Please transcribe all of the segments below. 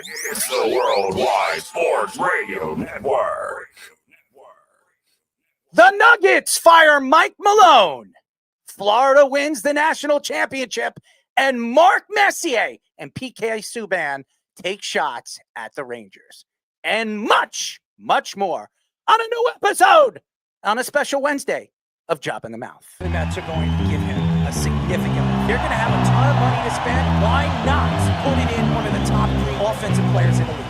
It's the Worldwide Sports Radio Network. The Nuggets fire Mike Malone. Florida wins the national championship, and Mark Messier and PK Subban take shots at the Rangers. And much, much more on a new episode on a special Wednesday of Job in the Mouth. The Mets are going to give him a significant. They're going to have a ton of money to spend. Why not put it in one of the top 3 offensive players in the league?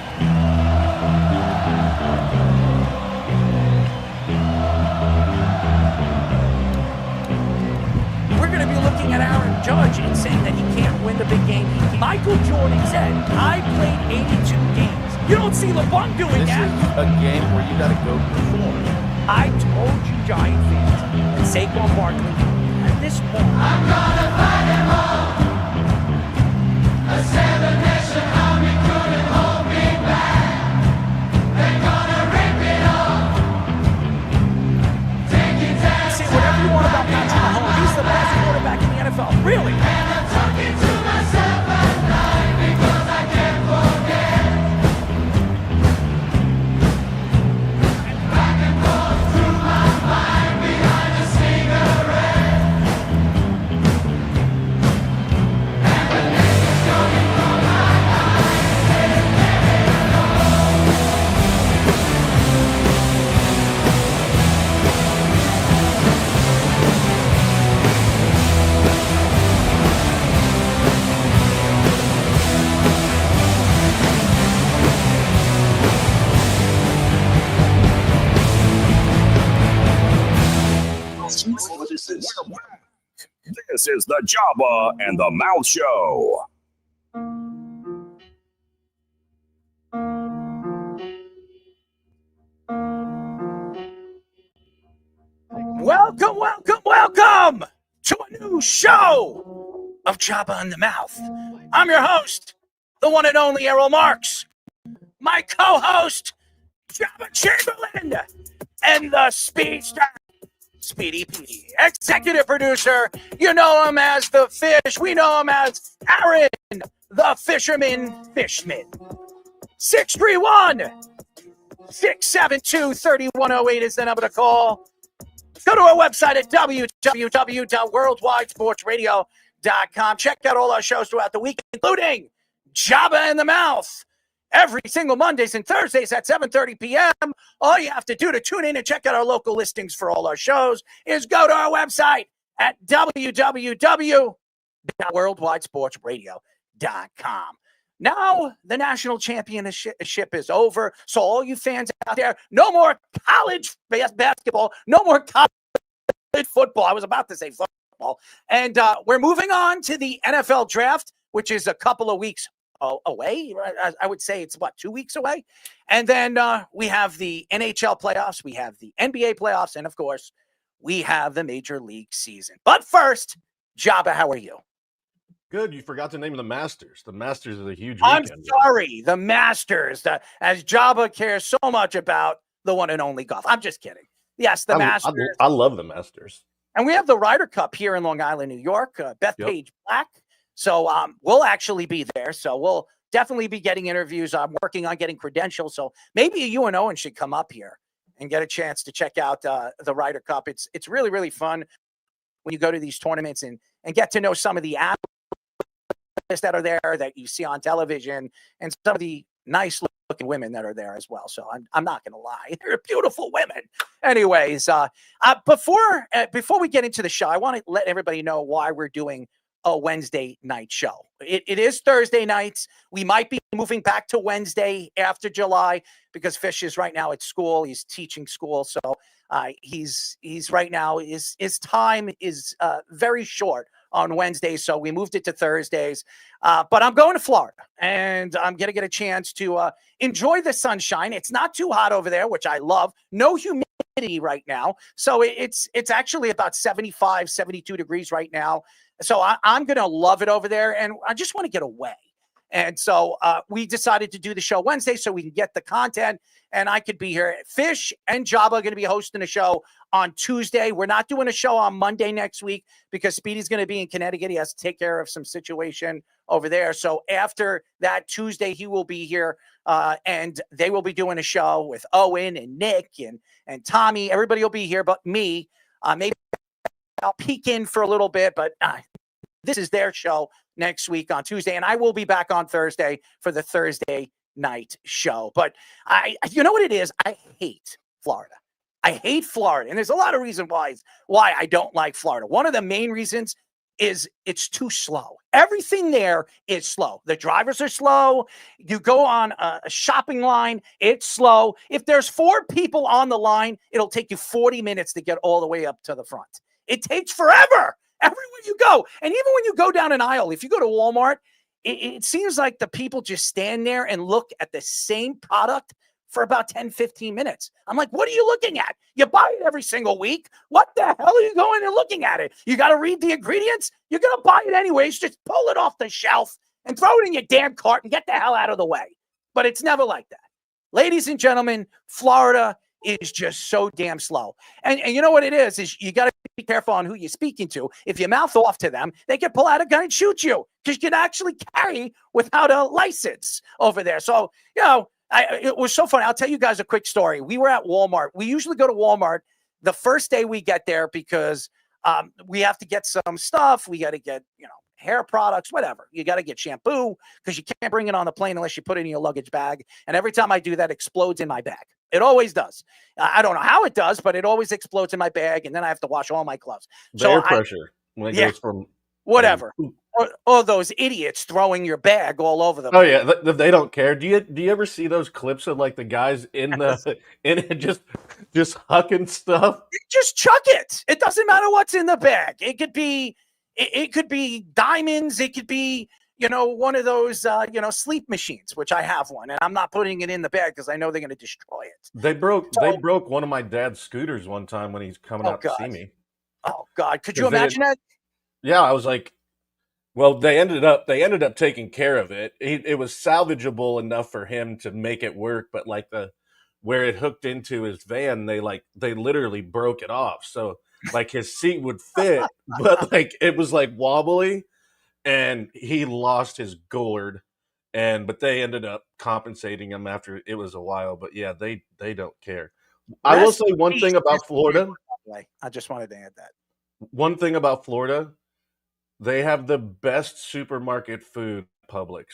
We're going to be looking at Aaron Judge and saying that he can't win the big game. Michael Jordan said, I played 82 games. You don't see LeBron doing that. This is a game where you got to go perform. I told you, Giant fans, and Saquon Barkley, at this point, I'm gonna fight them all. A 7-nation army couldn't hold me back. They're gonna rip it off. Taking time. Say whatever you want about Patrick Mahomes. He's the best quarterback in the NFL. Really? And I'm talking to myself at night because I can't forget. Back and forth through my mind behind a cigarette. And the name's coming from my eyes, saying let it go. This is the Joba and the Mouth Show. Welcome, welcome, welcome to a new show of Joba in the Mouth. I'm your host, the one and only Errol Marks. My co-host, Joba Chamberlain, and the speedster, Speedy Petey. Executive producer, you know him as the Fish. We know him as Aaron, the Fisherman Fishman. 631-672-3108 is the number to call. Go to our website at www.worldwidesportsradio.com. Check out all our shows throughout the week, including Joba in the Mouth, every single Mondays and Thursdays at 7:30 p.m. All you have to do to tune in and check out our local listings for all our shows is go to our website at www.worldwidesportsradio.com. Now the national championship is over, so all you fans out there, no more college basketball, no more college football. I was about to say football. And we're moving on to the NFL draft, which is a couple of weeks away. I would say it's, 2 weeks away? And then we have the NHL playoffs, we have the NBA playoffs, and, of course, we have the Major League season. But first, Joba, how are you? Good. You forgot to name the Masters. The Masters is a huge I'm weekend. sorry, the Masters, as Joba cares so much about the one and only golf. I'm just kidding. Yes, the Masters. I love the Masters. And we have the Ryder Cup here in Long Island, New York, Bethpage Black. So we'll actually be there. So we'll definitely be getting interviews. I'm working on getting credentials. So maybe you and Owen should come up here and get a chance to check out the Ryder Cup. It's really, really fun when you go to these tournaments and get to know some of the athletes that are there that you see on television and some of the nice looking women that are there as well. So I'm not going to lie. They're beautiful women. Anyways, before we get into the show, I want to let everybody know why we're doing a Wednesday night show. It is Thursday nights. We might be moving back to Wednesday after July because Fish is right now at school. He's teaching school. So he's right now, his time is very short on Wednesdays, so we moved it to Thursdays. But I'm going to Florida, and I'm going to get a chance to enjoy the sunshine. It's not too hot over there, which I love. No humidity right now. So it's actually about 75, 72 degrees right now. So I'm going to love it over there, and I just want to get away. And so we decided to do the show Wednesday so we can get the content, and I could be here. Fish and Joba are going to be hosting a show on Tuesday. We're not doing a show on Monday next week because Speedy's going to be in Connecticut. He has to take care of some situation over there. So after that Tuesday, he will be here, and they will be doing a show with Owen and Nick and Tommy. Everybody will be here, but me. Maybe I'll peek in for a little bit, but this is their show next week on Tuesday, and I will be back on Thursday for the Thursday night show. But you know what it is? I hate Florida. I hate Florida, and there's a lot of reasons why I don't like Florida. One of the main reasons is it's too slow. Everything there is slow. The drivers are slow. You go on a shopping line, it's slow. If there's 4 people on the line, it'll take you 40 minutes to get all the way up to the front. It takes forever everywhere you go. And even when you go down an aisle, if you go to Walmart, it seems like the people just stand there and look at the same product for about 10, 15 minutes. I'm like, what are you looking at? You buy it every single week. What the hell are you going and looking at it? You got to read the ingredients. You're going to buy it anyways. Just pull it off the shelf and throw it in your damn cart and get the hell out of the way. But it's never like that. Ladies and gentlemen, Florida is just so damn slow. And you know what it is you got to be careful on who you're speaking to. If you mouth off to them, they can pull out a gun and shoot you because you can actually carry without a license over there. So, you know, it was so funny. I'll tell you guys a quick story. We were at Walmart. We usually go to Walmart the first day we get there because we have to get some stuff. We got to get, hair products, whatever. You got to get shampoo because you can't bring it on the plane unless you put it in your luggage bag. And every time I do that, it explodes in my bag. It always does. I don't know how it does, but it always explodes in my bag. And then I have to wash all my clothes. The air pressure when it goes from whatever. Or those idiots throwing your bag all over them. Oh yeah, they don't care. Do you ever see those clips of like the guys in it just hucking stuff? Just chuck it. It doesn't matter what's in the bag. It could be diamonds. It could be one of those sleep machines, which I have one, and I'm not putting it in the bag because I know they're going to destroy it. They broke one of my dad's scooters one time when he's coming out to see me. Oh God, could you imagine that? Yeah, I was like. Well, they ended up taking care of it. It was salvageable enough for him to make it work, but like where it hooked into his van, they literally broke it off. So like his seat would fit, but like it was like wobbly, and he lost his gourd. But they ended up compensating him after it was a while. But yeah, they don't care. I will say one thing about Florida. I just wanted to add that. One thing about Florida. They have the best supermarket food, Publix.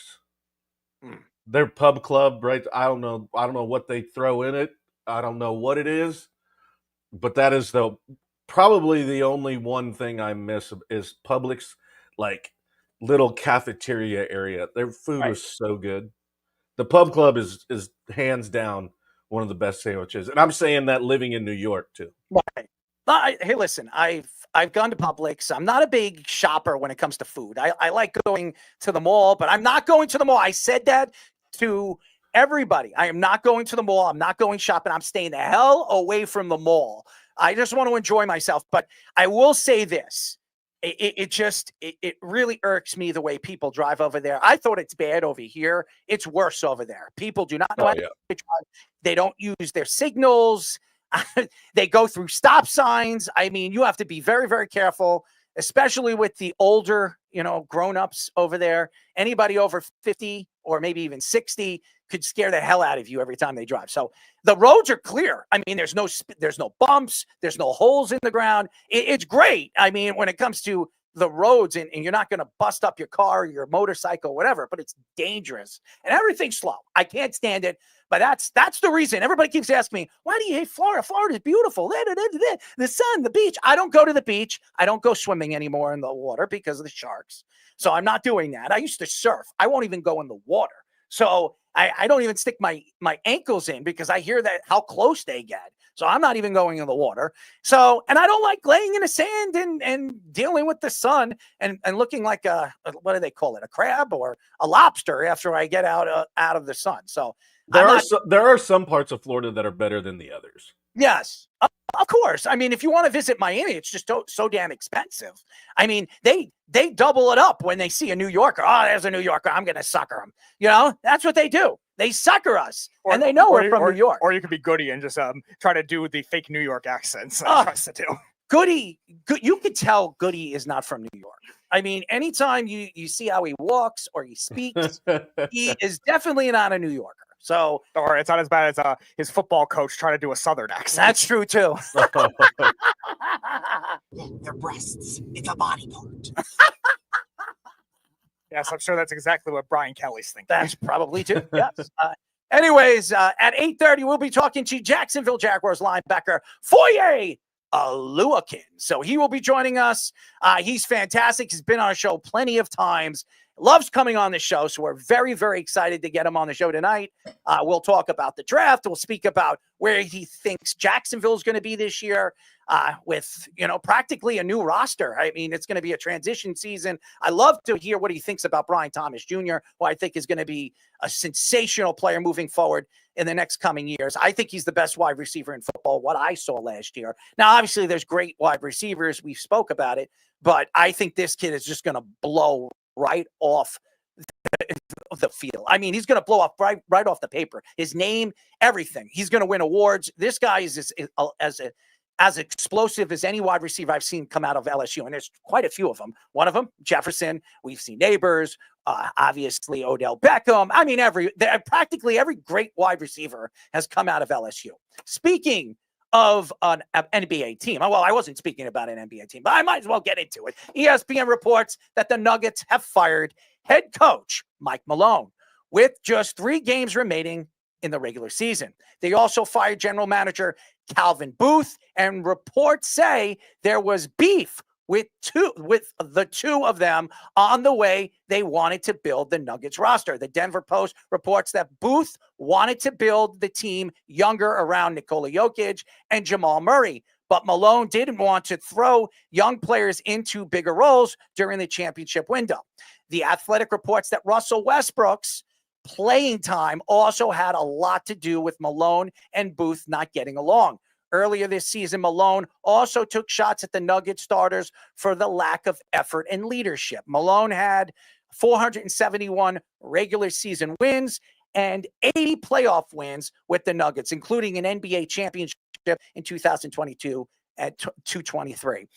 Their pub club, right? I don't know what they throw in it. I don't know what it is, but that is probably the only one thing I miss is Publix, like little cafeteria area. Their food is so good. The pub club is hands down one of the best sandwiches, and I'm saying that living in New York too. Right. Hey, listen, I've gone to Publix. I'm not a big shopper when it comes to food. I like going to the mall, but I'm not going to the mall. I said that to everybody. I am not going to the mall. I'm not going shopping. I'm staying the hell away from the mall. I just want to enjoy myself. But I will say this. It really irks me the way people drive over there. I thought it's bad over here. It's worse over there. People do not know how to drive. They don't use their signals. They go through stop signs. I mean, you have to be very, very careful, especially with the older, grown-ups over there. Anybody over 50 or maybe even 60 could scare the hell out of you every time they drive. So the roads are clear. I mean, there's no bumps. There's no holes in the ground. It's great. I mean, when it comes to the roads and you're not going to bust up your car, or your motorcycle, whatever, but it's dangerous and everything's slow. I can't stand it. But that's the reason. Everybody keeps asking me, why do you hate Florida? Florida's beautiful. The sun, the beach. I don't go to the beach. I don't go swimming anymore in the water because of the sharks. So I'm not doing that. I used to surf. I won't even go in the water. So I don't even stick my ankles in because I hear that how close they get. So I'm not even going in the water. So, and I don't like laying in the sand and dealing with the sun and looking like what do they call it? A crab or a lobster after I get out of the sun. So there are some parts of Florida that are better than the others. Yes, of course. I mean, if you want to visit Miami, it's just so damn expensive. I mean, they double it up when they see a New Yorker. Oh, there's a New Yorker. I'm going to sucker him. That's what they do. They sucker us, and they know we're from New York. Or you could be Goody and just try to do the fake New York accents. Tries to do. Goody, you could tell Goody is not from New York. I mean, anytime you see how he walks or he speaks, he is definitely not a New Yorker. So, Or it's not as bad as his football coach trying to do a Southern accent. that's true too. Their breasts. It's a body part. Yes, I'm sure that's exactly what Brian Kelly's thinking. That's probably too. Yes. Anyways, at 8:30, we'll be talking to Jacksonville Jaguars linebacker Foye Oluokun. So he will be joining us. He's fantastic. He's been on our show plenty of times. Loves coming on the show. So we're very, very excited to get him on the show tonight. We'll talk about the draft. We'll speak about where he thinks Jacksonville is going to be this year with, practically a new roster. I mean, it's going to be a transition season. I love to hear what he thinks about Brian Thomas Jr., who I think is going to be a sensational player moving forward in the next coming years. I think he's the best wide receiver in football, what I saw last year. Now, obviously, there's great wide receivers. We spoke about it, but I think this kid is just going to blow right off the field. I mean, he's going to blow up right off the paper. His name, everything. He's going to win awards. This guy is as explosive as any wide receiver I've seen come out of LSU, and there's quite a few of them. One of them, Jefferson. We've seen Neighbors, obviously Odell Beckham. I mean, practically every great wide receiver has come out of LSU. Speaking of an NBA team. Well, I wasn't speaking about an NBA team, but I might as well get into it. ESPN reports that the Nuggets have fired head coach Mike Malone with just 3 games remaining in the regular season. They also fired general manager Calvin Booth, and reports say there was beef with the two of them on the way they wanted to build the Nuggets roster. The Denver Post reports that Booth wanted to build the team younger around Nikola Jokic and Jamal Murray, but Malone didn't want to throw young players into bigger roles during the championship window. The Athletic reports that Russell Westbrook's playing time also had a lot to do with Malone and Booth not getting along. Earlier this season, Malone also took shots at the Nuggets starters for the lack of effort and leadership. Malone had 471 regular season wins and 80 playoff wins with the Nuggets, including an NBA championship in 2022 at 223.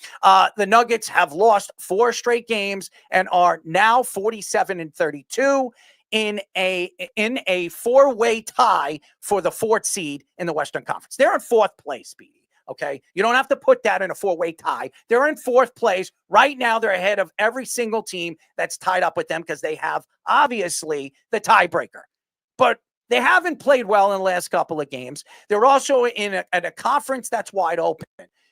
The Nuggets have lost 4 straight games and are now 47-32. In a 4-way tie for the 4th seed in the Western Conference. They're in 4th place, Speedy. Okay. You don't have to put that in a 4-way tie. They're in 4th place. Right now, they're ahead of every single team that's tied up with them because they have obviously the tiebreaker. But they haven't played well in the last couple of games. They're also in a conference that's wide open.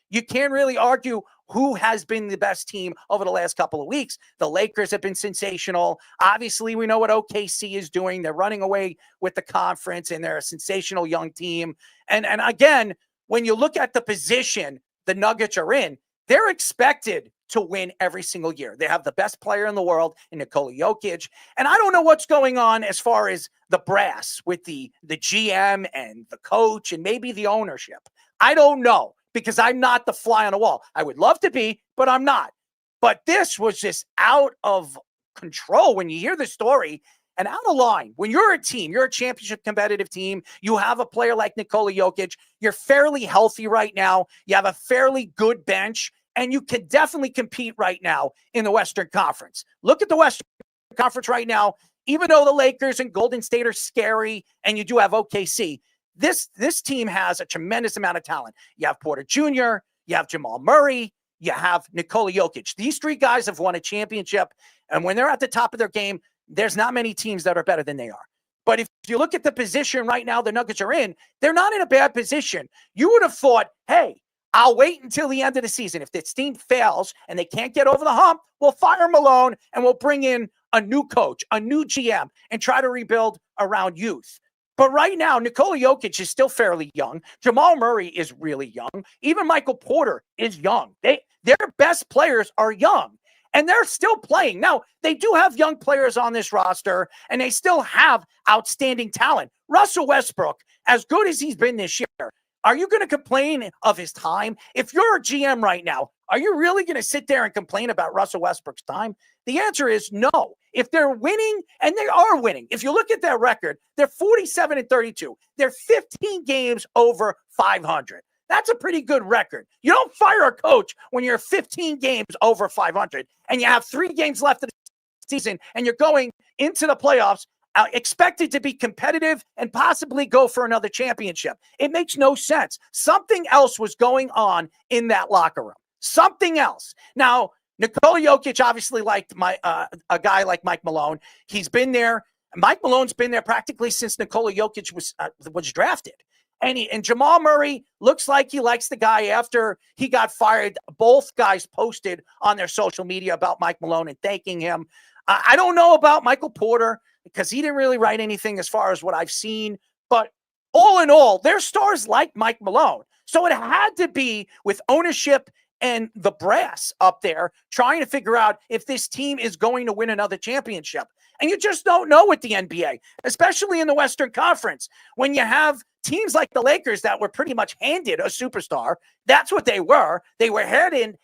You can't really argue who has been the best team over the last couple of weeks. The Lakers have been sensational. Obviously, we know what OKC is doing. They're running away with the conference, and they're a sensational young team. And again, when you look at the position the Nuggets are in, they're expected to win every single year. They have the best player in the world in Nikola Jokic. And I don't know what's going on as far as the brass with the GM and the coach and maybe the ownership. I don't know, because I'm not the fly on the wall. I would love to be, but I'm not. But this was just out of control when you hear the story and out of line. When you're a team, you're a championship competitive team, you have a player like Nikola Jokic, you're fairly healthy right now, you have a fairly good bench, and you can definitely compete right now in the Western Conference. Look at the Western Conference right now. Even though the Lakers and Golden State are scary, and you do have OKC, this team has a tremendous amount of talent. You have Porter Jr., you have Jamal Murray, you have Nikola Jokic. These 3 guys have won a championship, and when they're at the top of their game, there's not many teams that are better than they are. But if you look at the position right now the Nuggets are in, they're not in a bad position. You would have thought, hey, I'll wait until the end of the season. If this team fails and they can't get over the hump, we'll fire Malone and we'll bring in a new coach, a new GM, and try to rebuild around youth. But right now, Nikola Jokic is still fairly young. Jamal Murray is really young. Even Michael Porter is young. Their best players are young, and they're still playing. Now, they do have young players on this roster, and they still have outstanding talent. Russell Westbrook, as good as he's been this year, are you going to complain of his time? If you're a GM right now, are you really going to sit there and complain about Russell Westbrook's time? The answer is no. If they're winning, and they are winning, if you look at their record, they're 47-32. They're 15 games over 500. That's a pretty good record. You don't fire a coach when you're 15 games over 500 and you have 3 games left of the season and you're going into the playoffs expected to be competitive and possibly go for another championship. It makes no sense. Something else was going on in that locker room. Something else. Now, Nikola Jokic obviously liked a guy like Mike Malone. He's been there. Mike Malone's been there practically since Nikola Jokic was drafted. And Jamal Murray looks like he likes the guy after he got fired. Both guys posted on their social media about Mike Malone and thanking him. I don't know about Michael Porter because he didn't really write anything as far as what I've seen. But all in all, they're stars like Mike Malone. So it had to be with ownership and the brass up there trying to figure out if this team is going to win another championship. And you just don't know with the NBA, especially in the Western Conference, when you have teams like the Lakers that were pretty much handed a superstar. That's what they were. They were handed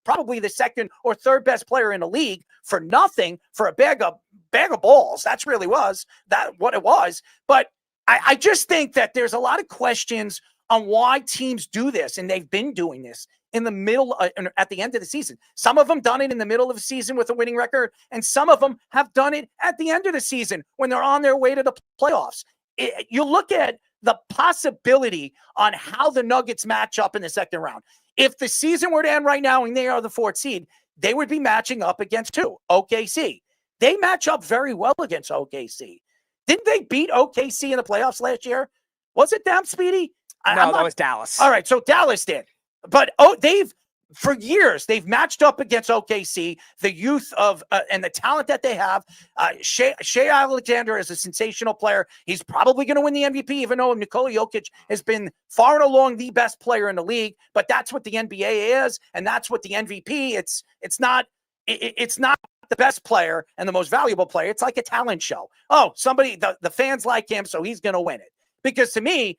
probably the second or third best player in the league for nothing, for a bag of balls. That's really what it was. But I just think that there's a lot of questions on why teams do this, and they've been doing this in the middle, at the end of the season. Some of them done it in the middle of the season with a winning record, and some of them have done it at the end of the season when they're on their way to the playoffs. You look at the possibility on how the Nuggets match up in the second round. If the season were to end right now and they are the 4th seed, they would be matching up against who? OKC. They match up very well against OKC. Didn't they beat OKC in the playoffs last year? Was it them, Speedy? No, that was Dallas. All right, so Dallas did. But for years, they've matched up against OKC, the youth of and the talent that they have. Shai Alexander is a sensational player. He's probably going to win the MVP, even though Nikola Jokic has been far and along the best player in the league. But that's what the NBA is, and that's what the MVP. It's not the best player and the most valuable player. It's like a talent show. Oh, the fans like him, so he's going to win it. Because to me,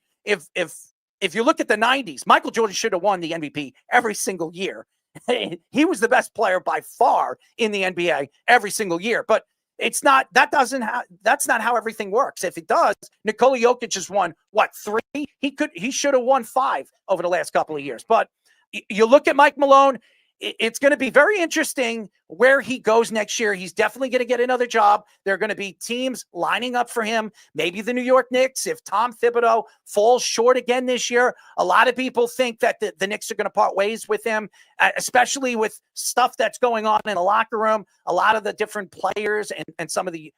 if you look at the 90s, Michael Jordan should have won the MVP every single year. He was the best player by far in the NBA every single year. But that's not how everything works. If it does, Nikola Jokic has won 3? He should have won 5 over the last couple of years. But you look at Mike Malone, it's going to be very interesting where he goes next year. He's definitely going to get another job. There are going to be teams lining up for him. Maybe the New York Knicks, if Tom Thibodeau falls short again this year. A lot of people think that the Knicks are going to part ways with him, especially with stuff that's going on in the locker room. A lot of the different players and some of the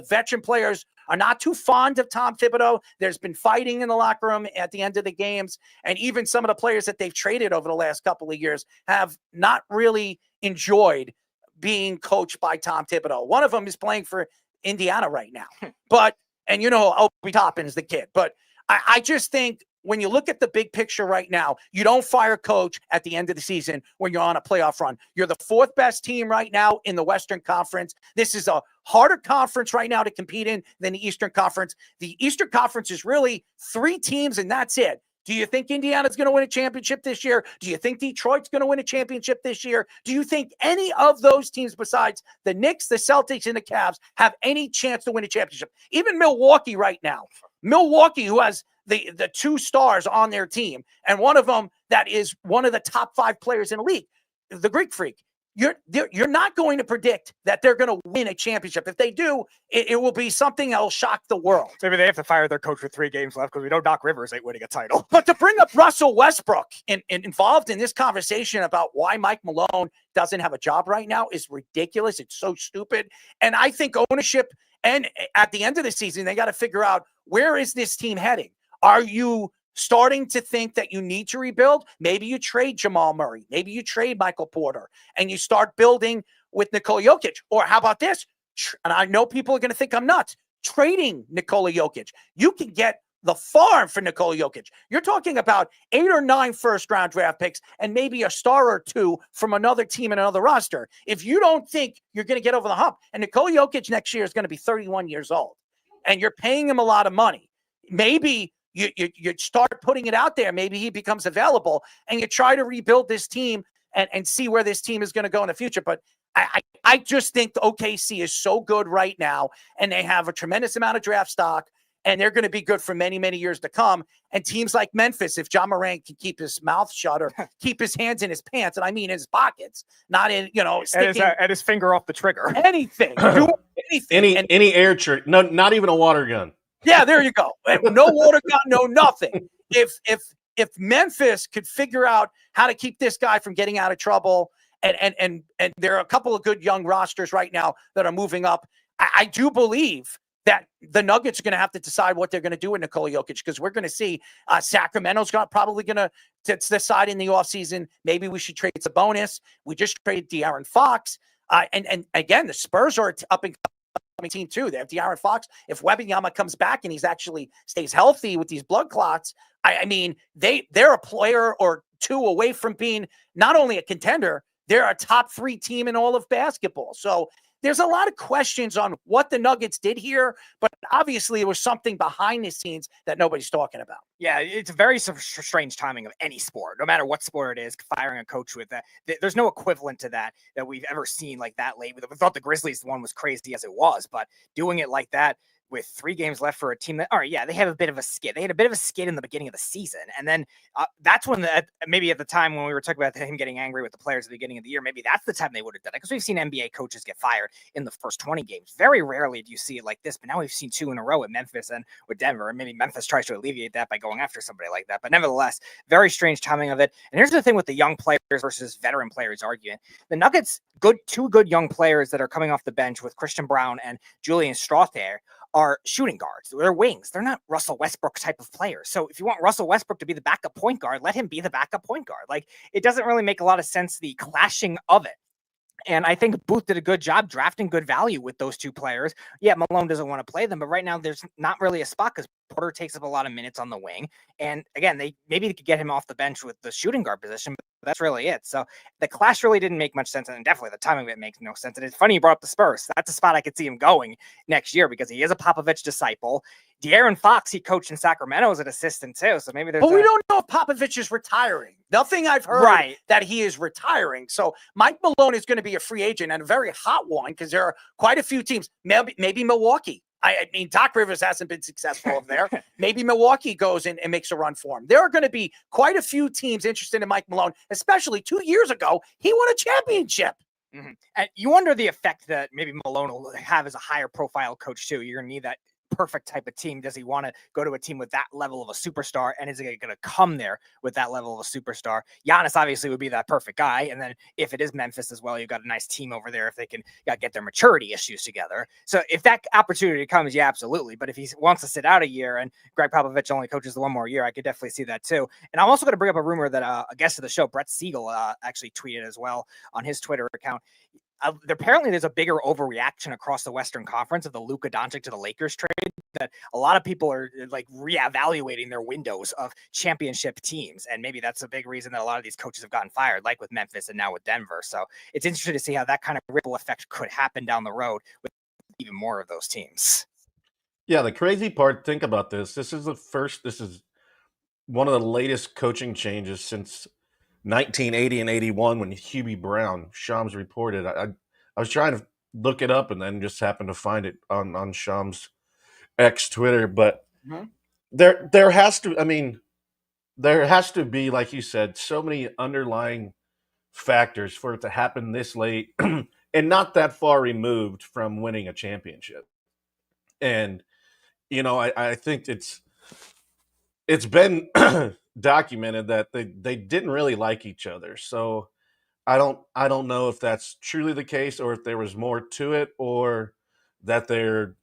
veteran players are not too fond of Tom Thibodeau. There's been fighting in the locker room at the end of the games. And even some of the players that they've traded over the last couple of years have not really enjoyed being coached by Tom Thibodeau. One of them is playing for Indiana right now. And you know, Obi Toppin is the kid. But I just think when you look at the big picture right now, you don't fire coach at the end of the season when you're on a playoff run. You're the 4th best team right now in the Western Conference. This is a harder conference right now to compete in than the Eastern Conference. The Eastern Conference is really 3 teams, and that's it. Do you think Indiana's going to win a championship this year? Do you think Detroit's going to win a championship this year? Do you think any of those teams besides the Knicks, the Celtics, and the Cavs have any chance to win a championship? Even Milwaukee right now. Milwaukee, who has the 2 stars on their team, and one of them that is one of the top 5 players in the league, the Greek Freak. You're not going to predict that they're going to win a championship. If they do, it will be something that will shock the world. Maybe they have to fire their coach with 3 games left because we know Doc Rivers ain't winning a title. But to bring up Russell Westbrook involved in this conversation about why Mike Malone doesn't have a job right now is ridiculous. It's so stupid. And I think ownership, and at the end of the season, they got to figure out, where is this team heading? Are you starting to think that you need to rebuild? Maybe you trade Jamal Murray. Maybe you trade Michael Porter and you start building with Nikola Jokic. Or how about this? And I know people are going to think I'm nuts. Trading Nikola Jokic. You can get the farm for Nikola Jokic. You're talking about 8 or 9 first-round draft picks and maybe a star or 2 from another team and another roster. If you don't think you're going to get over the hump, and Nikola Jokic next year is going to be 31 years old, and you're paying him a lot of money, maybe you start putting it out there. Maybe he becomes available, and you try to rebuild this team and see where this team is going to go in the future. But I just think the OKC is so good right now, and they have a tremendous amount of draft stock. and they're going to be good for many, many years to come. And teams like Memphis, if John Moran can keep his mouth shut or keep his hands in his pants, and I mean his pockets, not in, sticking and his finger off the trigger. Anything. Do anything. Any air trick. No, not even a water gun. Yeah, there you go. No water gun, no nothing. If Memphis could figure out how to keep this guy from getting out of trouble, and there are a couple of good young rosters right now that are moving up, I do believe that the Nuggets are going to have to decide what they're going to do with Nikola Jokic, because we're going to see Sacramento's probably going to decide in the offseason, maybe we should trade Sabonis. We just traded De'Aaron Fox. And again, the Spurs are up and coming team too. They have De'Aaron Fox. If Wembanyama comes back and he's actually stays healthy with these blood clots, I mean, they're a player or two away from being not only a contender, they're a top 3 team in all of basketball. So there's a lot of questions on what the Nuggets did here, but obviously it was something behind the scenes that nobody's talking about. Yeah, it's a very strange timing of any sport, no matter what sport it is, firing a coach with that. There's no equivalent to that we've ever seen like that late. We thought the Grizzlies one was crazy as it was, but doing it like that with 3 games left for a team that, all right, yeah, they have a bit of a skid. They had a bit of a skid in the beginning of the season. And then that's when maybe at the time when we were talking about him getting angry with the players at the beginning of the year, maybe that's the time they would have done it, because we've seen NBA coaches get fired in the first 20 games. Very rarely do you see it like this, but now we've seen 2 in a row at Memphis and with Denver. And maybe Memphis tries to alleviate that by going after somebody like that. But nevertheless, very strange timing of it. And here's the thing with the young players versus veteran players argument. The Nuggets, 2 good young players that are coming off the bench with Christian Brown and Julian Strawther are shooting guards. They're wings. They're not Russell Westbrook type of players. So if you want Russell Westbrook to be the backup point guard, let him be the backup point guard. Like, it doesn't really make a lot of sense, the clashing of it. And I think Booth did a good job drafting good value with those 2 players. Yeah, Malone doesn't want to play them, but right now there's not really a spot because Porter takes up a lot of minutes on the wing. And again, they could get him off the bench with the shooting guard position, but that's really it. So the clash really didn't make much sense. And definitely the timing of it makes no sense. And it's funny you brought up the Spurs. That's a spot I could see him going next year because he is a Popovich disciple. De'Aaron Fox, he coached in Sacramento as an assistant too. So maybe there's. But we don't know if Popovich is retiring. Nothing I've heard that he is retiring. So Mike Malone is going to be a free agent and a very hot one because there are quite a few teams. Maybe Milwaukee. I mean, Doc Rivers hasn't been successful over there. Maybe Milwaukee goes in and makes a run for him. There are going to be quite a few teams interested in Mike Malone, especially 2 years ago. He won a championship. Mm-hmm. And you wonder the effect that maybe Malone will have as a higher profile coach too. You're going to need that perfect type of team. Does he want to go to a team with that level of a superstar? And is he going to come there with that level of a superstar? Giannis obviously would be that perfect guy. And then if it is Memphis as well, you've got a nice team over there if they can get their maturity issues together. So if that opportunity comes, yeah, absolutely. But if he wants to sit out a year and Greg Popovich only coaches the 1 more year, I could definitely see that too. And I'm also going to bring up a rumor that a guest of the show, Brett Siegel, actually tweeted as well on his Twitter account. Apparently there's a bigger overreaction across the Western Conference of the Luka Doncic to the Lakers trade, that a lot of people are like reevaluating their windows of championship teams. And maybe that's a big reason that a lot of these coaches have gotten fired, like with Memphis and now with Denver. So it's interesting to see how that kind of ripple effect could happen down the road with even more of those teams. Yeah, the crazy part, think about this. This is one of the latest coaching changes since 1980 and 81 when Hubie Brown, Shams reported. I was trying to look it up and then just happened to find it on Shams' X Twitter. But there has to be, like you said, so many underlying factors for it to happen this late and not that far removed from winning a championship. And, I think it's been documented that they didn't really like each other. So I don't know if that's truly the case or if there was more to it, or that they're,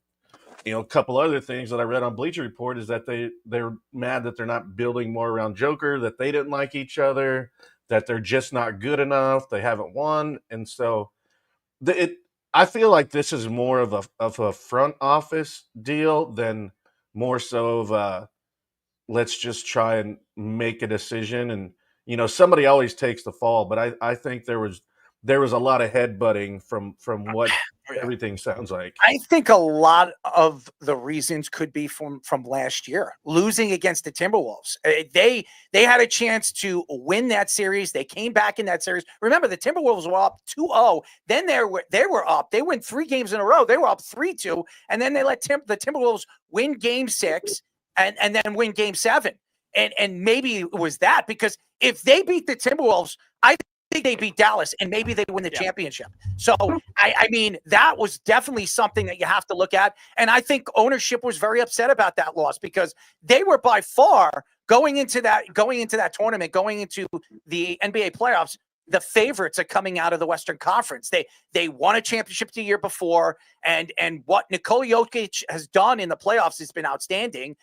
a couple other things that I read on Bleacher Report is that they're mad that they're not building more around Joker, that they didn't like each other, that they're just not good enough, they haven't won. And so I feel like this is more of a front office deal than more so of let's just try and make a decision. And, somebody always takes the fall, but I think there was a lot of headbutting from what everything sounds like. I think a lot of the reasons could be from last year, losing against the Timberwolves. They had a chance to win that series. They came back in that series. Remember, the Timberwolves were up 2-0. Then they were up. They won 3 games in a row. They were up 3-2, and then they let the Timberwolves win Game 6 and then win Game 7. And maybe it was that, because if they beat the Timberwolves, I think they beat Dallas, and maybe they win the championship. So, I mean, that was definitely something that you have to look at. And I think ownership was very upset about that loss, because they were by far going into that tournament, going into the NBA playoffs, the favorites are coming out of the Western Conference. They won a championship the year before, and what Nikola Jokic has done in the playoffs has been outstanding.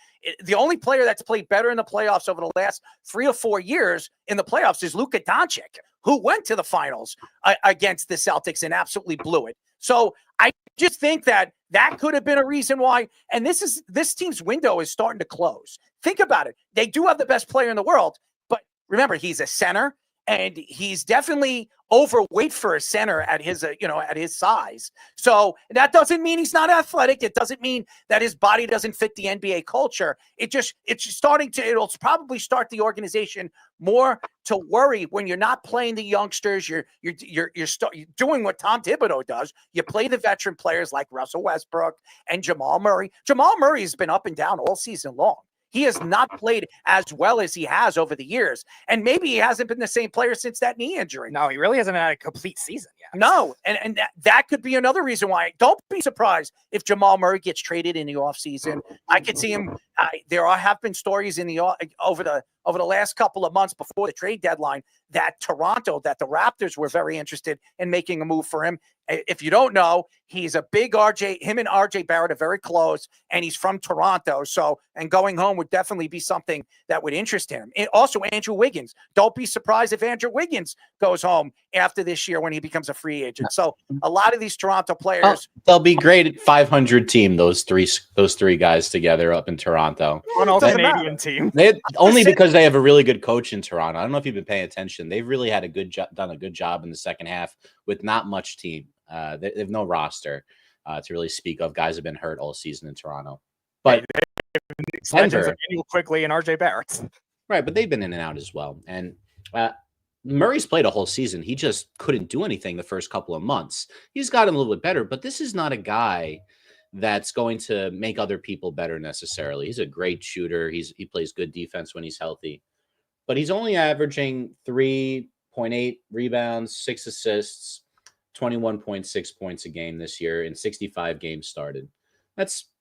The only player that's played better in the playoffs over the last 3 or 4 years in the playoffs is Luka Doncic, who went to the finals against the Celtics and absolutely blew it. So I just think that could have been a reason why. And this team's window is starting to close. Think about it. They do have the best player in the world, but remember, he's a center. And he's definitely overweight for a center at his size. So that doesn't mean he's not athletic. It doesn't mean that his body doesn't fit the NBA culture. It'll probably start the organization more to worry when you're not playing the youngsters. You're doing what Tom Thibodeau does. You play the veteran players like Russell Westbrook and Jamal Murray. Jamal Murray has been up and down all season long. He has not played as well as he has over the years. And maybe he hasn't been the same player since that knee injury. No, he really hasn't had a complete season yet. No, and that could be another reason why. Don't be surprised if Jamal Murray gets traded in the offseason. I could see him. There have been stories over the last couple of months before the trade deadline that the Raptors were very interested in making a move for him. If you don't know, he's a big him and RJ Barrett are very close, and he's from Toronto. So, and going home would definitely be something that would interest him. And also, Andrew Wiggins. Don't be surprised if Andrew Wiggins goes home after this year when he becomes a free agent. So, a lot of these Toronto players, they'll be great at 500 team. Those three guys together up in Toronto. One all Canadian team. Only because they have a really good coach in Toronto. I don't know if you've been paying attention. They've really had done a good job in the second half with not much team. They have no roster to really speak of. Guys have been hurt all season in Toronto. But Denver quickly and RJ Barrett. Right, but they've been in and out as well. And Murray's played a whole season. He just couldn't do anything the first couple of months. He's gotten a little bit better, but this is not a guy that's going to make other people better necessarily. He's a great shooter. He plays good defense when he's healthy. But he's only averaging 3.8 rebounds, 6 assists, 21.6 points a game this year in 65 games started.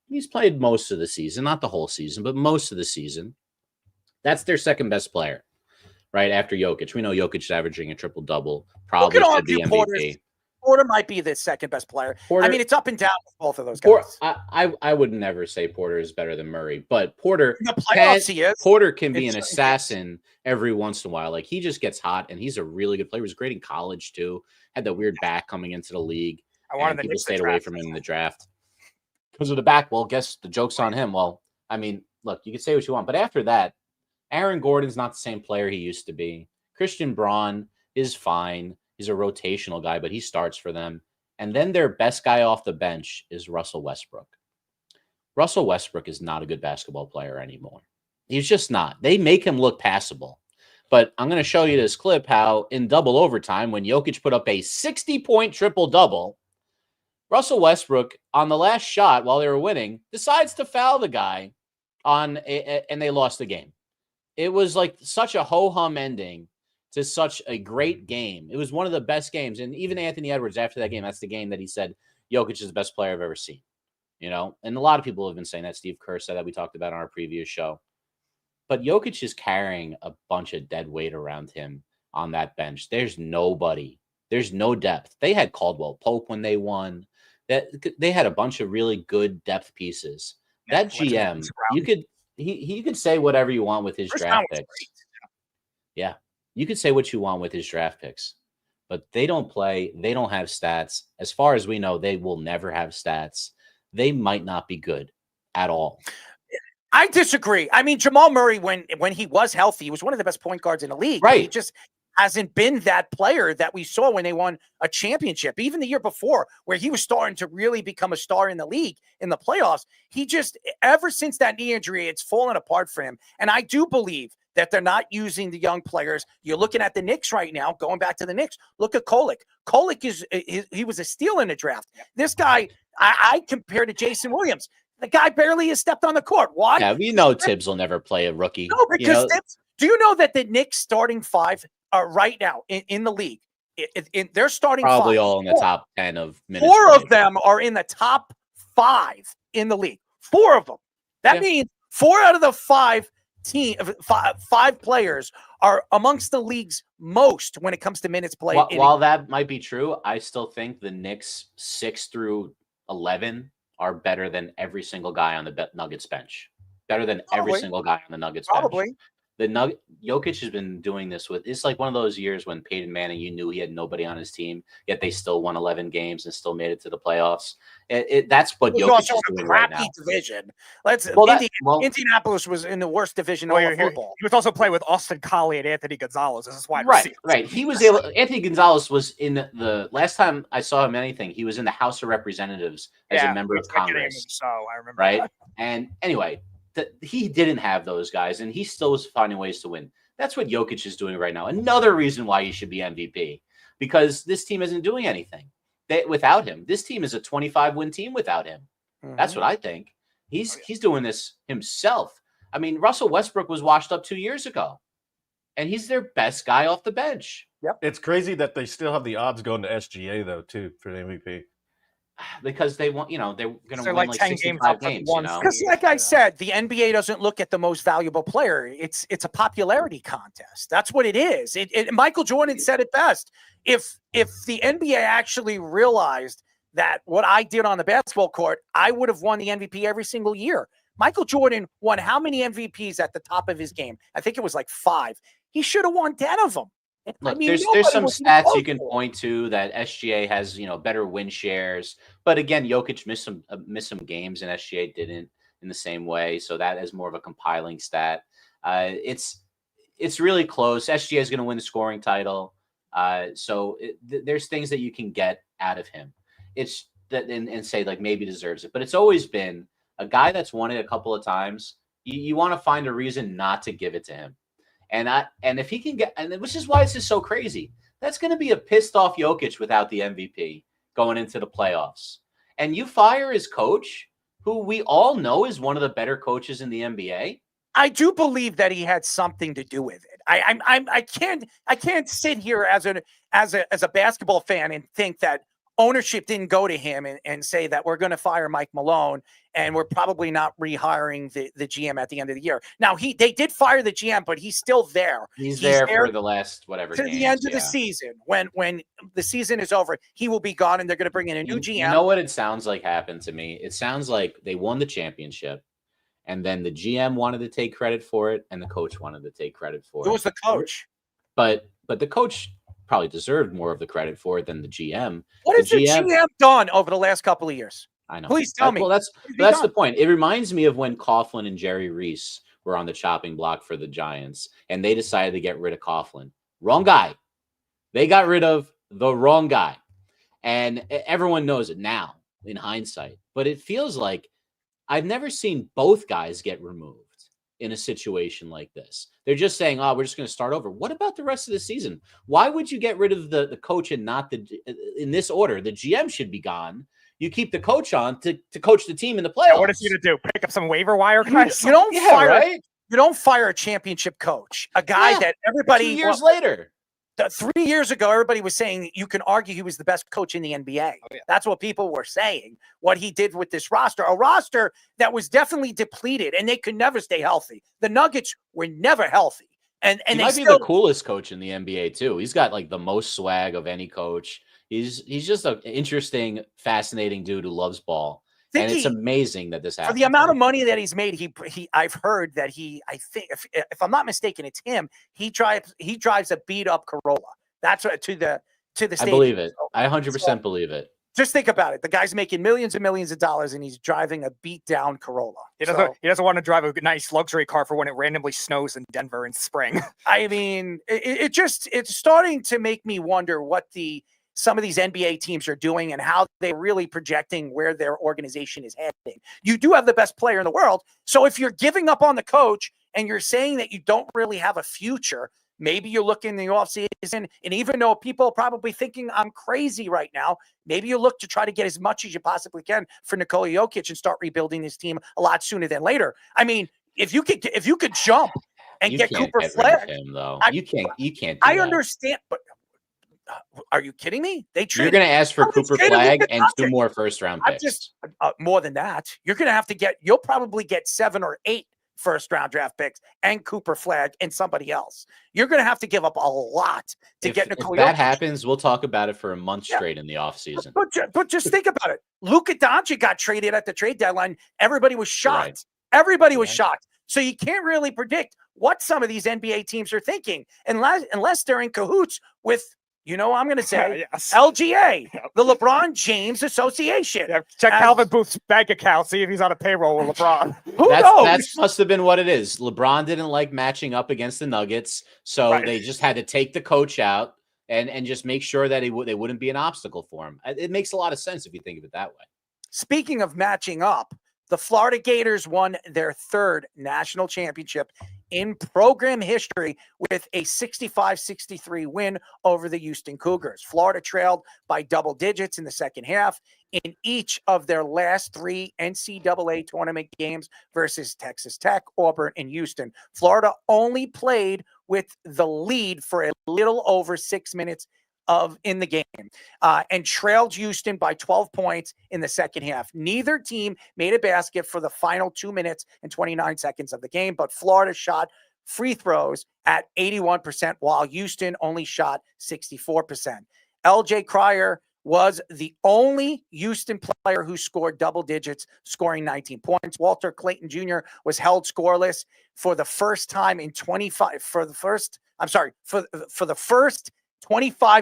He's played most of the season, not the whole season, but most of the season. That's their second best player, right after Jokic. We know Jokic is averaging a triple-double. Probably should be MVP. Porter might be the second best player. I mean, it's up and down with both of those guys. I would never say Porter is better than Murray, but Porter, in the playoffs, he is. Porter can be an assassin every once in a while. Like, he just gets hot, and he's a really good player. He was great in college too. Had that weird back coming into the league. People stayed away from him in the draft because of the back. Well, guess the joke's on him. Well, I mean, look, you can say what you want, but after that, Aaron Gordon's not the same player he used to be. Christian Braun is fine. He's a rotational guy, but he starts for them. And then their best guy off the bench is Russell Westbrook. Russell Westbrook is not a good basketball player anymore. He's just not. They make him look passable. But I'm going to show you this clip how in double overtime, when Jokic put up a 60-point triple-double, Russell Westbrook, on the last shot while they were winning, decides to foul the guy and they lost the game. It was like such a ho-hum ending to such a great game. It was one of the best games. And even Anthony Edwards, after that game, that's the game that he said, Jokic is the best player I've ever seen. You know, and a lot of people have been saying that. Steve Kerr said that. We talked about on our previous show. But Jokic is carrying a bunch of dead weight around him on that bench. There's nobody. There's no depth. They had Caldwell Pope when they won. They had a bunch of really good depth pieces. That GM, you could say whatever you want with his draft picks. Yeah. You could say what you want with his draft picks, but they don't play. They don't have stats. As far as we know, they will never have stats. They might not be good at all. I disagree. I mean, Jamal Murray, when he was healthy, he was one of the best point guards in the league. Right. hasn't been that player that we saw when they won a championship. Even the year before, where he was starting to really become a star in the league, in the playoffs, he just, ever since that knee injury, it's fallen apart for him. And I do believe that they're not using the young players. You're looking at the Knicks right now, going back to the Knicks. Look at Kolek. Kolek he was a steal in the draft. This guy, I compare to Jason Williams. The guy barely has stepped on the court. Why? Yeah, we know Tibbs will never play a rookie. No, because Tibbs, do you know that the Knicks starting five are right now in the league? They're starting probably five. all in the top 10 of minutes. Four of them are in the top 5 in the league. 4 of them. That means 4 out of the 5 players are amongst the league's most when it comes to minutes played. While that might be true, I still think the Knicks 6 through 11 are better than every single guy on the Nuggets bench. Better than every single guy on the Nuggets bench. Jokic has been doing this it's like one of those years when Peyton Manning, you knew he had nobody on his team, yet they still won 11 games and still made it to the playoffs. That's what Jokic is doing right now. Division. Indianapolis was in the worst division of football. He was also playing with Austin Collie and Anthony Gonzalez as his wide receiver. receiver. Right. He was able. Anthony Gonzalez was in the last time I saw him anything. He was in the House of Representatives as a member of Congress. So I remember. Right. That. And anyway. He didn't have those guys, and he still was finding ways to win. That's what Jokic is doing right now. Another reason why he should be MVP, because this team isn't doing anything without him. This team is a 25-win team without him. That's what I think. He's doing this himself. I mean, Russell Westbrook was washed up 2 years ago, and he's their best guy off the bench. Yep. It's crazy that they still have the odds going to SGA, though, too, for the MVP. Because they want, they're going to win like 10 65 games. Because, like I said, the NBA doesn't look at the most valuable player. It's a popularity contest. That's what it is. Michael Jordan said it best. If the NBA actually realized that what I did on the basketball court, I would have won the MVP every single year. Michael Jordan won how many MVPs at the top of his game? I think it was like 5. He should have won 10 of them. Look, there's some stats you can point to that SGA has, better win shares. But again, Jokic missed some games and SGA didn't in the same way. So that is more of a compiling stat. It's really close. SGA is going to win the scoring title. There's things that you can get out of him. It's that and say like maybe deserves it. But it's always been a guy that's won it a couple of times. You want to find a reason not to give it to him. And if he can get, and which is why this is so crazy, that's going to be a pissed off Jokic without the MVP going into the playoffs. And you fire his coach, who we all know is one of the better coaches in the NBA. I do believe that he had something to do with it. I can't sit here as a basketball fan and think that ownership didn't go to him and say that we're going to fire Mike Malone and we're probably not rehiring the GM at the end of the year. Now they did fire the GM, but he's still there. He's there for the last whatever to games, the end of the season. When the season is over, he will be gone, and they're going to bring in a new GM. You know what it sounds like happened to me? It sounds like they won the championship, and then the GM wanted to take credit for it, and the coach wanted to take credit for it. It was the coach, but the coach probably deserved more of the credit for it than the GM. What has the GM done over the last couple of years? I know. Please tell me. Well, that's the point. It reminds me of when Coughlin and Jerry Reese were on the chopping block for the Giants, and they decided to get rid of Coughlin. Wrong guy. They got rid of the wrong guy. And everyone knows it now in hindsight. But it feels like I've never seen both guys get removed in a situation like this. They're just saying, we're just going to start over. What about the rest of the season? Why would you get rid of the coach and not in this order? The GM should be gone. You keep the coach on to coach the team in the playoffs. What is he to do? Pick up some waiver wire guys? You don't fire a championship coach, a guy that everybody 2 years later. 3 years ago, everybody was saying you can argue he was the best coach in the NBA. Oh, yeah. That's what people were saying, what he did with this roster, a roster that was definitely depleted, and they could never stay healthy. The Nuggets were never healthy. And he might be the coolest coach in the NBA, too. He's got like the most swag of any coach. He's just an interesting, fascinating dude who loves ball. And it's amazing that this happened. For the amount of money that he's made, I've heard that I think if I'm not mistaken, it's him. He drives a beat up Corolla. That's what to the stadium. I believe it. I 100% believe it. Just think about it. The guy's making millions and millions of dollars, and he's driving a beat-down Corolla. He doesn't want to drive a nice luxury car for when it randomly snows in Denver in spring. I mean, it's starting to make me wonder what some of these NBA teams are doing and how they're really projecting where their organization is heading. You do have the best player in the world. So if you're giving up on the coach and you're saying that you don't really have a future, maybe you look in the offseason, and even though people are probably thinking I'm crazy right now, maybe you look to try to get as much as you possibly can for Nikola Jokic and start rebuilding this team a lot sooner than later. I mean, if you could jump and get Cooper Flag, him though. You can't. Do I that. understand, but are you kidding me? You're going to ask for Cooper Flag and 2 more first-round picks. Just more than that. You're going to have to you'll probably get 7 or 8 first-round draft picks and Cooper Flag and somebody else. You're going to have to give up a lot to get Nikola. If that happens, we'll talk about it for a month straight in the offseason. But just think about it. Luka Doncic got traded at the trade deadline. Everybody was shocked. Right. Everybody was shocked. So you can't really predict what some of these NBA teams are thinking unless they're in cahoots with, I'm going to say LGA, the LeBron James Association. Yeah, check Calvin Booth's bank account, see if he's on a payroll with LeBron. Who knows? That must have been what it is. LeBron didn't like matching up against the Nuggets, so they just had to take the coach out and just make sure that they wouldn't be an obstacle for him. It makes a lot of sense if you think of it that way. Speaking of matching up, the Florida Gators won their 3rd national championship in program history with a 65-63 win over the Houston Cougars. Florida trailed by double digits in the second half in each of their last 3 NCAA tournament games versus Texas Tech, Auburn, and Houston. Florida only played with the lead for a little over 6 minutes in the game and trailed Houston by 12 points in the second half. Neither team made a basket for the final 2 minutes and 29 seconds of the game, but Florida shot free throws at 81%, while Houston only shot 64%. LJ Cryer was the only Houston player who scored double digits, scoring 19 points. Walter Clayton Jr. was held scoreless for the first time in 25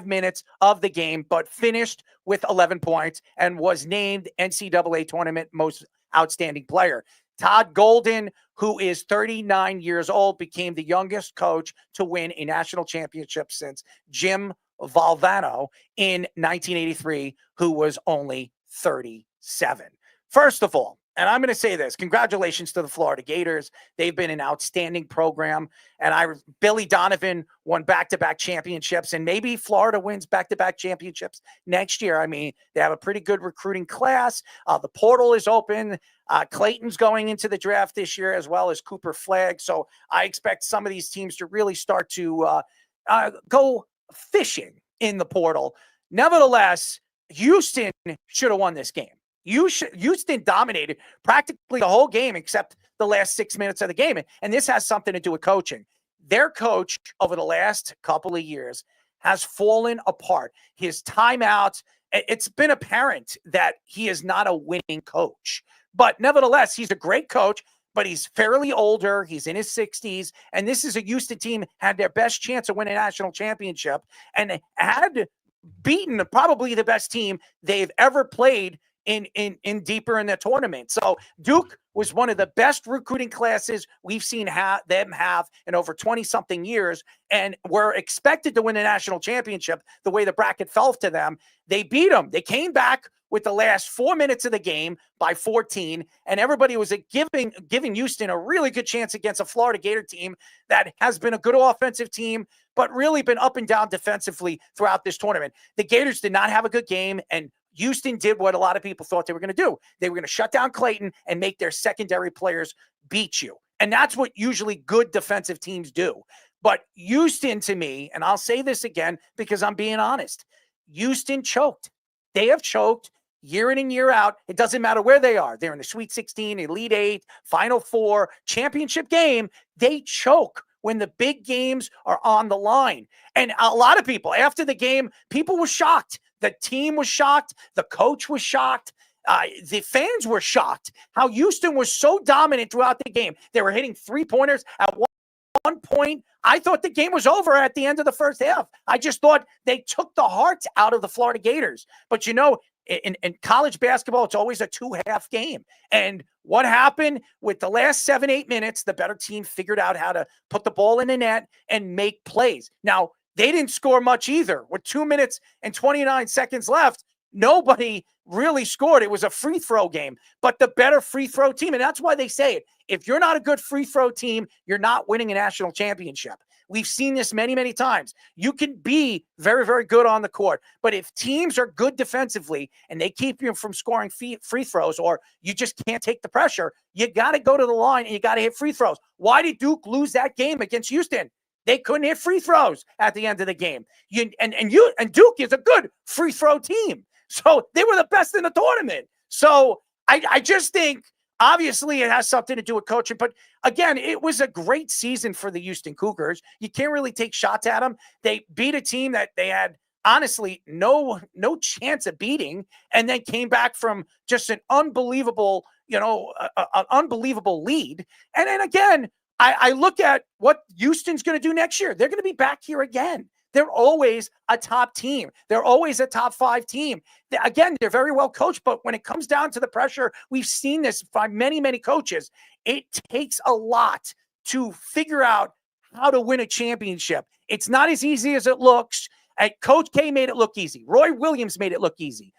minutes of the game, but finished with 11 points and was named NCAA Tournament Most Outstanding Player. Todd Golden, who is 39 years old, became the youngest coach to win a national championship since Jim Valvano in 1983, who was only 37. First of all, and I'm going to say this, congratulations to the Florida Gators. They've been an outstanding program. And Billy Donovan won back-to-back championships, and maybe Florida wins back-to-back championships next year. I mean, they have a pretty good recruiting class. The portal is open. Clayton's going into the draft this year, as well as Cooper Flag. So I expect some of these teams to really start to go fishing in the portal. Nevertheless, Houston should have won this game. Houston dominated practically the whole game except the last 6 minutes of the game. And this has something to do with coaching. Their coach over the last couple of years has fallen apart. His timeouts, it's been apparent that he is not a winning coach. But nevertheless, he's a great coach, but he's fairly older. He's in his 60s. And this is a Houston team had their best chance of winning a national championship and had beaten probably the best team they've ever played in deeper in the tournament. So Duke was one of the best recruiting classes we've seen them have in over 20-something years, and were expected to win a national championship the way the bracket fell to them. They beat them. They came back with the last 4 minutes of the game by 14, and everybody was giving Houston a really good chance against a Florida Gator team that has been a good offensive team, but really been up and down defensively throughout this tournament. The Gators did not have a good game, and Houston did what a lot of people thought they were going to do. They were going to shut down Clayton and make their secondary players beat you. And that's what usually good defensive teams do. But Houston, to me, and I'll say this again because I'm being honest, Houston choked. They have choked year in and year out. It doesn't matter where they are. They're in the Sweet 16, Elite 8, Final 4, championship game. They choke when the big games are on the line. And a lot of people, after the game, people were shocked. The team was shocked. The coach was shocked. The fans were shocked how Houston was so dominant throughout the game. They were hitting three-pointers. At one point, I thought the game was over at the end of the first half. I just thought they took the heart out of the Florida Gators. But, in college basketball, it's always a 2-half game. And what happened with the last 7-8 minutes, the better team figured out how to put the ball in the net and make plays. Now, they didn't score much either. With 2 minutes and 29 seconds left, nobody really scored. It was a free throw game, but the better free throw team. And that's why they say it. If you're not a good free throw team, you're not winning a national championship. We've seen this many, many times. You can be very, very good on the court, but if teams are good defensively and they keep you from scoring free throws, or you just can't take the pressure, you got to go to the line and you got to hit free throws. Why did Duke lose that game against Houston? They couldn't hit free throws at the end of the game. And Duke is a good free throw team. So they were the best in the tournament. So I just think, obviously, it has something to do with coaching. But again, it was a great season for the Houston Cougars. You can't really take shots at them. They beat a team that they had, honestly, no chance of beating, and then came back from just an unbelievable, an unbelievable lead. And then again, I look at what Houston's going to do next year. They're going to be back here again. They're always a top team. They're always a top 5 team. Again, they're very well coached, but when it comes down to the pressure, we've seen this by many, many coaches. It takes a lot to figure out how to win a championship. It's not as easy as it looks. Coach K made it look easy. Roy Williams made it look easy.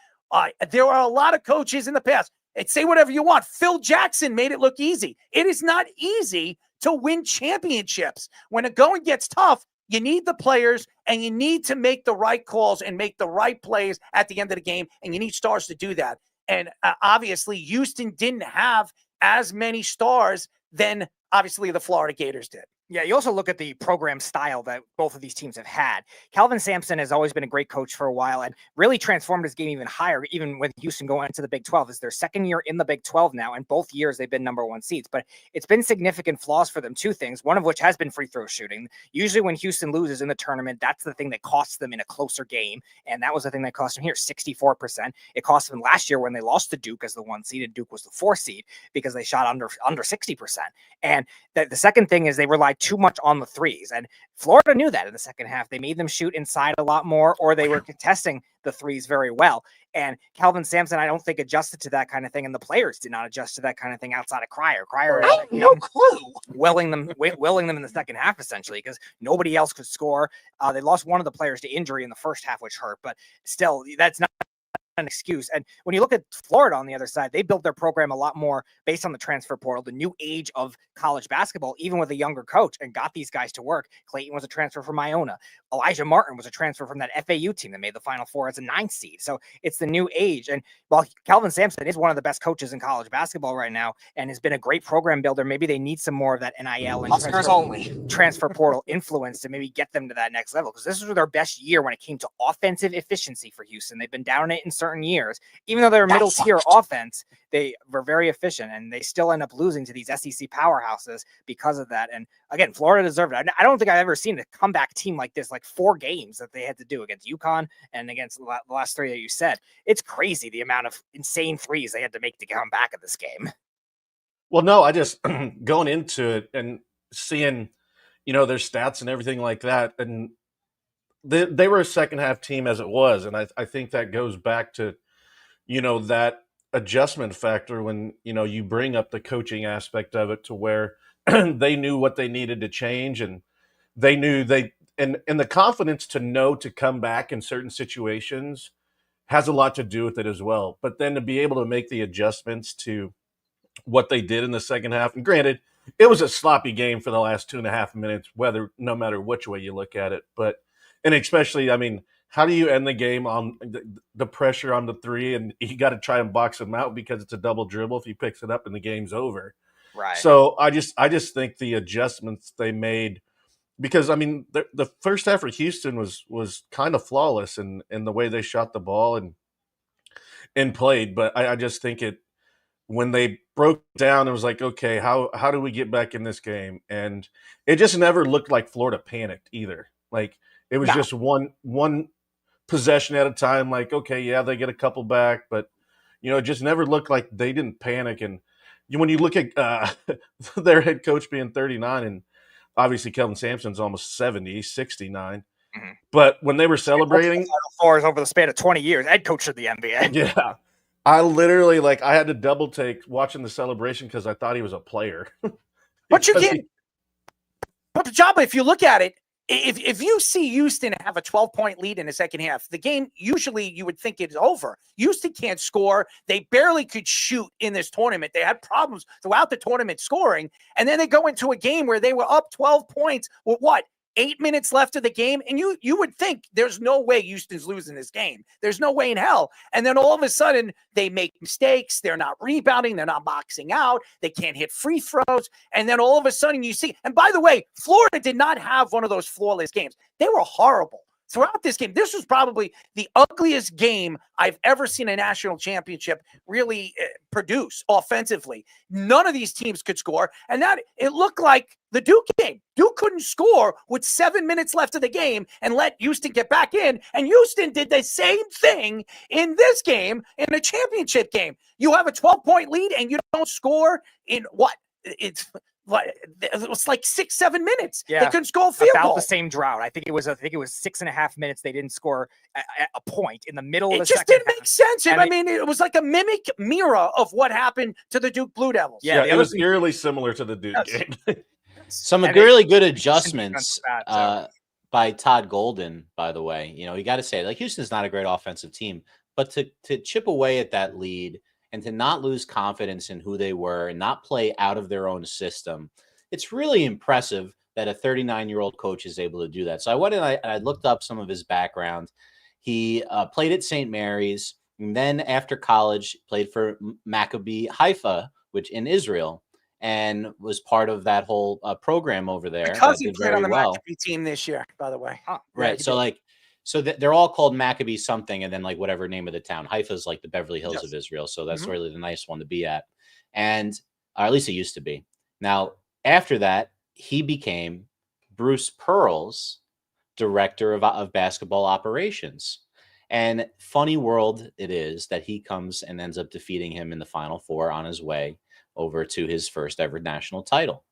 There are a lot of coaches in the past. Say whatever you want. Phil Jackson made it look easy. It is not easy to win championships. When the going gets tough, you need the players, and you need to make the right calls and make the right plays at the end of the game, and you need stars to do that. And obviously, Houston didn't have as many stars than, obviously, the Florida Gators did. Yeah, you also look at the program style that both of these teams have had. Calvin Sampson has always been a great coach for a while and really transformed his game even higher, even with Houston going into the Big 12. It's their second year in the Big 12 now, and both years they've been number 1 seeds. But it's been significant flaws for them, 2 things, one of which has been free throw shooting. Usually when Houston loses in the tournament, that's the thing that costs them in a closer game, and that was the thing that cost them here, 64%. It cost them last year when they lost to Duke as the 1 seed, and Duke was the 4 seed because they shot under 60%. And the second thing is they relied too much on the threes, and Florida knew that in the second half. They made them shoot inside a lot more, or they were contesting the threes very well. And Calvin Sampson, I don't think, adjusted to that kind of thing, and the players did not adjust to that kind of thing outside of Cryer. I have no clue. Willing them in the second half, essentially, because nobody else could score. They lost one of the players to injury in the first half, which hurt, but still, that's not an excuse. And when you look at Florida on the other side, they built their program a lot more based on the transfer portal, the new age of college basketball, even with a younger coach, and got these guys to work. Clayton was a transfer from Iona. Elijah Martin was a transfer from that FAU team that made the Final Four as a 9th seed. So it's the new age. And while Calvin Sampson is one of the best coaches in college basketball right now and has been a great program builder, maybe they need some more of that NIL and transfer portal influence to maybe get them to that next level, because this was their best year when it came to offensive efficiency for Houston. They've been down it in certain years. Even though they're middle tier offense, they were very efficient, and they still end up losing to these SEC powerhouses because of that. And again, Florida deserved it. I don't think I've ever seen a comeback team like this, like 4 games that they had to do against UConn and against the last 3 that you said. It's crazy the amount of insane threes they had to make to come back at this game. Well, no, I just going into it and seeing, their stats and everything like that, and they were a second half team as it was, and I think that goes back to, that adjustment factor when, you bring up the coaching aspect of it, to where they knew what they needed to change, and they knew and the confidence to know to come back in certain situations has a lot to do with it as well. But then to be able to make the adjustments to what they did in the second half, and granted, it was a sloppy game for the last 2.5 minutes, no matter which way you look at it. And especially, how do you end the game on the pressure on the 3, and you got to try and box him out because it's a double dribble if he picks it up and the game's over. Right. So I just think the adjustments they made, because the first half for Houston was kind of flawless in the way they shot the ball and played, but I just think when they broke down, it was like, okay, how do we get back in this game? And it just never looked like Florida panicked either. Like, it was just one possession at a time. Like, okay, yeah, they get a couple back, but it just never looked like they didn't panic. And when you look at their head coach being 39, and obviously Kelvin Sampson's almost 70, 69, But when they were celebrating, Final Fours over the span of 20 years, head coach of the NBA. yeah, I literally I had to double take watching the celebration because I thought he was a player. But you can't. But Joba, if you look at it, if you see Houston have a 12-point lead in the second half, the game usually you would think it's over. Houston can't score. They barely could shoot in this tournament. They had problems throughout the tournament scoring. And then they go into a game where they were up 12 points with 8 minutes left of the game, and you would think there's no way Houston's losing this game. There's no way in hell. And then all of a sudden, they make mistakes. They're not rebounding. They're not boxing out. They can't hit free throws. And then all of a sudden, you see, and by the way, Florida did not have one of those flawless games. They were horrible throughout this game. This was probably the ugliest game I've ever seen a national championship really produce offensively. None of these teams could score, and that it looked like the Duke game. Duke couldn't score with 7 minutes left of the game and let Houston get back in, and Houston did the same thing in this game, in a championship game. You have a 12-point lead, and you don't score in what? It was like 6-7 minutes. Yeah, they couldn't score a field goal. The same drought. I think it was 6.5 minutes. They didn't score a point in the middle of the second half. It just didn't make sense. I mean, it was like a mimic mirror of what happened to the Duke Blue Devils. Yeah, it was eerily similar to the Duke game. Some really good adjustments by Todd Golden, by the way. You know, you got to say, Houston's not a great offensive team, but to chip away at that lead and to not lose confidence in who they were and not play out of their own system, it's really impressive that a 39-year-old coach is able to do that. So I went and I looked up some of his background. He played at St. Mary's, and then after college played for Maccabi Haifa, which in Israel, and was part of that whole program over there. My cousin played on the Maccabi team this year, by the way. Huh. Right. So they're all called Maccabi something, and then whatever name of the town. Haifa is like the Beverly Hills of Israel, so that's really the nice one to be at, or at least it used to be. Now, after that, he became Bruce Pearl's director of basketball operations. And funny world it is that he comes and ends up defeating him in the Final Four on his way over to his first ever national title.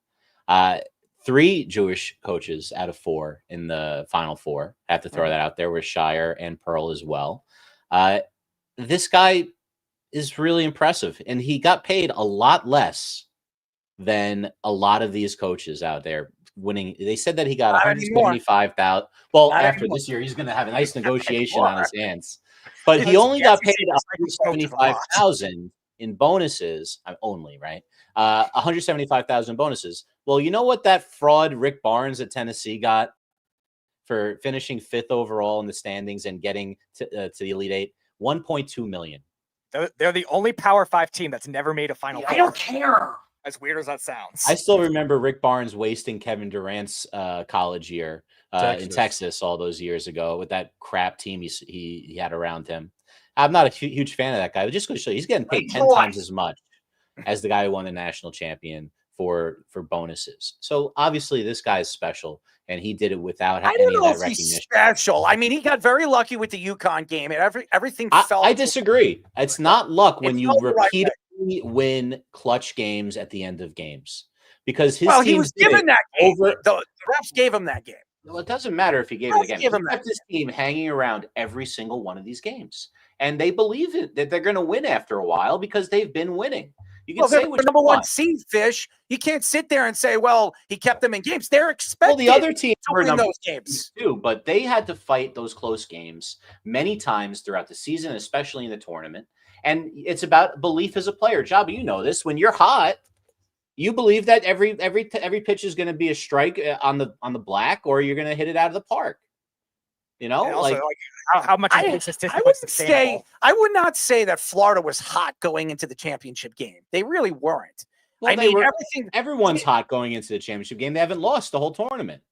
3 Jewish coaches out of 4 in the Final Four. I have to throw that out there, were Shire and Pearl as well. This guy is really impressive, and he got paid a lot less than a lot of these coaches out there winning. They said that he got $175,000. Well, after this year, he's going to have a nice negotiation on his hands. But he only got paid $175,000 in bonuses. Only, right? $175,000 bonuses. Well, you know what that fraud Rick Barnes at Tennessee got for finishing 5th overall in the standings and getting to the Elite Eight? $1.2 million. They're the only Power 5 team that's never made a Final Four. I don't care. As weird as that sounds. I still remember Rick Barnes wasting Kevin Durant's college year in Texas all those years ago with that crap team he had around him. I'm not a huge fan of that guy, but just going to show you, he's getting paid 10 times as much as the guy who won the national champion for bonuses. So obviously this guy is special, and he did it without any of that recognition. He's special. I mean, he got very lucky with the UConn game, and everything fell. I disagree. It's not luck when you repeatedly win clutch games at the end of games, because his team was given that game. The refs gave him that game. Well, it doesn't matter if he gave him the game. He kept his team hanging around every single one of these games, and they believe it that they're going to win after a while because they've been winning. You can say number one seed, Fish. You can't sit there and say, "Well, he kept them in games." They're expected. Well, the other teams were in those games too, but they had to fight those close games many times throughout the season, especially in the tournament. And it's about belief as a player. Joba, you know this. When you're hot, you believe that every pitch is going to be a strike on the black, or you're going to hit it out of the park. You know, also, how much I would not say that Florida was hot going into the championship game. They really weren't. Well, everyone's hot going into the championship game. They haven't lost the whole tournament.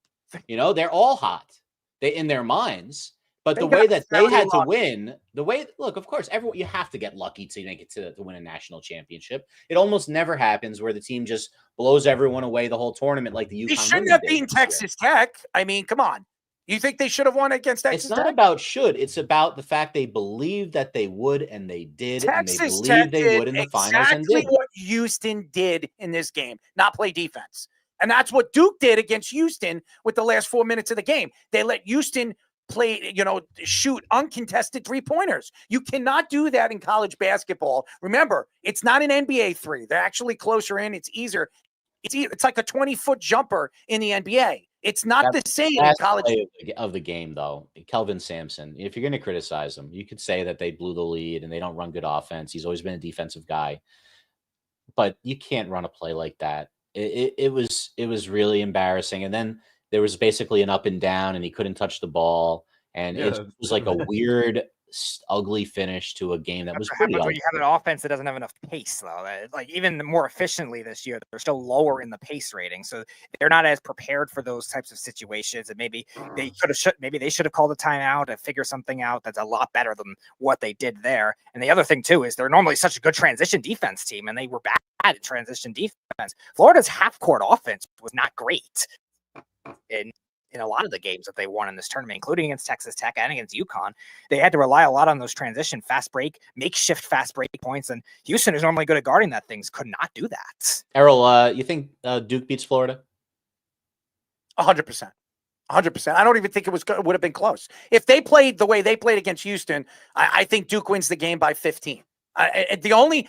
You know, they're all hot. They in their minds. But the way that they had to win, look, of course, you have to get lucky to make it to win a national championship. It almost never happens where the team just blows everyone away the whole tournament like the UConn. They shouldn't have beaten Texas Tech. I mean, come on. You think they should have won against Texas Tech? It's not about should. It's about the fact they believed that they would, and they did. Texas and they believed they would in the finals and did. What Houston did in this game, not play defense. And that's what Duke did against Houston with the last 4 minutes of the game. They let Houston play, shoot uncontested 3-pointers. You cannot do that in college basketball. Remember, it's not an NBA 3. They're actually closer in. It's easier. It's like a 20-foot jumper in the NBA. It's not the same in college. Of the game, though, Kelvin Sampson, if you're going to criticize him, you could say that they blew the lead and they don't run good offense. He's always been a defensive guy. But you can't run a play like that. It was really embarrassing. And then there was basically an up and down, and he couldn't touch the ball. And it was like a weird, ugly finish to a game that was pretty. When you have an offense that doesn't have enough pace, though, like even more efficiently this year, they're still lower in the pace rating, so they're not as prepared for those types of situations. And maybe they should have called a timeout and figure something out that's a lot better than what they did there. And the other thing too is they're normally such a good transition defense team, and they were bad at transition defense. Florida's half court offense was not great in a lot of the games that they won in this tournament, including against Texas Tech and against UConn. They had to rely a lot on those transition makeshift fast break points, and Houston is normally good at guarding that things could not do that. Errol, you think Duke beats Florida? 100%. 100%. I don't even think it would have been close. If they played the way they played against Houston, I think Duke wins the game by 15. The only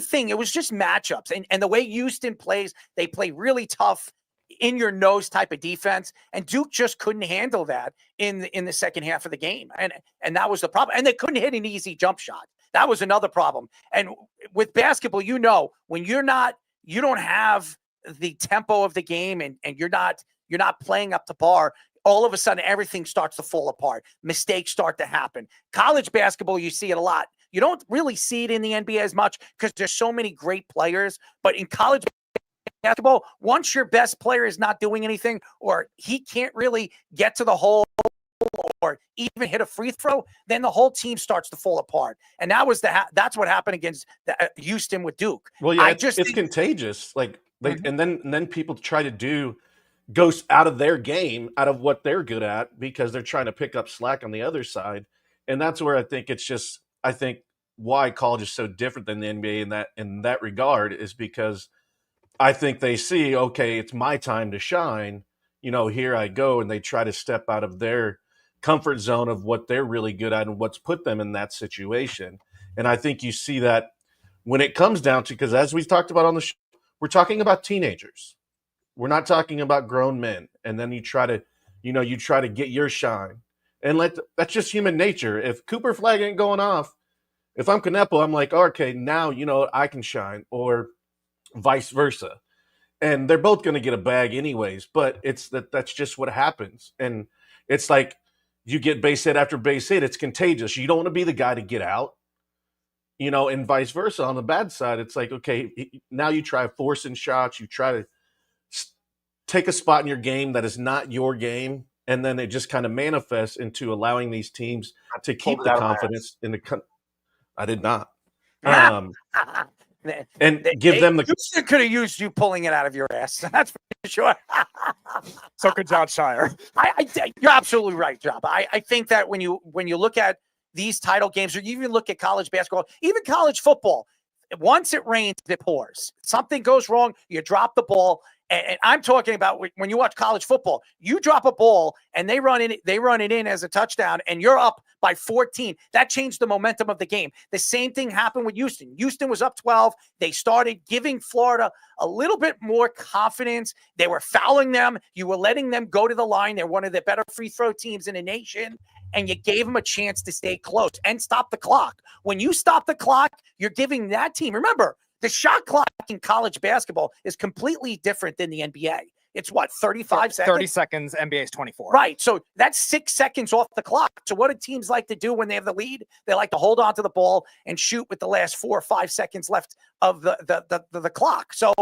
thing, it was just matchups. And the way Houston plays, they play really tough, in your nose type of defense, and Duke just couldn't handle that in the second half of the game, and that was the problem. And they couldn't hit an easy jump shot. That was another problem. And with basketball, when you don't have the tempo of the game, and you're not playing up to par, all of a sudden everything starts to fall apart. Mistakes start to happen. College basketball, you see it a lot. You don't really see it in the NBA as much because there's so many great players, but in college basketball, once your best player is not doing anything, or he can't really get to the hole or even hit a free throw, then the whole team starts to fall apart. And that's what happened against Houston with Duke. Well, yeah, it's contagious. Like and then people try to go out of their game, out of what they're good at, because they're trying to pick up slack on the other side. And that's where I think why college is so different than the NBA in that regard is because I think they see, okay, it's my time to shine. Here I go. And they try to step out of their comfort zone of what they're really good at and what's put them in that situation. And I think you see that when it comes down to, because as we've talked about on the show, we're talking about teenagers. We're not talking about grown men. And then you try to get your shine. And that's just human nature. If Cooper Flag ain't going off, if I'm Canepo, I'm like, okay, now, I can shine, or vice versa. And they're both going to get a bag anyways, but that's just what happens. And it's like you get base hit after base hit. It's contagious. You don't want to be the guy to get out, and vice versa. On the bad side, it's like, okay, now you try forcing shots. You try to take a spot in your game that is not your game. And then it just kind of manifests into allowing these teams to keep the confidence in the I did not. And give them the. Houston could have used you pulling it out of your ass. That's for sure. So could John Shire. You're absolutely right, Job. I think that when you look at these title games, or you even look at college basketball, even college football, once it rains, it pours. Something goes wrong, you drop the ball. And I'm talking about when you watch college football, you drop a ball and they run it in as a touchdown, and you're up by 14. That changed the momentum of the game. The same thing happened with Houston. Houston was up 12. They started giving Florida a little bit more confidence. They were fouling them. You were letting them go to the line. They're one of the better free throw teams in the nation. And you gave them a chance to stay close and stop the clock. When you stop the clock, you're giving that team, remember, the shot clock in college basketball is completely different than the NBA. It's what, 35 seconds? 30 seconds, NBA is 24. Right. So that's 6 seconds off the clock. So what do teams like to do when they have the lead? They like to hold on to the ball and shoot with the last 4 or 5 seconds left of the clock. So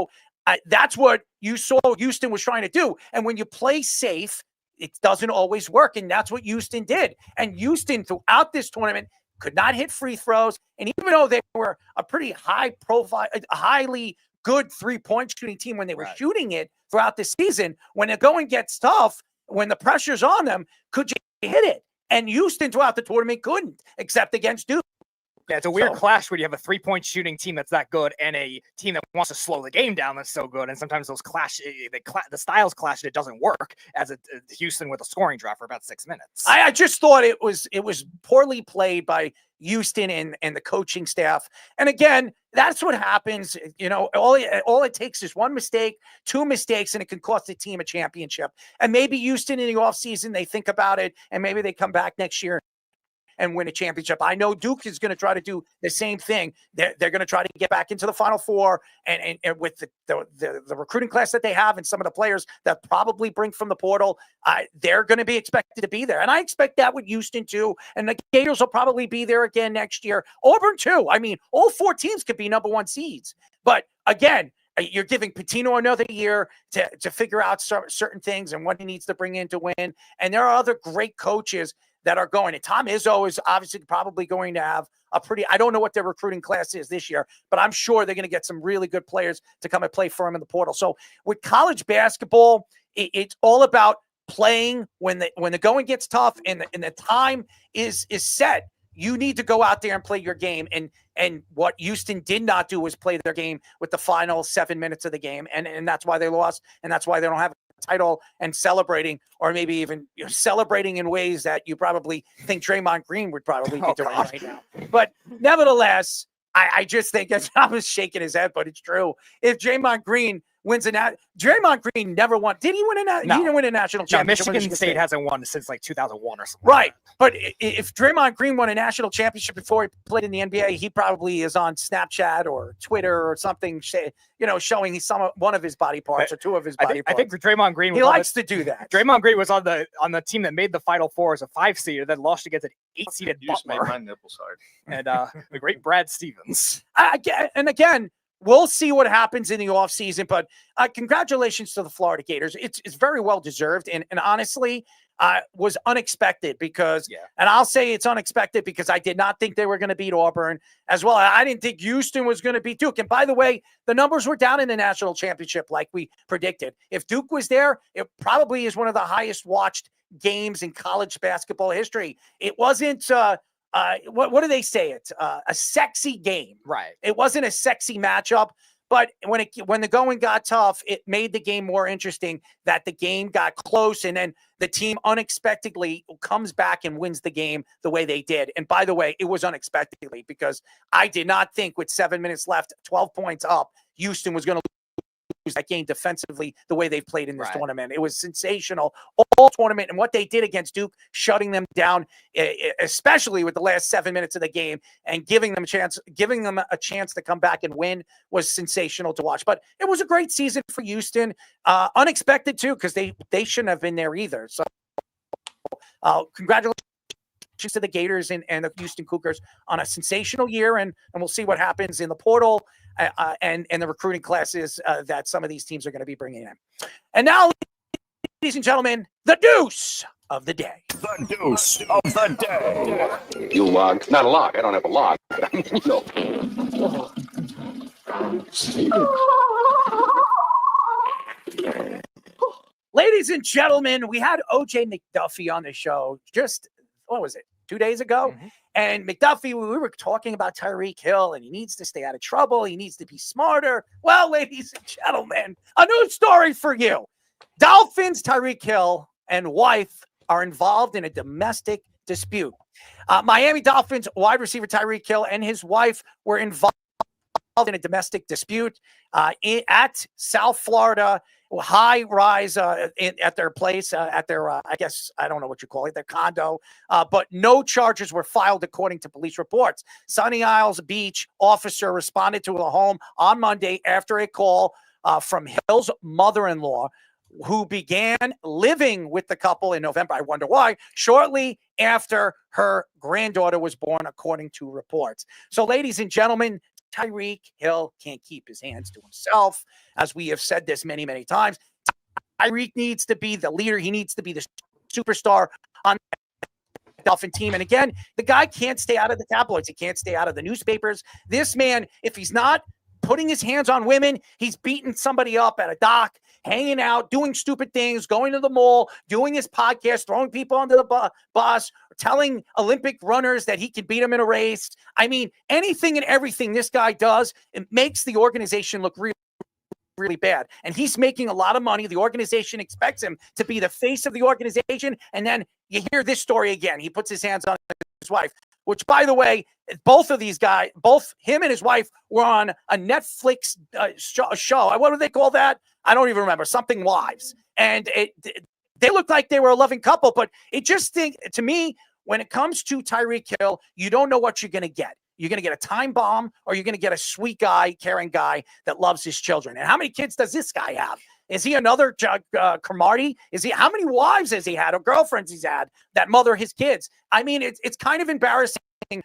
that's what you saw Houston was trying to do. And when you play safe, it doesn't always work. And that's what Houston did. And Houston, throughout this tournament, could not hit free throws. And even though they were a pretty high profile, highly good 3-point shooting team when they were shooting it throughout the season, when the going gets tough, when the pressure's on them, could you hit it? And Houston throughout the tournament couldn't, except against Duke. Yeah, it's a weird clash when you have a 3-point shooting team that's that good and a team that wants to slow the game down that's so good. And sometimes those the styles clash and it doesn't work, as Houston with a scoring drive for about 6 minutes. I just thought it was poorly played by Houston and the coaching staff. And again, that's what happens. You know, all it takes is one mistake, 2 mistakes, and it can cost the team a championship. And maybe Houston in the offseason, they think about it, and maybe they come back next year and win a championship. I know Duke is going to try to do the same thing. They're going to try to get back into the Final Four, and with the recruiting class that they have and some of the players that probably bring from the portal, they're going to be expected to be there. And I expect that with Houston too. And the Gators will probably be there again next year. Auburn too. I mean, all 4 teams could be number 1 seeds. But again, you're giving Pitino another year to figure out certain things and what he needs to bring in to win. And there are other great coaches that are going. And Tom Izzo is obviously probably going to have I don't know what their recruiting class is this year, but I'm sure they're going to get some really good players to come and play for him in the portal. So with college basketball, it's all about playing when the going gets tough and the time is set. You need to go out there and play your game. And what Houston did not do was play their game with the final 7 minutes of the game. And that's why they lost. And that's why they don't have a title and celebrating, or maybe even celebrating in ways that you probably think Draymond Green would probably be doing right now. But nevertheless, I just think, as Tom is shaking his head, but it's true. If Draymond Green wins Draymond Green never won. Did he win No. He didn't win a national championship. Michigan State hasn't won since like 2001 or something. Right. But if Draymond Green won a national championship before he played in the NBA, he probably is on Snapchat or Twitter or something, showing one of his body parts or 2 of his body parts. I think Draymond Green likes to do that. Draymond Green was on the team that made the Final Four as a 5-seed and then lost against an 8-seeded Butler. Made my nipples hard. And the great Brad Stevens. And again, we'll see what happens in the offseason, but congratulations to the Florida Gators. It's very well deserved, and honestly, was unexpected because, and I'll say it's unexpected because I did not think they were going to beat Auburn as well. I didn't think Houston was going to beat Duke. And by the way, the numbers were down in the national championship like we predicted. If Duke was there, it probably is one of the highest watched games in college basketball history. It wasn't what do they say? It's a sexy game. Right. It wasn't a sexy matchup, but when the going got tough, it made the game more interesting, that the game got close, and then the team unexpectedly comes back and wins the game the way they did. And by the way, it was unexpectedly, because I did not think with 7 minutes left, 12 points up, Houston was going to lose that game defensively the way they've played in this tournament. It was sensational all tournament, and what they did against Duke, shutting them down, especially with the last 7 minutes of the game, and giving them a chance to come back and win, was sensational to watch. But it was a great season for Houston, unexpected too, because they shouldn't have been there either. So congratulations to the Gators and the Houston Cougars on a sensational year, and we'll see what happens in the portal and the recruiting classes that some of these teams are going to be bringing in. And now, ladies and gentlemen, the deuce of the day. The deuce of the day. You log. Not a log. I don't have a log. Ladies and gentlemen, we had OJ McDuffie on the show just, 2 days ago? Mm-hmm. And McDuffie, we were talking about Tyreek Hill, and he needs to stay out of trouble. He needs to be smarter. Well, ladies and gentlemen, a new story for you. Dolphins, Tyreek Hill, and wife are involved in a domestic dispute. Miami Dolphins wide receiver Tyreek Hill and his wife were involved in a domestic dispute at South Florida high rise at their place, at their, I guess, I don't know what you call it, their condo, but no charges were filed according to police reports. Sunny Isles Beach officer responded to the home on Monday after a call from Hill's mother-in-law, who began living with the couple in November. I wonder why. Shortly after her granddaughter was born, according to reports. So, ladies and gentlemen, Tyreek Hill can't keep his hands to himself. As we have said this many, many times, Tyreek needs to be the leader. He needs to be the superstar on the Dolphin team. And again, the guy can't stay out of the tabloids. He can't stay out of the newspapers. This man, if he's not putting his hands on women, he's beating somebody up at a dock. hanging out, doing stupid things, going to the mall, doing his podcast, throwing people under the bus, telling Olympic runners that he can beat them in a race. I mean, anything and everything this guy does, it makes the organization look really bad. And he's making a lot of money. The organization expects him to be the face of the organization. And then you hear this story again. He puts his hands on his wife, which, by the way, both of these guys, both him and his wife, were on a Netflix show. What do they call that? I don't even remember. Something Wives. And they look like they were a loving couple. But to me, when it comes to Tyreek Hill, you don't know what you're going to get. You're going to get a time bomb, or you're going to get a sweet guy, caring guy that loves his children. And how many kids does this guy have? Is he another Cromartie? How many wives has he had, or girlfriends he's had that mother his kids? I mean, it's kind of embarrassing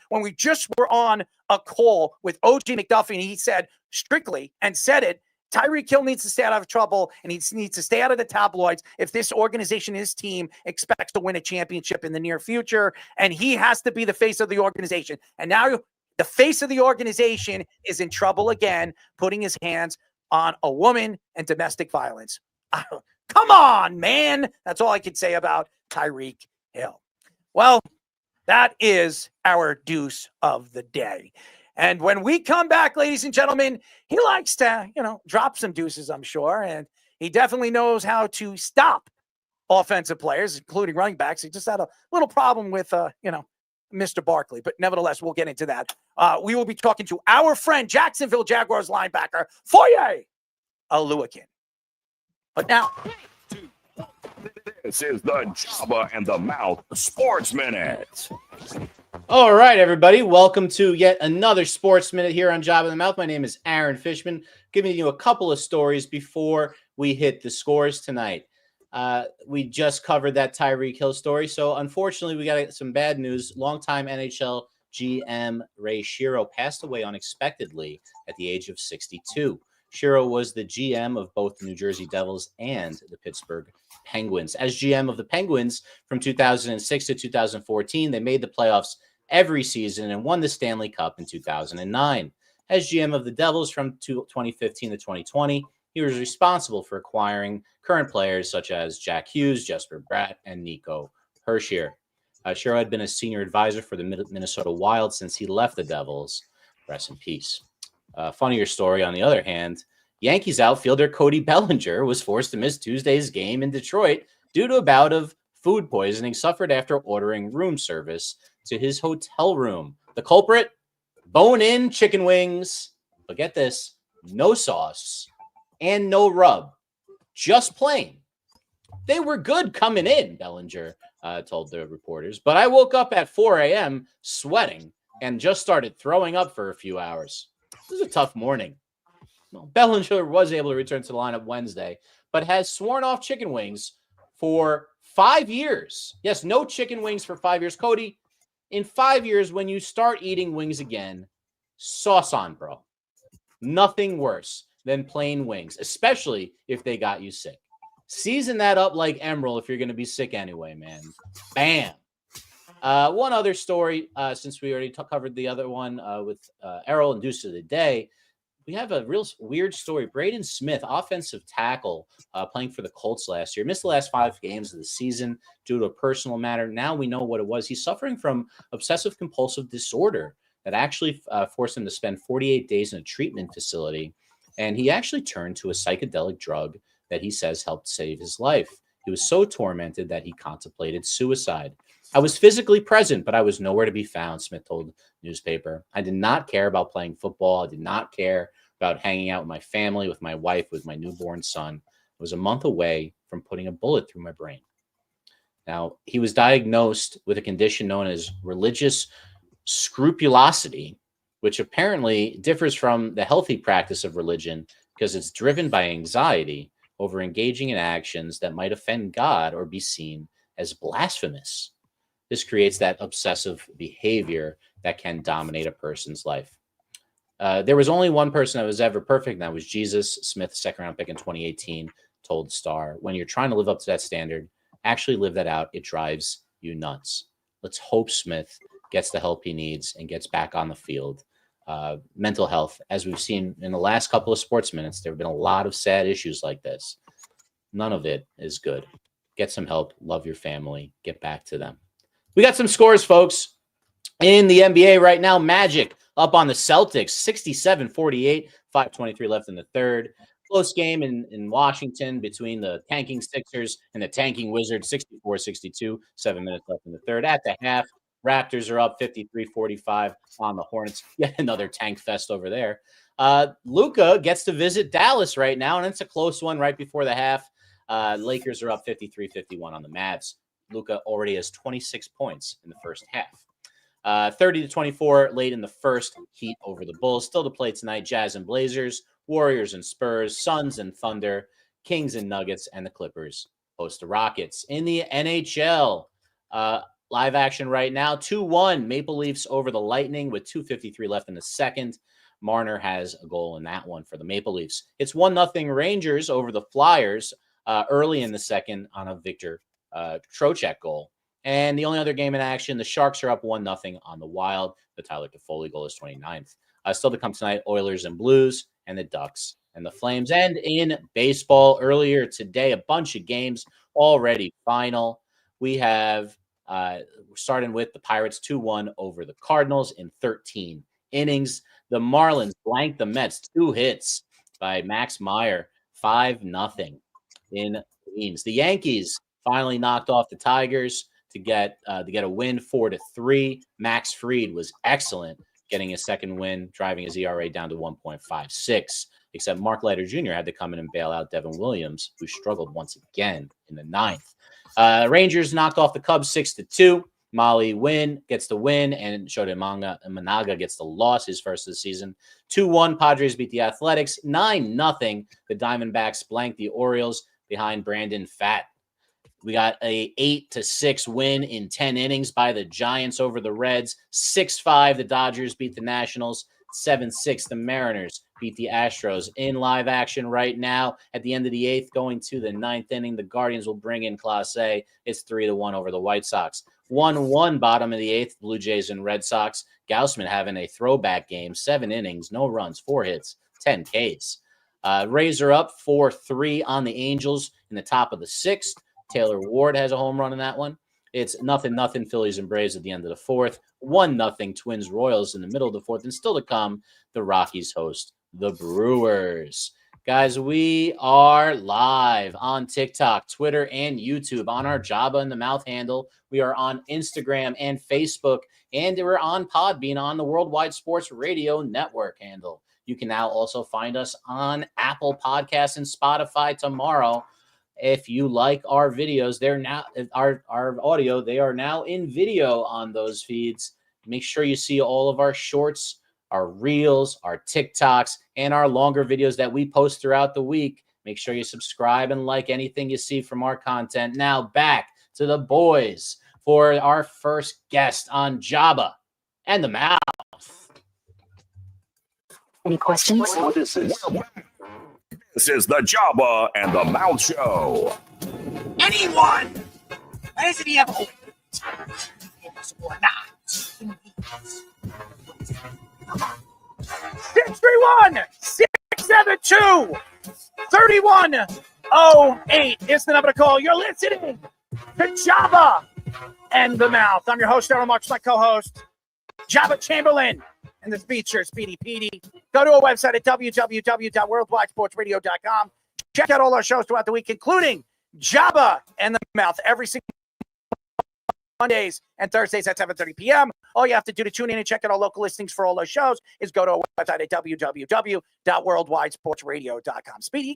when we just were on a call with O.J. McDuffie, and he said strictly and said it, Tyreek Hill needs to stay out of trouble, and he needs to stay out of the tabloids if this organization, his team, expects to win a championship in the near future, and he has to be the face of the organization. And now the face of the organization is in trouble again, putting his hands on a woman and domestic violence. Come on, man. That's all I can say about Tyreek Hill. Well, that is our deuce of the day. And when we come back, ladies and gentlemen, he likes to, drop some deuces, I'm sure. And he definitely knows how to stop offensive players, including running backs. He just had a little problem with, Mr. Barkley. But nevertheless, we'll get into that. We will be talking to our friend, Jacksonville Jaguars linebacker, Foye Oluokun. But now, this is the Joba and the Mouth Sports Minute. All right, everybody. Welcome to yet another Sports Minute here on Joba and the Mouth. My name is Aaron Fishman, giving you a couple of stories before we hit the scores tonight. We just covered that Tyreek Hill story, so unfortunately, we got some bad news. Longtime NHL GM Ray Shero passed away unexpectedly at the age of 62. Shero was the GM of both the New Jersey Devils and the Pittsburgh Penguins. As GM of the Penguins from 2006 to 2014, they made the playoffs every season and won the Stanley Cup in 2009. As GM of the Devils from 2015 to 2020, he was responsible for acquiring current players such as Jack Hughes, Jesper Bratt, and Nico Hischier. Shero had been a senior advisor for the Minnesota Wild since he left the Devils. Rest in peace. Funnier story, on the other hand, Yankees outfielder Cody Bellinger was forced to miss Tuesday's game in Detroit due to a bout of food poisoning suffered after ordering room service to his hotel room. The culprit? Bone-in chicken wings. But get this, no sauce and no rub, just plain. They were good coming in, Bellinger told the reporters, but I woke up at 4 a.m. sweating and just started throwing up for a few hours. This was a tough morning. Well, Bellinger was able to return to the lineup Wednesday, but has sworn off chicken wings for 5 years. Yes, no chicken wings for 5 years. Cody, in 5 years, when you start eating wings again, sauce on, bro. Nothing worse than plain wings, especially if they got you sick. Season that up like Emerald if you're going to be sick anyway, man. Bam. One other story, since we already covered the other one with Errol and Deuce of the day, we have a real weird story. Braden Smith, offensive tackle, playing for the Colts last year, missed the last 5 games of the season due to a personal matter. Now we know what it was. He's suffering from obsessive-compulsive disorder that actually forced him to spend 48 days in a treatment facility. And he actually turned to a psychedelic drug that he says helped save his life. He was so tormented that he contemplated suicide. I was physically present, but I was nowhere to be found, Smith told the newspaper. I did not care about playing football. I did not care about hanging out with my family, with my wife, with my newborn son. I was a month away from putting a bullet through my brain. Now, he was diagnosed with a condition known as religious scrupulosity, which apparently differs from the healthy practice of religion because it's driven by anxiety over engaging in actions that might offend God or be seen as blasphemous. This creates that obsessive behavior that can dominate a person's life. There was only one person that was ever perfect, and that was Jesus. Smith, second-round pick in 2018, told Star, when you're trying to live up to that standard, actually live that out. It drives you nuts. Let's hope Smith gets the help he needs and gets back on the field. Mental health, as we've seen in the last couple of sports minutes, there have been a lot of sad issues like this. None of it is good. Get some help. Love your family. Get back to them. We got some scores, folks. In the NBA right now, Magic up on the Celtics, 67-48, 5:23 left in the third. Close game in Washington between the tanking Sixers and the tanking Wizards, 64-62, 7 minutes left in the third. At the half, Raptors are up 53-45 on the Hornets. Yet another tank fest over there. Luka gets to visit Dallas right now, and it's a close one right before the half. Lakers are up 53-51 on the Mavs. Luka already has 26 points in the first half. 30-24 late in the first, Heat over the Bulls. Still to play tonight, Jazz and Blazers, Warriors and Spurs, Suns and Thunder, Kings and Nuggets, and the Clippers host the Rockets. In the NHL, live action right now, 2-1 Maple Leafs over the Lightning with 2:53 left in the second. Marner has a goal in that one for the Maple Leafs. It's 1-0 Rangers over the Flyers early in the second on a Victor Trocheck goal. And the only other game in action, the Sharks are up 1-0 on the Wild. The Tyler Toffoli goal is 29th. Still to come tonight, Oilers and Blues, and the Ducks and the Flames. And in baseball earlier today, a bunch of games already final. We have starting with the Pirates 2-1 over the Cardinals in 13 innings. The Marlins blanked the Mets, 2 hits by Max Meyer, 5-0 in Queens. The Yankees finally knocked off the Tigers to get a win, 4-3. Max Fried was excellent, getting his second win, driving his ERA down to 1.56. Except Mark Leiter Jr. had to come in and bail out Devin Williams, who struggled once again in the ninth. Rangers knocked off the Cubs 6-2. Molly Wynn gets the win, and Shota Imanaga gets the loss, his first of the season. 2-1 Padres beat the Athletics. 9-0 the Diamondbacks blanked the Orioles behind Brandon Pfaadt. We got a 8-6 win in 10 innings by the Giants over the Reds. 6-5 the Dodgers beat the Nationals. 7-6 the Mariners beat the Astros. In live action right now, at the end of the 8th, going to the 9th inning, the Guardians will bring in Clase A. It's 3-1 over the White Sox. 1-1 bottom of the 8th, Blue Jays and Red Sox. Gausman having a throwback game, 7 innings, no runs, 4 hits, 10 Ks. Rays are up 4-3 on the Angels in the top of the 6th. Taylor Ward has a home run in that one. It's 0-0 Phillies and Braves at the end of the 4th. 1-0 Twins Royals in the middle of the 4th. And still to come, the Rockies host the Brewers. Guys, we are live on TikTok, Twitter, and YouTube on our Joba in the Mouth handle. We are on Instagram and Facebook, and we're on Podbean on the Worldwide Sports Radio Network handle. You can now also find us on Apple Podcasts and Spotify tomorrow. If you like our videos, they're now our audio, they are now in video on those feeds. Make sure you see all of our shorts, our reels, our TikToks, and our longer videos that we post throughout the week. Make sure you subscribe and like anything you see from our content. Now back to the boys for our first guest on Joba and the Mouth. Any questions? What is this? This is the Joba and the Mouth Show. Anyone! Why doesn't he have a or not? 631 672 3108 is the number to call. You're listening to Joba and the Mouth. I'm your host, Errol Marks, my co-host, Joba Chamberlain, and this feature, Speedy Petey. Go to our website at www.worldwidesportsradio.com. Check out all our shows throughout the week, including Joba and the Mouth every single Mondays and Thursdays at 7:30 p.m. All you have to do to tune in and check out our local listings for all those shows is go to our website at www.worldwidesportsradio.com. Speedy, you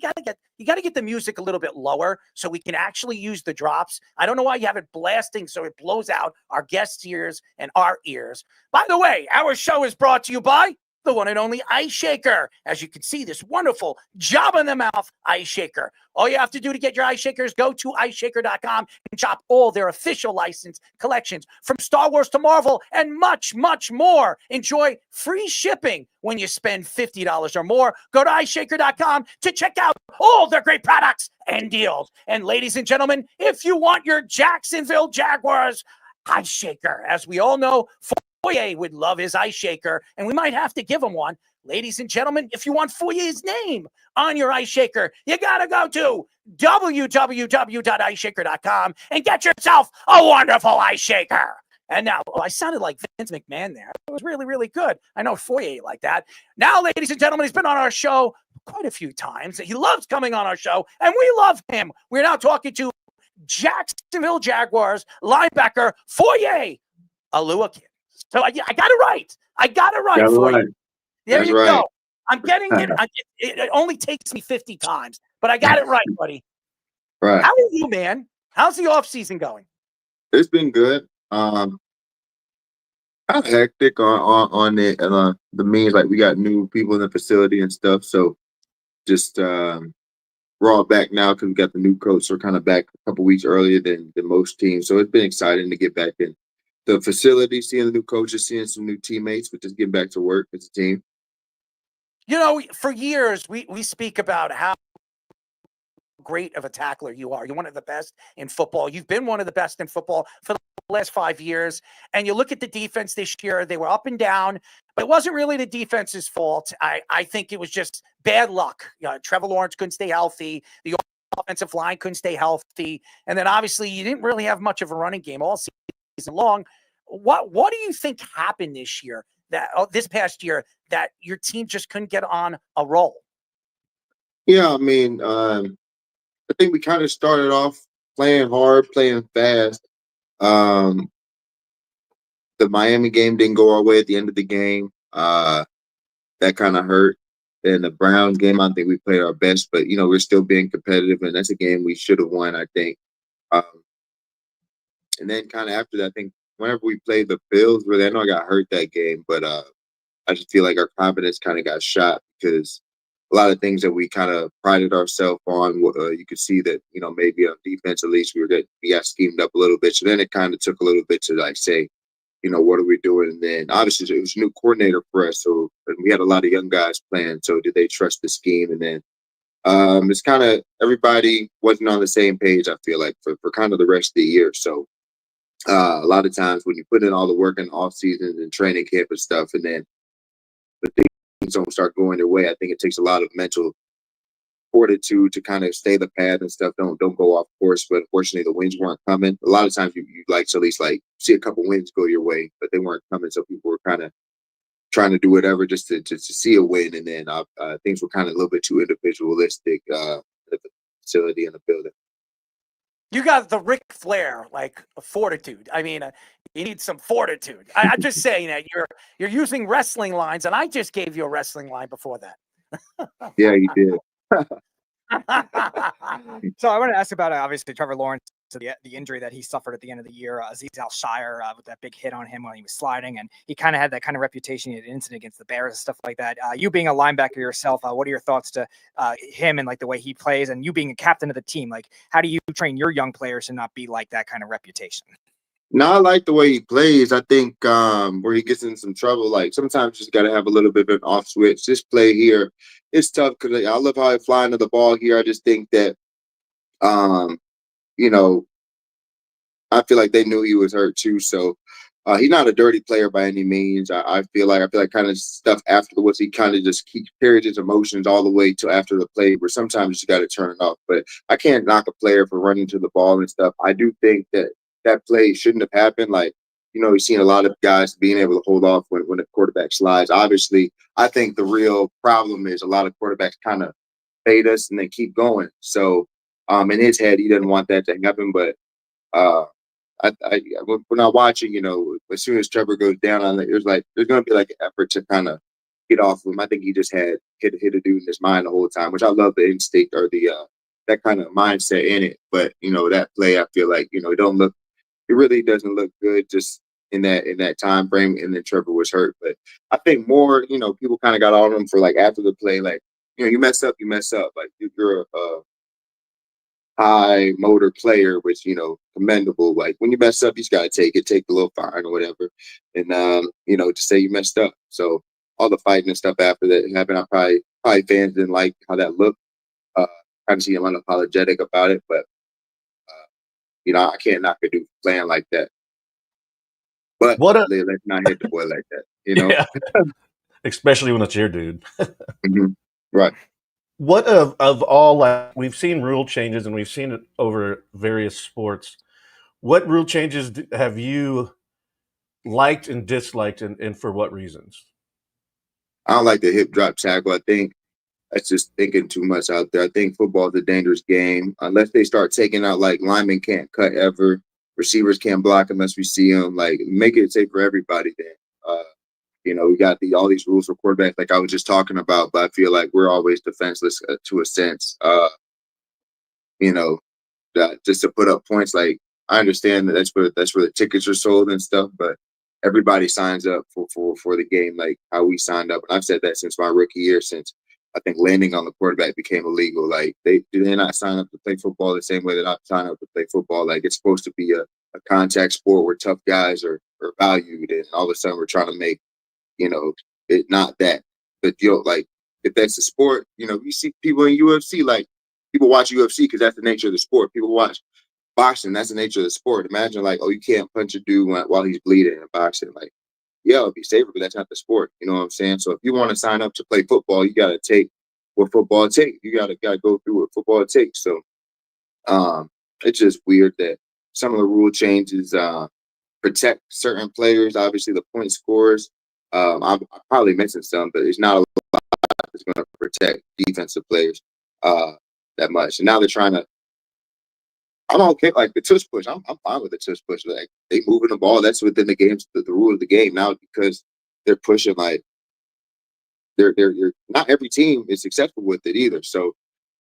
gotta get the music a little bit lower so we can actually use the drops. I don't know why you have it blasting so it blows out our guests' ears and our ears. By the way, our show is brought to you by the one and only Ice Shaker. As you can see, this wonderful Joba in the Mouth Ice Shaker. All you have to do to get your ice shakers, go to iceshaker.com and shop all their official license collections from Star Wars to Marvel and much, much more. Enjoy free shipping when you spend $50 or more. Go to iceshaker.com to check out all their great products and deals. And ladies and gentlemen, if you want your Jacksonville Jaguars Ice Shaker, as we all know, Foye would love his ice shaker, and we might have to give him one. Ladies and gentlemen, if you want Foye's name on your ice shaker, you got to go to www.iceshaker.com and get yourself a wonderful ice shaker. And now, I sounded like Vince McMahon there. It was really, really good. I know Foye like that. Now, ladies and gentlemen, he's been on our show quite a few times. He loves coming on our show, and we love him. We're now talking to Jacksonville Jaguars linebacker Foye Oluokun. So I got it right. I got it right, Foye. There you go. I'm getting it. It only takes me 50 times, but I got it right, buddy. Right. How are you, man? How's the off season going? It's been good. Kind of hectic on the means. Like, we got new people in the facility and stuff. So just we're all back now because we got the new coach. So we're kind of back a couple weeks earlier than most teams. So it's been exciting to get back in the facility, seeing the new coaches, seeing some new teammates, but just getting back to work as a team. You know, for years, we speak about how great of a tackler you are. You're one of the best in football. You've been one of the best in football for the last 5 years. And you look at the defense this year, they were up and down, but it wasn't really the defense's fault. I think it was just bad luck. Trevor Lawrence couldn't stay healthy. The offensive line couldn't stay healthy. And then obviously you didn't really have much of a running game all season long. What do you think happened this year, this past year, that your team just couldn't get on a roll? Yeah, I mean, I think we kind of started off playing hard, playing fast. The Miami game didn't go our way at the end of the game. That kind of hurt. And the Browns game, I think we played our best, but, we're still being competitive, and that's a game we should have won, I think. And then kind of after that, I think whenever we played the Bills, really, I know I got hurt that game, but I just feel like our confidence kind of got shot because a lot of things that we kind of prided ourselves on, you could see that, maybe on defense, at least we got schemed up a little bit. So then it kind of took a little bit to say, what are we doing? And then obviously it was a new coordinator for us. So and we had a lot of young guys playing. So did they trust the scheme? And then it's kind of everybody wasn't on the same page, I feel like, for kind of the rest of the year. So a lot of times when you put in all the work in the off seasons and training camp and stuff, and then the things don't start going their way, I think it takes a lot of mental fortitude to kind of stay the path and stuff. Don't go off course. But unfortunately, the wins weren't coming. A lot of times you like to at least see a couple wins go your way, but they weren't coming. So people were kind of trying to do whatever just to see a win, and then things were kind of a little bit too individualistic at the facility and the building. You got the Ric Flair, fortitude. I mean, you need some fortitude. I'm just saying that you're using wrestling lines, and I just gave you a wrestling line before that. Yeah, you did. So I want to ask about obviously Trevor Lawrence, the injury that he suffered at the end of the year. Aziz Al-Shire with that big hit on him when he was sliding, and he kind of had that kind of reputation. He had an incident against the Bears and stuff like that. You being a linebacker yourself, what are your thoughts to him and the way he plays, and you being a captain of the team? How do you train your young players to not be like that kind of reputation? No, I like the way he plays. I think where he gets in some trouble, sometimes you just got to have a little bit of an off switch. This play here, it's tough because I love how he flying to the ball here. I just think that, I feel like they knew he was hurt too. So he's not a dirty player by any means. I feel like kind of stuff afterwards, he kind of just carries his emotions all the way to after the play, where sometimes you just got to turn it off. But I can't knock a player for running to the ball and stuff. I do think that play shouldn't have happened. You've seen a lot of guys being able to hold off when the quarterback slides. Obviously, I think the real problem is a lot of quarterbacks kind of fade us and then keep going. So in his head, he doesn't want that to happen. But when I'm watching, as soon as Trevor goes down on it, there's going to be an effort to kind of get off him. I think he just had hit a dude in his mind the whole time, which I love the instinct or the that kind of mindset in it. But that play, I feel like it really doesn't look good just in that time frame. And then Trevor was hurt, but I think more people kind of got on him for after the play, you mess up, you're a high motor player, which commendable. When you mess up, you just gotta take the little fine or whatever, and to say you messed up. So all the fighting and stuff after that happened, I probably fans didn't like how that looked. Kind of see him unapologetic about it, but I can't knock a dude playing like that. But let's not hit the boy like that, Yeah. especially when it's your dude. Mm-hmm. Right. What of all, like, we've seen rule changes and we've seen it over various sports. What rule changes have you liked and disliked, and for what reasons? I don't like the hip drop tackle. I think that's just thinking too much out there. I think football is a dangerous game unless they start taking out, like, linemen can't cut ever, receivers can't block unless we see them. Like, make it safe for everybody. Then, we got all these rules for quarterbacks, like I was just talking about. But I feel like we're always defenseless to a sense. You know, just to put up points. Like, I understand that that's where the tickets are sold and stuff, but everybody signs up for the game like how we signed up. And I've said that since my rookie year, since I think landing on the quarterback became illegal. Like, they not sign up to play football the same way that I sign up to play football. Like, it's supposed to be a contact sport where tough guys are valued, and all of a sudden we're trying to make it not that. But like, if that's a sport, you see people in UFC, like, people watch UFC because that's the nature of the sport. People watch boxing, that's the nature of the sport. Imagine, like, oh, you can't punch a dude while he's bleeding in boxing. Like, yeah, it'll be safer, but that's not the sport. You know what I'm saying? So if you want to sign up to play football, you got to take what football takes. You got to go through what football takes. So it's just weird that some of the rule changes protect certain players. Obviously, the point scorers. I'm probably missing some, but it's not a lot that's going to protect defensive players that much. And now they're trying to. I'm okay, like the tush push. I'm fine with the tush push. Like, they moving the ball. That's within the game's the rule of the game now, because they're pushing, like, they're not every team is successful with it either. So,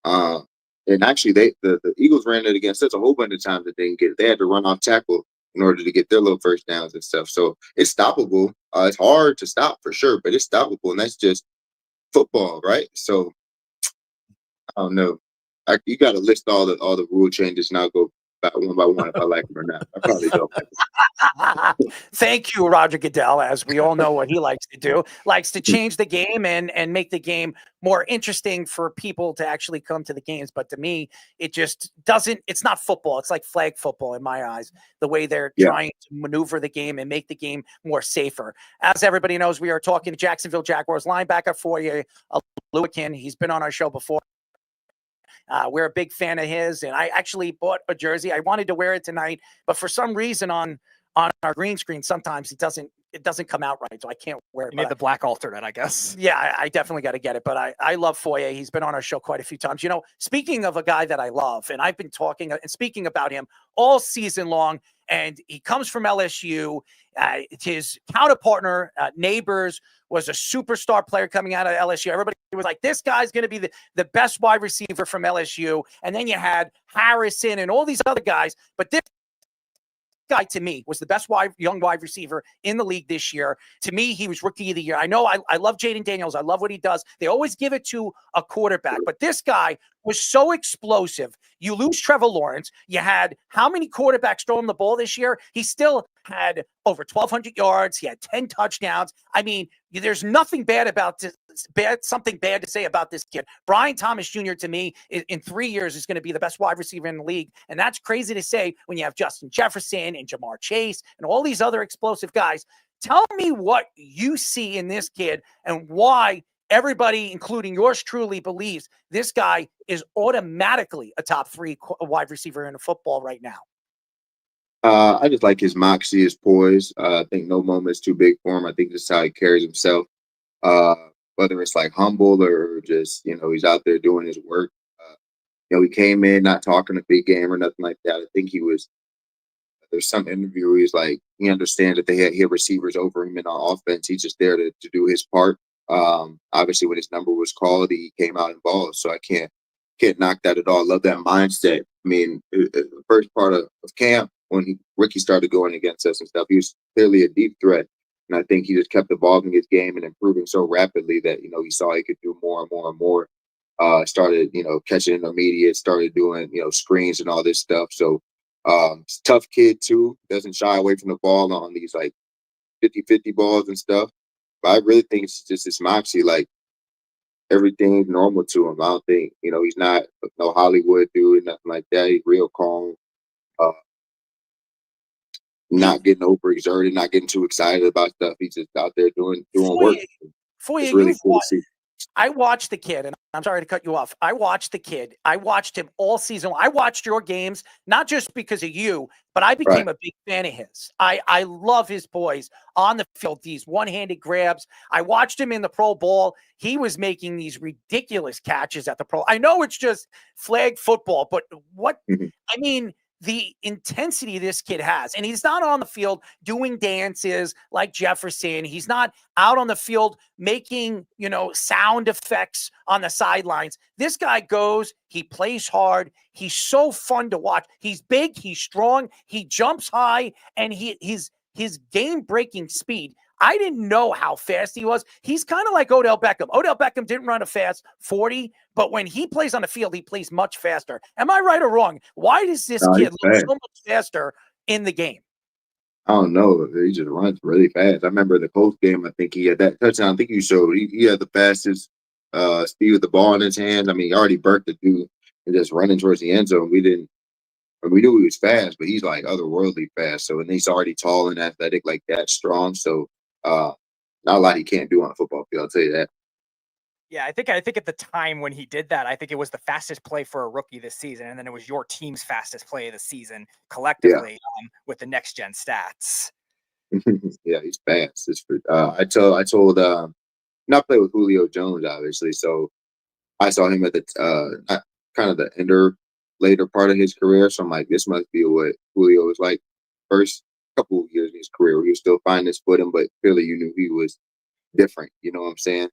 and actually the Eagles ran it against us a whole bunch of times that they didn't get it. They had to run off tackle in order to get their little first downs and stuff. So it's stoppable. It's hard to stop for sure, but it's stoppable, and that's just football, right? So I don't know. You got to list all the rule changes, and I'll go one by one if I like them or not. I probably don't like them. Thank you, Roger Goodell. As we all know what he likes to do, likes to change the game and make the game more interesting for people to actually come to the games. But to me, it just doesn't. It's not football. It's like flag football in my eyes. The way they're trying to maneuver the game and make the game more safer. As everybody knows, we are talking to Jacksonville Jaguars linebacker Foye, Oluokun. He's been on our show before. We're a big fan of his, and I actually bought a jersey. I wanted to wear it tonight, but for some reason on our green screen, sometimes it doesn't come out right, so I can't wear it. You need the black alternate, I guess. Yeah, I definitely got to get it, but I love Foye. He's been on our show quite a few times. Speaking of a guy that I love, and I've been talking and speaking about him all season long, and he comes from LSU. His counterpartner, Neighbors, was a superstar player coming out of LSU. Everybody was like, this guy's going to be the best wide receiver from LSU. And then you had Harrison and all these other guys. But this guy, to me, was the best young wide receiver in the league this year. To me, he was rookie of the year. I know I love Jaden Daniels. I love what he does. They always give it to a quarterback. But this guy was so explosive. You lose Trevor Lawrence. You had how many quarterbacks throwing the ball this year? He still had over 1,200 yards. He had 10 touchdowns. I mean, there's nothing bad about this. Something bad to say about this kid. Brian Thomas Jr., to me, in 3 years is going to be the best wide receiver in the league. And that's crazy to say when you have Justin Jefferson and Jamar Chase and all these other explosive guys. Tell me what you see in this kid and why everybody, including yours truly, believes this guy is automatically a top 3 wide receiver in football right now. I just like his moxie, his poise. I think no moment's too big for him. I think just how he carries himself. Whether it's like humble or just, he's out there doing his work. He came in not talking a big game or nothing like that. I think there's some interview where he's like, he understands that he had receivers over him in our offense. He's just there to do his part. Obviously, when his number was called, he came out and balled. So I can't knock that at all. Love that mindset. I mean, the first part of camp, when Ricky started going against us and stuff, he was clearly a deep threat. And I think he just kept evolving his game and improving so rapidly that, he saw he could do more and more and more. Started, catching intermediate, started doing, screens and all this stuff. So tough kid too, doesn't shy away from the ball on these like 50-50 balls and stuff. But I really think it's just his moxie, like everything's normal to him. I don't think, he's not no Hollywood dude, nothing like that. He's real calm. Not getting overexerted, not getting too excited about stuff. He's just out there doing work. Foye, it's really cool to see. I watched the kid, and I'm sorry to cut you off. I watched the kid. I watched him all season. I watched your games, not just because of you, but I became a big fan of his. I love his poise on the field, these one-handed grabs. I watched him in the Pro Bowl. He was making these ridiculous catches at the Pro. I know it's just flag football, but I mean, the intensity this kid has, and he's not on the field doing dances like Jefferson. He's not out on the field making, sound effects on the sidelines. This guy goes, he plays hard. He's so fun to watch. He's big, he's strong, he jumps high, and his game-breaking speed. I didn't know how fast he was. He's kind of like Odell Beckham. Odell Beckham didn't run a fast 40, but when he plays on the field, he plays much faster. Am I right or wrong? Why does this kid look so much faster in the game? I don't know. He just runs really fast. I remember the Colts game. I think he had that touchdown. I think you showed he had the fastest speed with the ball in his hand. I mean, he already burnt the dude and just running towards the end zone. We knew he was fast, but he's like otherworldly fast. So, and he's already tall and athletic, like that, strong. So, not a lot he can't do on a football field. I'll tell you that. Yeah, I think at the time when he did that, I think it was the fastest play for a rookie this season, and then it was your team's fastest play of the season collectively with the next gen stats. Yeah, he's fast. I told not play with Julio Jones, obviously. So I saw him at the kind of the later part of his career. So I'm like, this must be what Julio was like first couple of years in his career, where he was still finding his footing, but clearly you knew he was different. You know what I'm saying?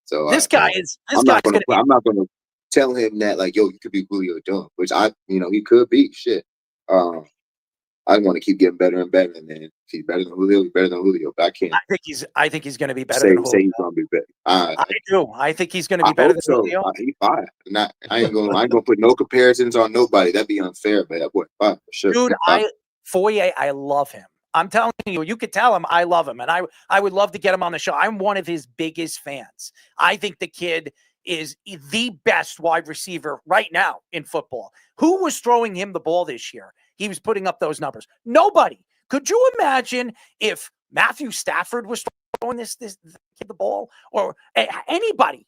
So I'm not going to tell him that like, yo, you could be Julio Jones, which he could be. Shit. I want to keep getting better and better, and then if he's better than Julio, he's better than Julio. But I can't. I think he's going to be better than Julio. Say he's going to be better. I do. I think he's going to be better than Julio. He's fine. I ain't going to put no comparisons on nobody. That'd be unfair. But that boy, fine for sure. Dude, Foye, I love him. I'm telling you, you could tell him I love him, and I would love to get him on the show. I'm one of his biggest fans. I think the kid is the best wide receiver right now in football. Who was throwing him the ball this year? He was putting up those numbers. Nobody. Could you imagine if Matthew Stafford was throwing this kid the ball, or anybody?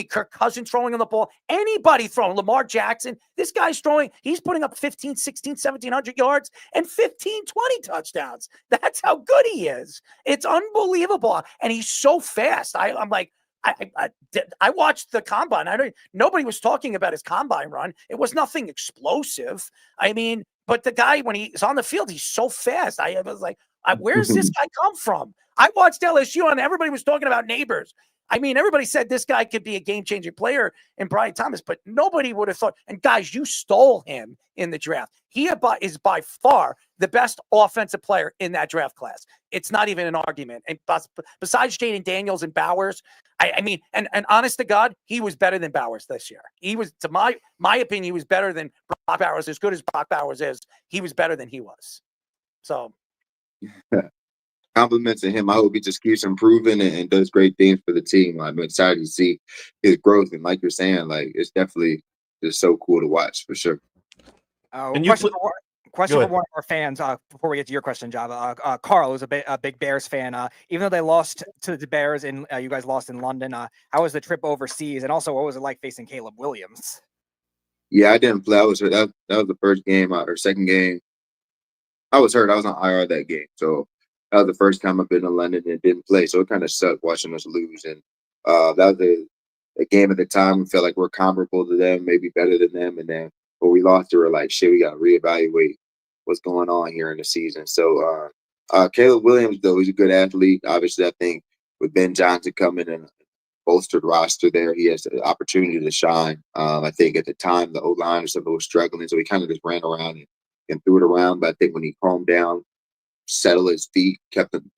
Kirk Cousins throwing him the ball, anybody throwing, Lamar Jackson, this guy's throwing, he's putting up 15, 16, 1,700 yards and 15, 20 touchdowns. That's how good he is. It's unbelievable. And he's so fast. I'm like, I watched the combine. Nobody was talking about his combine run. It was nothing explosive. I mean, but the guy, when he's on the field, he's so fast. I was like, where's this guy come from? I watched LSU and everybody was talking about Neighbors. I mean, everybody said this guy could be a game-changing player in Brian Thomas, but nobody would have thought. And guys, you stole him in the draft. He is by far the best offensive player in that draft class. It's not even an argument. And besides Jaden Daniels and Bowers, I mean, and honest to God, he was better than Bowers this year. He was, to my opinion, he was better than Brock Bowers. As good as Brock Bowers is, he was better than he was. So. Compliments to him. I hope he just keeps improving and does great things for the team. I'm excited to see his growth. And like you're saying, like, it's definitely just so cool to watch for sure. Question for one of our fans before we get to your question, Joba. Carl, who's a big Bears fan. Even though they lost to the Bears and you guys lost in London, how was the trip overseas? And also, what was it like facing Caleb Williams? Yeah, I didn't play. That was the first game or second game. I was hurt. I was on IR that game. So that was the first time I've been to London and didn't play. So it kind of sucked watching us lose. And that was a game at the time. We felt like we're comparable to them, maybe better than them. And then when we lost, we were like, shit, we got to reevaluate what's going on here in the season. So Caleb Williams, though, he's a good athlete. Obviously, I think with Ben Johnson coming and bolstered roster there, he has the opportunity to shine. I think at the time, the O-line or something was struggling. So he kind of just ran around and threw it around. But I think when he calmed down, settled his feet, kept him,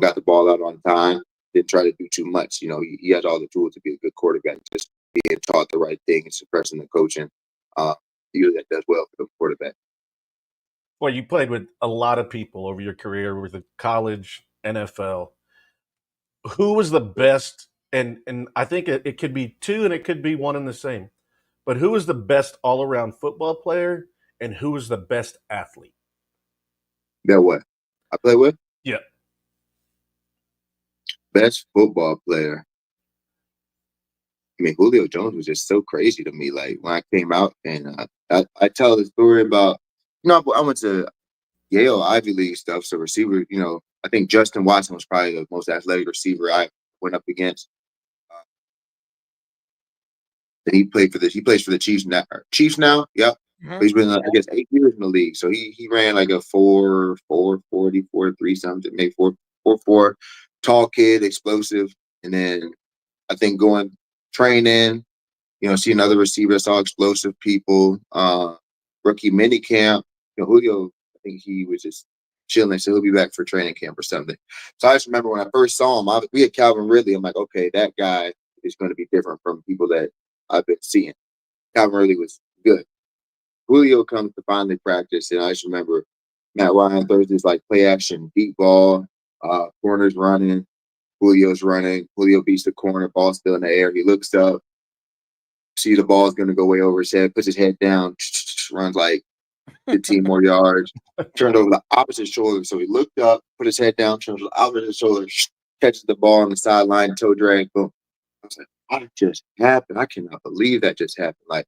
got the ball out on time, didn't try to do too much. He has all the tools to be a good quarterback, just being taught the right thing and suppressing the coaching. Usually that does well for the quarterback. Well, you played with a lot of people over your career with the college, NFL. Who was the best? And I think it could be two and it could be one and the same. But who was the best all-around football player and who was the best athlete? That what? I play with? Yeah. Best football player. I mean, Julio Jones was just so crazy to me. Like when I came out, and I tell the story about, I went to Yale Ivy League stuff. So receiver, I think Justin Watson was probably the most athletic receiver I went up against. And he plays for the Chiefs now. Yep. Mhm. He's been, I guess, 8 years in the league. So he ran like a 4.40, 4.3 something, maybe 4.4. Tall kid, explosive. And then I think going training, seeing other receivers, saw explosive people. Rookie mini camp, Julio, I think he was just chilling, so he'll be back for training camp or something. So I just remember when I first saw him, we had Calvin Ridley. I'm like, okay, that guy is going to be different from people that I've been seeing. Calvin Ridley was good. Julio comes to finally practice, and I just remember Matt Ryan Thursdays like play action, deep ball, corners running, Julio's running. Julio beats the corner, ball still in the air. He looks up, see the ball's going to go way over his head, puts his head down, runs like 15 more yards, turned over the opposite shoulder. So he looked up, put his head down, turned over the opposite shoulder, catches the ball on the sideline, toe drag, boom. I was like, what just happened? I cannot believe that just happened. Like,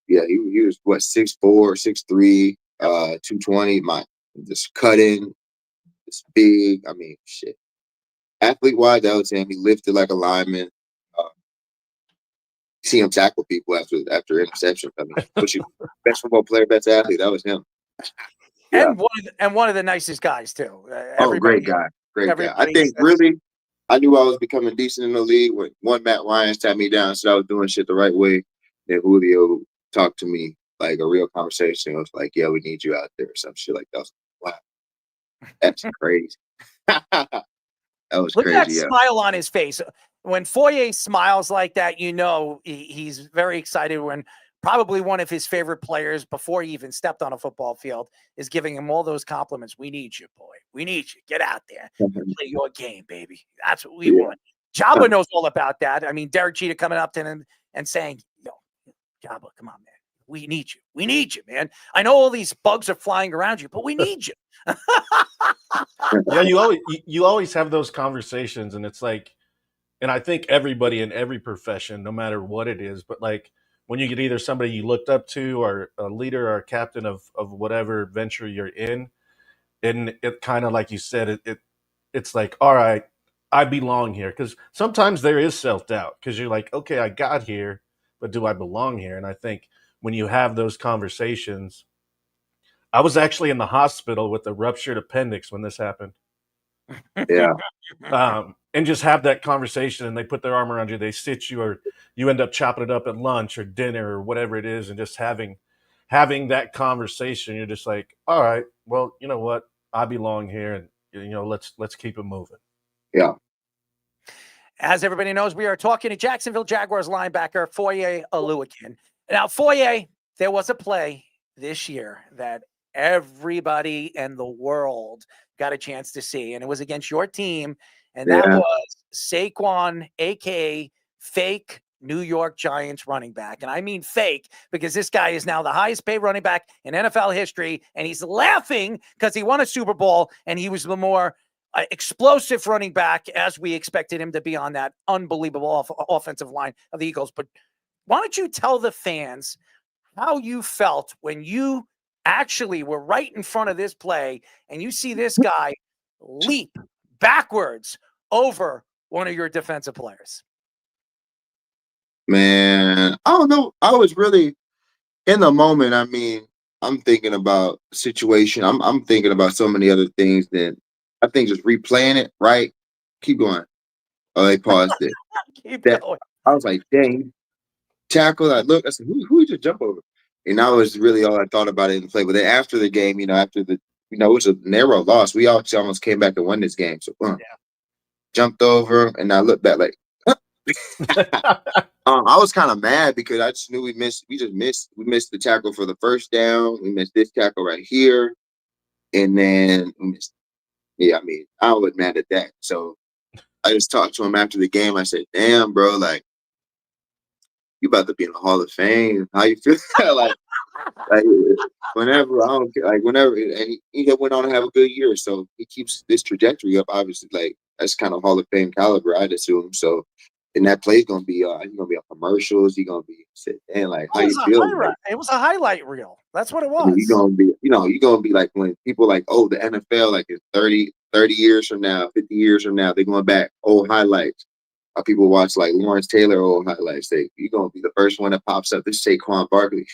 yeah, he was, 6'4", 6'3", 220, just cutting, this big. I mean, shit. Athlete-wise, that was him. He lifted like a lineman. See him tackle people after interception. I mean, best football player, best athlete. That was him. Yeah. And one of the nicest guys too. Great guy. I think really, I knew I was becoming decent in the league when Matt Ryan sat me down, said I was doing shit the right way. Then Julio talked to me like a real conversation. It was like, yeah, we need you out there or some shit like that. I was like, wow, that's crazy. That was Look crazy. at that smile on his face. When Foye smiles like that, he's very excited when probably one of his favorite players before he even stepped on a football field is giving him all those compliments. We need you, boy. We need you. Get out there and play your game, baby. That's what we want. Joba knows all about that. I mean, Derek Jeter coming up to him and saying, yo, Joba, come on, man. We need you. We need you, man. I know all these bugs are flying around you, but we need you. Yeah, you always have those conversations, and it's like, and I think everybody in every profession, no matter what it is, but like when you get either somebody you looked up to or a leader or a captain of whatever venture you're in, and it kind of like you said, it's like, all right, I belong here. Because sometimes there is self-doubt because you're like, okay, I got here, but do I belong here? And I think when you have those conversations, I was actually in the hospital with a ruptured appendix when this happened. Yeah. And just have that conversation, and they put their arm around you, they sit you, or you end up chopping it up at lunch or dinner or whatever it is, and just having that conversation, you're just like, all right, well, you know what? I belong here, and let's keep it moving. Yeah. As everybody knows, we are talking to Jacksonville Jaguars linebacker Foye Oluokun. Now, Foye, there was a play this year that everybody in the world got a chance to see, and it was against your team, and that was Saquon, a.k.a. fake New York Giants running back. And I mean fake because this guy is now the highest paid running back in NFL history, and he's laughing because he won a Super Bowl, and he was the more explosive running back as we expected him to be on that unbelievable offensive line of the Eagles. But why don't you tell the fans how you felt when you actually were right in front of this play and you see this guy leap backwards over one of your defensive players? Man, I don't know. I was really in the moment. I mean, I'm thinking about the situation. I'm thinking about so many other things that I think just replaying it, right? Keep going. Oh, they paused it. Keep going. I was like, dang, tackle. I looked, I said, who did you jump over? And that was really all I thought about it in the play. But then after the game, after the, it was a narrow loss. We actually almost came back and won this game. So jumped over, and I looked back like, I was kind of mad because I just knew we missed the tackle for the first down. We missed this tackle right here. And then we missed. Yeah, I mean, I was mad at that. So I just talked to him after the game. I said, damn, bro, like, you about to be in the Hall of Fame. How you feel? like whenever, I don't care, like whenever, and he went on to have a good year. So he keeps this trajectory up, obviously. Like, that's kind of Hall of Fame caliber, I'd assume. So, and that play's gonna be he's gonna be on commercials. He's gonna be sitting there like, how you feel? It was a highlight reel. That's what it was. I mean, you're gonna be like when people like, oh, the NFL, like in 30 years from now, 50 years from now, they're going back old highlights. People watch like Lawrence Taylor old highlights. You're gonna be the first one that pops up. This Saquon Barkley.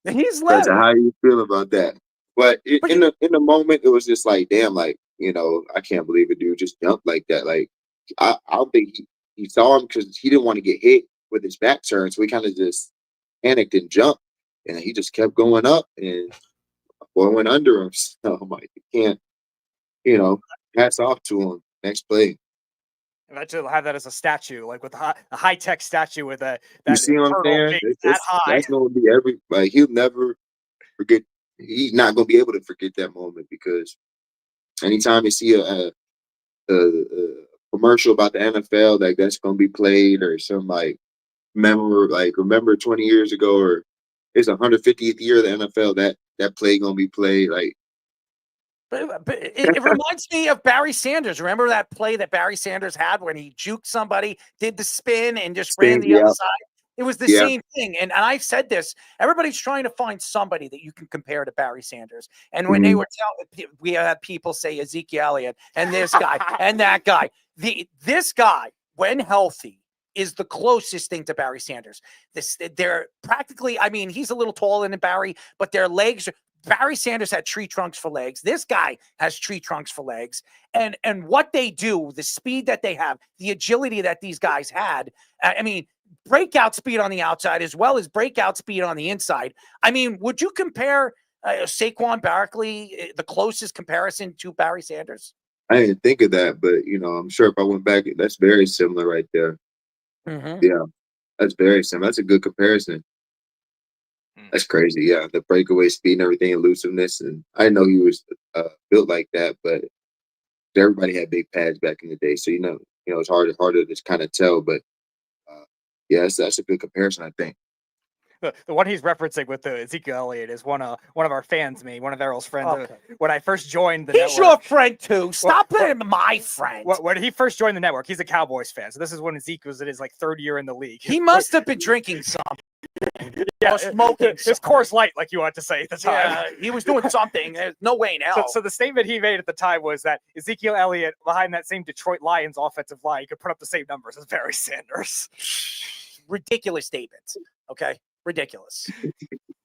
He's That's left. how you feel about that. But in the moment, it was just like, damn, like, I can't believe a dude just jumped like that. Like, I don't think he saw him because he didn't want to get hit with his back turned, so he kind of just panicked and jumped, and he just kept going up, and boy went under him. So I'm like, you can't, hats off to him. Next play. Imagine have that as a statue, like with a high-tech statue with that. You see what I'm saying? That's gonna be he'll never forget. He's not gonna be able to forget that moment, because anytime you see a commercial about the NFL, like that's gonna be played, or some like remember 20 years ago, or it's 150th year of the NFL, that play gonna be played. Like, But it reminds me of Barry Sanders. Remember that play that Barry Sanders had when he juked somebody, did the spin, and just ran the other side? It was the same thing. And I've said this. Everybody's trying to find somebody that you can compare to Barry Sanders. And when they were we had people say Ezekiel Elliott and this guy and that guy. This guy, when healthy, is the closest thing to Barry Sanders. They're practically, I mean, he's a little taller than Barry, but their legs are. Barry Sanders had tree trunks for legs. This guy has tree trunks for legs. And what they do, the speed that they have, the agility that these guys had, I mean, breakout speed on the outside as well as breakout speed on the inside. I mean, would you compare Saquon Barkley, the closest comparison to Barry Sanders? I didn't think of that, but, I'm sure if I went back, that's very similar right there. Mm-hmm. Yeah, that's very similar. That's a good comparison. That's crazy. Yeah, the breakaway speed and everything, elusiveness. And I didn't know he was built like that, but everybody had big pads back in the day. So, it's harder to just kind of tell. But yeah, that's a good comparison, I think. The one he's referencing with the Ezekiel Elliott is one of our fans, one of Errol's friends. Okay. When I first joined the network. He's your friend too. Stop being my friend. When he first joined the network, he's a Cowboys fan. So this is when Ezekiel was in his third year in the league. He must have been drinking some. Yeah, smoking. His Coors Light, like you want to say at the time. Yeah, he was doing something. There's no way now. So the statement he made at the time was that Ezekiel Elliott, behind that same Detroit Lions offensive line, could put up the same numbers as Barry Sanders. Ridiculous statements. Okay. Ridiculous.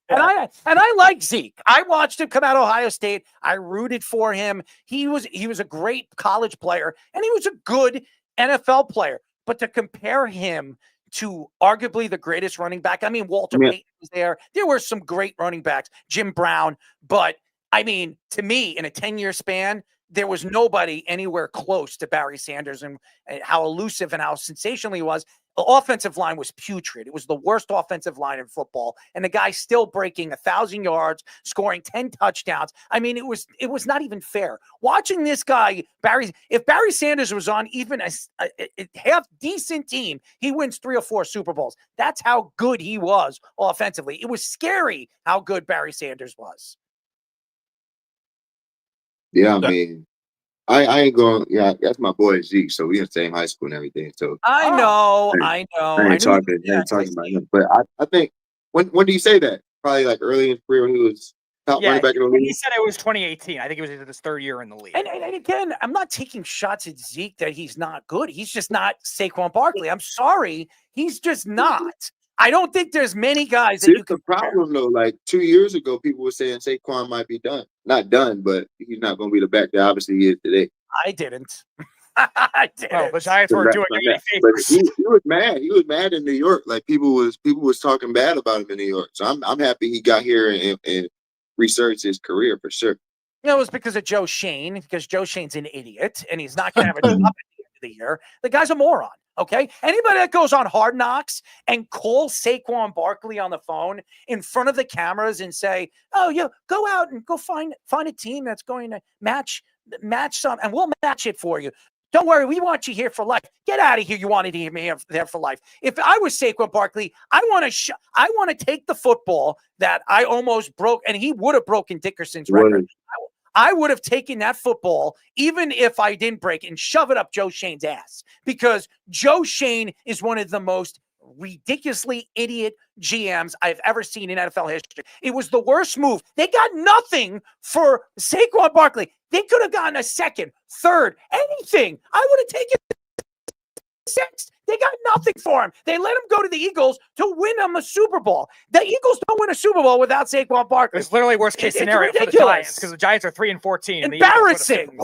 And I like Zeke. I watched him come out of Ohio State. I rooted for him. He was a great college player, and he was a good NFL player. But to compare him to arguably the greatest running back, I mean, Walter Clayton was there. There were some great running backs, Jim Brown. But I mean, to me, in a 10-year span, there was nobody anywhere close to Barry Sanders and how elusive and how sensational he was. The offensive line was putrid. It was the worst offensive line in football. And the guy still breaking 1,000 yards, scoring 10 touchdowns. I mean, it was not even fair. Watching this guy, if Barry Sanders was on even a half-decent team, he wins 3 or 4 Super Bowls. That's how good he was offensively. It was scary how good Barry Sanders was. Yeah, I mean, I ain't going. Yeah, that's my boy Zeke. So we in the same high school and everything. So I know. I ain't talking about him. But I think when do you say that? Probably like early in his career when he was top running back in the league. He said it was 2018. I think it was his third year in the league. And again, I'm not taking shots at Zeke that he's not good. He's just not Saquon Barkley. I'm sorry, he's just not. I don't think there's many guys that you can. The problem though, like 2 years ago, people were saying Saquon might be done. Not done, but he's not going to be the back that obviously he is today. I didn't. I didn't. Well, the Giants were doing that. But he was mad. He was mad in New York. Like people was talking bad about him in New York. So I'm happy he got here and resurged his career for sure. It was because of Joe Shane, because Joe Shane's an idiot and he's not going to have a job at the end of the year. The guy's a moron. Okay. Anybody that goes on Hard Knocks and calls Saquon Barkley on the phone in front of the cameras and say, "Oh, yeah, go out and go find a team that's going to match some, and we'll match it for you. Don't worry, we want you here for life. Get out of here. You wanted to hear me there for life." If I was Saquon Barkley, I want to take the football that I almost broke, and he would have broken Dickerson's record. I would have taken that football, even if I didn't break it, and shove it up Joe Shane's ass, because Joe Shane is one of the most ridiculously idiot GMs I've ever seen in NFL history. It was the worst move. They got nothing for Saquon Barkley. They could have gotten a second, third, anything. I would have taken sixth. They got nothing for him. They let him go to the Eagles to win them a Super Bowl. The Eagles don't win a Super Bowl without Saquon Barkley. It's literally worst case scenario for the Giants, because the Giants are 3-14. Embarrassing.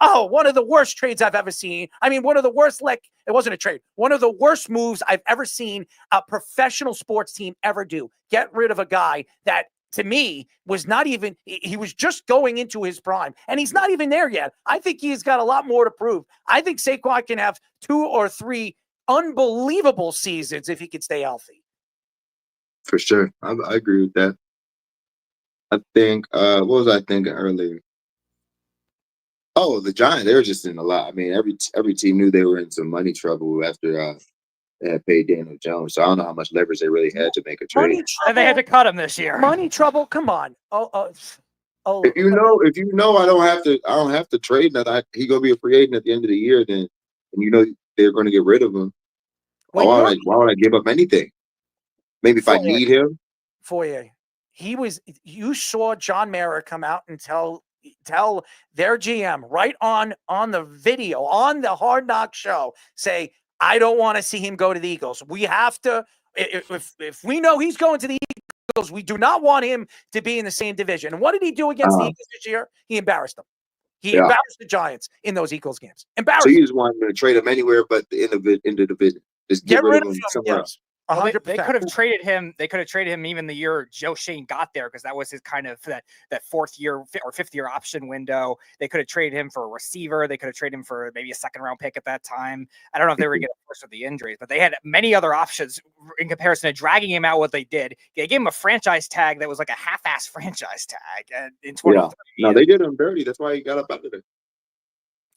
Oh, one of the worst trades I've ever seen. I mean, one of the worst, it wasn't a trade. One of the worst moves I've ever seen a professional sports team ever do. Get rid of a guy that, to me, was not even, he was just going into his prime, and he's not even there yet. I think he's got a lot more to prove. I think Saquon can have 2 or 3 unbelievable seasons if he could stay healthy. For sure. I agree with that. I think, what was I thinking earlier? Oh, the Giants, they were just in a lot. I mean, every team knew they were in some money trouble after they had paid Daniel Jones. So I don't know how much leverage they really had to make a trade. And they had to cut him this year. Money trouble? Come on. If you know I don't have to trade nothing. He gonna be a free agent at the end of the year, then and you know they're gonna get rid of him. Why would I give up anything? Maybe if I need him. Foye. You saw John Mara come out and tell their GM right on the video, on the Hard Knock show, say, I don't want to see him go to the Eagles. We have to, if we know he's going to the Eagles, we do not want him to be in the same division. And what did he do against the Eagles this year? He embarrassed them. He embarrassed the Giants in those Eagles games. Embarrassed. So you just wanted to trade him anywhere but in the division. Just get rid of him somewhere else. Well, they could have traded him. They could have traded him even the year Joe Shane got there, because that was his kind of that 4th year or 5th year option window. They could have traded him for a receiver. They could have traded him for maybe a 2nd round pick at that time. I don't know if they were going to force with the injuries, but they had many other options in comparison to dragging him out. What they did, they gave him a franchise tag that was like a half-ass franchise tag in 2023. No, they did him dirty. That's why he got up out of there.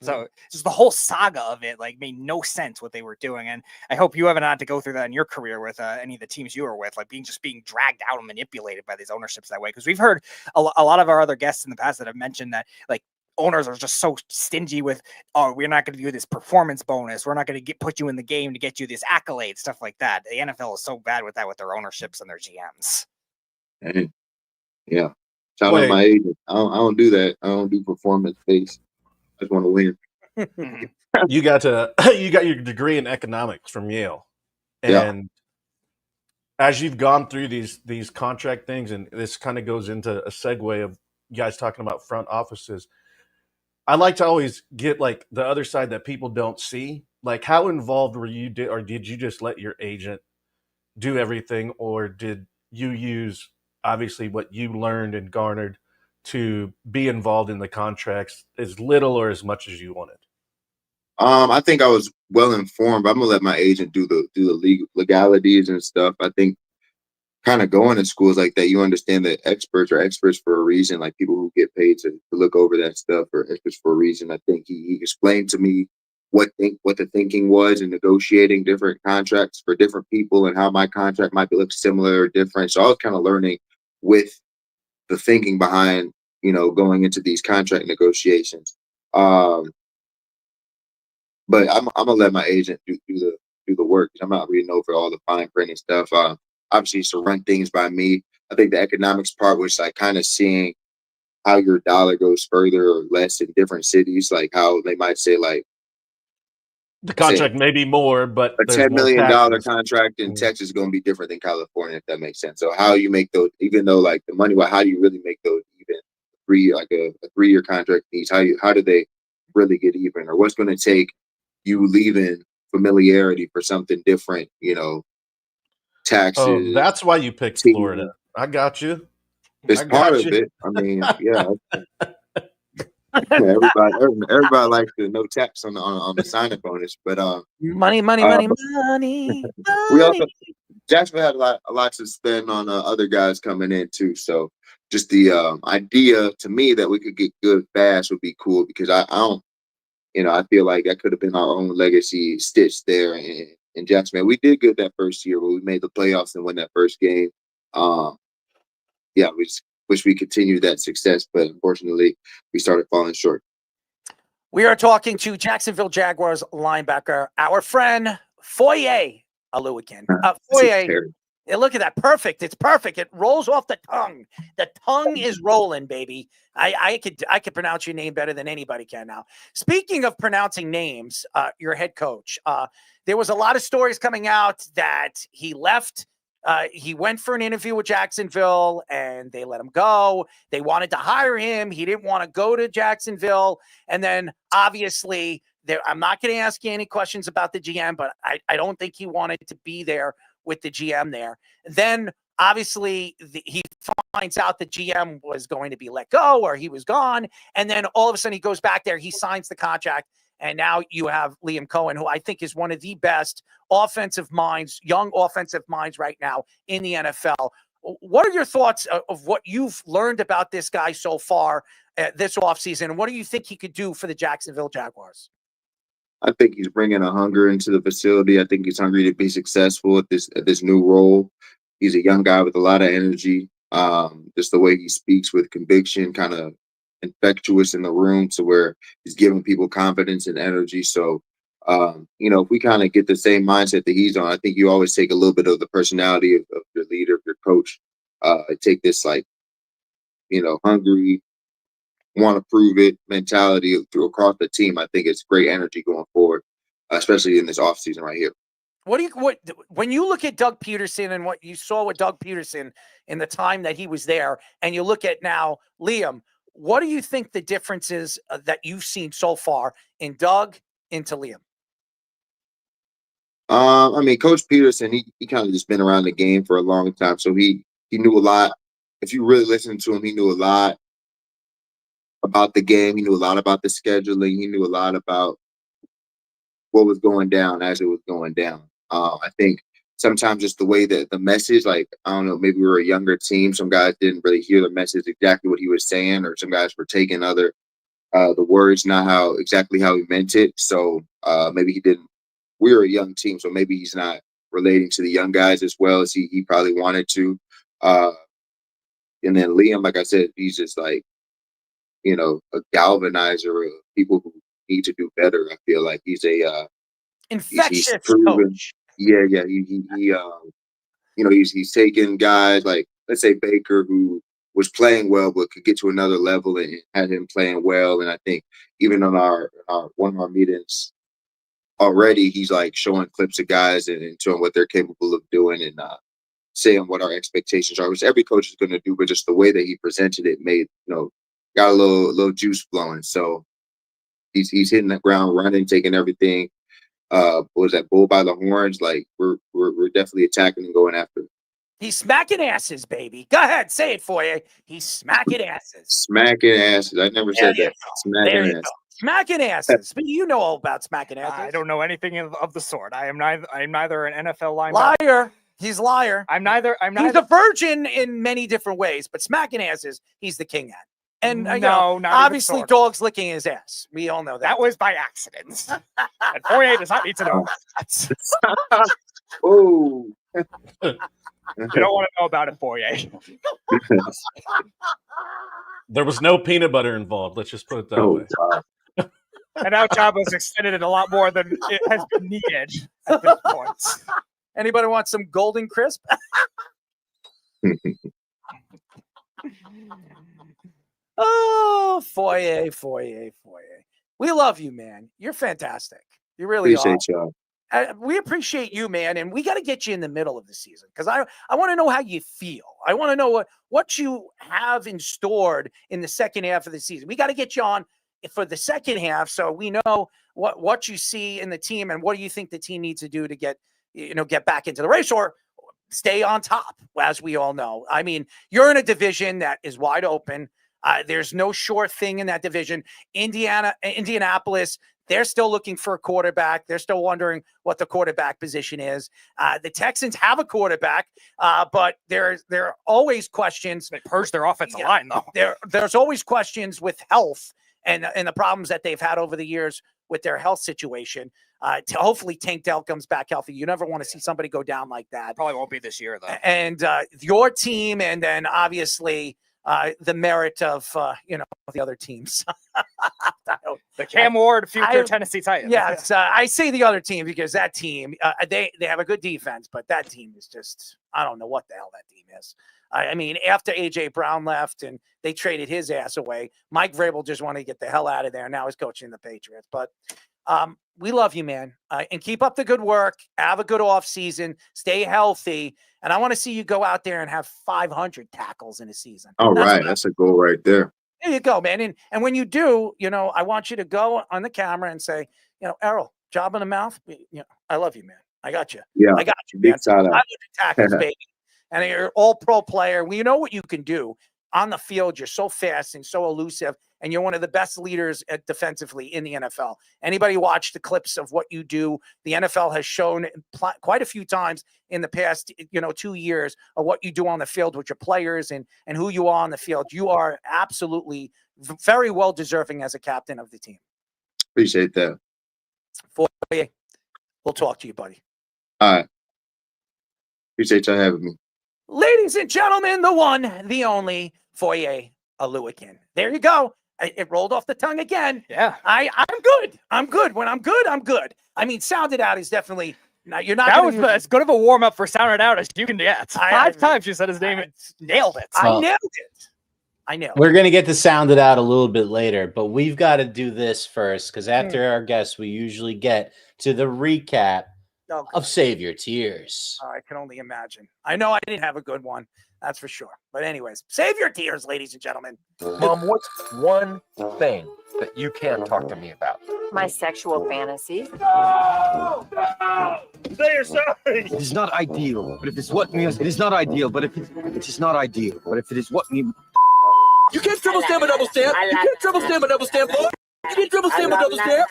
So just the whole saga of it made no sense what they were doing. And I hope you haven't had to go through that in your career with any of the teams you were with, being dragged out and manipulated by these ownerships that way. Because we've heard a lot of our other guests in the past that have mentioned that owners are just so stingy with, oh, we're not going to do this performance bonus. We're not going to put you in the game to get you this accolade, stuff like that. The NFL is so bad with that, with their ownerships and their GMs. Yeah. Shout out my agent. I don't do that. I don't do performance based. I just want to win. You got your degree in economics from Yale, and as you've gone through these contract things, and this kind of goes into a segue of you guys talking about front offices. I like to always get the other side that people don't see. How involved were you, or did you just let your agent do everything, or did you use obviously what you learned and garnered to be involved in the contracts as little or as much as you wanted? I think I was well informed. I'm gonna let my agent do the legalities and stuff. I think kind of going to schools like that, you understand that experts are experts for a reason. Like people who get paid to look over that stuff are experts for a reason. I think he explained to me what the thinking was in negotiating different contracts for different people and how my contract might look similar or different. So I was kind of learning with the thinking behind, going into these contract negotiations. But I'm gonna let my agent do the work. I'm not reading over all the fine print and stuff. Obviously, to run things by me. I think the economics part was kind of seeing how your dollar goes further or less in different cities, like how they might say the contract may be more, but a $10 million contract in Texas is going to be different than California, if that makes sense. So how you make those, even though the money, how do you really make those even? A 3-year contract needs, how do they really get even, or what's going to take you leaving familiarity for something different? Taxes. Oh, that's why you picked Florida. I got you. It's part of it. I mean, yeah. Everybody likes to no tax on the signing bonus, but money. We also Jacksonville had a lot to spend on other guys coming in too. So just the idea to me that we could get good fast would be cool, because I don't, I feel like that could have been our own legacy stitched there in Jacksonville. We did good that first year where we made the playoffs and won that first game. We just wish we continued that success, but unfortunately, we started falling short. We are talking to Jacksonville Jaguars linebacker, our friend Foye Oluokun. Foye, look at that. Perfect. It's perfect. It rolls off the tongue. The tongue is rolling, baby. I could pronounce your name better than anybody can now. Speaking of pronouncing names, your head coach, there was a lot of stories coming out that he left. He went for an interview with Jacksonville and they let him go. They wanted to hire him. He didn't want to go to Jacksonville. And then obviously I'm not going to ask you any questions about the GM, but I don't think he wanted to be there with the GM there. Then obviously he finds out the GM was going to be let go or he was gone. And then all of a sudden he goes back there, he signs the contract. And now you have Liam Cohen, who I think is one of the best offensive minds, young offensive minds right now in the NFL. What are your thoughts of what you've learned about this guy so far this offseason? And what do you think he could do for the Jacksonville Jaguars? I think he's bringing a hunger into the facility. I think he's hungry to be successful at this new role. He's a young guy with a lot of energy. Just the way he speaks with conviction, kind of infectious in the room, to where he's giving people confidence and energy. So, if we kind of get the same mindset that he's on, I think you always take a little bit of the personality of your leader, of your coach. Take this hungry, want to prove it mentality through across the team. I think it's great energy going forward, especially in this offseason right here. When you look at Doug Peterson and what you saw with Doug Peterson in the time that he was there, and you look at now Liam, what do you think the difference is that you've seen so far in Doug into Liam? Coach Peterson, he kind of just been around the game for a long time, so he knew a lot. If you really listen to him, he knew a lot about the game. He knew a lot about the scheduling. He knew a lot about what was going down as it was going down. I think sometimes just the way that the message, I don't know, maybe we were a younger team. Some guys didn't really hear the message exactly what he was saying, or some guys were taking the words not exactly how he meant it. So maybe he didn't. We were a young team, so maybe he's not relating to the young guys as well as he probably wanted to. And then Liam, like I said, he's just a galvanizer of people who need to do better. I feel like he's a infectious coach. Yeah. He's taking guys like, let's say, Baker, who was playing well but could get to another level, and had him playing well. And I think even on our one of our meetings already, he's showing clips of guys and showing what they're capable of doing, and saying what our expectations are, which every coach is going to do. But just the way that he presented it made got a little juice flowing. So he's hitting the ground running, taking everything. Was that bull by the horns? We're definitely attacking and going after it. He's smacking asses, baby. Go ahead, say it for you. He's smacking asses. Smacking asses. I never said that. Smacking asses. Smacking asses. But you know all about smacking asses. I don't know anything of the sort. I'm neither an NFL linebacker. Liar. He's liar. I'm neither. He's a virgin in many different ways, but smacking asses, he's the king at. And not obviously dogs licking his ass. We all know that. That was by accident. And Foye does not need to know that. Oh. You don't want to know about it, Foye. There was no peanut butter involved. Let's just put it that way. Wow. And now Joba's extended it a lot more than it has been needed at this point. Anybody want some golden crisp? Oh, Foye. We love you, man. You're fantastic. You really Appreciate are. y'all. We appreciate you, man, and we got to get you in the middle of the season because I want to know how you feel. I want to know what you have in stored in the second half of the season. We got to get you on for the second half so we know what you see in the team and what do you think the team needs to do to get back into the race or stay on top, as we all know. I mean, you're in a division that is wide open. There's no sure thing in that division. Indianapolis, they're still looking for a quarterback. They're still wondering what the quarterback position is. The Texans have a quarterback, but there are always questions. They purged their offensive line, though. There's always questions with health and the problems that they've had over the years with their health situation. Hopefully Tank Dell comes back healthy. You never want to see somebody go down like that. Probably won't be this year, though. And your team, and then obviously the merit of the other teams. The Cam Ward future Tennessee Titans. Yes, I say the other team because that team they have a good defense, but that team is just, I don't know what the hell that team is. I mean, after AJ Brown left and they traded his ass away, Mike Vrabel just wanted to get the hell out of there. Now he's coaching the Patriots. But we love you, man, and keep up the good work. Have a good off season. Stay healthy. And I want to see you go out there and have 500 tackles in a season. All right. That's a goal right there. There you go, man. And when you do, I want you to go on the camera and say, Errol, job in the mouth. I love you, man. I got you. Yeah. I got you, Big man. shout out. I love the tackles, baby. And you're an all-pro player. Well, you know what you can do on the field. You're so fast and so elusive, and you're one of the best leaders defensively in the NFL. Anybody watch the clips of what you do? The NFL has shown quite a few times in the past, 2 years of what you do on the field with your players and who you are on the field. You are absolutely very well deserving as a captain of the team. Appreciate that. Foye, we'll talk to you, buddy. All right. Appreciate y'all having me. Ladies and gentlemen, the one, the only, Foye Oluokun. There you go. It rolled off the tongue again. Yeah. I'm good. I'm good. When I'm good, I'm good. I mean, sound it out is definitely you're not. That was as good of a warm up for sound it out as you can get. Five times you said his name. Nailed it. I nailed it. I nailed it. We're going to get to sound it out a little bit later, but we've got to do this first because after our guests, we usually get to the recap of Save Your Tears. I can only imagine. I know I didn't have a good one. That's for sure. But anyways, save your tears, ladies and gentlemen. Mom, what's one thing that you can't talk to me about? My sexual fantasies. No! Say you're sorry. It is not ideal, but if it's what means, it is not ideal, but if it is not ideal, but if it is what means. You can't triple stamp a double stamp. You can't triple stamp a double stamp, boy. You can't triple stamp a double stamp.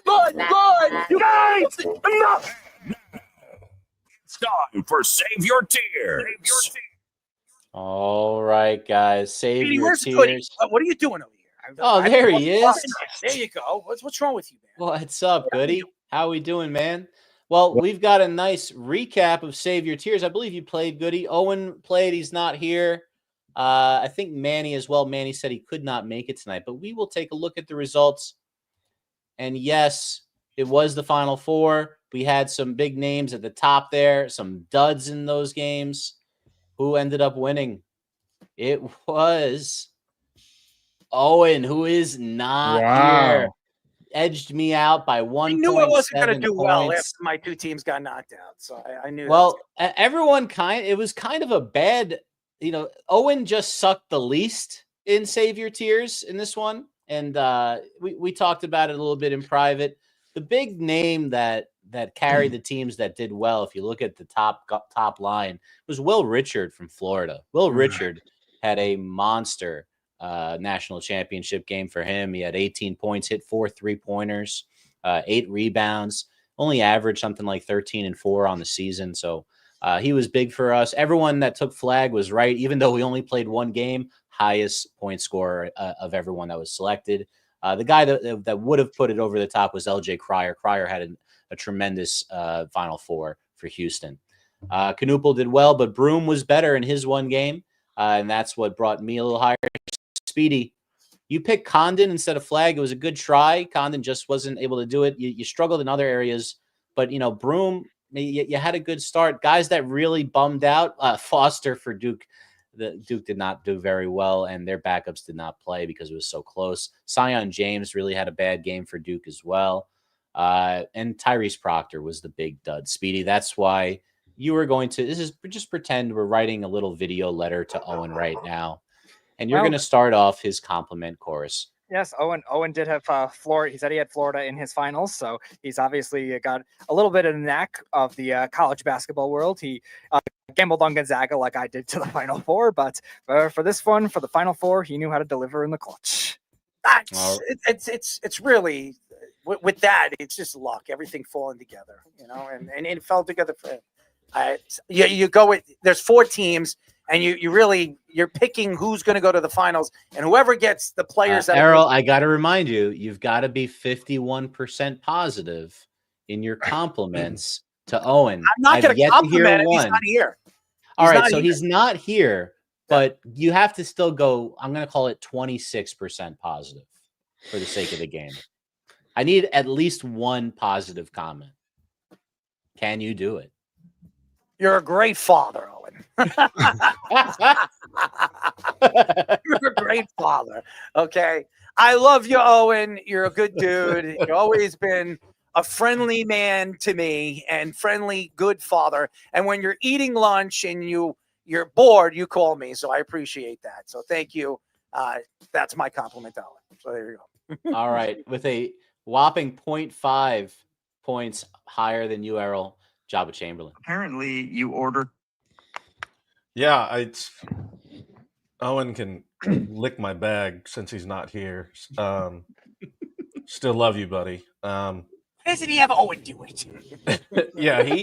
Boy, you guys, enough. It's time for Save Your Tears. All right, guys. Save your tears. What are you doing over here? Oh, there he is. There you go. What's wrong with you, man? What's up, Goody? How we doing, man? Well, we've got a nice recap of Save Your Tears. I believe you played, Goody. Owen played. He's not here. I think Manny as well. Manny said he could not make it tonight, but we will take a look at the results. And yes, it was the Final Four. We had some big names at the top there, some duds in those games. Who ended up winning? It was Owen, who is not here. Edged me out by 1.7 I knew I wasn't going to do well points. after my two teams got knocked out. So I knew. Well, everyone it was kind of a bad, Owen just sucked the least in Save Your Tears in this one. And we talked about it a little bit in private. The big name that carried the teams that did well, if you look at the top line, was Will Richard from Florida. Will Richard had a monster national championship game for him. He had 18 points, hit 4 3-pointers, 8 rebounds, only averaged something like 13 and 4 on the season. So he was big for us. Everyone that took flag was right, even though we only played one game, highest point scorer of everyone that was selected. The guy that would have put it over the top was LJ Cryer. Cryer had a tremendous Final Four for Houston. Knuppel did well, but Broom was better in his one game, and that's what brought me a little higher. Speedy, you picked Condon instead of Flag. It was a good try. Condon just wasn't able to do it. You struggled in other areas, but Broom, you had a good start. Guys that really bummed out, Foster for Duke. The Duke did not do very well, and their backups did not play because it was so close. Sion James really had a bad game for Duke as well. And Tyrese Proctor was the big dud. Speedy, that's why you were going to just pretend we're writing a little video letter to Owen right now. And you're going to start off his compliment chorus. Yes, Owen did have Florida. He said he had Florida in his finals, so he's obviously got a little bit of the knack of the college basketball world. He gambled on Gonzaga like I did to the Final Four, but for this one, for the Final Four, he knew how to deliver in the clutch. It's really with that. It's just luck, everything falling together, and it fell together for him. You go with there's 4 teams. And you're picking who's going to go to the finals, and whoever gets the players. Errol, I got to remind you, you've got to be 51% positive in your compliments to Owen. I'm not going to compliment him. He's not here. All right, so he's not here, but you have to still go. I'm going to call it 26% positive for the sake of the game. I need at least one positive comment. Can you do it? You're a great father, Owen. You're a great father. Okay. I love you, Owen. You're a good dude. You've always been a friendly man to me and friendly, good father. And when you're eating lunch and you're bored, you call me. So I appreciate that. So thank you. That's my compliment to Owen. So there you go. All right. With a whopping 0.5 points higher than you, Errol, Joba Chamberlain. Apparently, you ordered. Yeah, Owen can lick my bag since he's not here. Still love you, buddy. Why doesn't he have Owen do it? Yeah,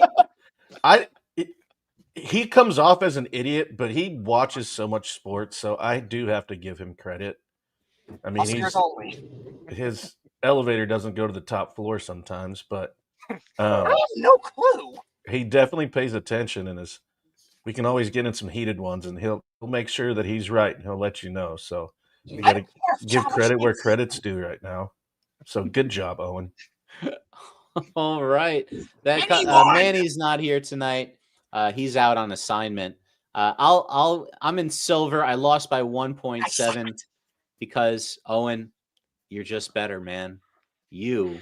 he comes off as an idiot, but he watches so much sports, so I do have to give him credit. I mean, his elevator doesn't go to the top floor sometimes, but I have no clue. He definitely pays attention, and we can always get in some heated ones, and he'll make sure that he's right, and he'll let you know. So you got to give credit where credit's due right now. So good job, Owen. All right, Manny's not here tonight. He's out on assignment. I'm in silver. I lost by 1.7 because Owen, you're just better, man. You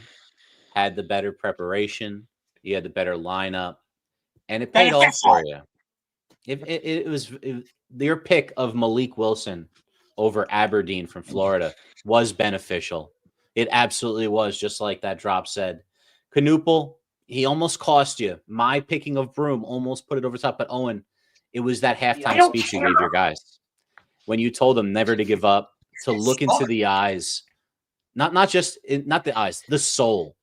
had the better preparation. You had the better lineup, and it paid off for you. It was your pick of Malik Wilson over Aberdeen from Florida was beneficial. It absolutely was, just like that drop said. Canoopel, he almost cost you. My picking of Broom almost put it over top, but Owen, it was that halftime speech you gave your guys when you told them never to give up, to look into the eyes, not the eyes, the soul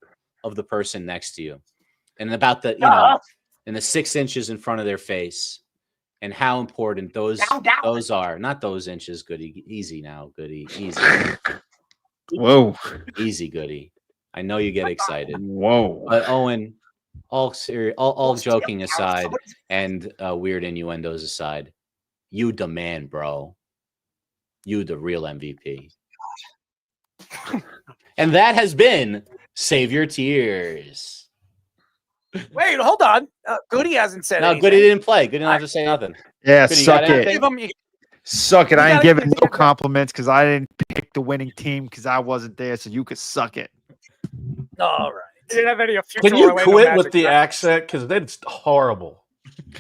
of the person next to you. And about and the 6 inches in front of their face, and how important those are. Not those inches, Goody. Easy now, Goody. Easy. Whoa. Easy, Goody. I know you get excited. Whoa. But Owen, all joking aside and weird innuendos aside, you the man, bro. You the real MVP. And that has been Save Your Tears. Wait, hold on. Goody hasn't said anything. No, Goody didn't play. Goody didn't have to say nothing. Yeah, Goody, suck it. Suck it. I ain't giving no compliments because I didn't pick the winning team because I wasn't there, so you could suck it. All right. You didn't have any Can you quit with the accent? Because that's horrible.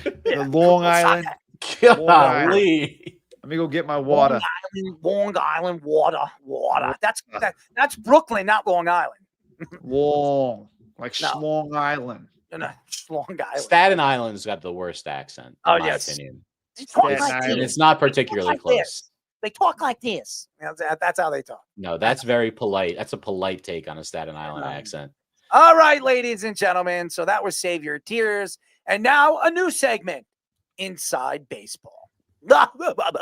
The Long Island. Golly. Let me go get my water. Long Island water. That's Brooklyn, not Long Island. Long. Like Long Island. No, Long Island. Staten Island's got the worst accent, in my opinion. It's not particularly close. They talk like this. That's how they talk. No, that's very polite. That's a polite take on a Staten Island accent. All right, ladies and gentlemen. So that was Save Your Tears. And now a new segment, Inside Baseball. All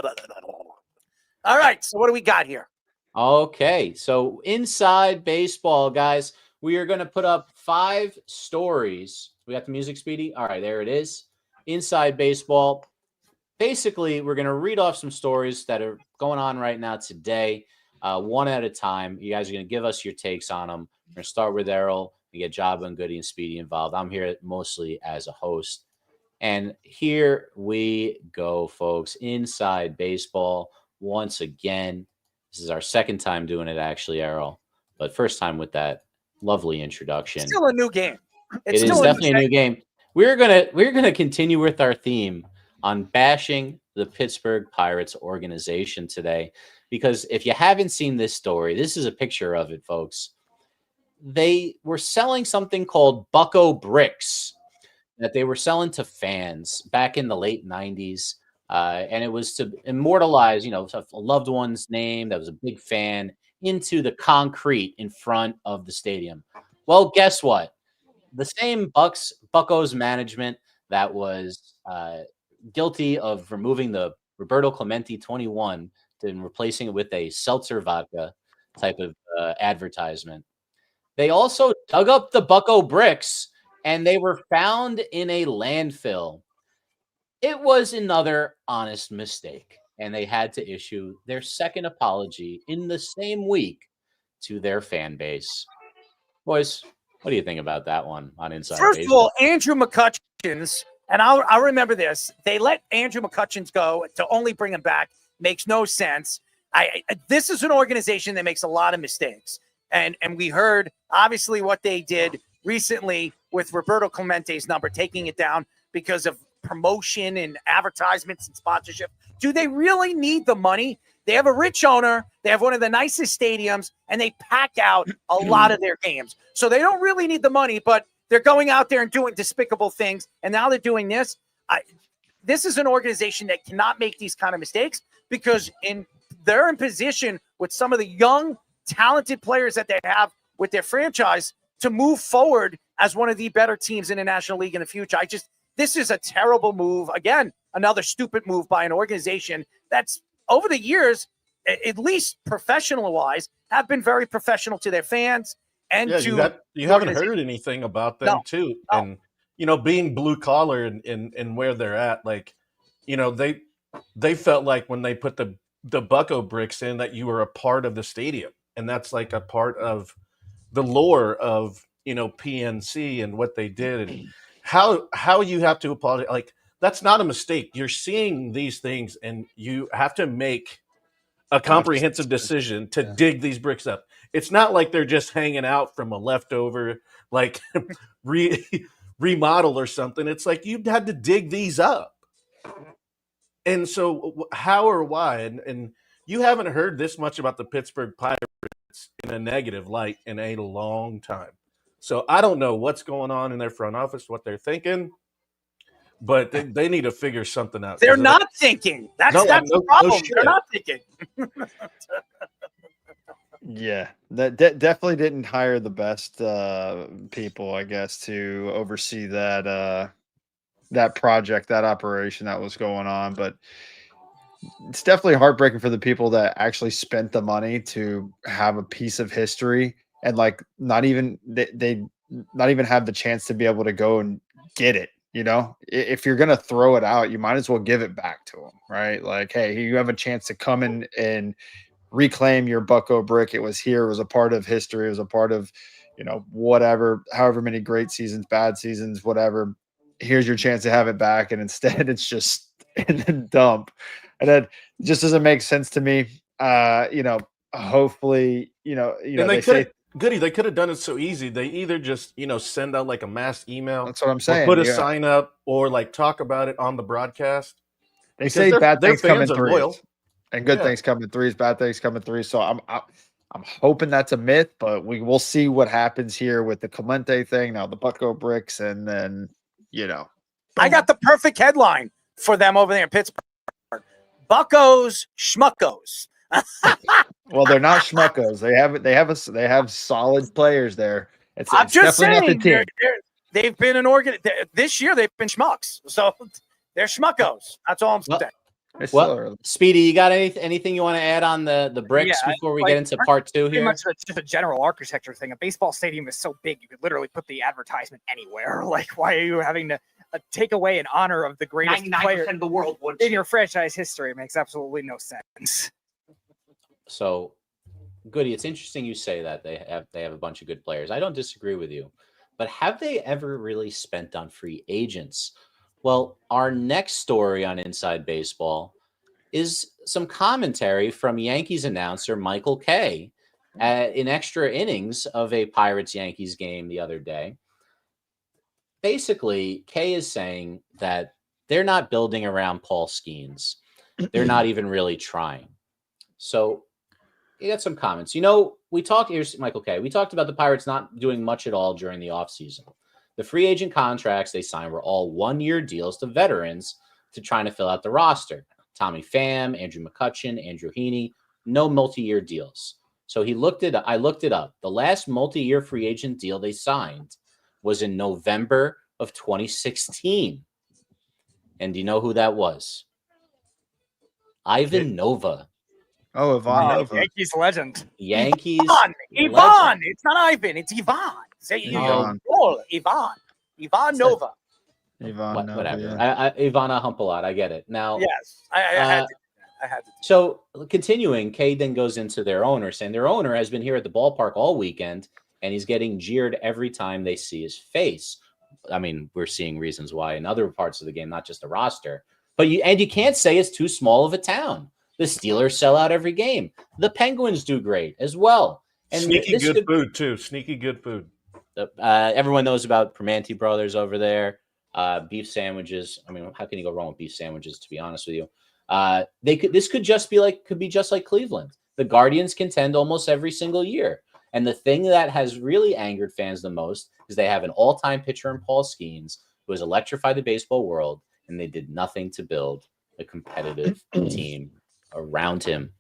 right. So what do we got here? Okay. So Inside Baseball, guys, we are going to put up 5 stories. We got the music, Speedy? All right, there it is. Inside Baseball. Basically, we're going to read off some stories that are going on right now today, one at a time. You guys are going to give us your takes on them. We're going to start with Errol and get Joba and Goody and Speedy involved. I'm here mostly as a host. And here we go, folks. Inside Baseball once again. This is our second time doing it, actually, Errol. But first time with that lovely introduction. It's still a new game. It is definitely a new game. We're gonna continue with our theme on bashing the Pittsburgh Pirates organization today, because if you haven't seen this story, this is a picture of it, folks. They were selling something called Bucko Bricks that they were selling to fans back in the late 90s. And it was to immortalize, a loved one's name that was a big fan into the concrete in front of the stadium. Well, guess what? The same Buccos management that was guilty of removing the Roberto Clemente 21 and replacing it with a seltzer vodka type of advertisement. They also dug up the Bucko bricks, and they were found in a landfill. It was another honest mistake. and they had to issue their second apology in the same week to their fan base. Boys, what do you think about that one on Inside First Baseball? of all, Andrew McCutcheon's, and I'll remember this. They let Andrew McCutcheon's go to only bring him back. Makes no sense. This is an organization that makes a lot of mistakes. And we heard, obviously, what they did recently with Roberto Clemente's number, taking it down because of promotion and advertisements and sponsorship. Do they really need the money? They have a rich owner. They have one of the nicest stadiums, and they pack out a lot of their games. So they don't really need the money, but they're going out there and doing despicable things. And now they're doing this. This is an organization that cannot make these kind of mistakes because they're in position with some of the young, talented players that they have with their franchise to move forward as one of the better teams in the National League in the future. This is a terrible move. Again, another stupid move by an organization that's over the years, at least professional-wise, have been very professional to their fans and to you haven't heard anything about them too. No. And being blue collar and where they're at, like, they felt like when they put the Bucko bricks in that you were a part of the stadium. And that's like a part of the lore of, PNC and what they did and how you have to apologize. Like, that's not a mistake. You're seeing these things and you have to make a comprehensive decision to dig these bricks up. It's not like they're just hanging out from a leftover, like remodel or something. It's like you had to dig these up. And so how or why? And you haven't heard this much about the Pittsburgh Pirates in a negative light in a long time. So I don't know what's going on in their front office, what they're thinking, but they need to figure something out. They're not thinking. That's the problem. They're not thinking. Yeah, that definitely didn't hire the best people, I guess, to oversee that project, that operation that was going on. But it's definitely heartbreaking for the people that actually spent the money to have a piece of history and like not even have the chance to be able to go and get it. If you're going to throw it out, you might as well give it back to them, right? Like, hey, you have a chance to come in and reclaim your Bucko brick. It was here. It was a part of history. It was a part of, whatever, however many great seasons, bad seasons, whatever. Here's your chance to have it back. And instead it's just in the dump. And that just doesn't make sense to me. Hopefully, they could have done it so easy. They either just, send out like a mass email. That's what I'm saying. Put a sign up or like talk about it on the broadcast. They say bad things come in threes. Loyal. And good things come in threes, bad things come in threes. So I'm hoping that's a myth, but we will see what happens here with the Clemente thing, now the Bucko bricks, and then I got the perfect headline for them over there in Pittsburgh. Buckos Schmuckos. Well, they're not Schmuckos. They have solid players there. I'm just saying they've been an this year. They've been schmucks, so they're Schmuckos. That's all I'm saying. Well, Speedy, you got anything you want to add on the bricks before we get into part two here? Pretty much just a general architecture thing. A baseball stadium is so big, you could literally put the advertisement anywhere. Like, why are you having to take away in honor of the greatest player of the world in your franchise history? It makes absolutely no sense. So, Goody, it's interesting you say that they have a bunch of good players. I don't disagree with you, but have they ever really spent on free agents? Well, our next story on Inside Baseball is some commentary from Yankees announcer Michael Kay in extra innings of a Pirates-Yankees game the other day. Basically, Kay is saying that they're not building around Paul Skeens. They're not even really trying. So you got some comments. Here's Michael Kay. We talked about the Pirates not doing much at all during the offseason. The free agent contracts they signed were all one-year deals to veterans to trying to fill out the roster. Tommy Pham, Andrew McCutchen, Andrew Heaney, no multi-year deals. So I looked it up. The last multi-year free agent deal they signed was in November of 2016. And do you know who that was? Ivan Nova. Oh, Ivan Nova. Yankees legend. Yankees. Ivan. It's not Ivan. It's Ivan. Say Ivan. Ivan Nova. Ivan Nova, whatever. yeah. Ivana Humpalot. I get it. Now, yes, I I had to. So continuing, Kay then goes into their owner, saying their owner has been here at the ballpark all weekend, and he's getting jeered every time they see his face. I mean, we're seeing reasons why in other parts of the game, not just the roster. But you can't say it's too small of a town. The Steelers sell out every game. The Penguins do great as well. And sneaky good food too. Sneaky good food. Everyone knows about Primanti Brothers over there. Beef sandwiches. I mean, how can you go wrong with beef sandwiches? To be honest with you, this could be just like Cleveland. The Guardians contend almost every single year. And the thing that has really angered fans the most is they have an all-time pitcher in Paul Skeens who has electrified the baseball world, and they did nothing to build a competitive team around him.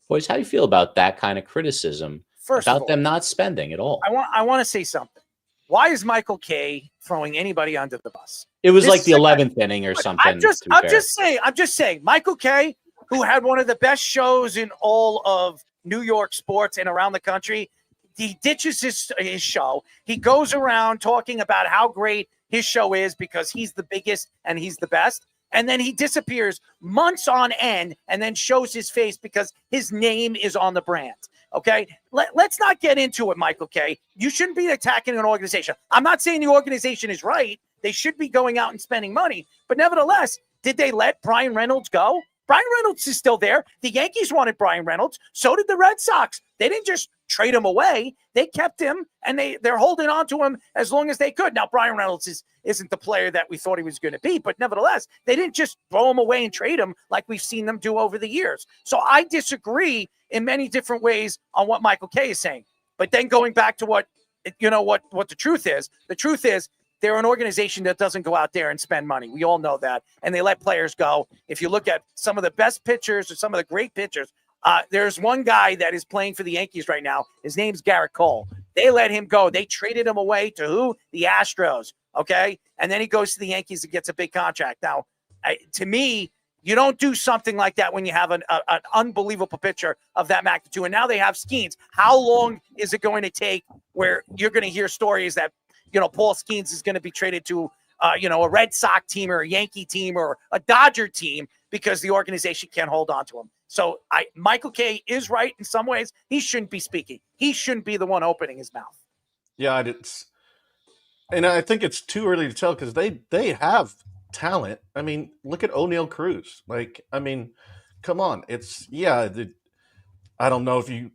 Boys, how do you feel about that kind of criticism about them not spending at all? I want to say something. Why is Michael Kay throwing anybody under the bus? It was like the 11th inning or something. I'm just saying, Michael Kay, who had one of the best shows in all of New York sports and around the country, he ditches his show. He goes around talking about how great his show is because he's the biggest and he's the best. And then he disappears months on end and then shows his face because his name is on the brand. Okay, let's not get into it, Michael Kay. You shouldn't be attacking an organization. I'm not saying the organization is right. They should be going out and spending money. But nevertheless, did they let Brian Reynolds go? Brian Reynolds is still there. The Yankees wanted Brian Reynolds. So did the Red Sox. They didn't just trade him away. They kept him, and they're holding on to him as long as they could. Now, Brian Reynolds isn't the player that we thought he was going to be, but nevertheless, they didn't just throw him away and trade him like we've seen them do over the years. So I disagree in many different ways on what Michael Kay is saying. But then going back to what the truth is they're an organization that doesn't go out there and spend money. We all know that. And they let players go. If you look at some of the best pitchers or some of the great pitchers, there's one guy that is playing for the Yankees right now. His name's Garrett Cole. They let him go. They traded him away to who? The Astros. Okay. And then he goes to the Yankees and gets a big contract. Now, to me, you don't do something like that when you have an unbelievable pitcher of that magnitude. And now they have Skeens. How long is it going to take where you're going to hear stories that, Paul Skeens is going to be traded to, a Red Sox team or a Yankee team or a Dodger team because the organization can't hold on to him. So Michael Kay is right in some ways. He shouldn't be speaking. He shouldn't be the one opening his mouth. Yeah, and I think it's too early to tell because they have talent. I mean, look at O'Neal Cruz. Come on. I don't know if you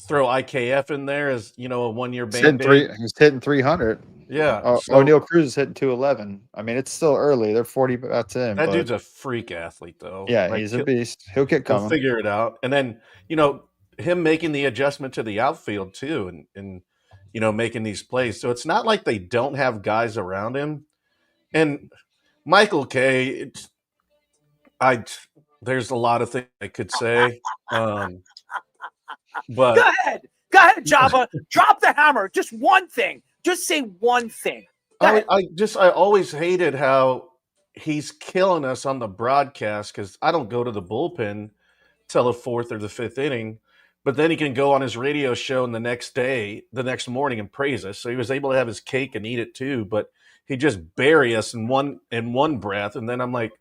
throw IKF in there as a 1-year band-aid. He's hitting 300. Yeah. O'Neal Cruz is hitting 211. I mean, it's still early. They're 40 bats in. That dude's a freak athlete, though. Yeah, he's a beast. He'll get coming. He'll figure it out. And then, him making the adjustment to the outfield too, and making these plays. So it's not like they don't have guys around him. And Michael Kay, there's a lot of things I could say. But Go ahead, Joba. Drop the hammer. Just one thing. Just say one thing. I always hated how he's killing us on the broadcast because I don't go to the bullpen till the 4th or the 5th inning, but then he can go on his radio show and the next morning and praise us. So he was able to have his cake and eat it too, but he just bury us in one breath. And then I'm like,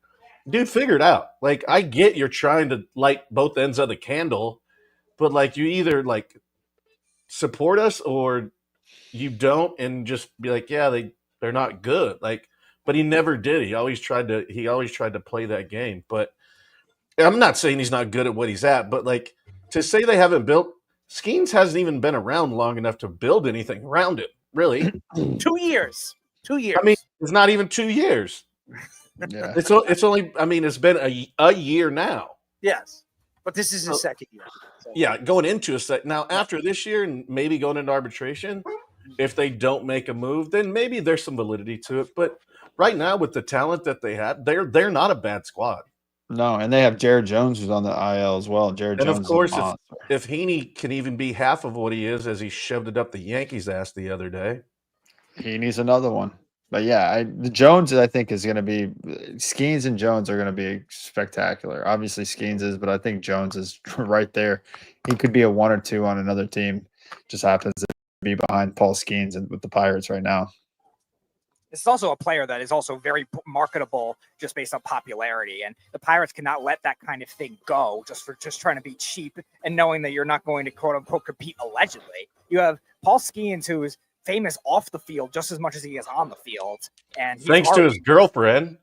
dude, figure it out. Like, I get you're trying to light both ends of the candle, but you either support us or you don't, and just be like, yeah, they're not good. But he never did. He always tried to play that game. But I'm not saying he's not good at what he's at, but to say they haven't built, Skeens hasn't even been around long enough to build anything around it, really. 2 years. 2 years. I mean, it's not even 2 years. Yeah. It's only, it's been a year now. Yes. But this is his second year. So. Yeah, going into a set. Now, after this year and maybe going into arbitration, if they don't make a move, then maybe there's some validity to it. But right now, with the talent that they have, they're not a bad squad. No, and they have Jared Jones who's on the IL as well. Jared Jones, of course, if Heaney can even be half of what he is, as he shoved it up the Yankees' ass the other day, Heaney's another one. But yeah, the Jones, I think, is going to be Skeens and Jones are going to be spectacular. Obviously, Skeens is, but I think Jones is right there. He could be a 1 or 2 on another team. Just happens to be behind Paul Skeens with the Pirates right now. This is also a player that is also very marketable just based on popularity. And the Pirates cannot let that kind of thing go just for trying to be cheap and knowing that you're not going to quote unquote compete allegedly. You have Paul Skeens, who is famous off the field just as much as he is on the field. And thanks to his girlfriend.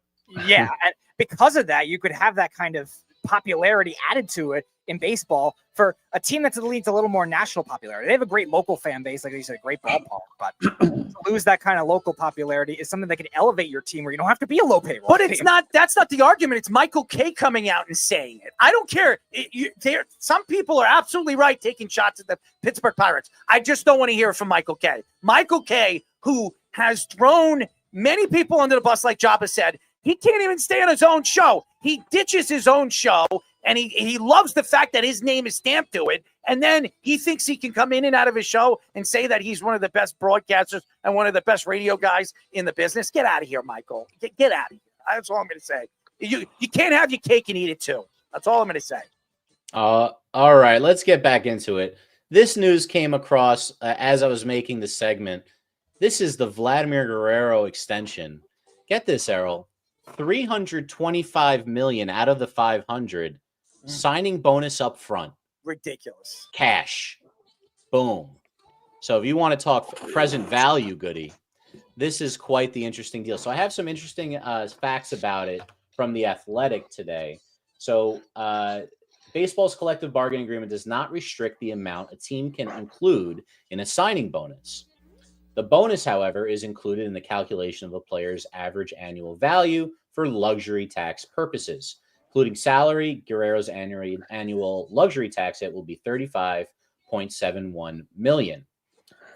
Yeah. And because of that, you could have that kind of popularity added to it in baseball for a team that's leads a little more national popularity. They have a great local fan base, like you said, a great ballpark, but to lose that kind of local popularity is something that can elevate your team where you don't have to be a low payroll. But it's not, that's not the argument. It's Michael Kay coming out and saying it. I don't care. Some people are absolutely right taking shots at the Pittsburgh Pirates. I just don't want to hear it from Michael Kay. Michael Kay, who has thrown many people under the bus, like Joba said, he can't even stay on his own show. He ditches his own show, and he loves the fact that his name is stamped to it. And then he thinks he can come in and out of his show and say that he's one of the best broadcasters and one of the best radio guys in the business. Get out of here, Michael. Get out of here. That's all I'm going to say. You can't have your cake and eat it too. That's all I'm going to say. All right, let's get back into it. This news came across as I was making the segment. This is the Vladimir Guerrero extension. Get this, Errol. $325 million out of the 500 signing bonus up front. Ridiculous. Cash. Boom. So if you want to talk present value, Goody, this is quite the interesting deal. So I have some interesting facts about it from The Athletic today. So baseball's collective bargaining agreement does not restrict the amount a team can include in a signing bonus. The bonus, however, is included in the calculation of a player's average annual value for luxury tax purposes. Including salary, Guerrero's annual luxury tax hit will be $35.71 million.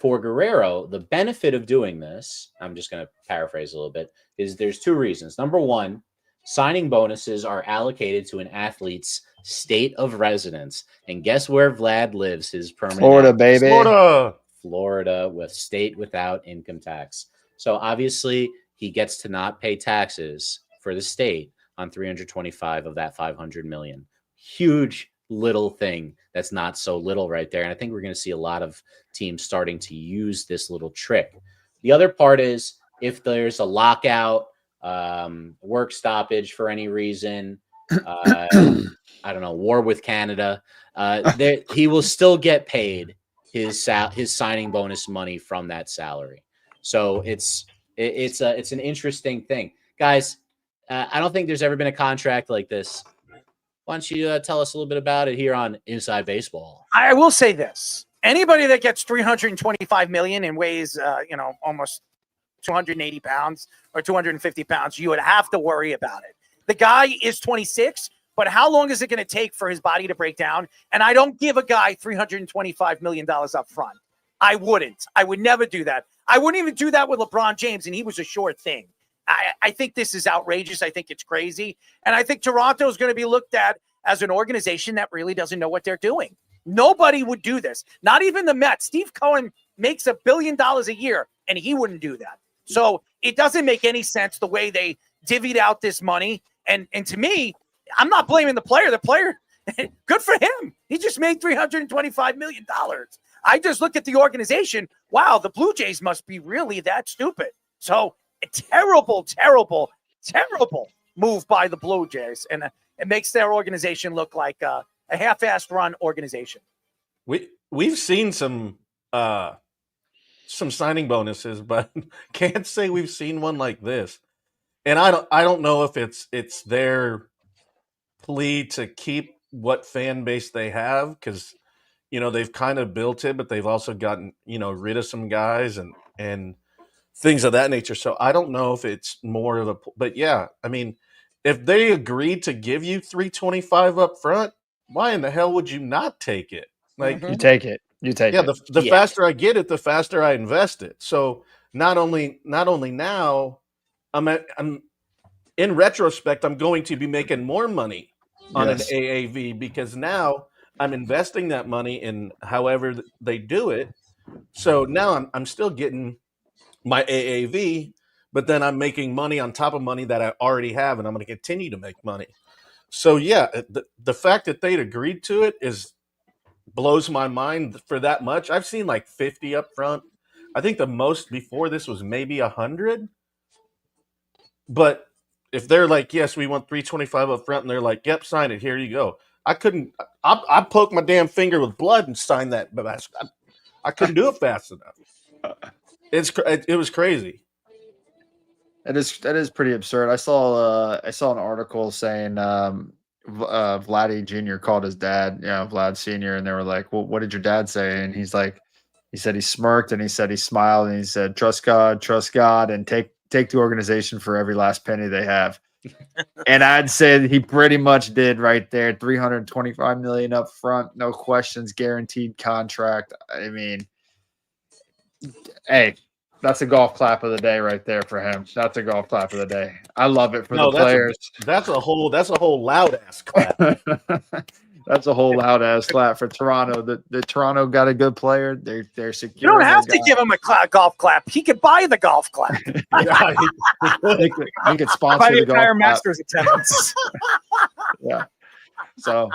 For Guerrero, the benefit of doing this, I'm just going to paraphrase a little bit, is there's two reasons. Number one, signing bonuses are allocated to an athlete's state of residence. And guess where Vlad lives, his permanent Florida, address? baby. Florida, with state without income tax. So obviously he gets to not pay taxes for the state on 325 of that 500 million. Huge little thing that's not so little right there. And I think we're going to see a lot of teams starting to use this little trick. The other part is if there's a lockout, work stoppage for any reason, I don't know, war with Canada, he will still get paid his signing bonus money from that salary. So it's an interesting thing, guys. I don't think there's ever been a contract like this. Why don't you tell us a little bit about it here on Inside Baseball? I will say this: anybody that gets $325 million and weighs, almost 280 pounds or 250 pounds, you would have to worry about it. The guy is 26, but how long is it going to take for his body to break down? And I don't give a guy $325 million up front. I wouldn't. I would never do that. I wouldn't even do that with LeBron James, and he was a sure thing. I think this is outrageous. I think it's crazy. And I think Toronto is going to be looked at as an organization that really doesn't know what they're doing. Nobody would do this. Not even the Mets. Steve Cohen makes $1 billion a year, and he wouldn't do that. So it doesn't make any sense the way they divvied out this money. And to me, I'm not blaming the player. The player, good for him. He just made $325 million. I just look at the organization. Wow, the Blue Jays must be really that stupid. So a terrible move by the Blue Jays. And it makes their organization look like a half-assed run organization. We've seen some signing bonuses, but can't say we've seen one like this. And I don't know if it's their plea to keep what fan base they have, because they've kind of built it, but they've also gotten rid of some guys and things of that nature. So I don't know if it's more of but yeah, I mean, if they agreed to give you 325 up front, why in the hell would you not take it? Like you take it. Yeah, the faster I get it, the faster I invest it. So not only now, I'm in retrospect, I'm going to be making more money on an AAV because now I'm investing that money in however they do it. So now I'm still getting my AAV, but then I'm making money on top of money that I already have, and I'm going to continue to make money. So yeah, the fact that they'd agreed to it blows my mind for that much. I've seen like 50 up front. I think the most before this was maybe 100. But if they're like, yes, we want 325 up front, and they're like, yep, sign it. Here you go. I couldn't. I poked my damn finger with blood and signed that. But I couldn't do it fast enough. It was crazy. That is pretty absurd. I saw an article saying Vladdy Jr. called his dad, Vlad Sr., and they were like, "Well, what did your dad say?" And he said he smirked and he said he smiled and he said, trust God, and take the organization for every last penny they have." And I'd say that he pretty much did right there. $325 million up front, no questions, guaranteed contract. I mean, hey, that's a golf clap of the day right there for him. That's a golf clap of the day. I love it for the players. That's a whole loud ass clap. That's a whole loud ass clap for Toronto. The Toronto got a good player. They're secure. You don't have to give him a golf clap. He could buy the golf clap. He could sponsor By the the golf entire clap. Masters attendance. Yeah. So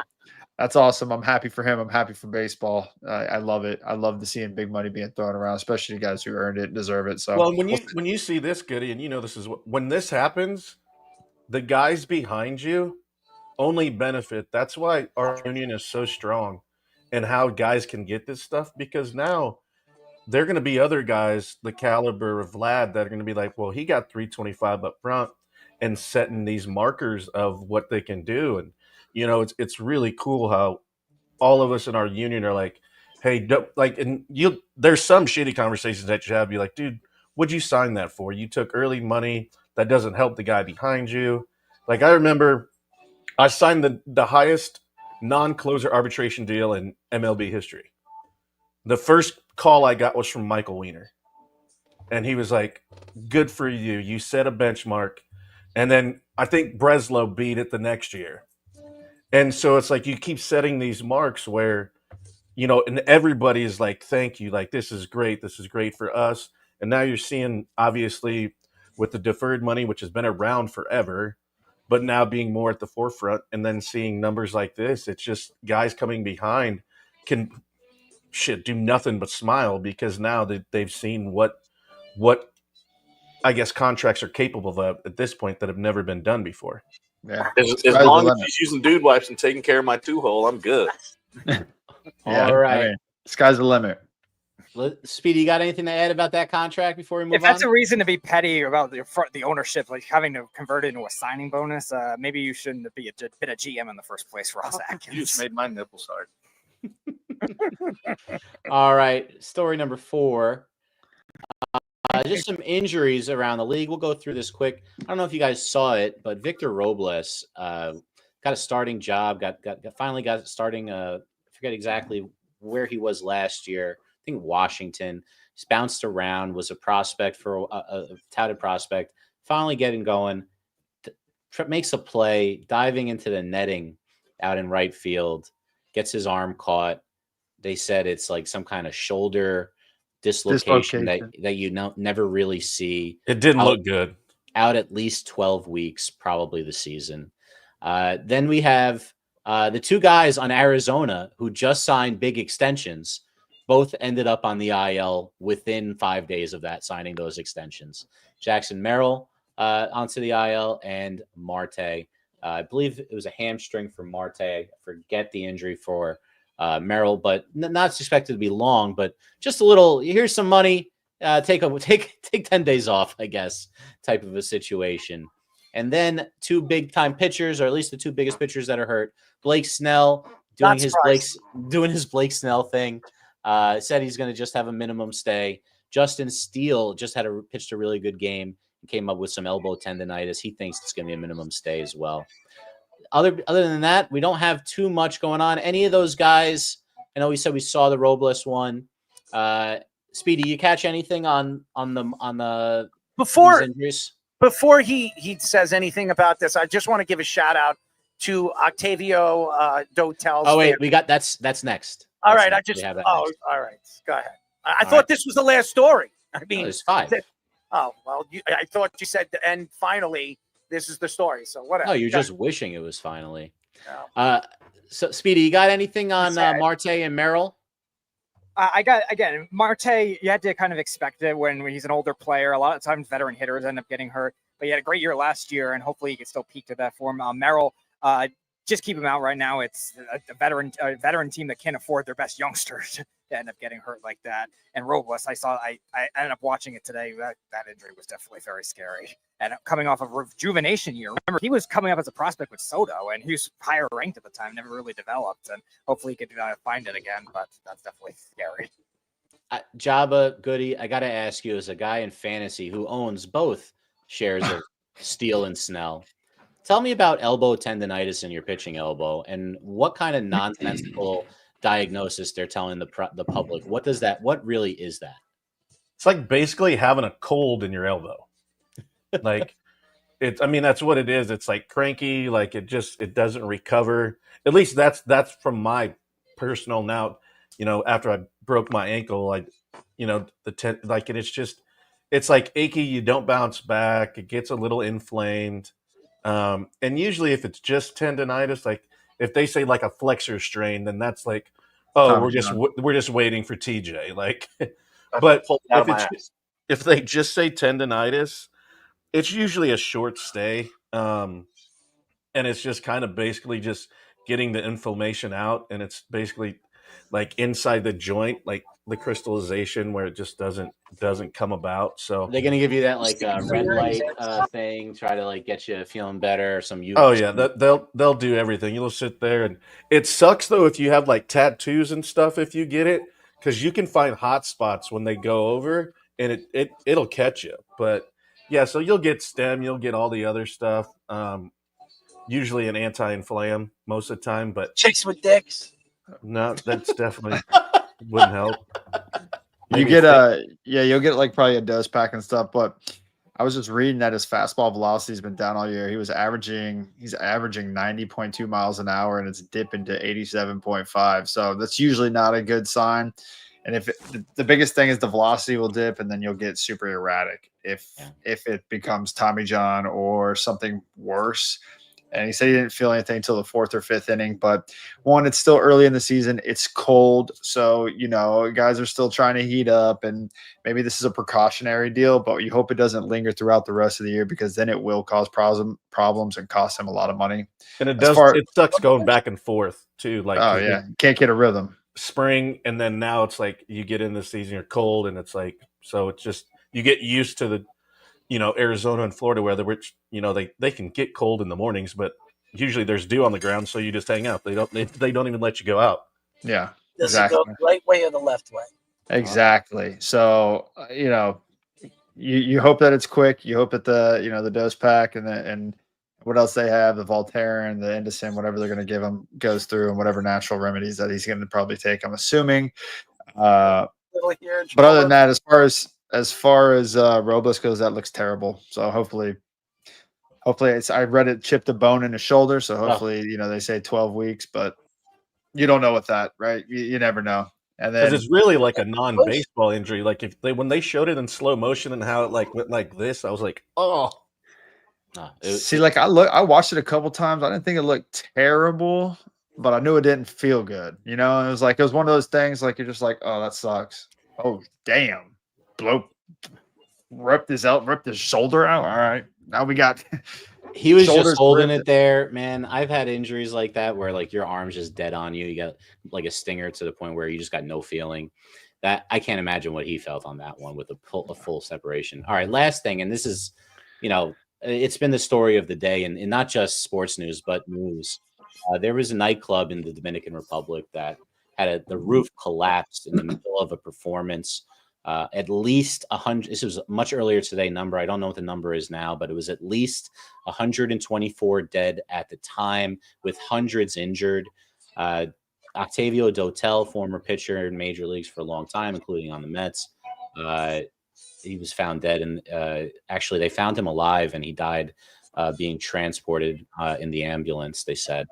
that's awesome. I'm happy for him. I'm happy for baseball. I love it. I love to seeing big money being thrown around, especially guys who earned it, deserve it. So well, when you see this, Goody, and this is when this happens, the guys behind you only benefit. That's why our union is so strong, and how guys can get this stuff, because now there are going to be other guys the caliber of Vlad that are going to be like, well, he got 325 up front and setting these markers of what they can do. And it's really cool how all of us in our union are like, hey, there's some shitty conversations that you have. Be like, dude, what'd you sign that for? You took early money that doesn't help the guy behind you. Like, I remember I signed the highest non-closer arbitration deal in MLB history. The first call I got was from Michael Weiner. And he was like, good for you. You set a benchmark. And then I think Breslow beat it the next year. And so it's like you keep setting these marks where, and everybody is like, thank you. Like, this is great. This is great for us. And now you're seeing, obviously, with the deferred money, which has been around forever, but now being more at the forefront, and then seeing numbers like this, it's just guys coming behind can do nothing but smile, because now they've seen what I guess contracts are capable of at this point that have never been done before. Yeah. As long as she's using dude wipes and taking care of my 2-hole, I'm good. All right. I mean, sky's the limit. Speedy, you got anything to add about that contract before we move on? If that's a reason to be petty about the ownership, like having to convert it into a signing bonus, maybe you shouldn't be a bit of GM in the first place, Ross Atkins. You just made my nipples hard. All right. Story number 4. Just some injuries around the league. We'll go through this quick. I don't know if you guys saw it, but Victor Robles got a starting job. Finally got starting. I forget exactly where he was last year. I think Washington. He's bounced around. Was a prospect for a touted prospect. Finally getting going. Makes a play, diving into the netting out in right field. Gets his arm caught. They said it's like some kind of shoulder dislocation. that you never really see. It didn't look good. Out at least 12 weeks, probably the season. Then we have the 2 guys on Arizona who just signed big extensions. Both ended up on the IL within 5 days of that, signing those extensions. Jackson Merrill onto the IL, and Marte. I believe it was a hamstring for Marte. I forget the injury for Merrill, but not expected to be long, but just a little, here's some money, take 10 days off, I guess, type of a situation. And then 2 big time pitchers, or at least the 2 biggest pitchers that are hurt. Blake Snell doing his Blake Snell thing. Said he's going to just have a minimum stay. Justin Steele just pitched a really good game and came up with some elbow tendonitis. He thinks it's going to be a minimum stay as well. Other than that, we don't have too much going on. Any of those guys, I know we said we saw the Robles one. Speedy, you catch anything on the injuries? Before he says anything about this, I just want to give a shout out to Octavio Dotel. Oh wait, we got that's next. All right, all right, go ahead. I thought this was the last story. I mean, there's 5. Oh well, I thought you said, and finally, this is the story. So whatever. Oh, you're just wishing it was finally. No. So Speedy, you got anything on Marte and Merrill? I got, again, Marte, you had to kind of expect it when he's an older player. A lot of times veteran hitters end up getting hurt. but he had a great year last year, and hopefully he can still peak to that form. Merrill, just keep him out right now. It's a veteran team that can't afford their best youngsters to end up getting hurt like that. And Robles, I ended up watching it today. That injury was definitely very scary. And coming off of rejuvenation year, remember he was coming up as a prospect with Soto, and he was higher ranked at the time, never really developed. And hopefully he could find it again, but that's definitely scary. Joba, Goody, I got to ask you, as a guy in fantasy who owns both shares of Steele and Snell, tell me about elbow tendonitis in your pitching elbow and what kind of nonsensical diagnosis they're telling the public. What really is that? It's like basically having a cold in your elbow. Like that's what it is. It's like cranky, like it doesn't recover. At least that's from my personal now, after I broke my ankle, it's like achy, you don't bounce back, it gets a little inflamed. And usually if it's just tendonitis, like if they say like a flexor strain, then that's like, oh, we're just waiting for TJ. Like, but if they just say tendonitis, it's usually a short stay. And it's just kind of basically just getting the inflammation out. And it's basically like inside the joint, like the crystallization where it just doesn't come about. So they're gonna give you that like red light thing, try to like get you feeling better. They'll do everything. You'll sit there, and it sucks though if you have like tattoos and stuff. If you get it, because you can find hot spots when they go over, and it'll catch you. But yeah, so you'll get stem, you'll get all the other stuff. Usually an anti-inflam most of the time, but chicks with dicks. No, that's definitely wouldn't help. You'll get like probably a dose pack and stuff. But I was just reading that his fastball velocity has been down all year. He's averaging 90.2 miles an hour, and it's dipping to 87.5. So that's usually not a good sign. And the biggest thing is the velocity will dip, and then you'll get super erratic if it becomes Tommy John or something worse. And he said he didn't feel anything until the 4th or 5th inning. But one, it's still early in the season. It's cold. So, guys are still trying to heat up. And maybe this is a precautionary deal, but you hope it doesn't linger throughout the rest of the year, because then it will cause problems and cost him a lot of money. And it sucks going back and forth, too. Like, you can't get a rhythm. Spring, and then now it's like you get in the season, you're cold, and it's like, so it's just, you get used to the Arizona and Florida weather, which, they can get cold in the mornings, but usually there's dew on the ground, so you just hang out. They don't even let you go out. Yeah, exactly. Does it go the right way or the left way? Exactly. So, you hope that it's quick. You hope that the dose pack and what else they have, the Voltaren and the Indocin, whatever they're going to give him, goes through, and whatever natural remedies that he's going to probably take, I'm assuming. But other than that, as far as Robles goes, that looks terrible. So hopefully I read it chipped a bone in his shoulder. So hopefully, they say 12 weeks, but you don't know with that, right? You never know. And then it's really like a non-baseball injury. Like when they showed it in slow motion and how it like went like this, I was like, oh. I watched it a couple times. I didn't think it looked terrible, but I knew it didn't feel good. It was one of those things like you're just like, oh, that sucks. Oh, damn. Ripped his shoulder out. All right. Now we got he was just holding it there, man. I've had injuries like that where like your arm's just dead on you. You got like a stinger to the point where you just got no feeling. That I can't imagine what he felt on that one with a full separation. All right, last thing, and this is, it's been the story of the day, and not just sports news, but news. There was a nightclub in the Dominican Republic that had the roof collapsed in the middle of a performance. At least 100. This was much earlier today number. I don't know what the number is now, but it was at least 124 dead at the time, with hundreds injured. Octavio Dotel, former pitcher in major leagues for a long time, including on the Mets, he was found dead, and actually they found him alive, and he died being transported in the ambulance. They said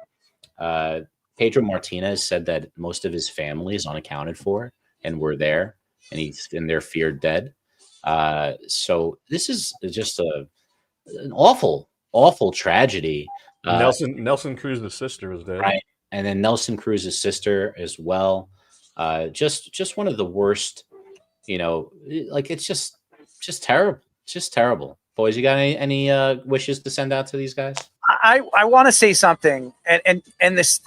Pedro Martinez said that most of his family is unaccounted for and were there, and he's in there feared dead. So this is just an awful tragedy. Nelson Cruz's sister was dead, right? And then Nelson Cruz's sister as well. Just one of the worst. Like it's just terrible. It's just terrible. Boys, you got any wishes to send out to these guys? I want to say something, and this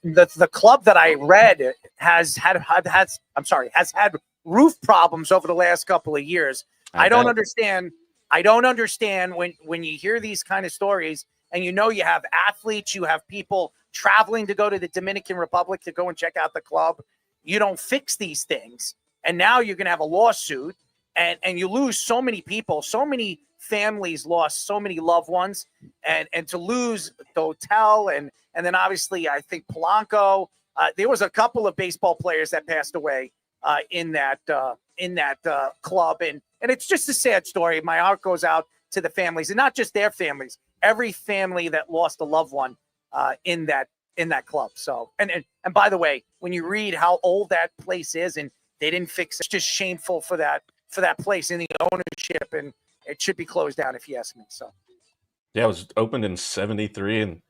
the club that I read has had roof problems over the last couple of years. I don't understand when you hear these kind of stories, and you have athletes, you have people traveling to go to the Dominican Republic to go and check out the club. You don't fix these things, and now you're going to have a lawsuit, and you lose so many people, so many families lost so many loved ones, and to lose the hotel and then obviously I think Polanco, there was a couple of baseball players that passed away in that club, and it's just a sad story. My heart goes out to the families, and not just their families, every family that lost a loved one in that club. So and by the way, when you read how old that place is and they didn't fix it, it's just shameful for that place in the ownership, and it should be closed down if you ask me. So, yeah, it was opened in '73, and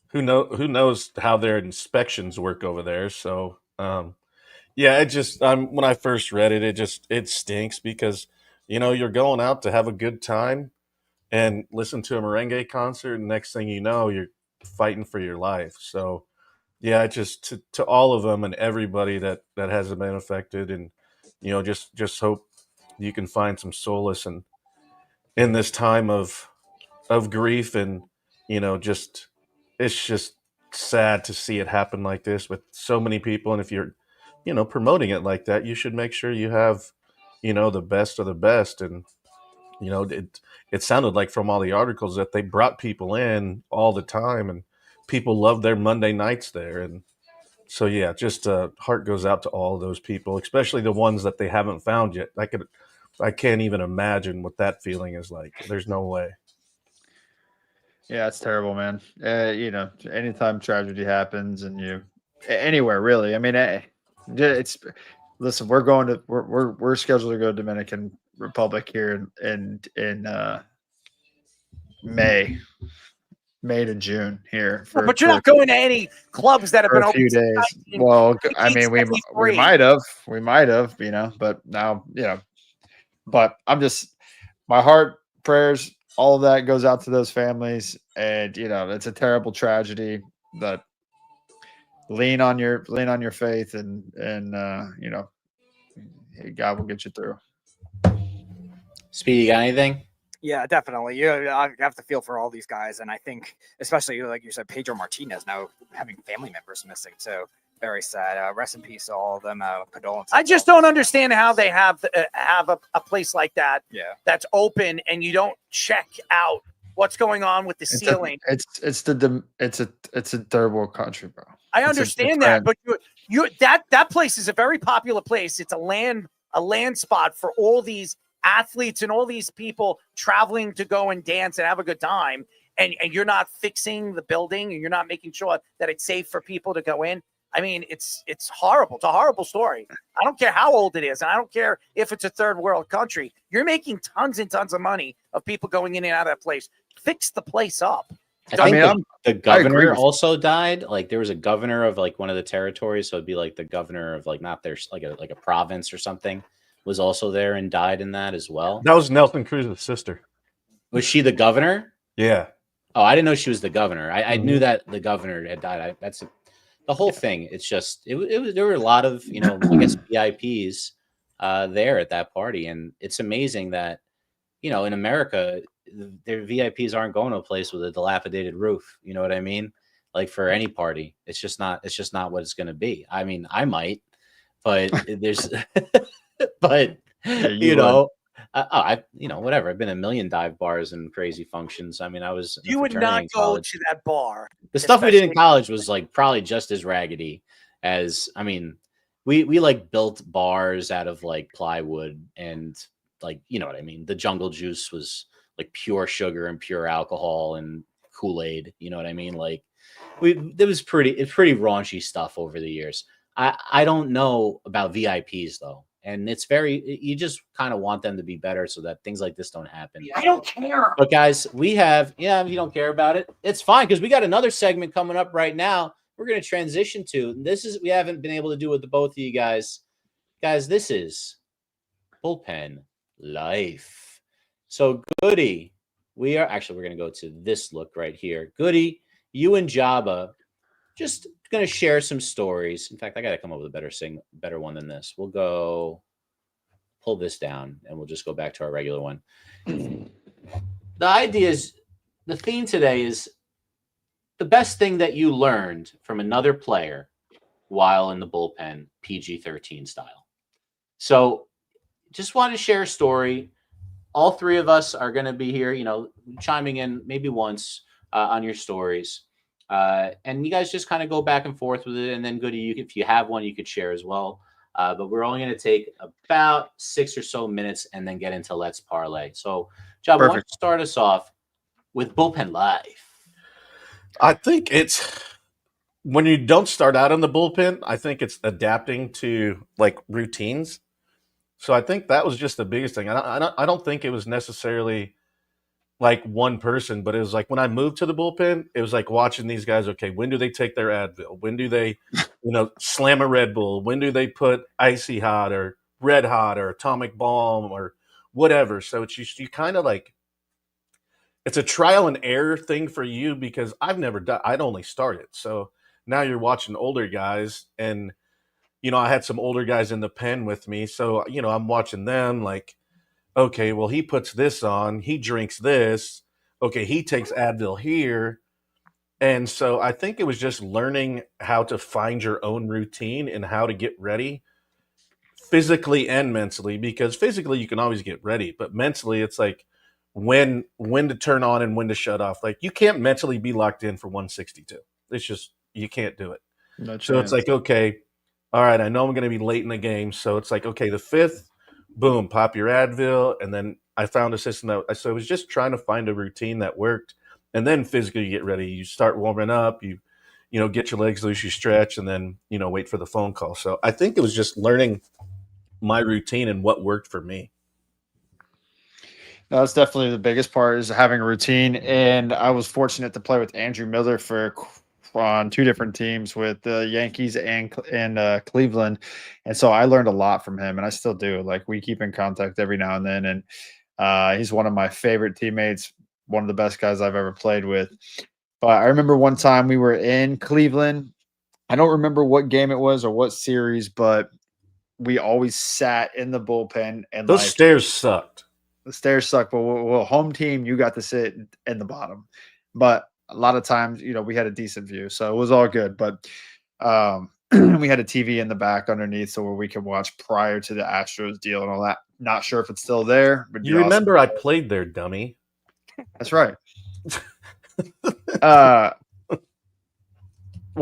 who knows how their inspections work over there. So, yeah, it just when I first read it, it stinks because you're going out to have a good time and listen to a merengue concert, and next thing you know, you're fighting for your life. So, yeah, just to all of them and everybody that hasn't been affected, and just hope you can find some solace in this time of grief, and it's just sad to see it happen like this with so many people. And if you're promoting it like that, you should make sure you have the best of the best. And it sounded like from all the articles that they brought people in all the time, and people love their Monday nights there. And so yeah, just heart goes out to all of those people, especially the ones that they haven't found yet. I can't even imagine what that feeling is like. There's no way. Yeah, it's terrible, man. Anytime tragedy happens, and anywhere really. I mean, it's listen. We're scheduled to go to Dominican Republic here in May to June here. But you're not going to any clubs that have been a open few days. Well, I mean, we might have, but now, but I'm just, my heart, prayers, all of that goes out to those families, and it's a terrible tragedy. But lean on your faith, and God will get you through. Speedy, you got anything? Yeah, definitely. I have to feel for all these guys, and I think, especially like you said, Pedro Martinez now having family members missing too. Very sad. Rest in peace to all of them. Condolences. I just don't understand how they have a place like that. Yeah, that's open, and you don't check out what's going on with the ceiling. It's a third world country, bro. I understand that, but that place is a very popular place. It's a land spot for all these athletes and all these people traveling to go and dance and have a good time, and you're not fixing the building, and you're not making sure that it's safe for people to go in. I mean, it's horrible. It's a horrible story. I don't care how old it is, and I don't care if it's a third world country. You're making tons and tons of money of people going in and out of that place. Fix the place up. I think the governor also died. Like there was a governor of like one of the territories, so it'd be like the governor of like not their like a province or something was also there and died in that as well. That was Nelson Cruz's sister. Was she the governor? Yeah. Oh, I didn't know she was the governor. I knew that the governor had died. The whole thing. It's just it was there were a lot of I guess VIPs there at that party, and it's amazing that in America their VIPs aren't going to a place with a dilapidated roof. You know what I mean? Like for any party, it's just not what it's going to be. I mean, I might, but there's, but whatever. I've been a million dive bars and crazy functions. I mean, I was. You would not go to that bar. The stuff we did in college was like probably just as raggedy as. I mean, we like built bars out of like plywood and like what I mean. The Jungle Juice was like pure sugar and pure alcohol and Kool-Aid. You know what I mean? Like it's pretty raunchy stuff over the years. I don't know about VIPs though. And it's you just kind of want them to be better so that things like this don't happen. I don't care. But guys, if you don't care about it, it's fine because we got another segment coming up right now. We're going to transition to we haven't been able to do with the both of you guys. Guys, this is Bullpen Life. So Goody, we're going to go to this look right here. Goody, you and Joba just going to share some stories. In fact, I got to come up with a better one than this. We'll go pull this down and we'll just go back to our regular one. The idea is, the theme today is the best thing that you learned from another player while in the bullpen, PG-13 style. So just want to share a story. All three of us are going to be here, chiming in maybe once on your stories. And you guys just kind of go back and forth with it. And then Goody, if you have one, you could share as well. But we're only going to take about 6 or so minutes and then get into Let's Parlay. So, Job, why don't you start us off with Bullpen Life? I think it's when you don't start out in the bullpen, I think it's adapting to like routines. So I think that was just the biggest thing. I don't think it was necessarily like one person, but it was like when I moved to the bullpen, it was like watching these guys. Okay, when do they take their Advil? When do they, slam a Red Bull? When do they put Icy Hot or Red Hot or Atomic Bomb or whatever? So it's just, you kind of like, it's a trial and error thing for you because I've never done. I'd only started, so now you're watching older guys, and I had some older guys in the pen with me, so I'm watching them like, okay, well he puts this on, he drinks this, okay, he takes Advil here, and so I think it was just learning how to find your own routine and how to get ready, physically and mentally, because physically you can always get ready, but mentally it's like when to turn on and when to shut off. Like you can't mentally be locked in for 162. It's just, you can't do it. No so chance. It's like, okay, all right, I know I'm going to be late in the game. So it's like, okay, the fifth, boom, pop your Advil. And then I found a system so I was just trying to find a routine that worked. And then physically you get ready. You start warming up, you get your legs loose, you stretch, and then, wait for the phone call. So I think it was just learning my routine and what worked for me. No, that's definitely the biggest part, is having a routine. And I was fortunate to play with Andrew Miller on two different teams with the Yankees and Cleveland. And so I learned a lot from him, and I still do. Like, we keep in contact every now and then. And he's one of my favorite teammates, one of the best guys I've ever played with. But I remember one time we were in Cleveland. I don't remember what game it was or what series, but we always sat in the bullpen, and those stairs sucked. The stairs suck, but home team, you got to sit in the bottom. But a lot of times, we had a decent view, so it was all good. But we had a TV in the back underneath, so where we could watch prior to the Astros deal and all that. Not sure if it's still there. But you remember I played there, dummy. That's right. Well,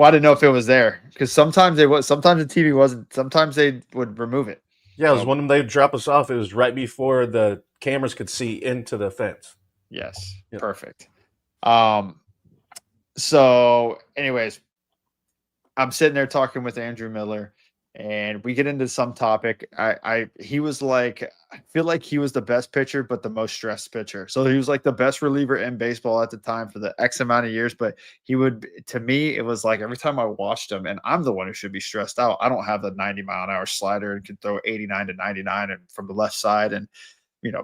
I didn't know if it was there, because sometimes the TV wasn't. Sometimes they would remove it. Yeah, it was when they would drop us off. It was right before the cameras could see into the fence. Yes, yep. Perfect. So, anyways, I'm sitting there talking with Andrew Miller, and we get into some topic. He was like, I feel like he was the best pitcher, but the most stressed pitcher. So he was like the best reliever in baseball at the time for the X amount of years. But to me, it was like every time I watched him, and I'm the one who should be stressed out. I don't have the 90-mile-an-hour slider and can throw 89 to 99 and from the left side and,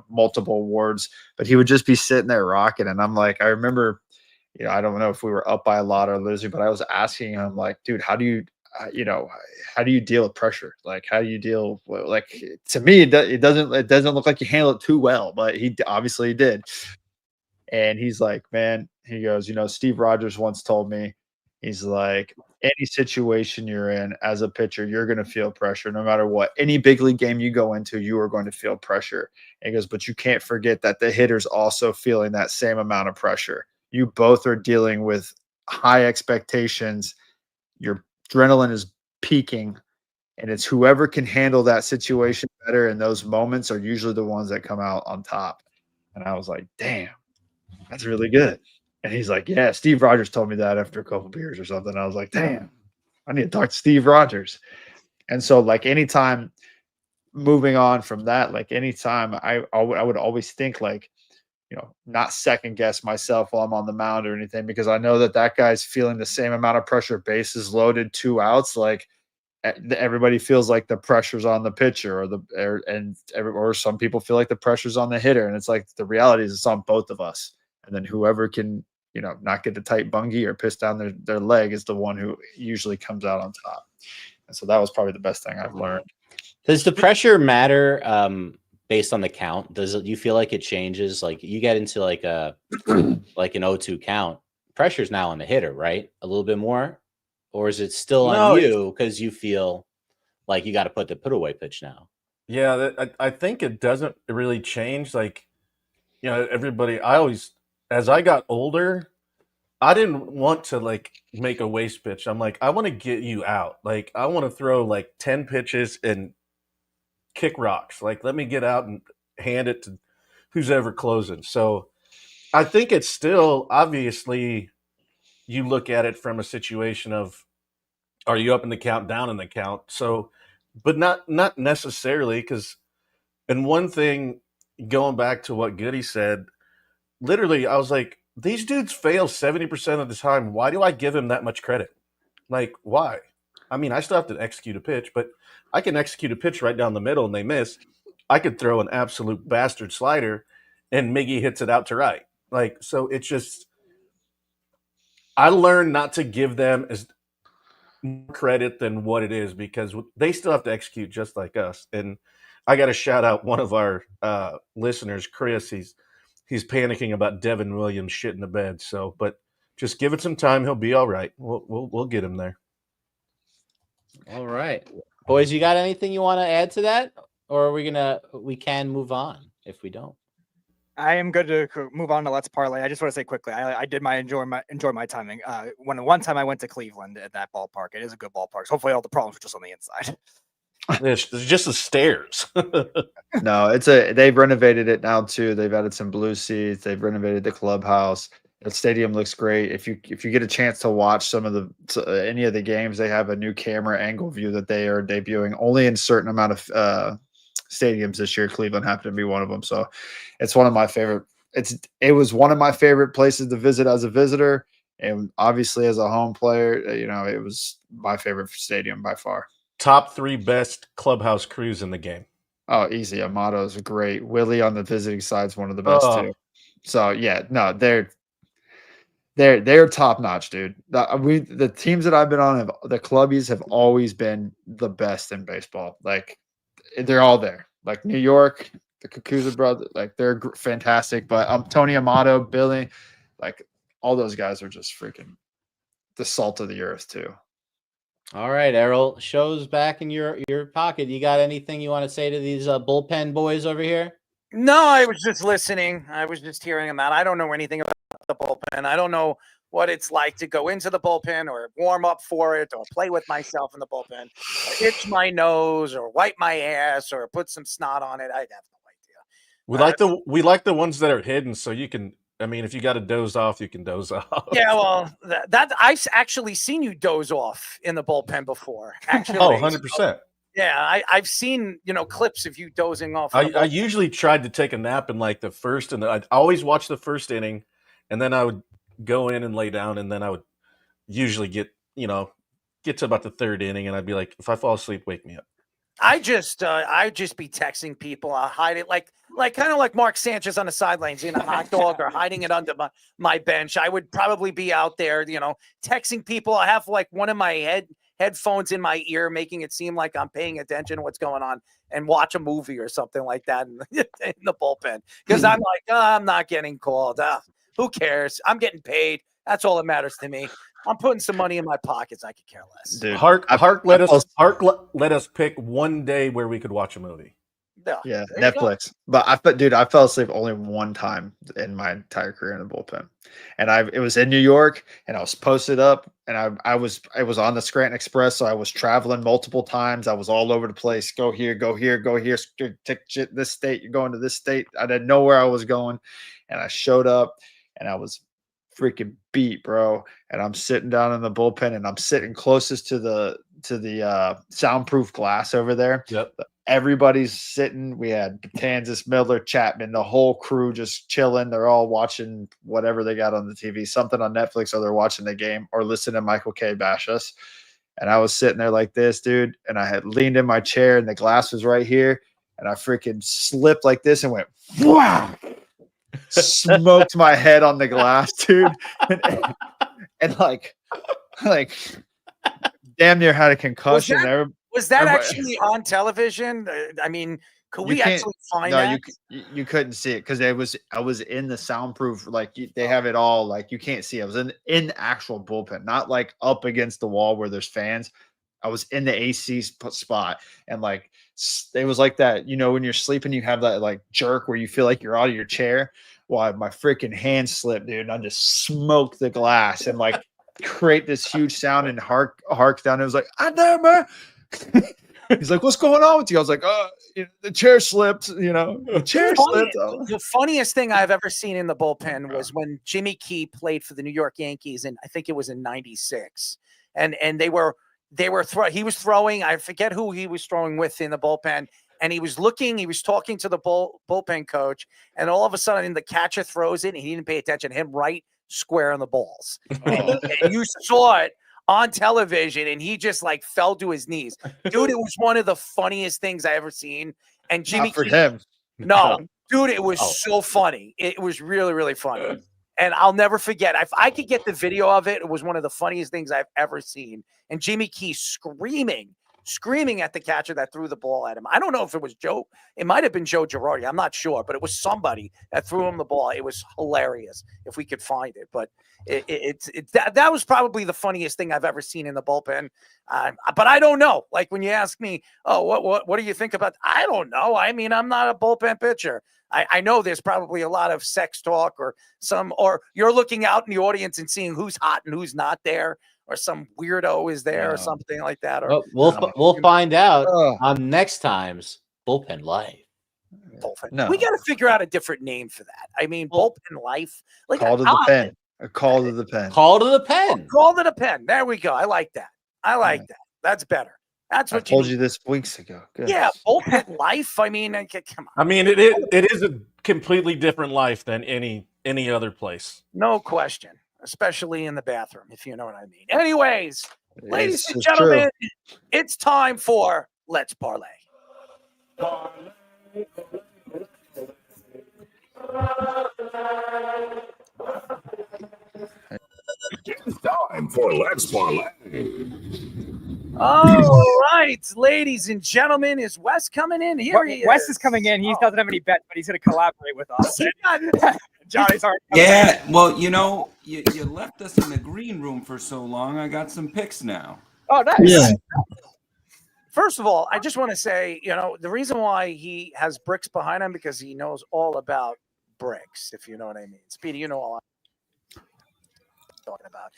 multiple awards. But he would just be sitting there rocking. And I'm like, I remember, I don't know if we were up by a lot or losing, but I was asking him, like, dude, how do you deal with pressure? Like, how do you deal with, like, to me, it doesn't look like you handle it too well, but he obviously did. And he's like, man, he goes, Steve Rogers once told me, he's like, any situation you're in as a pitcher, you're going to feel pressure no matter what. Any big league game you go into, you are going to feel pressure. And he goes, but you can't forget that the hitter's also feeling that same amount of pressure. You both are dealing with high expectations. Your adrenaline is peaking, and it's whoever can handle that situation better in those moments are usually the ones that come out on top. And I was like, damn, that's really good. And he's like, yeah, Steve Rogers told me that after a couple beers or something. I was like, damn, I need to talk to Steve Rogers. And so, like, anytime moving on from that, like, anytime I would always think, like, not second guess myself while I'm on the mound or anything, because I know that guy's feeling the same amount of pressure, bases loaded, 2 outs. Like, everybody feels like the pressure's on the pitcher or some people feel like the pressure's on the hitter. And it's like, the reality is it's on both of us. and then whoever can, not get a tight bungie or piss down their leg is the one who usually comes out on top. And so that was probably the best thing I've learned. Does the pressure matter based on the count? You feel like it changes? Like you get into like an 0-2 count, pressure's now on the hitter, right? A little bit more, or is it still on you because you feel like you got to put the put away pitch now? Yeah, I think it doesn't really change. Like, everybody. As I got older, I didn't want to like make a waste pitch. I'm like, I want to get you out. Like, I want to throw like 10 pitches and kick rocks. Like, let me get out and hand it to who's ever closing. So I think it's still, obviously, you look at it from a situation of, are you up in the count, down in the count? So, but not necessarily, because, and one thing, going back to what Goody said, literally, I was like, these dudes fail 70% of the time. Why do I give him that much credit? Like, why? I mean, I still have to execute a pitch, but I can execute a pitch right down the middle and they miss. I could throw an absolute bastard slider and Miggy hits it out to right. Like, so it's just, I learned not to give them as more credit than what it is because they still have to execute just like us. And I got to shout out one of our listeners, Chris. He's panicking about Devin Williams shit in the bed. So, but just give it some time. He'll be all right. We'll get him there. All right, boys, you got anything you want to add to that, or we can move on if we don't? I am good to move on to Let's Parlay. I just want to say quickly, I did enjoy my timing. One time I went to Cleveland at that ballpark. It is a good ballpark. So hopefully all the problems were just on the inside. It's just the stairs. No, they've renovated it now too. They've added some blue seats. They've renovated the clubhouse. The stadium looks great. If you get a chance to watch any of the games, they have a new camera angle view that they are debuting only in a certain amount of stadiums this year. Cleveland happened to be one of them. So it's one of my favorite. It was one of my favorite places to visit as a visitor, and obviously as a home player, it was my favorite stadium by far. Top 3 best clubhouse crews in the game. Oh, easy. Amato's great. Willie on the visiting side is one of the best too. So yeah, no, they're top notch, dude. The teams that I've been on, the clubbies have always been the best in baseball. Like they're all there. Like New York, the Kakuza brothers, like they're fantastic. But Tony Amato, Billy, like all those guys are just freaking the salt of the earth too. All right, Errol, show's back in your pocket. You got anything you want to say to these bullpen boys over here? No, I was just listening. I was just hearing them out. I don't know anything about the bullpen. I don't know what it's like to go into the bullpen or warm up for it or play with myself in the bullpen, itch my nose or wipe my ass or put some snot on it. I'd have no idea. We like the ones that are hidden, so you can. I mean, if you got to doze off, you can doze off. Yeah, well, that I've actually seen you doze off in the bullpen before. Actually, 100%. Yeah, I've seen clips of you dozing off. I usually tried to take a nap in like the first, and I always watch the first inning, and then I would go in and lay down, and then I would usually get to about the third inning, and I'd be like, if I fall asleep, wake me up. I just be texting people. I'll hide it like kind of like Mark Sanchez on the sidelines in a hot dog or hiding it under my bench. I would probably be out there, texting people. I have like one of my headphones in my ear, making it seem like I'm paying attention to what's going on and watch a movie or something like that in the bullpen. Because I'm like, I'm not getting called. Who cares? I'm getting paid. That's all that matters to me. I'm putting some money in my pockets. I could care less. Dude, Hark let us pick one day where we could watch a movie. Yeah, Netflix. But I fell asleep only one time in my entire career in the bullpen, and it was in New York, and I was posted up, and I was on the Scranton Express, so I was traveling multiple times. I was all over the place. Go here, go here, go here. Take shit this state. You're going to this state. I didn't know where I was going, and I showed up, and I was freaking beat, bro. And I'm sitting down in the bullpen, and I'm sitting closest to the soundproof glass over there. Yep. Everybody's sitting. We had Kansas, Miller, Chapman, the whole crew just chilling. They're all watching whatever they got on the TV, something on Netflix, or they're watching the game or listening to Michael K bash us. And I was sitting there like this, dude. And I had leaned in my chair, and the glass was right here. And I freaking slipped like this and went, wow. smoked my head on the glass, dude, and like damn near had a concussion. Was that actually on television? I mean, could we actually find that? No, you couldn't see it because I was in the soundproof, like they have it all, like you can't see. I was in the actual bullpen, not like up against the wall where there's fans. I was in the AC spot, and like it was like that, when you're sleeping, you have that like jerk where you feel like you're out of your chair. Well, my freaking hand slipped, dude, and I just smoked the glass and like create this huge sound and hark down. It was like, I know, man. He's like, what's going on with you? I was like, the chair slipped, the chair slipped. The funniest thing I've ever seen in the bullpen was when Jimmy Key played for the New York Yankees, and I think it was in '96, and he was throwing, I forget who he was throwing with in the bullpen, and he was talking to the bullpen coach, and all of a sudden the catcher throws it, and he didn't pay attention, him right square on the balls. And you saw it on television, and he just like fell to his knees. Dude, it was one of the funniest things I ever seen. And Jimmy, not for him. No, dude, it was so funny. It was really, really funny. And I'll never forget. If I could get the video of it, it was one of the funniest things I've ever seen. And Jimmy Key screaming at the catcher that threw the ball at him. I don't know if it was Joe. It might have been Joe Girardi. I'm not sure, but it was somebody that threw him the ball. It was hilarious if we could find it. But that was probably the funniest thing I've ever seen in the bullpen. But I don't know. Like when you ask me, what do you think about? I don't know. I mean, I'm not a bullpen pitcher. I know there's probably a lot of sex talk or you're looking out in the audience and seeing who's hot and who's not there, or some weirdo is there or something like that. Or we'll find out on next time's Bullpen Life. No. We got to figure out a different name for that. I mean, Bullpen Life. Like call to the pen. A call to the pen. Call to the pen. Call to the pen. There we go. I like that. That. That's better. That's what I told you this weeks ago. Good. Yeah, Bullpen Life. I mean, come on. I mean, it is a completely different life than any other place. No question, especially in the bathroom, if you know what I mean. Anyways, ladies and gentlemen, it's time for Let's Parlay. It's time for Let's Parlay. All right, ladies and gentlemen, is Wes coming in? Here he is. Wes is coming in. He doesn't have any bets, but he's going to collaborate with us. Johnny's already. Yeah, well, you left us in the green room for so long. I got some picks now. Oh, nice. Yeah. First of all, I just want to say, the reason why he has bricks behind him because he knows all about bricks, if you know what I mean. Speedy, you know all I'm talking about.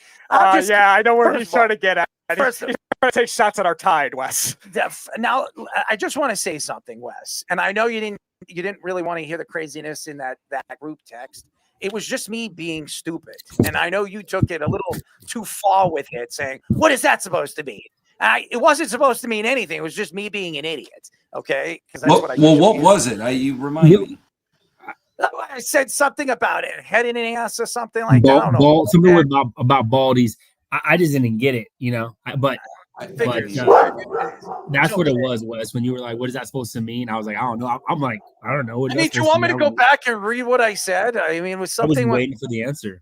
Yeah, I know where he's trying to get at. He's trying to take shots at our tide, Wes. Now, I just want to say something, Wes. And I know you didn't really want to hear the craziness in that group text. It was just me being stupid. And I know you took it a little too far with it, saying, what is that supposed to mean? It wasn't supposed to mean anything. It was just me being an idiot. Okay? What was it? You remind me. I said something about it. Head in an ass or something like that. I don't know. Something about baldies. I just didn't get it, but that's what it was when you were like, what is that supposed to mean? I was like, I don't know. I'm like, I don't know. What do you want me to go back and read what I said? I mean, it was something. I was waiting for the answer.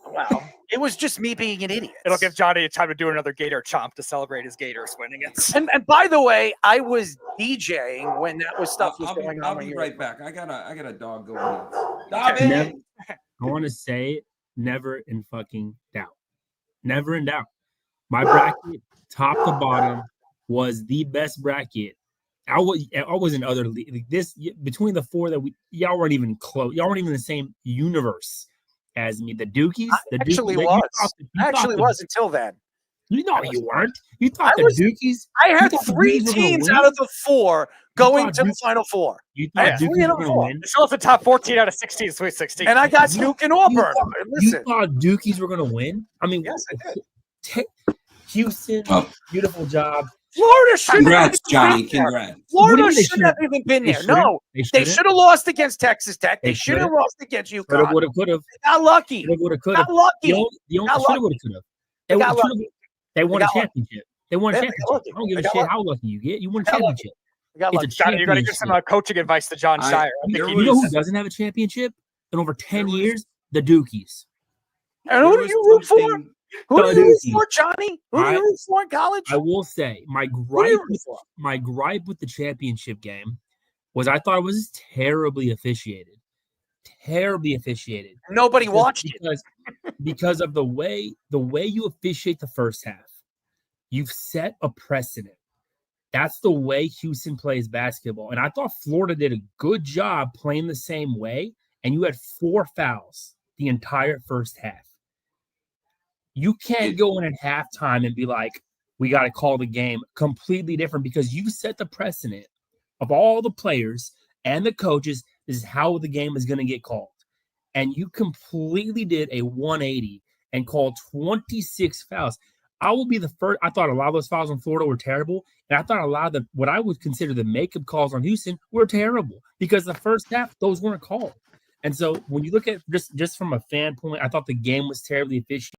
Wow. It was just me being an idiot. It'll give Johnny time to do another Gator chomp to celebrate his Gators winning it. And by the way, I was DJing when that was stuff was going on. I'll be right back. I got a dog going on. I want to say never in fucking doubt. Never in doubt. My bracket, top to bottom, was the best bracket. I was in other this between the four that y'all weren't even close. Y'all weren't even in the same universe as me. The Dukies. Actually was until then. You weren't. You thought Dukies. I had 3 teams out of the 4 going to the Final Four. You thought Dukies were going to win. Still at the top 14 out of 16, Sweet 16. And I got Duke and Auburn. You thought Dukies were going to win? I mean, yes, I did. Houston, beautiful job. Florida should Congrats, Johnny. Congrats. Florida should have even been there. No, they should have lost against Texas Tech. They should have lost against UConn. Could have. They got lucky. Got lucky. The only could have. They won a championship. They won a championship. I don't give a shit how lucky you get. You won a championship. Johnny, you got to give some coaching advice to John Shire. You know who doesn't have a championship? in over 10 years? The Dukies. And who do you root for? Who do you root for, Johnny? Who do you root for in college? I will say my gripe with the championship game was I thought it was terribly officiated. Nobody watched it because of the way you officiate the first half. You've set a precedent. That's the way Houston plays basketball. And I thought Florida did a good job playing the same way. And you had 4 fouls the entire first half. You can't go in at halftime and be like, we got to call the game completely different because you set the precedent of all the players and the coaches. This is how the game is going to get called. And you completely did a 180 and called 26 fouls. I will be the first. I thought a lot of those fouls in Florida were terrible. And I thought a lot of what I would consider the makeup calls on Houston were terrible because the first half, those weren't called. And so when you look at just from a fan point, I thought the game was terribly officiated.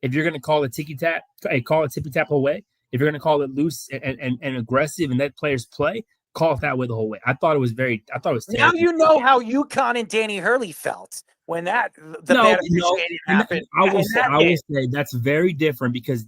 If you're going to call it ticky-tap, call it tippy-tap away. If you're going to call it loose and aggressive and let players play, call it that way the whole way. I thought it was terrible. Now you know how UConn and Danny Hurley felt when bad officiating happened. I will say that's very different because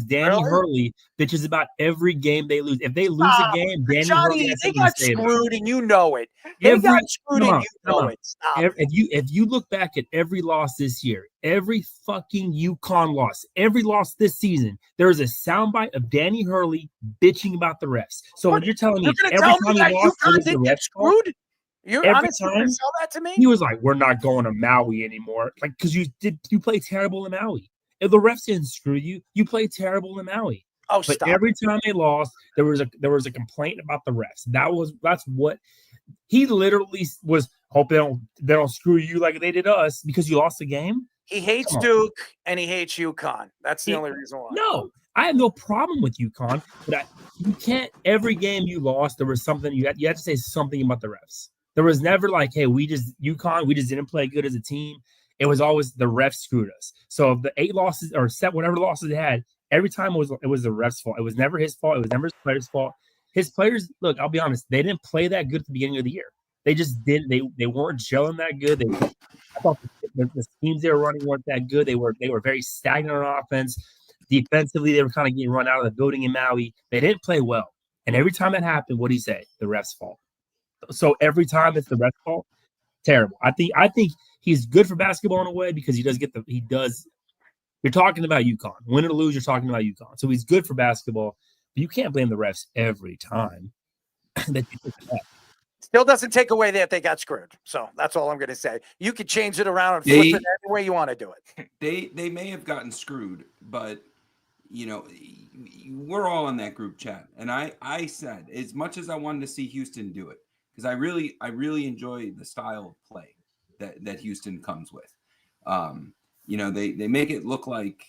Danny Hurley bitches about every game they lose. If they lose a game, Danny Hurley they got screwed and you know it. They got screwed and you know it. If you look back at every loss this year, every fucking UConn loss, every loss this season, there is a soundbite of Danny Hurley bitching about the refs. So when you're telling me every time he lost, it was the refs screwed. You're every time sell that to me? He was like, "We're not going to Maui anymore," like because you play terrible in Maui. If the refs didn't screw you, you played terrible in Maui. Oh, but stop. Every time they lost, there was a complaint about the refs. That's what he literally was. Hope they don't screw you like they did us because you lost the game. He hates Duke and he hates UConn. That's the only reason why. No, I have no problem with UConn, but you can't. Every game you lost, there was something you had to say something about the refs. There was never like, hey, UConn didn't play good as a team. It was always the refs screwed us. So the 8 losses or 7, whatever losses they had, every time it was the refs' fault. It was never his fault. It was never his players' fault. His players, look, I'll be honest, they didn't play that good at the beginning of the year. They just didn't. They weren't gelling that good. I thought the schemes they were running weren't that good. They were very stagnant on offense. Defensively, they were kind of getting run out of the building in Maui. They didn't play well. And every time that happened, what did he say? The refs' fault. So every time it's the refs' fault, terrible. I think he's good for basketball in a way because he does. You're talking about UConn. Win or lose, you're talking about UConn. So he's good for basketball, but you can't blame the refs every time. Still doesn't take away that they got screwed. So that's all I'm going to say. You could change it around and flip it every way you want to do it. They may have gotten screwed, but we're all in that group chat, and I said as much as I wanted to see Houston do it. Because I really enjoy the style of play that Houston comes with. They make it look like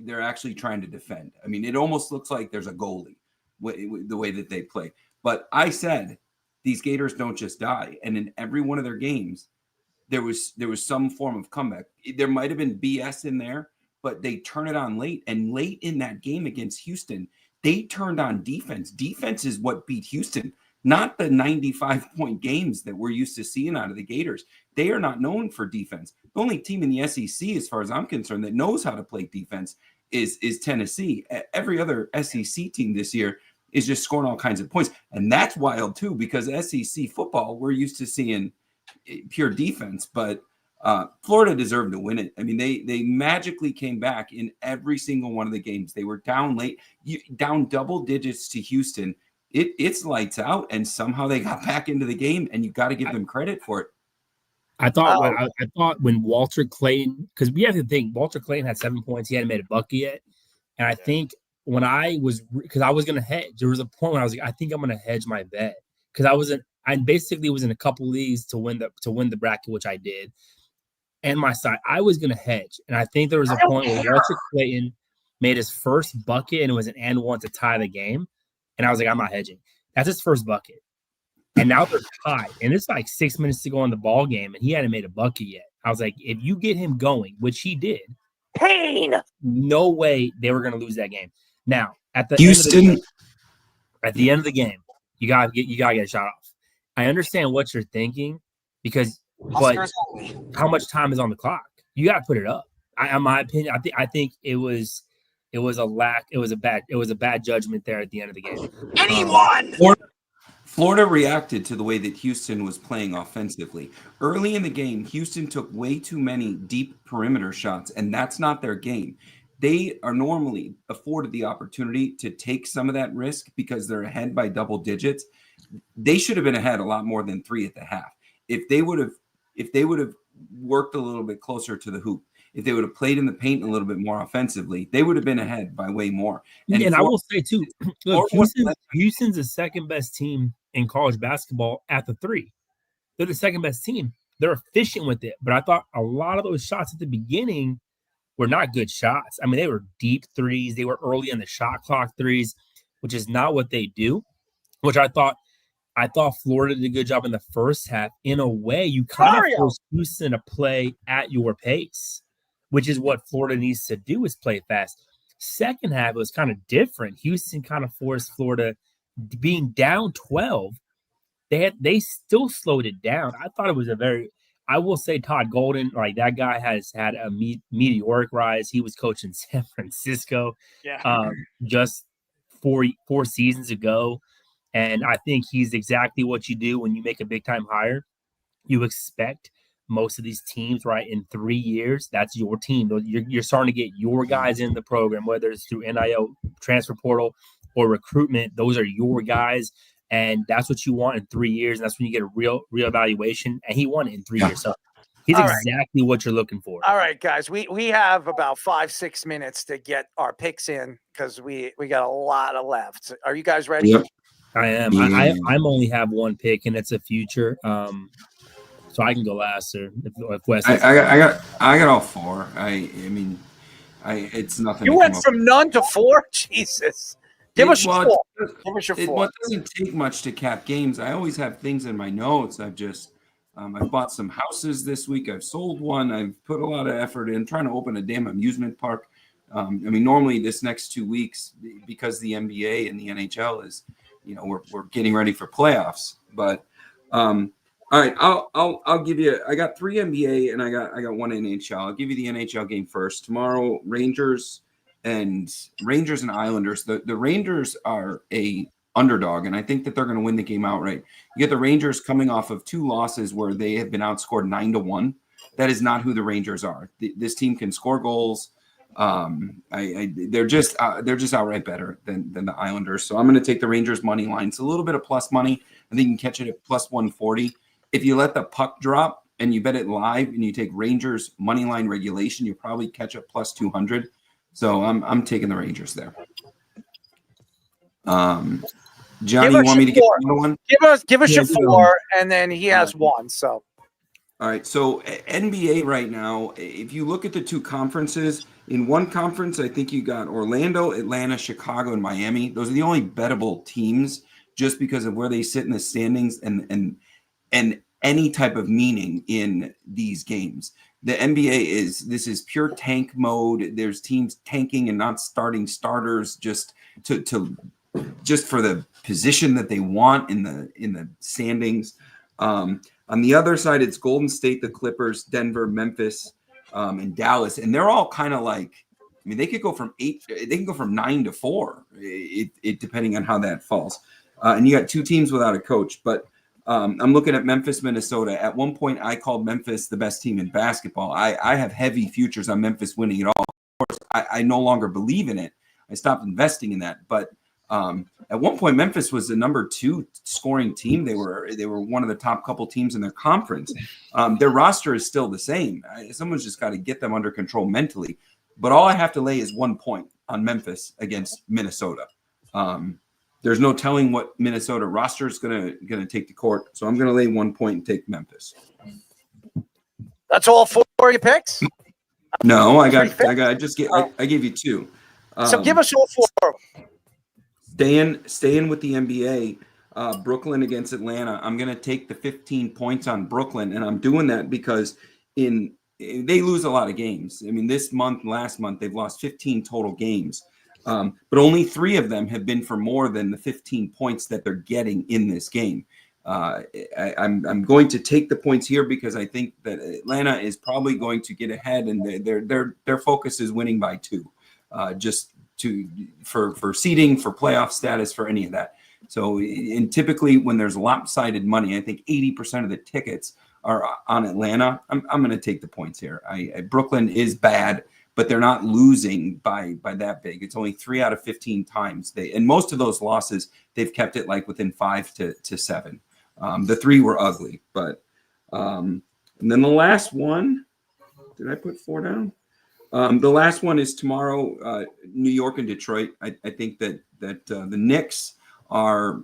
they're actually trying to defend. I mean, it almost looks like there's a goalie the way that they play. But I said these Gators don't just die, and in every one of their games, there was some form of comeback. There might have been BS in there, but they turn it on late. And late in that game against Houston, they turned on defense. Defense is what beat Houston. Not the 95-point games that we're used to seeing out of the Gators. They are not known for defense. The only team in the SEC, as far as I'm concerned, that knows how to play defense is Tennessee. Every other SEC team this year is just scoring all kinds of points. And that's wild, too, because SEC football, we're used to seeing pure defense. But Florida deserved to win it. I mean, they magically came back in every single one of the games. They were down late, down double digits to Houston. It's lights out, and somehow they got back into the game, and you got to give them credit for it. I thought when Walter Clayton, because we have to think Walter Clayton had 7 points, he hadn't made a bucket yet, and I think when I was going to hedge, there was a point when I was like, I think I'm going to hedge my bet because I basically was in a couple leagues to win the bracket, which I did, and my side I was going to hedge, and I think there was a point where Walter Clayton made his first bucket, and it was an and one to tie the game. And I was like, I'm not hedging. That's his first bucket. And now they're tied. And it's like 6 minutes to go in the ball game, and he hadn't made a bucket yet. I was like, if you get him going, which he did, no way they were going to lose that game. Now, at the end of the game, you gotta get a shot off. I understand what you're thinking because, but Oscars only. how much time is on the clock? You got to put it up. In my opinion, I think it was a bad judgment there at the end of the game. Anyone. Florida reacted to the way that Houston was playing offensively. Early in the game, Houston took way too many deep perimeter shots, and that's not their game. They are normally afforded the opportunity to take some of that risk because they're ahead by double digits. They should have been ahead a lot more than 3 at the half. If they would have worked a little bit closer to the hoop, if they would have played in the paint a little bit more offensively, they would have been ahead by way more. And I will say too, look, Houston's the second best team in college basketball at the 3. They're the second best team. They're efficient with it. But I thought a lot of those shots at the beginning were not good shots. I mean, they were deep threes. They were early in the shot clock threes, which is not what they do, which I thought Florida did a good job in the first half. In a way, you kind of forced Houston to play at your pace, which is what Florida needs to do, is play fast. Second half, it was kind of different. Houston kind of forced Florida, being down 12. They still slowed it down. I thought it was I will say Todd Golden, like that guy has had a meteoric rise. He was coaching San Francisco just four seasons ago. And I think he's exactly what you do when you make a big-time hire. You expect most of these teams, right, in 3 years, that's your team. You're starting to get your guys in the program, whether it's through NIL, transfer portal, or recruitment. Those are your guys, and that's what you want in 3 years, and that's when you get a real evaluation, and he won it in 3 years. So he's exactly what you're looking for. All right, guys, we have about 5-6 minutes to get our picks in because we got a lot of left. Are you guys ready? Yep. I am. I'm only have one pick, and it's a future. So I can go last, or if Wes. I got all 4. I mean, it's nothing. You went from none to 4. Jesus. Give us your 4. Give us your 4. It doesn't take much to cap games. I always have things in my notes. I've just I've bought some houses this week. I've sold one. I've put a lot of effort in trying to open a damn amusement park. I mean, normally this next 2 weeks, because the NBA and the NHL is, we're getting ready for playoffs. But all right, I'll give you. I got 3 NBA and I got 1 NHL. I'll give you the NHL game first. Tomorrow, Rangers and Islanders. The Rangers are a underdog, and I think that they're going to win the game outright. You get the Rangers coming off of 2 losses where they have been outscored 9-1. That is not who the Rangers are. This team can score goals. They're just outright better than the Islanders. So I'm going to take the Rangers money line. It's a little bit of plus money. I think you can catch it at plus 140. If you let the puck drop and you bet it live and you take Rangers money line regulation, you probably catch it plus 200. So I'm taking the Rangers there. Johnny, you want me to get another one? Give us your 4, and then he has 1. So. All right, so NBA right now, if you look at the 2 conferences, in one conference, I think you got Orlando, Atlanta, Chicago, and Miami. Those are the only bettable teams just because of where they sit in the standings and any type of meaning in these games. The NBA is pure tank mode. There's teams tanking and not starting starters just for the position that they want in the standings. On the other side, it's Golden State, the Clippers, Denver, Memphis, and Dallas, and they're all kind of like. I mean, they could go from 8. They can go from 9 to 4. It depending on how that falls. And you got 2 teams without a coach. But I'm looking at Memphis, Minnesota. At one point, I called Memphis the best team in basketball. I have heavy futures on Memphis winning it all. Of course, I no longer believe in it. I stopped investing in that. But at one point, Memphis was the number 2 scoring team. They were one of the top couple teams in their conference. Their roster is still the same. Someone's just got to get them under control mentally. But all I have to lay is 1 point on Memphis against Minnesota. There's no telling what Minnesota roster is gonna take to court. So I'm gonna lay 1 point and take Memphis. That's all 4 you picked? No, I gave you 2. So give us all 4. Staying with the NBA, Brooklyn against Atlanta. I'm going to take the 15 points on Brooklyn, and I'm doing that because they lose a lot of games. I mean, last month, they've lost 15 total games, but only 3 of them have been for more than the 15 points that they're getting in this game. I'm going to take the points here because I think that Atlanta is probably going to get ahead, and their focus is winning by 2, just for seeding, for playoff status, for any of that. So, and typically when there's lopsided money, I think 80% of the tickets are on Atlanta. I'm going to take the points here. Brooklyn is bad, but they're not losing by that big. It's only 3 out of 15 times and most of those losses, they've kept it like within 5 to 7. The 3 were ugly, but and then the last one, did I put 4 down? The last one is tomorrow, New York and Detroit. I think that the Knicks are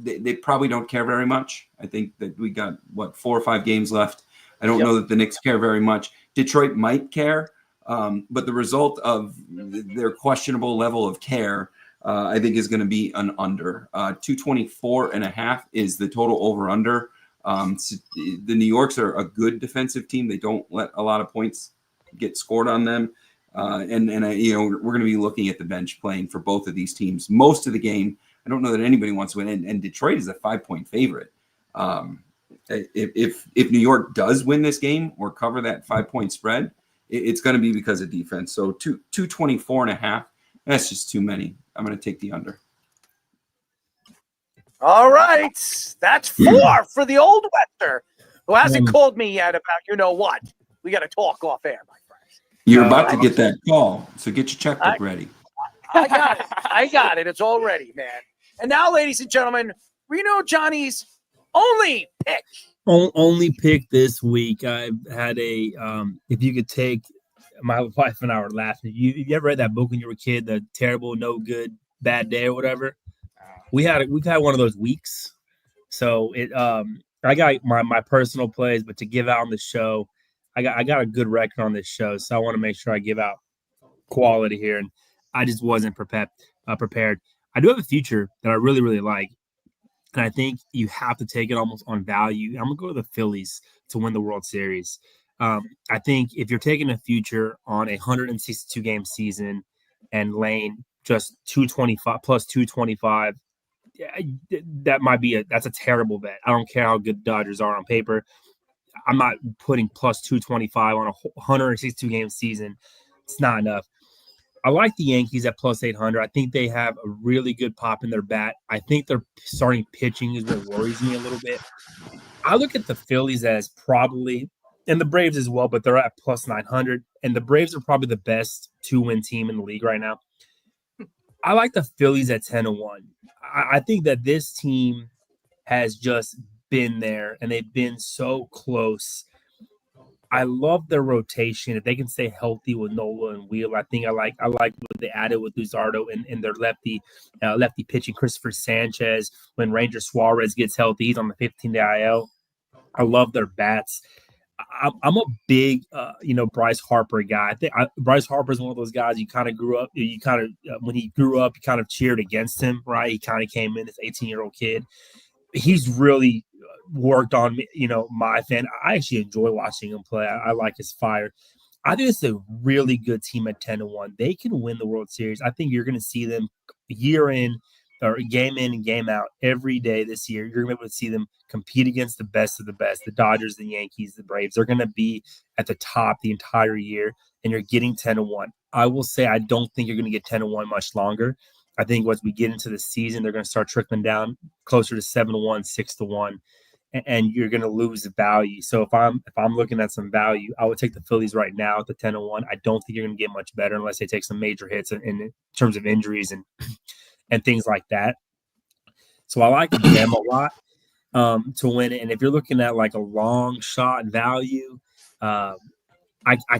they probably don't care very much. I think that we got 4 or 5 games left. I don't know that the Knicks care very much. Detroit might care, but the result of their questionable level of care, I think, is going to be an under. 224.5 is the total over under. So the New Yorks are a good defensive team. They don't let a lot of points get scored on them. And we're going to be looking at the bench playing for both of these teams most of the game. I don't know that anybody wants to win, and Detroit is a 5-point favorite. If New York does win this game or cover that 5-point spread, it's going to be because of defense. So 224.5, that's just too many. I'm going to take the under. All right, that's 4 for the old Wester, who hasn't called me yet about you know what. We got to talk off air, my friends. You're about to get that call, so get your checkbook ready. I got it. I got it. It's all ready, man. And now, ladies and gentlemen, Reno Johnny's only pick. Only pick this week. I had a if you could take, my wife and I were laughing. You ever read that book when you were a kid, The Terrible, No Good, Bad Day or whatever? We've had one of those weeks. So I got my personal plays, but to give out on the show, I got a good record on this show, so I want to make sure I give out quality here, and I just wasn't prepared. I do have a future that I really, really like, and I think you have to take it almost on value. I'm going to go with the Phillies to win the World Series. I think if you're taking a future on a 162-game season and laying just 225 plus 225, that's a terrible bet. I don't care how good the Dodgers are on paper. I'm not putting plus 225 on a 162-game season. It's not enough. I like the Yankees at plus 800. I think they have a really good pop in their bat. I think their starting pitching is what worries me a little bit. I look at the Phillies as probably, and the Braves as well, but they're at plus 900. And the Braves are probably the best 2-win team in the league right now. I like the Phillies at 10-1. I think that this team has just been there, and they've been so close. I love their rotation. If they can stay healthy with Nola and Wheel, I think I like what they added with Luzardo and their lefty pitching, Christopher Sanchez. When Ranger Suarez gets healthy, he's on the 15-day IL. I love their bats. I'm a big, Bryce Harper guy. I think Bryce Harper is one of those guys you kind of grew up. When he grew up, you kind of cheered against him, right? He kind of came in as 18-year-old kid. He's really worked on me, my fan. I actually enjoy watching him play. I like his fire. I think it's a really good team at 10-1. They can win the World Series. I think you're going to see them year in or game in and game out every day this year. You're going to be able to see them compete against the best of the best, the Dodgers, the Yankees, the Braves. They're going to be at the top the entire year, and you're getting 10-1. I will say I don't think you're going to get 10-1 much longer. I think once we get into the season, they're going to start trickling down closer to 7-1, 6-1, and you're going to lose value. So if I'm looking at some value, I would take the Phillies right now at the 10-1. I don't think you're going to get much better unless they take some major hits in terms of injuries and things like that. So I like them a lot to win it. And if you're looking at like a long shot value, I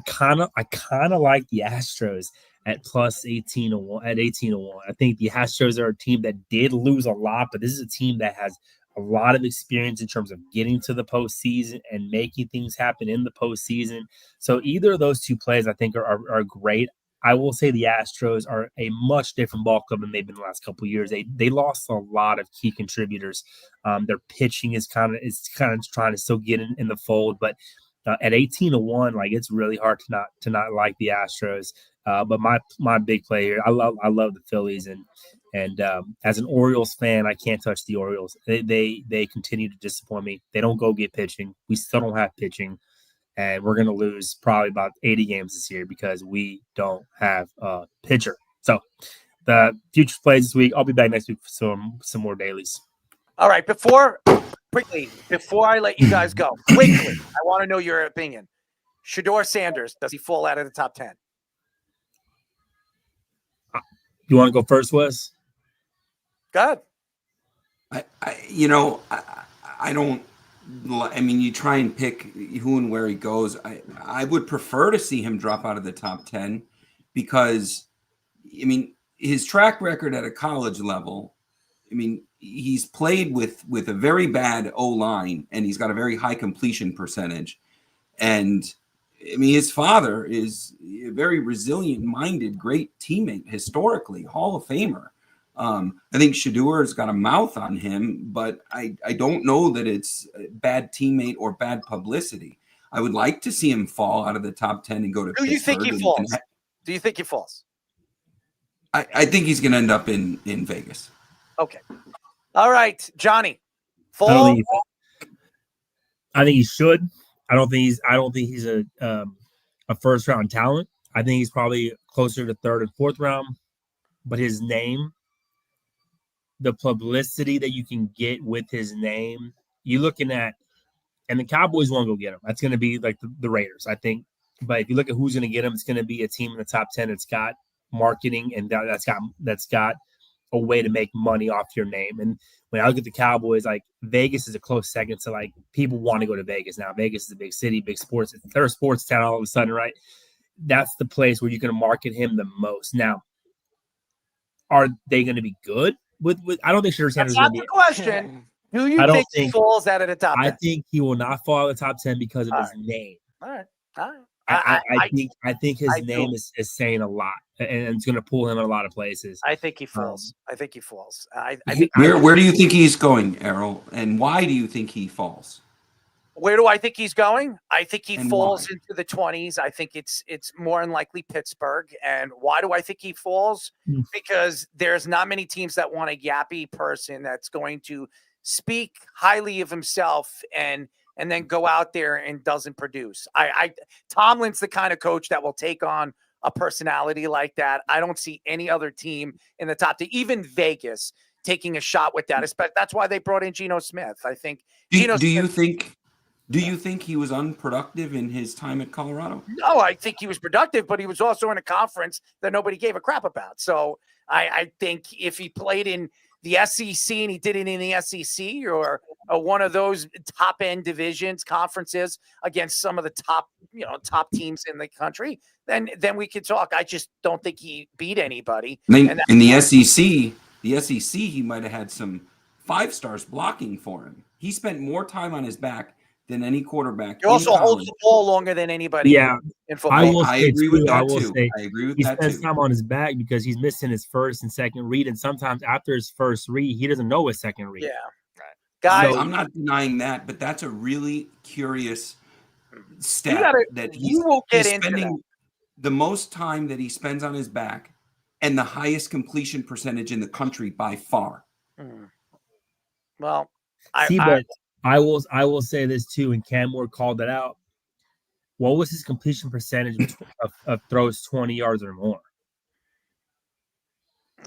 kind of like the Astros at plus 18-1. At 18-1, I think the Astros are a team that did lose a lot, but this is a team that has a lot of experience in terms of getting to the postseason and making things happen in the postseason. So either of those two plays, I think, are great. I will say the Astros are a much different ball club than they've been the last couple of years. They lost a lot of key contributors. Their pitching is kind of trying to still get in the fold, but at 18-1, like it's really hard to not like the Astros. But my big play here, I love the Phillies, and And as an Orioles fan, I can't touch the Orioles. They continue to disappoint me. They don't go get pitching. We still don't have pitching. And we're going to lose probably about 80 games this year because we don't have a pitcher. So the future plays this week. I'll be back next week for some more dailies. All right. Before I let you guys go, quickly, I want to know your opinion. Shedeur Sanders, does he fall out of the top 10? You want to go first, Wes? Good. I don't. I mean, you try and pick who and where he goes. I would prefer to see him drop out of the top 10 because, I mean, his track record at a college level, I mean, he's played with a very bad O-line and he's got a very high completion percentage. And, I mean, his father is a very resilient-minded, great teammate historically, Hall of Famer. I think Shedeur's got a mouth on him, but I don't know that it's a bad teammate or bad publicity. I would like to see him fall out of the top 10 and go to Do you think he falls? Do you think he falls? I think he's going to end up in Vegas. Okay. All right, Johnny. Fall? I think he should. I don't think he's a first round talent. I think he's probably closer to third and fourth round. But his name, the publicity that you can get with his name, you're looking at, and the Cowboys won't go get him. That's going to be like the Raiders, I think. But if you look at who's going to get him, it's going to be a team in the top 10 that's got marketing and that's got a way to make money off your name. And when I look at the Cowboys, like Vegas is a close second. So like people want to go to Vegas now. Vegas is a big city, big sports. They're a sports town all of a sudden, right? That's the place where you're going to market him the most. Now, are they going to be good with I don't think Shedeur Sanders is going to be. That's the question. Do you think he falls out of the top 10? I think he will not fall out of the top 10 because of his name. All right. I think his name is saying a lot, and it's going to pull him in a lot of places. I think he falls. I think he falls. Where do you think he's going, Errol? And why do you think he falls? Where do I think he's going? I think he falls into the 20s. I think it's more than likely Pittsburgh. And why do I think he falls? Because there's not many teams that want a yappy person that's going to speak highly of himself and then go out there and doesn't produce. Tomlin's the kind of coach that will take on a personality like that. I don't see any other team in the top 10, even Vegas, taking a shot with that. That's why they brought in Geno Smith. I think. Do you think he was unproductive in his time at Colorado? No, I think he was productive, but he was also in a conference that nobody gave a crap about. So I think if he played in the SEC and he did it in the SEC or one of those top end divisions, conferences against some of the top teams in the country, then we could talk. I just don't think he beat anybody. In the SEC, he might have had some 5-stars blocking for him. He spent more time on his back than any quarterback. He also holds the ball longer than anybody in football. I agree with that too. He spends time on his back because he's missing his first and second read, and sometimes after his first read, he doesn't know his second read. Yeah, right. Guys, so I'm not denying that, but that's a really curious stat that he's spending the most time that he spends on his back and the highest completion percentage in the country by far. Well, I will say this too, and Cam Ward called it out. What was his completion percentage of throws 20 yards or more?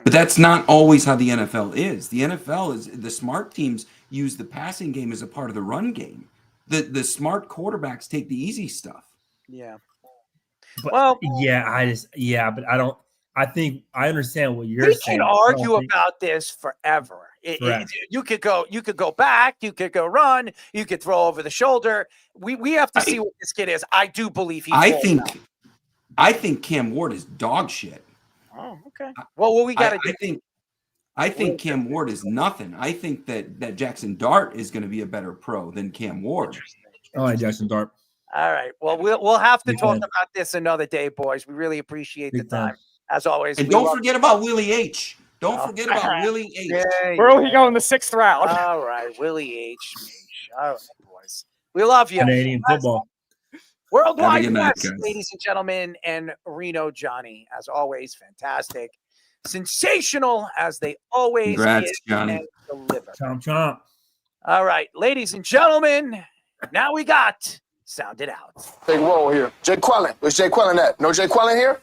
But that's not always how the NFL is. The NFL is the smart teams use the passing game as a part of the run game. The smart quarterbacks take the easy stuff. Yeah. But, but I don't. I think I understand what you're saying. We can argue about this forever. You could go back, you could go run, you could throw over the shoulder. We have to see what this kid is. I do believe he. I think Cam Ward is dog shit. Oh, okay. Well, what we got to do. I think Cam Ward is nothing. I think that Jackson Dart is going to be a better pro than Cam Ward. Oh, Jackson Dart. All right. Well, we'll have to talk about this another day, boys. We really appreciate the time. As always. And don't forget about Willie H. Don't forget about Willie H. Where will he go in the 6th round? All right, Willie H. All right, boys. We love you. Canadian football. Worldwide, ladies and gentlemen, and Reno Johnny, as always, fantastic. sensational as they always Congrats, is Johnny. and deliver. Chomp chomp. All right, ladies and gentlemen, now we got Sound It Out. Big roll here. Jay Quellen. Where's Jay Quellen at? No Jay Quellen here?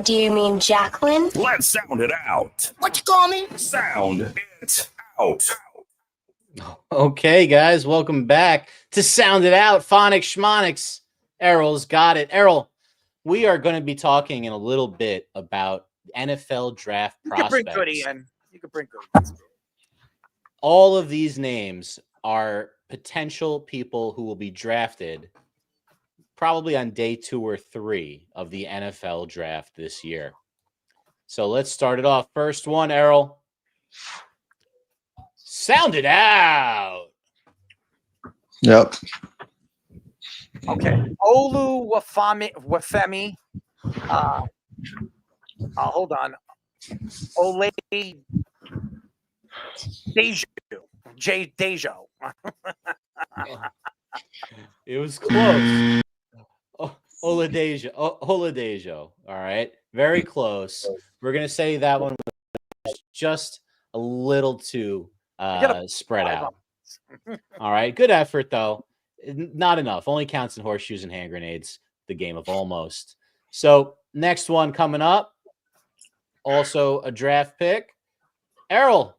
Do you mean Jacqueline? Let's sound it out. What you call me? Sound it out. Okay, guys, welcome back to Sound It Out. Phonics Schmonics. Errol's got it. Errol, we are going to be talking in a little bit about NFL draft prospects. You can bring Goody in. You can bring Goody. All of these names are potential people who will be drafted probably on day 2 or 3 of the NFL draft this year. So let's start it off. First one, Errol. Sound it out. Yep. Okay. Oluwafemi. Hold on. Ole Dejo. It was close. Oladejo. Oladejo. All right. Very close. We're going to say that one was just a little too spread out. All right. Good effort, though. Not enough. Only counts in horseshoes and hand grenades. The game of almost. So next one coming up. Also a draft pick. Errol,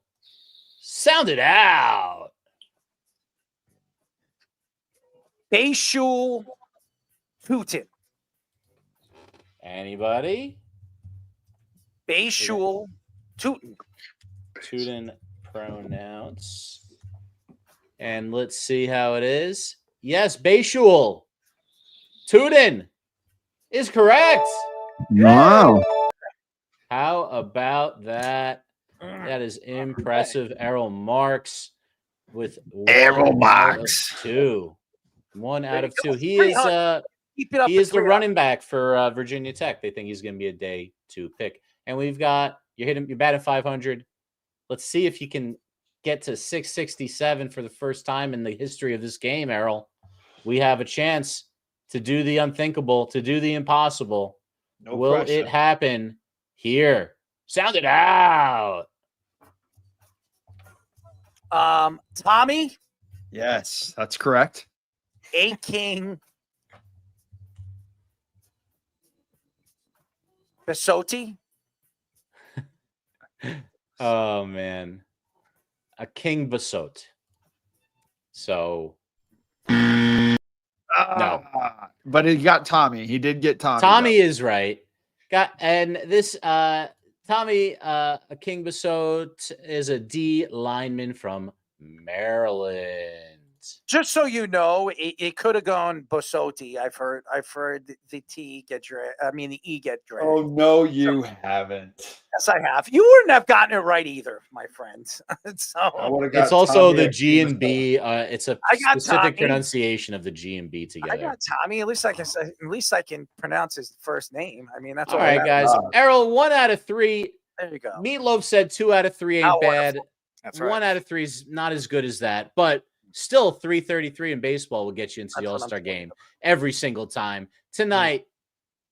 sound it out. Bayshul Putin. Anybody? Bayshul Putin. Putin pronounce. And let's see how it is. Yes, Bayshul Putin is correct. Wow. How about that? That is impressive. Errol Marks with Errol 1 out of 2. 1 out of 2. He is the running back for Virginia Tech. They think he's going to be a day 2 pick. And we've got you're batting 500. Let's see if you can get to 667 for the first time in the history of this game, Errol. We have a chance to do the unthinkable, to do the impossible. No Will pressure. it happen here? Sound it out. Tommy Yes, that's correct. A. King Besotti. Oh, man. A King Basot. So, no. But he got Tommy. He did get Tommy. Tommy is right. And this Tommy King Basot is a D lineman from Maryland. Just so you know, it could have gone Bosotti. I've heard the T get dragged. I mean, the E get dragged. Oh no, you haven't. Yes, I have. You wouldn't have gotten it right either, my friends. It's also the G and B. It's a specific Tommy. Pronunciation of the G and B together. I got Tommy. At least I can say. At least I can pronounce his first name. I mean, that's all right, guys. Errol, 1 out of 3. There you go. Meatloaf said 2 out of 3 ain't How bad. wonderful. That's right. 1 out of 3 is not as good as that, but still 333 in baseball will get you into the All-Star game every single time. Tonight,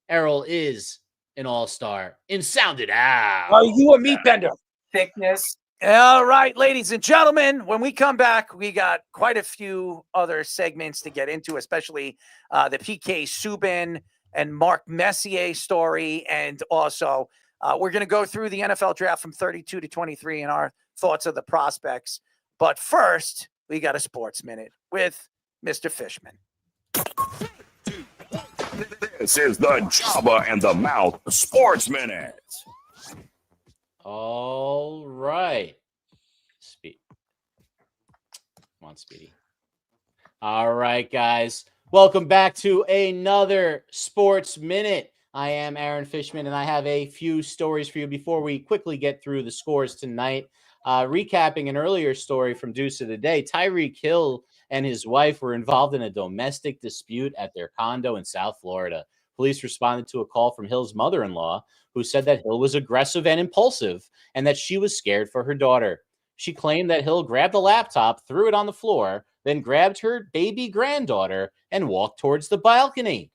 Errol is an All-Star in Sound It Out. Are you a meat bender? Thickness. All right, ladies and gentlemen, when we come back, we got quite a few other segments to get into, especially the PK Subban and Mark Messier story. And also, we're going to go through the NFL draft from 32 to 23 and our thoughts of the prospects. But first, we got a sports minute with Mr. Fishman. This is the Joba and the Mouth Sports Minute. All right. Come on, Speedy. All right, guys. Welcome back to another Sports Minute. I am Aaron Fishman, and I have a few stories for you before we quickly get through the scores tonight. Recapping an earlier story from Deuce of the Day, Tyreek Hill and his wife were involved in a domestic dispute at their condo in South Florida. Police responded to a call from Hill's mother-in-law, who said that Hill was aggressive and impulsive and that she was scared for her daughter. She claimed that Hill grabbed the laptop, threw it on the floor, then grabbed her baby granddaughter and walked towards the balcony.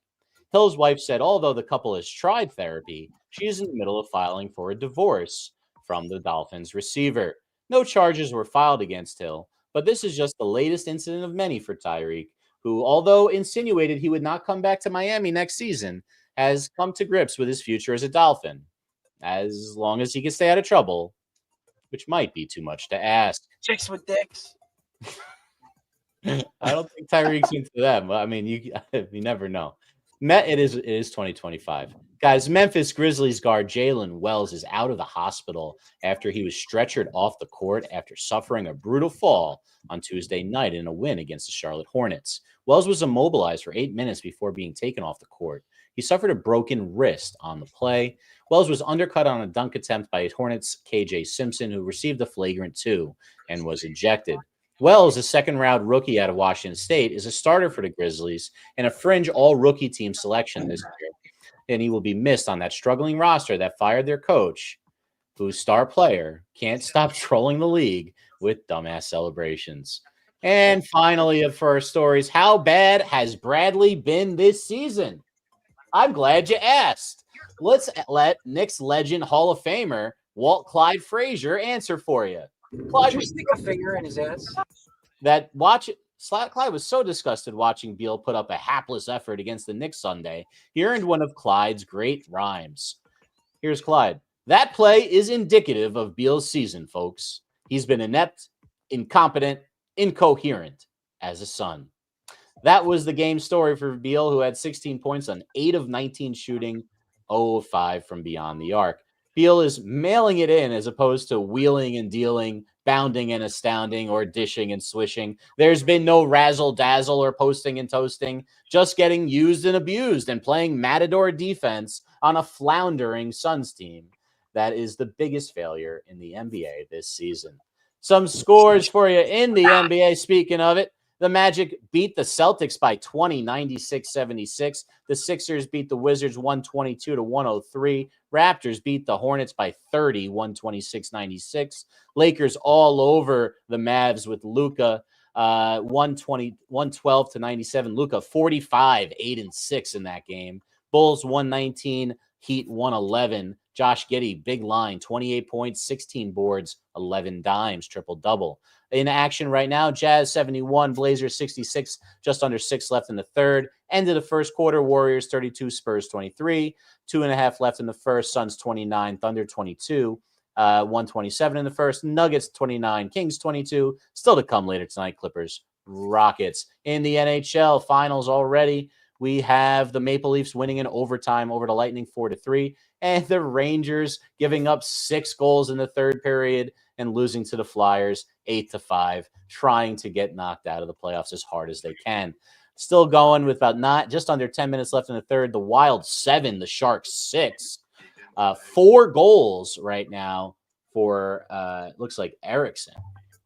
Hill's wife said although the couple has tried therapy, she is in the middle of filing for a divorce. from the Dolphins receiver. No charges were filed against Hill, but this is just the latest incident of many for Tyreek, who, although insinuated he would not come back to Miami next season, has come to grips with his future as a Dolphin, as long as he can stay out of trouble, which might be too much to ask. Chicks with dicks. I don't think Tyreek's into that, but I mean, you never know. It is 2025. Guys, Memphis Grizzlies guard Jalen Wells is out of the hospital after he was stretchered off the court after suffering a brutal fall on Tuesday night in a win against the Charlotte Hornets. Wells was immobilized for 8 minutes before being taken off the court. He suffered a broken wrist on the play. Wells was undercut on a dunk attempt by Hornets' KJ Simpson, who received a flagrant 2 and was ejected. Wells, a second-round rookie out of Washington State, is a starter for the Grizzlies and a fringe all-rookie team selection this year. And he will be missed on that struggling roster that fired their coach, whose star player can't stop trolling the league with dumbass celebrations. And finally, for our stories, how bad has Bradley been this season? I'm glad you asked. Let's let Knicks legend Hall of Famer Walt Clyde Frazier answer for you. Clyde, Did you stick a finger in his ass? Clyde was so disgusted watching Beal put up a hapless effort against the Knicks Sunday, he earned one of Clyde's great rhymes. Here's Clyde. That play is indicative of Beal's season, folks. He's been inept, incompetent, incoherent as a son. That was the game story for Beal, who had 16 points on 8 of 19 shooting, 0 of 5 from beyond the arc. Beal is mailing it in as opposed to wheeling and dealing, bounding and astounding, or dishing and swishing. There's been no razzle-dazzle or posting and toasting, just getting used and abused and playing matador defense on a floundering Suns team. That is the biggest failure in the NBA this season. Some scores for you in the NBA, speaking of it. The Magic beat the Celtics by 20, 96-76. The Sixers beat the Wizards 122-103. Raptors beat the Hornets by 30, 126-96. Lakers all over the Mavs with Luka 112-97. Luka 45, 8-6 in that game. Bulls 119, Heat 111. Josh Giddey, big line, 28 points, 16 boards, 11 dimes, triple-double. In action right now, Jazz 71, Blazers 66, just under 6 left in the third. End of the first quarter, Warriors 32, Spurs 23. 2.5 left in the first, Suns 29, Thunder 22. 127 in the first, Nuggets 29, Kings 22. Still to come later tonight, Clippers, Rockets. In the NHL finals already, we have the Maple Leafs winning in overtime over the Lightning 4-3, and the Rangers giving up 6 goals in the third period and losing to the Flyers 8-5, trying to get knocked out of the playoffs as hard as they can. Still going with just under 10 minutes left in the third. The Wild 7, the Sharks 6. 4 goals right now for looks like Eriksson.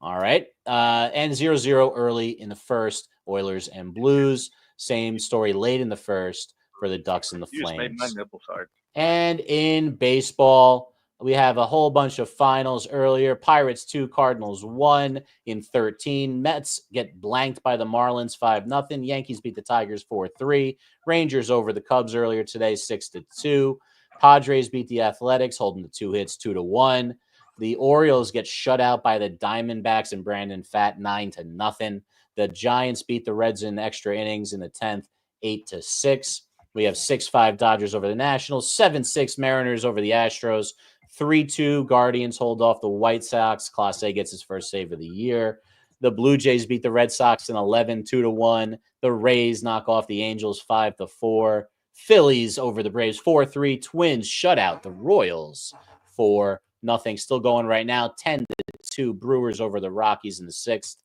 All right. And 0-0 early in the first, Oilers and Blues. Same story late in the first for the Ducks and the Flames. You just made my nipples hard. And in baseball, we have a whole bunch of finals earlier. Pirates 2, Cardinals 1 in 13. Mets get blanked by the Marlins 5-0. Yankees beat the Tigers 4-3. Rangers over the Cubs earlier today 6-2. Padres beat the Athletics, holding the 2 hits 2-1. The Orioles get shut out by the Diamondbacks and Brandon Pfaadt 9-0. The Giants beat the Reds in extra innings in the 10th 8-6. We have 6-5 Dodgers over the Nationals, 7-6 Mariners over the Astros, 3-2 Guardians hold off the White Sox. Clase gets his first save of the year. The Blue Jays beat the Red Sox in 11, 2-1. The Rays knock off the Angels 5-4. Phillies over the Braves 4-3. Twins shut out the Royals 4-0. Still going right now, 10-2 Brewers over the Rockies in the 6th.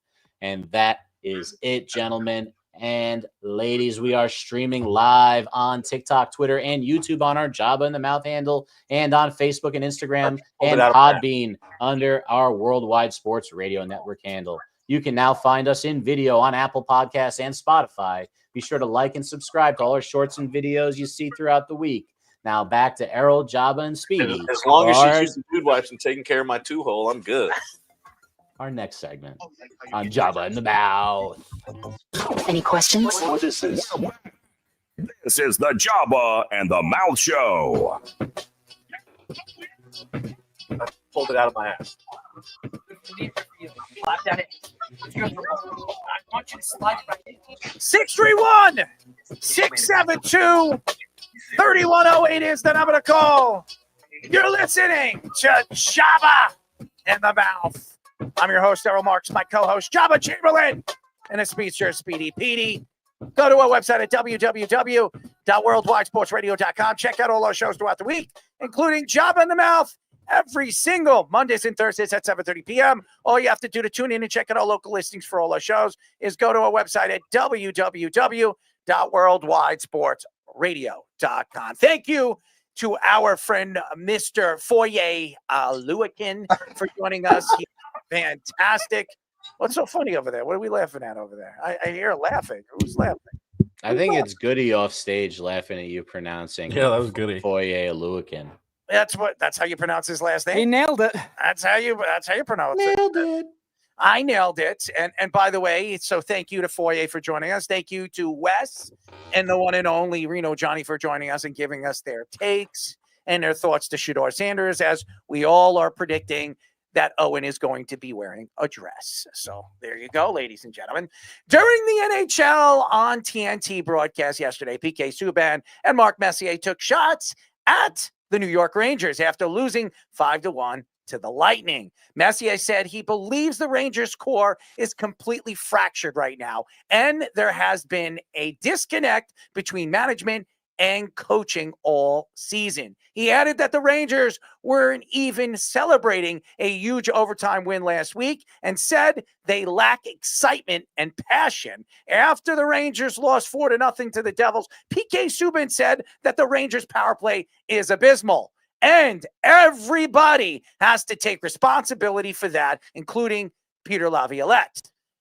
And that is it, gentlemen and ladies. We are streaming live on TikTok, Twitter, and YouTube on our Joba in the Mouth handle, and on Facebook and Instagram and Podbean under our Worldwide Sports Radio Network handle. You can now find us in video on Apple Podcasts and Spotify. Be sure to like and subscribe to all our shorts and videos you see throughout the week. Now back to Errol, Joba, and Speedy. As long as she's using dude wipes and taking care of my 2-hole, I'm good. Our next segment on Joba in the Mouth. Any questions? What is this? This is the Joba and the Mouth Show. pulled it out of my ass. Slap that in. I want you to slide it right in. 631 672 3108 is the number to call. You're listening to Joba in the Mouth. I'm your host, Errol Marks, my co-host, Joba Chamberlain, and it's Messier Speedy Petey. Go to our website at www.worldwidesportsradio.com. Check out all our shows throughout the week, including Joba in the Mouth every single Mondays and Thursdays at 7:30 p.m. All you have to do to tune in and check out our local listings for all our shows is go to our website at www.worldwidesportsradio.com. Thank you to our friend, Mr. Foye Oluokun, for joining us. He's fantastic. What's so funny over there? What are we laughing at over there? I hear laughing. Who's laughing? I think it's Goody off stage laughing at you pronouncing. Yeah, that was Goody. Foye Oluokun. That's how you pronounce his last name. He nailed it. That's how you pronounce Nailed it. I nailed it. And by the way, so thank you to Foye for joining us. Thank you to Wes and the one and only Reno Johnny for joining us and giving us their takes and their thoughts to Shedeur Sanders, as we all are predicting that Owen is going to be wearing a dress. So there you go, ladies and gentlemen. During the NHL on TNT broadcast yesterday, PK Subban and Mark Messier took shots at the New York Rangers after losing 5-1 to the Lightning. Messier said he believes the Rangers core is completely fractured right now, and there has been a disconnect between management and coaching all season. He added that the Rangers weren't even celebrating a huge overtime win last week and said they lack excitement and passion. After the Rangers lost 4-0 to the Devils, PK Subban said that the Rangers power play is abysmal. And everybody has to take responsibility for that, including Peter Laviolette.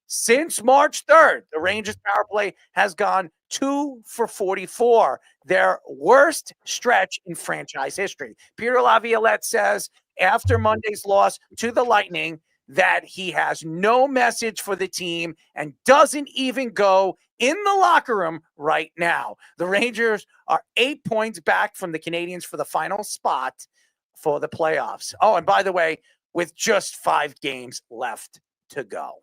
Since March 3rd, the Rangers power play has gone 2 for 44, their worst stretch in franchise history. Peter Laviolette says after Monday's loss to the Lightning that he has no message for the team and doesn't even go in the locker room right now. The Rangers are 8 points back from the Canadiens for the final spot for the playoffs. Oh, and by the way, with just 5 games left to go.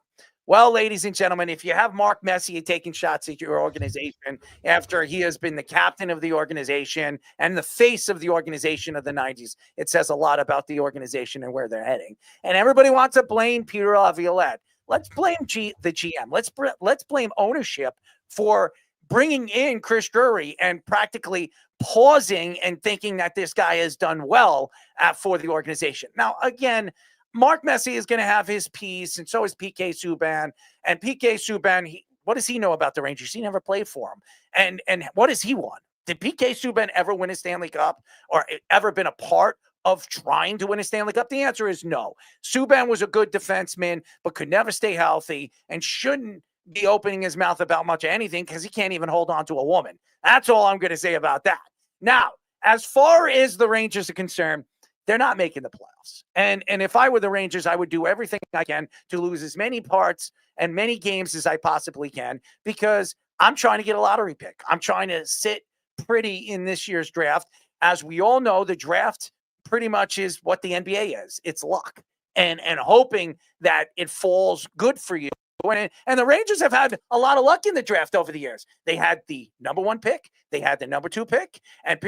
Well, ladies and gentlemen, if you have Mark Messier taking shots at your organization after he has been the captain of the organization and the face of the organization of the 90s, it says a lot about the organization and where they're heading. And everybody wants to blame Peter Laviolette. Let's blame the GM. Let's blame ownership for bringing in Chris Drury and practically pausing and thinking that this guy has done well for the organization. Now, again, Mark Messier is going to have his piece, and so is PK Subban. And PK Subban, what does he know about the Rangers? He never played for them. And what does he want? Did PK Subban ever win a Stanley Cup or ever been a part of trying to win a Stanley Cup? The answer is no. Subban was a good defenseman, but could never stay healthy and shouldn't be opening his mouth about much of anything because he can't even hold on to a woman. That's all I'm going to say about that. Now, as far as the Rangers are concerned, they're not making the playoffs. And if I were the Rangers, I would do everything I can to lose as many parts and many games as I possibly can, because I'm trying to get a lottery pick. I'm trying to sit pretty in this year's draft. As we all know, the draft pretty much is what the NBA is. It's luck and hoping that it falls good for you. And the Rangers have had a lot of luck in the draft over the years. They had the number 1 pick. They had the number 2 pick. And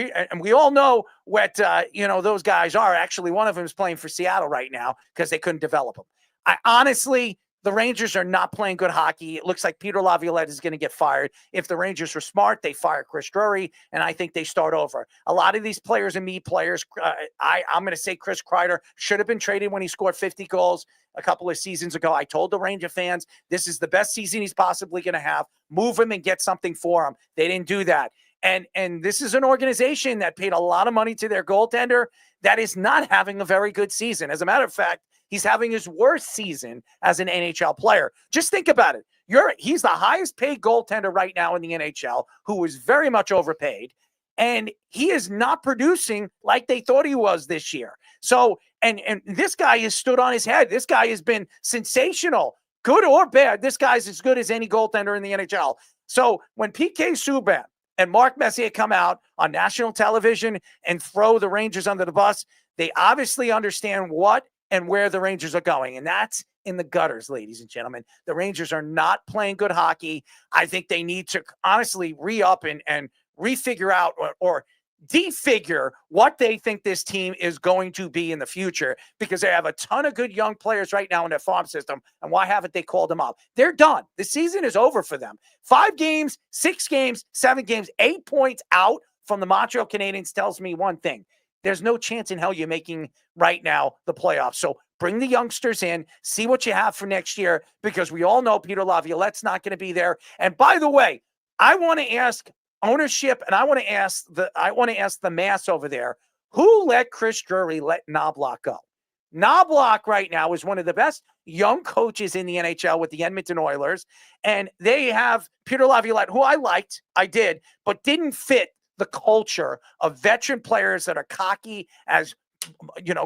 we all know what, those guys are. Actually, one of them is playing for Seattle right now because they couldn't develop him. Honestly, the Rangers are not playing good hockey. It looks like Peter Laviolette is going to get fired. If the Rangers were smart, they fire Chris Drury, and I think they start over. A lot of these players I'm going to say Chris Kreider should have been traded when he scored 50 goals a couple of seasons ago. I told the Ranger fans, this is the best season he's possibly going to have. Move him and get something for him. They didn't do that. And this is an organization that paid a lot of money to their goaltender that is not having a very good season. As a matter of fact, he's having his worst season as an NHL player. Just think about it. He's the highest paid goaltender right now in the NHL, who is very much overpaid, and he is not producing like they thought he was this year. So, and this guy has stood on his head. This guy has been sensational, good or bad. This guy's as good as any goaltender in the NHL. So when PK Subban and Mark Messier come out on national television and throw the Rangers under the bus, they obviously understand what and where the Rangers are going. And that's in the gutters, ladies and gentlemen. The Rangers are not playing good hockey. I think they need to honestly re-up and refigure out or defigure what they think this team is going to be in the future, because they have a ton of good young players right now in their farm system. And why haven't they called them up? They're done. The season is over for them. 5 games, 6 games, 7 games, 8 points out from the Montreal Canadiens tells me one thing. There's no chance in hell you're making right now the playoffs. So bring the youngsters in, see what you have for next year, because we all know Peter Laviolette's not going to be there. And by the way, I want to ask ownership, and I want to ask the mass over there, who let Chris Drury let Knobloch go? Knobloch right now is one of the best young coaches in the NHL with the Edmonton Oilers, and they have Peter Laviolette, who I did, but didn't fit the culture of veteran players that are cocky as,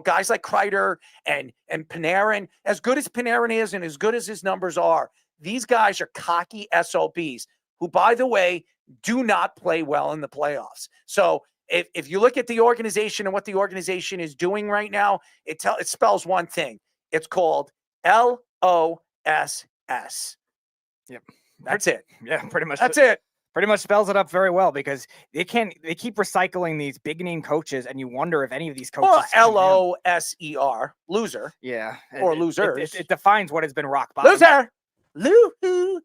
guys like Kreider and Panarin. As good as Panarin is and as good as his numbers are, these guys are cocky SOBs who, by the way, do not play well in the playoffs. So if you look at the organization and what the organization is doing right now, it spells one thing. It's called LOSS. Yep. That's it. Yeah, pretty much. That's it. Pretty much spells it up very well, because they keep recycling these big name coaches, and you wonder if any of these coaches. LOSER, loser. Yeah. Or losers. It defines what has been rock bottom. Loser.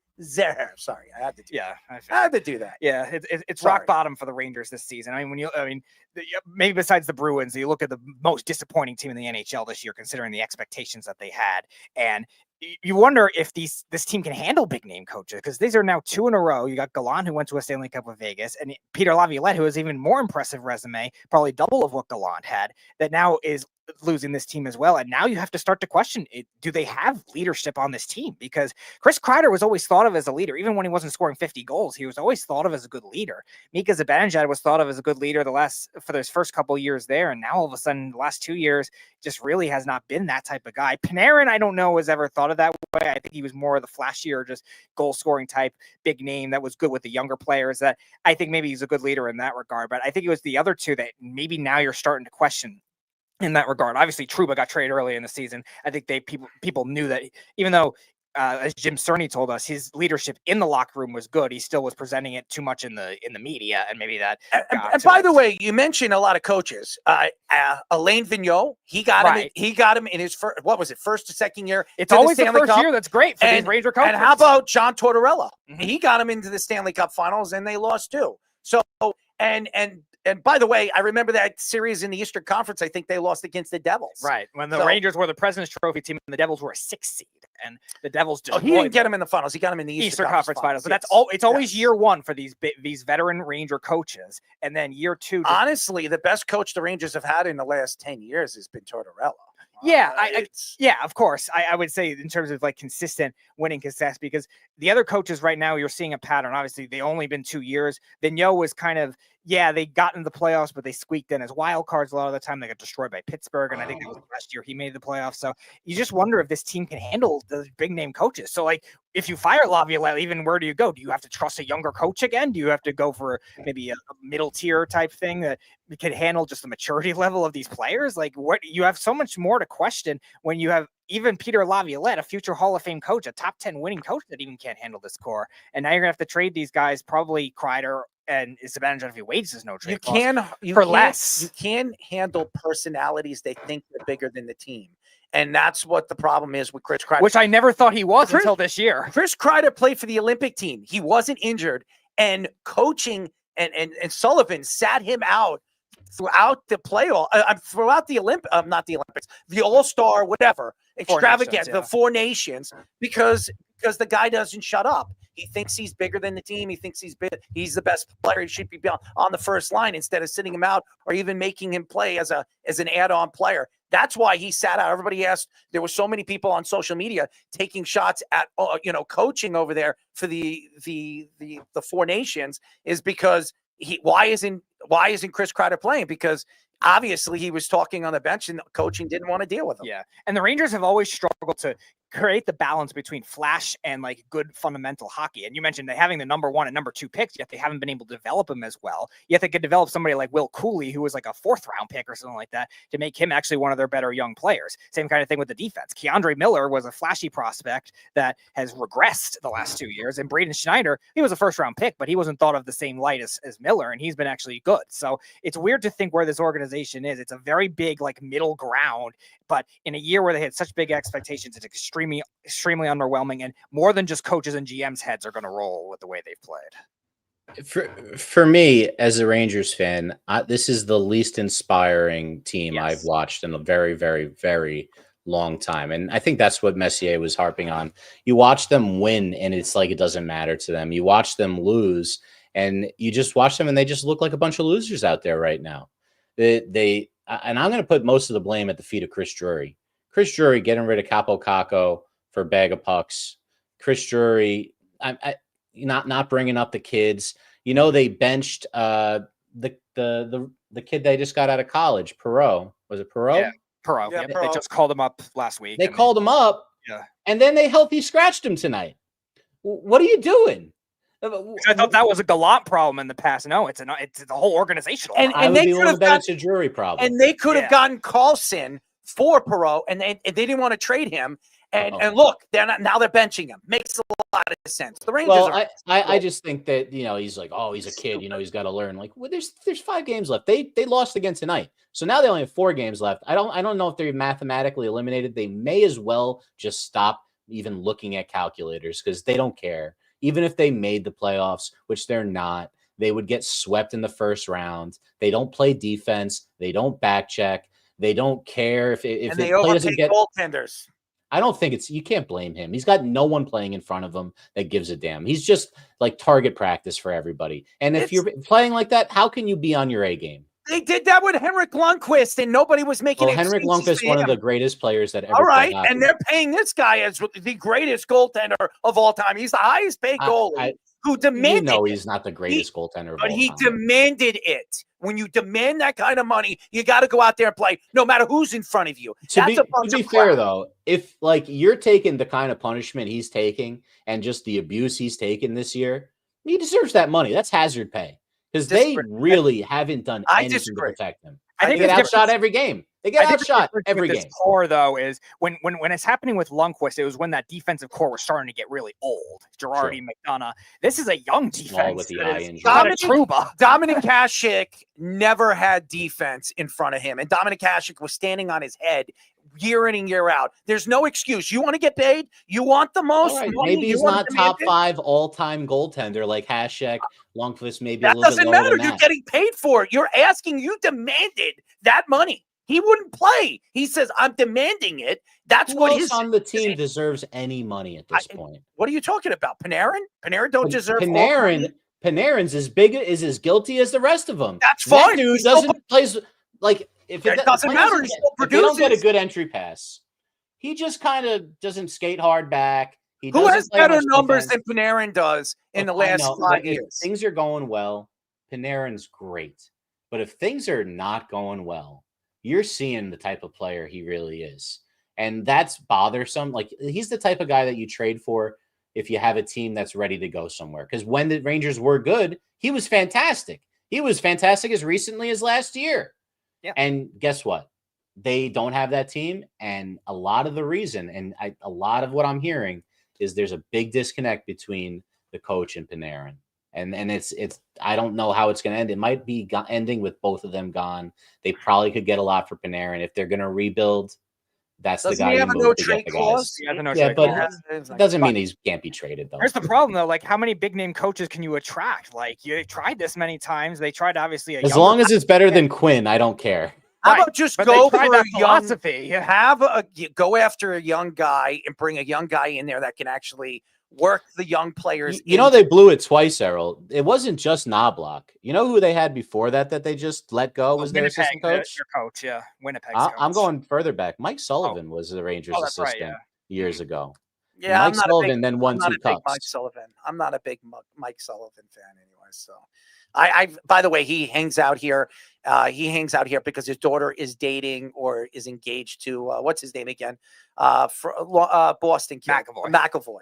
Sorry, I had to do Yeah, I had to do that. Yeah, it's rock bottom for the Rangers this season. Maybe besides the Bruins, you look at the most disappointing team in the NHL this year, considering the expectations that they had, and you wonder if this team can handle big name coaches, because these are now 2 in a row. You got Gallant, who went to a Stanley Cup with Vegas, and Peter Laviolette, who has even more impressive resume, probably double of what Gallant had, that now is losing this team as well. And now you have to start to question it. Do they have leadership on this team? Because Chris Kreider was always thought of as a leader. Even when he wasn't scoring 50 goals, he was always thought of as a good leader. Mika Zibanejad was thought of as a good leader for those first couple years there. And now all of a sudden, the last 2 years, just really has not been that type of guy. Panarin, I don't know, was ever thought of that way. I think he was more of the flashier, just goal scoring type, big name that was good with the younger players. That I think maybe he's a good leader in that regard. But I think it was the other two that maybe now you're starting to question in that regard. Obviously, Trouba got traded early in the season. I think people knew that, even though, as Jim Cerny told us, his leadership in the locker room was good, he still was presenting it too much in the media, and maybe that. And by the way, you mentioned a lot of coaches. Alain Vigneault, he got him in his first to second year. It's always the first year that's great for these Ranger coaches. And how about John Tortorella? Mm-hmm. He got him into the Stanley Cup Finals, and they lost too. So and by the way, I remember that series in the Eastern Conference. I think they lost against the Devils. Right. When the Rangers were the President's Trophy team and the Devils were a 6th seed. And the Devils just he didn't get him in the finals. He got him in the Eastern Conference Finals. But it's always year one for these veteran Ranger coaches. And then year 2. Honestly, the best coach the Rangers have had in the last 10 years has been Tortorella. Yeah, of course. I would say in terms of like consistent winning success, because the other coaches right now, you're seeing a pattern. Obviously, they only been 2 years. Vigneault was kind of, they got into the playoffs, but they squeaked in as wild cards a lot of the time. They got destroyed by Pittsburgh, and I think that was last year he made the playoffs. So you just wonder if this team can handle the big name coaches. So like, if you fire Laviolette, even where do you go? Do you have to trust a younger coach again? Do you have to go for maybe a middle tier type thing that can handle just the maturity level of these players? Like, what, you have so much more to question when you have even Peter Laviolette, a future Hall of Fame coach, a top 10 winning coach that even can't handle this core. And now you're gonna have to trade these guys, probably Kreider and Subban if he wages no trade. Less. You can handle personalities they think are bigger than the team. And that's what the problem is with Chris Kreider. Which I never thought he was until this year. Chris Kreider played for the Olympic team. He wasn't injured. And coaching and Sullivan sat him out throughout the playoff, throughout the not the Olympics, the All-Star, whatever, extravagant, the 4 nations, because the guy doesn't shut up. He thinks he's bigger than the team. He thinks he's the best player. He should be on the first line instead of sitting him out or even making him play as an add-on player. That's why he sat out. Everybody asked. There were so many people on social media taking shots at coaching over there for the 4 nations, is because why isn't Chris Kreider playing? Because obviously he was talking on the bench and coaching didn't want to deal with him. Yeah. And the Rangers have always struggled to create the balance between flash and like good fundamental hockey. And you mentioned they having the number 1 and number 2 picks, yet they haven't been able to develop them as well. Yet they could develop somebody like Will Cooley, who was like a 4th round pick or something like that, to make him actually one of their better young players. Same kind of thing with the defense. Keandre Miller was a flashy prospect that has regressed the last 2 years. And Braden Schneider, he was a 1st round pick, but he wasn't thought of the same light as Miller. And he's been actually good. So it's weird to think where this organization is. It's a very big like middle ground, but in a year where they had such big expectations, it's extremely underwhelming, and more than just coaches and GMs' heads are going to roll with the way they've played. For me, as a Rangers fan, this is the least inspiring team I've watched in a very, very, very long time. And I think that's what Messier was harping on. You watch them win, and it's like it doesn't matter to them. You watch them lose, and you just watch them, and they just look like a bunch of losers out there right now. And I'm going to put most of the blame at the feet of Chris Drury. Chris Drury getting rid of Capo Caco for a bag of pucks. Chris Drury, not bringing up the kids. You know, they benched the kid they just got out of college, Perot. Was it Perot? Yeah, Perot. Yeah, They just called him up last week. They called him up, and then they healthy scratched him tonight. What are you doing? I thought that was a Gallant problem in the past. No, it's the whole organizational. And they could have got a Drury problem. And they could have gotten Carlson for Perot, and they didn't want to trade him. And look, now they're benching him. Makes a lot of sense. The Rangers. Well, I just think that he's like, oh, he's a kid. He's got to learn. Like, well, there's 5 games left. They lost again tonight, so now they only have 4 games left. I don't know if they're mathematically eliminated. They may as well just stop even looking at calculators because they don't care. Even if they made the playoffs, which they're not, they would get swept in the first round. They don't play defense. They don't back check. They don't care if and the they play doesn't get goaltenders. I don't think you can't blame him. He's got no one playing in front of him that gives a damn. He's just like target practice for everybody. And if you're playing like that, how can you be on your A game? They did that with Henrik Lundqvist, and nobody was making it. Henrik Lundqvist, one of the greatest players that ever. All right, and they're paying this guy as the greatest goaltender of all time. He's the highest paid goalie who demanded. He's not the greatest goaltender of all time. But he demanded it. When you demand that kind of money, you got to go out there and play, no matter who's in front of you. To be fair, though, if like you're taking the kind of punishment he's taking and just the abuse he's taken this year, he deserves that money. That's hazard pay. Because they really haven't done anything to protect him. I think they get outshot every game. They get outshot every game. Core though is when it's happening with Lundqvist, it was when that defensive core was starting to get really old. Girardi, McDonough. This is a young defense. With the eye injury. Dominic Hasek never had defense in front of him, and Dominic Hasek was standing on his head year in and year out. There's no excuse. You want to get paid? You want the most money? Maybe he's not top 5 all-time goaltender like Hasek, Lundqvist. Maybe that a little doesn't bit lower matter. than You're that. getting paid for it. You're asking. You demanded that money. He wouldn't play. He says, "I'm demanding it." That's Who what else his on the team deserves any money at this point. What are you talking about? Panarin? Panarin don't deserve. Panarin's as guilty as the rest of them. That's fine. That dude doesn't play like if it doesn't matter. If they don't get a good entry pass, he just kind of doesn't skate hard back. Who has better numbers than Panarin does in the last 5 years? If things are going well, Panarin's great. But if things are not going well, you're seeing the type of player he really is. And that's bothersome. Like, he's the type of guy that you trade for if you have a team that's ready to go somewhere. Because when the Rangers were good, he was fantastic. He was fantastic as recently as last year. Yeah. And guess what? They don't have that team. And a lot of the reason, and a lot of what I'm hearing is there's a big disconnect between the coach and Panarin. And it's I don't know how it's going to end. It might be ending with both of them gone. They probably could get a lot for Panarin if they're going to rebuild. That's the guy. He have a no trade clause? He has a no Yeah, trade but clause. it doesn't mean he can't be traded though. Here's the problem though. Like, how many big name coaches can you attract? Like, you tried this many times. They tried obviously As long as it's better than Quinn, I don't care. How about just But go they tried for that a young philosophy. go after a young guy and bring a young guy in there that can actually work the young players. You know, they blew it twice, Errol. It wasn't just Knobloch. You know who they had before that they just let go was their assistant coach? Their coach, yeah. Winnipeg's I'm coach. going further back. Mike Sullivan was the Rangers that's right, assistant years ago. Yeah, Mike Sullivan then won 2 cups. Mike Sullivan. I'm not a big Mike Sullivan fan anyway. So, I by the way, he hangs out here He hangs out here because his daughter is dating or is engaged to what's his name again? Boston kid. McAvoy.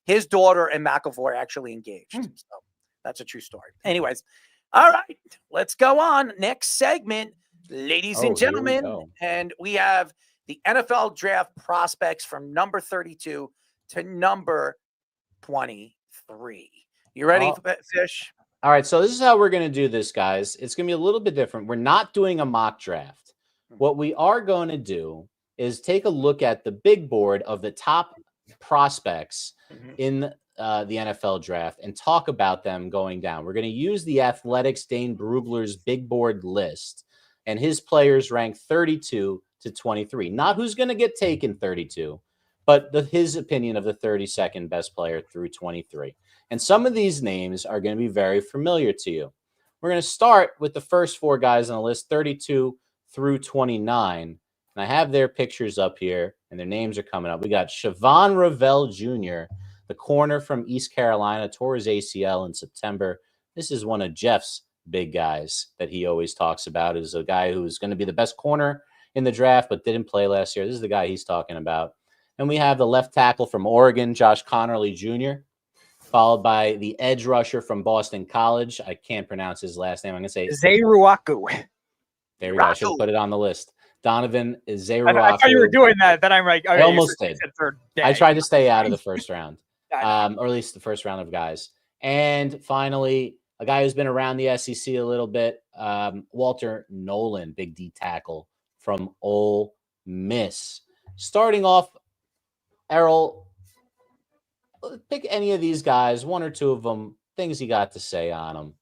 His daughter and McAvoy are actually engaged. So that's a true story. Anyways, all right, let's go on. Next segment, ladies and gentlemen, and we have the NFL draft prospects from number 32 to number 23. You ready, Fish? All right, so this is how we're going to do this, guys. It's going to be a little bit different. We're not doing a mock draft. What we are going to do is take a look at the big board of the top prospects in the NFL draft and talk about them going down. We're going to use the Athletics Dane Brugler's big board list, and his players ranked 32 to 23. Not who's going to get taken 32, but his opinion of the 32nd best player through 23. And some of these names are going to be very familiar to you. We're going to start with the first 4 guys on the list, 32 through 29. And I have their pictures up here, and their names are coming up. We got Siobhan Ravel Jr., the corner from East Carolina, tore his ACL in September. This is one of Jeff's big guys that he always talks about, is a guy who's going to be the best corner in the draft, but didn't play last year. This is the guy he's talking about. And we have the left tackle from Oregon, Josh Connerly Jr., followed by the edge rusher from Boston College. I can't pronounce his last name. I'm going to say Zeruaku. There we go. I should have put it on the list. Donovan Zeruaku. I thought you were doing that. Then I'm like, I almost did. I tried to stay out of the first round, or at least the first round of guys. And finally, a guy who's been around the SEC a little bit, Walter Nolan, big D tackle from Ole Miss. Starting off, Errol, pick any of these guys, 1 or 2 of them, things you got to say on them.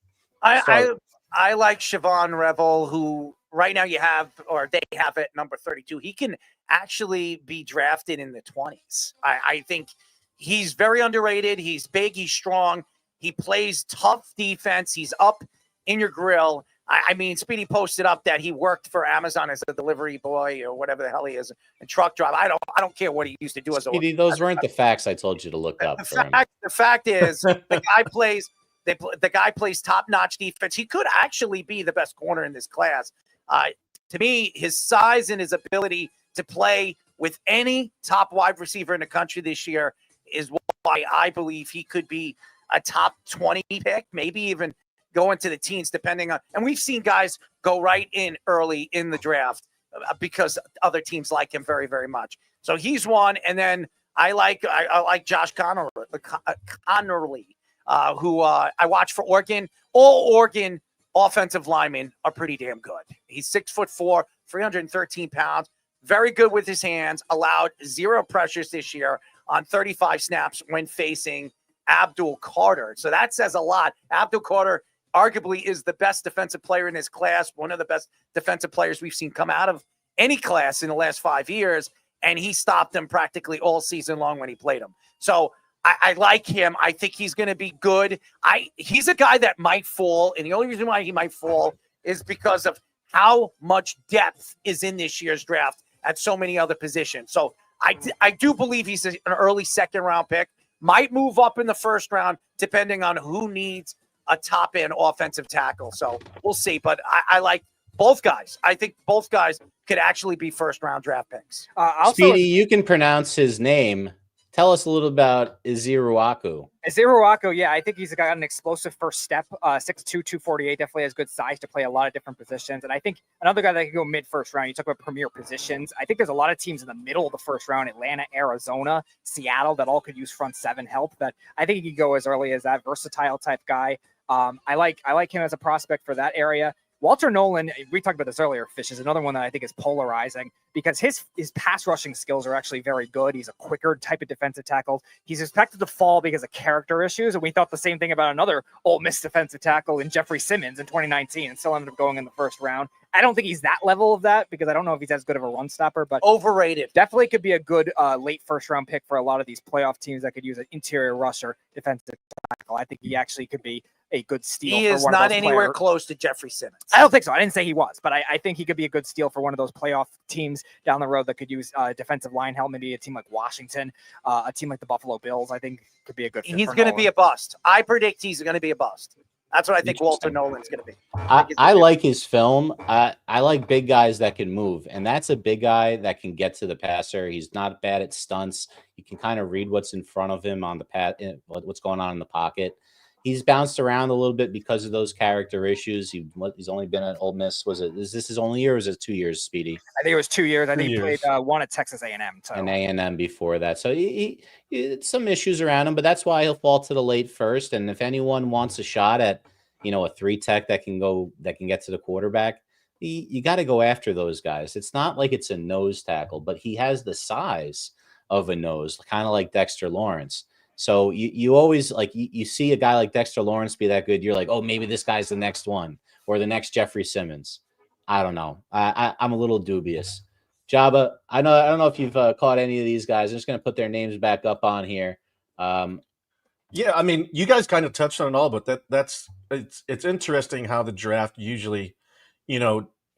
I like Siobhan Revel, who right now you have, or they have at number 32. He can actually be drafted in the 20s. I think he's very underrated. He's big. He's strong. He plays tough defense. He's up in your grill. I mean, Speedy posted up that he worked for Amazon as a delivery boy or whatever the hell he is, and truck driver. I don't care what he used to do as a. Speedy, those weren't the facts I told you to look up. The fact is, the guy plays top-notch defense. He could actually be the best corner in this class. To me, his size and his ability to play with any top wide receiver in the country this year is why I believe he could be a top 20 pick, maybe even go into the teens, depending on. And we've seen guys go right in early in the draft because other teams like him very, very much. So he's one. And then I like Josh Connerly, who I watch for Oregon. All Oregon offensive linemen are pretty damn good. He's 6'4", 313 pounds, very good with his hands, allowed 0 pressures this year on 35 snaps when facing Abdul Carter. So that says a lot. Abdul Carter arguably is the best defensive player in his class, one of the best defensive players we've seen come out of any class in the last 5 years, and he stopped him practically all season long when he played him. So I like him. I think he's going to be good. He's a guy that might fall, and the only reason why he might fall is because of how much depth is in this year's draft at so many other positions. So I do believe he's an early second-round pick. Might move up in the first round, depending on who needs a top-end offensive tackle. So we'll see. But I like both guys. I think both guys could actually be first-round draft picks. Speedy, you can pronounce his name. Tell us a little about Zeruaku. Zeruaku, yeah, I think he's got an explosive first step. 6'2", 248, definitely has good size to play a lot of different positions. And I think another guy that can go mid-first round, you talk about premier positions. I think there's a lot of teams in the middle of the first round, Atlanta, Arizona, Seattle, that all could use front 7 help. That I think he could go as early as that versatile type guy. I like him as a prospect for that area. Walter Nolan, we talked about this earlier, Fish, is another one that I think is polarizing because his pass rushing skills are actually very good. He's a quicker type of defensive tackle. He's expected to fall because of character issues, and we thought the same thing about another Ole Miss defensive tackle in Jeffrey Simmons in 2019 and still ended up going in the first round. I don't think he's that level of that because I don't know if he's as good of a run stopper, but overrated. Definitely could be a good late first round pick for a lot of these playoff teams that could use an interior rusher defensive tackle. I think he actually could be a good steal. He is not anywhere close to Jeffrey Simmons. I don't think so. I didn't say he was, but I think he could be a good steal for one of those playoff teams down the road that could use defensive line help. Maybe a team like Washington, a team like the Buffalo Bills. I think could be a good fit. He's going to be a bust. I predict he's going to be a bust. That's what I think Walter Nolan's going to be. I like his film. I like big guys that can move, and that's a big guy that can get to the passer. He's not bad at stunts. You can kind of read what's in front of him on the what's going on in the pocket. He's bounced around a little bit because of those character issues. He's only been at Ole Miss. Is this his only year, or is it 2 years, Speedy? I think it was 2 years. I think he played one at Texas A&M. So. And A&M before that. So he some issues around him, but that's why he'll fall to the late first. And if anyone wants a shot at, a 3-tech that can get to the quarterback, you got to go after those guys. It's not like it's a nose tackle, but he has the size of a nose, kind of like Dexter Lawrence. So you always you see a guy like Dexter Lawrence be that good. You're like, oh, maybe this guy's the next one or the next Jeffrey Simmons. I don't know. I'm a little dubious. Joba, I don't know if you've caught any of these guys. I'm just going to put their names back up on here. Yeah, I mean, you guys kind of touched on it all, but it's interesting how the draft usually,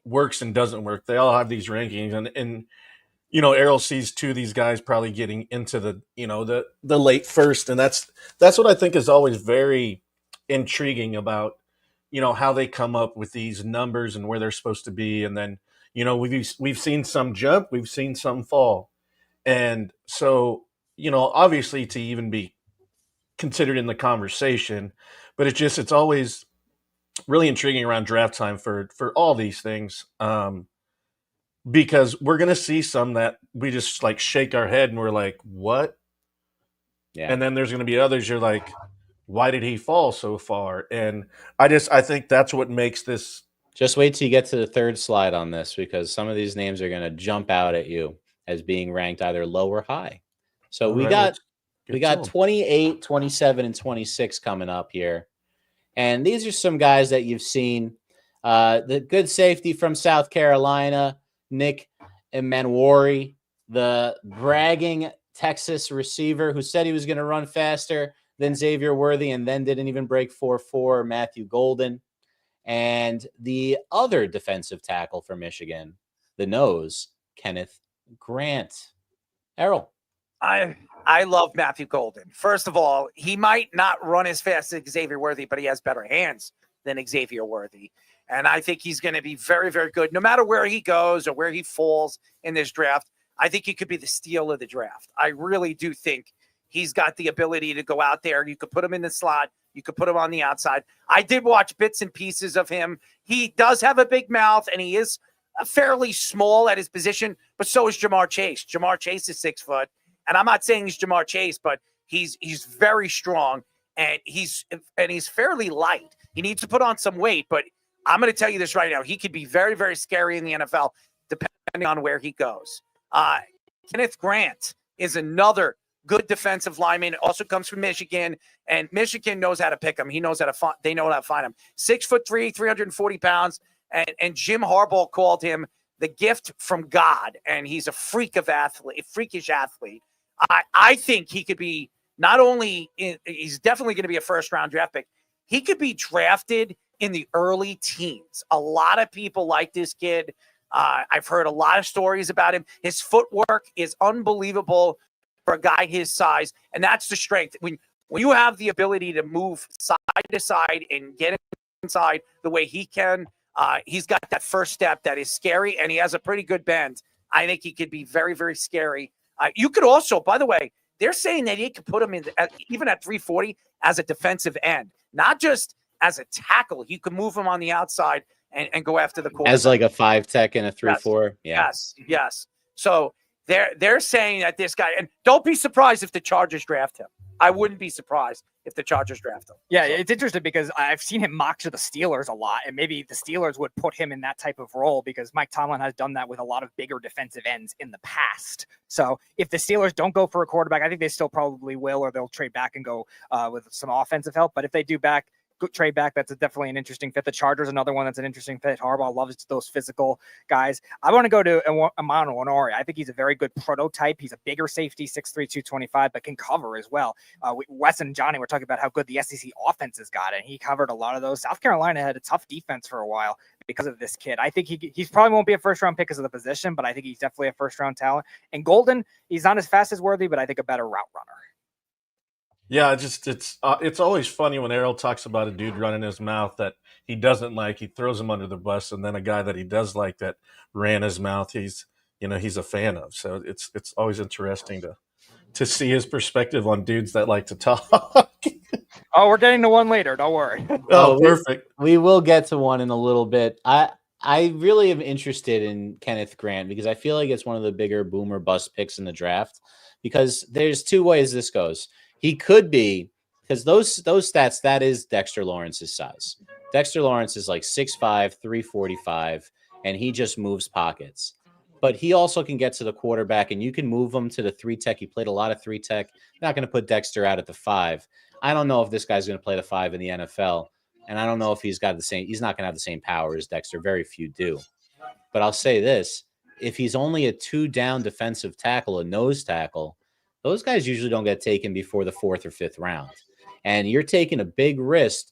works and doesn't work. They all have these rankings, and Errol sees two of these guys probably getting into the late first, and that's what I think is always very intriguing about how they come up with these numbers and where they're supposed to be, and then we've seen some jump, we've seen some fall, and so obviously to even be considered in the conversation, but it's always really intriguing around draft time for all these things. Because we're going to see some that we just shake our head and we're like, what? Yeah. And then there's going to be others you're like, why did he fall so far? And I think that's what makes this. Just wait till you get to the third slide on this, because some of these names are going to jump out at you as being ranked either low or high. So we got 28, 27, and 26 coming up here. And these are some guys that you've seen. The good safety from South Carolina, Nick Emmanwori, the bragging Texas receiver who said he was going to run faster than Xavier Worthy and then didn't even break 4.4, Matthew Golden. And the other defensive tackle for Michigan, the nose, Kenneth Grant. Errol. I love Matthew Golden. First of all, he might not run as fast as Xavier Worthy, but he has better hands than Xavier Worthy. And I think he's going to be very, very good. No matter where he goes or where he falls in this draft, I think he could be the steal of the draft. I really do think he's got the ability to go out there. You could put him in the slot. You could put him on the outside. I did watch bits and pieces of him. He does have a big mouth, and he is fairly small at his position, but so is Jamar Chase. Jamar Chase is 6 foot. And I'm not saying he's Jamar Chase, but he's very strong, and he's fairly light. He needs to put on some weight, but I'm going to tell you this right now. He could be very, very scary in the NFL, depending on where he goes. Kenneth Grant is another good defensive lineman. Also comes from Michigan, and Michigan knows how to pick him. He knows how to find. They know how to find him. 6'3", 340 pounds, and Jim Harbaugh called him the gift from God, and he's a freakish athlete. I think he could be not only he's definitely going to be a first-round draft pick. He could be drafted in the early teens. A lot of people like this kid. I've heard a lot of stories about him. His footwork is unbelievable for a guy his size, and that's the strength. When you have the ability to move side to side and get inside the way he can, he's got that first step that is scary, and he has a pretty good bend. I think he could be very, very scary. You could also, by the way, they're saying that he could put him in even at 340 as a defensive end, not just as a tackle. You can move him on the outside and go after the quarterback. As like a 5-tech and a 3-4. Yeah. Yes. So they're saying that this guy, and don't be surprised if the Chargers draft him. I wouldn't be surprised if the Chargers draft him. Yeah, it's interesting because I've seen him mock to the Steelers a lot, and maybe the Steelers would put him in that type of role because Mike Tomlin has done that with a lot of bigger defensive ends in the past. So if the Steelers don't go for a quarterback, I think they still probably will, or they'll trade back and go with some offensive help. But if they do trade back, that's definitely an interesting fit. The Chargers, another one that's an interesting fit. Harbaugh loves those physical guys. I want to go to Emmanwori. I think he's a very good prototype. He's a bigger safety, 6'3", 225, but can cover as well. Wes and Johnny were talking about how good the SEC offense has got, and he covered a lot of those. South Carolina had a tough defense for a while because of this kid. I think he probably won't be a first-round pick because of the position, but I think he's definitely a first-round talent. And Golden, he's not as fast as Worthy, but I think a better route runner. Yeah, it's always funny when Errol talks about a dude running his mouth that he doesn't like. He throws him under the bus, and then a guy that he does like that ran his mouth. He's a fan of. So it's always interesting to see his perspective on dudes that like to talk. Oh, we're getting to one later. Don't worry. Oh, perfect. We will get to one in a little bit. I really am interested in Kenneth Grant because I feel like it's one of the bigger boomer bust picks in the draft because there's two ways this goes. He could be, because those stats, that is Dexter Lawrence's size. Dexter Lawrence is like 6'5", 345, and he just moves pockets. But he also can get to the quarterback, and you can move him to the 3-tech. He played a lot of 3-tech. Not going to put Dexter out at the 5. I don't know if this guy's going to play the 5 in the NFL, and I don't know if he's not going to have the same power as Dexter. Very few do. But I'll say this. If he's only a 2-down defensive tackle, a nose tackle, those guys usually don't get taken before the 4th or 5th round. And you're taking a big risk,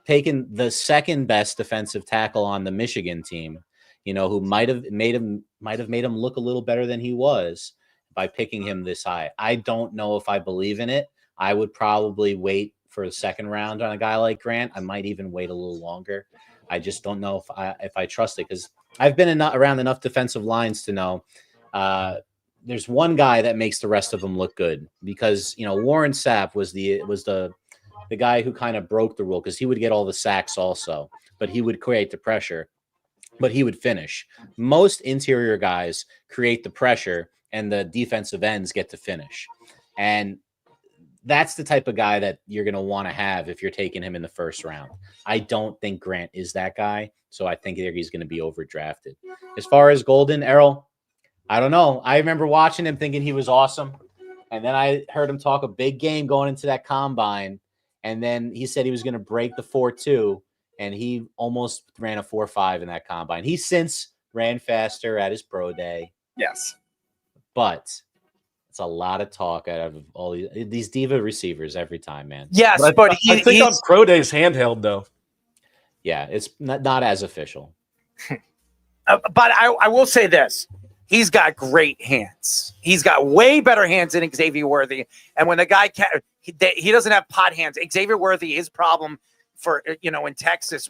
taking the second best defensive tackle on the Michigan team, who might have made him look a little better than he was by picking him this high. I don't know if I believe in it. I would probably wait for the second round on a guy like Grant. I might even wait a little longer. I just don't know if I trust it because I've been around enough defensive lines to know there's one guy that makes the rest of them look good because Warren Sapp was the guy who kind of broke the rule because he would get all the sacks also, but he would create the pressure, but he would finish. Most interior guys create the pressure and the defensive ends get to finish. And that's the type of guy that you're going to want to have if you're taking him in the first round. I don't think Grant is that guy, so I think he's going to be overdrafted. As far as Golden, Errol, I don't know. I remember watching him thinking he was awesome, and then I heard him talk a big game going into that combine, and then he said he was going to break the 4.2, and he almost ran a 4.5 in that combine. He since ran faster at his pro day. Yes. But it's a lot of talk out of all these diva receivers every time, man. Yes, but I think on pro days handheld though. Yeah, it's not as official. But I will say this. He's got great hands. He's got way better hands than Xavier Worthy. And when the guy he doesn't have pot hands. Xavier Worthy, his problem for in Texas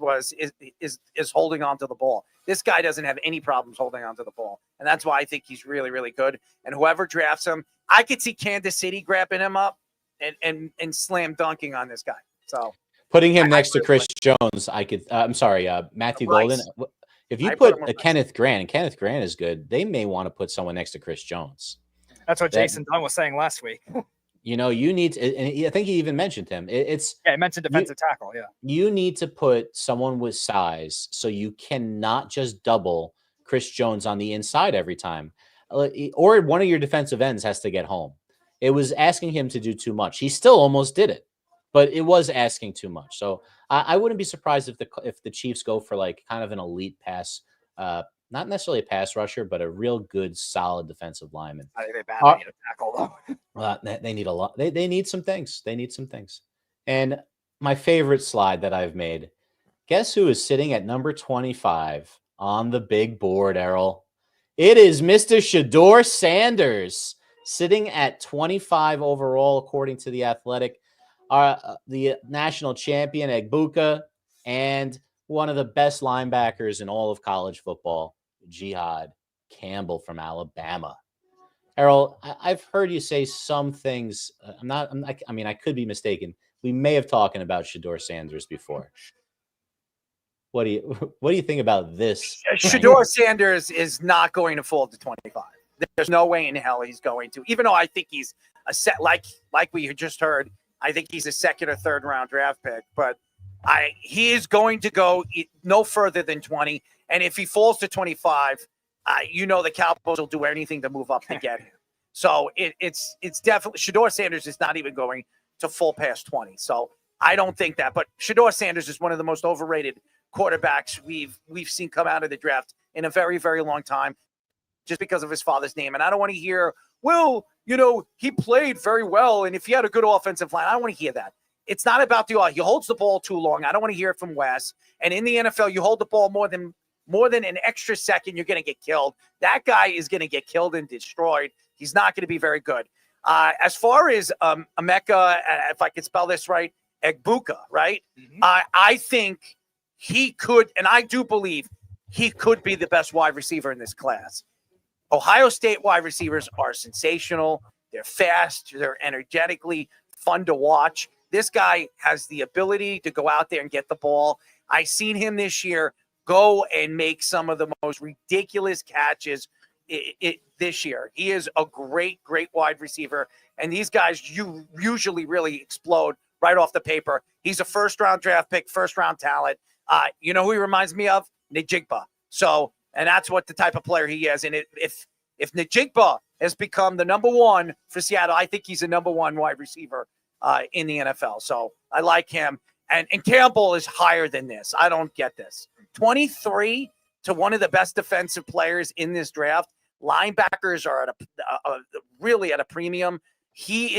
is holding on to the ball. This guy doesn't have any problems holding on to the ball. And that's why I think he's really, really good. And whoever drafts him, I could see Kansas City grabbing him up and slam dunking on this guy. So putting him next to Chris Jones, I could Matthew Golden. If you put a Kenneth Grant, and Kenneth Grant is good, they may want to put someone next to Chris Jones. That's what Jason Dunn was saying last week. You need to, and I think he even mentioned him. He mentioned defensive tackle. Yeah, you need to put someone with size, so you cannot just double Chris Jones on the inside every time, or one of your defensive ends has to get home. It was asking him to do too much. He still almost did it, but it was asking too much. So I wouldn't be surprised if the Chiefs go for like kind of an elite pass. Not necessarily a pass rusher, but a real good, solid defensive lineman. I think they badly need a tackle, though. They need a lot. They need some things. They need some things. And my favorite slide that I've made, guess who is sitting at number 25 on the big board, Errol? It is Mr. Shedeur Sanders, sitting at 25 overall, according to The Athletic. The national champion, Egbuka, and one of the best linebackers in all of college football, Jihad Campbell from Alabama. Errol, I've heard you say some things. I could be mistaken. We may have talked about Shedeur Sanders before. What do you think about this? Shedeur Sanders is not going to fall to 25. There's no way in hell he's going to. Even though I think he's a set like we just heard, I think he's a second or third round draft pick, but he is going to go no further than 20. And if he falls to 25, the Cowboys will do anything to move up to get him. So it's definitely Shedeur Sanders is not even going to fall past 20. So I don't think that. But Shedeur Sanders is one of the most overrated quarterbacks we've seen come out of the draft in a very, very long time, just because of his father's name. And I don't want to hear, well, he played very well, and if he had a good offensive line, I don't want to hear that. It's not about he holds the ball too long. I don't want to hear it from Wes. And in the NFL, you hold the ball more than an extra second, you're going to get killed. That guy is going to get killed and destroyed. He's not going to be very good. As far as Emeka, if I could spell this right, Egbuka, right? I think he could, and I do believe he could be the best wide receiver in this class. Ohio State wide receivers are sensational. They're fast. They're energetically fun to watch. This guy has the ability to go out there and get the ball. I seen him this year go and make some of the most ridiculous catches this year. He is a great, great wide receiver. And these guys usually really explode right off the paper. He's a first-round draft pick, first-round talent. You know who he reminds me of? Njigba. So, and that's what the type of player he is. And if Njigba has become the number one for Seattle, I think he's a number one wide receiver in the NFL. So I like him. And Campbell is higher than this. I don't get this. 23 to one of the best defensive players in this draft. Linebackers are at really at a premium. He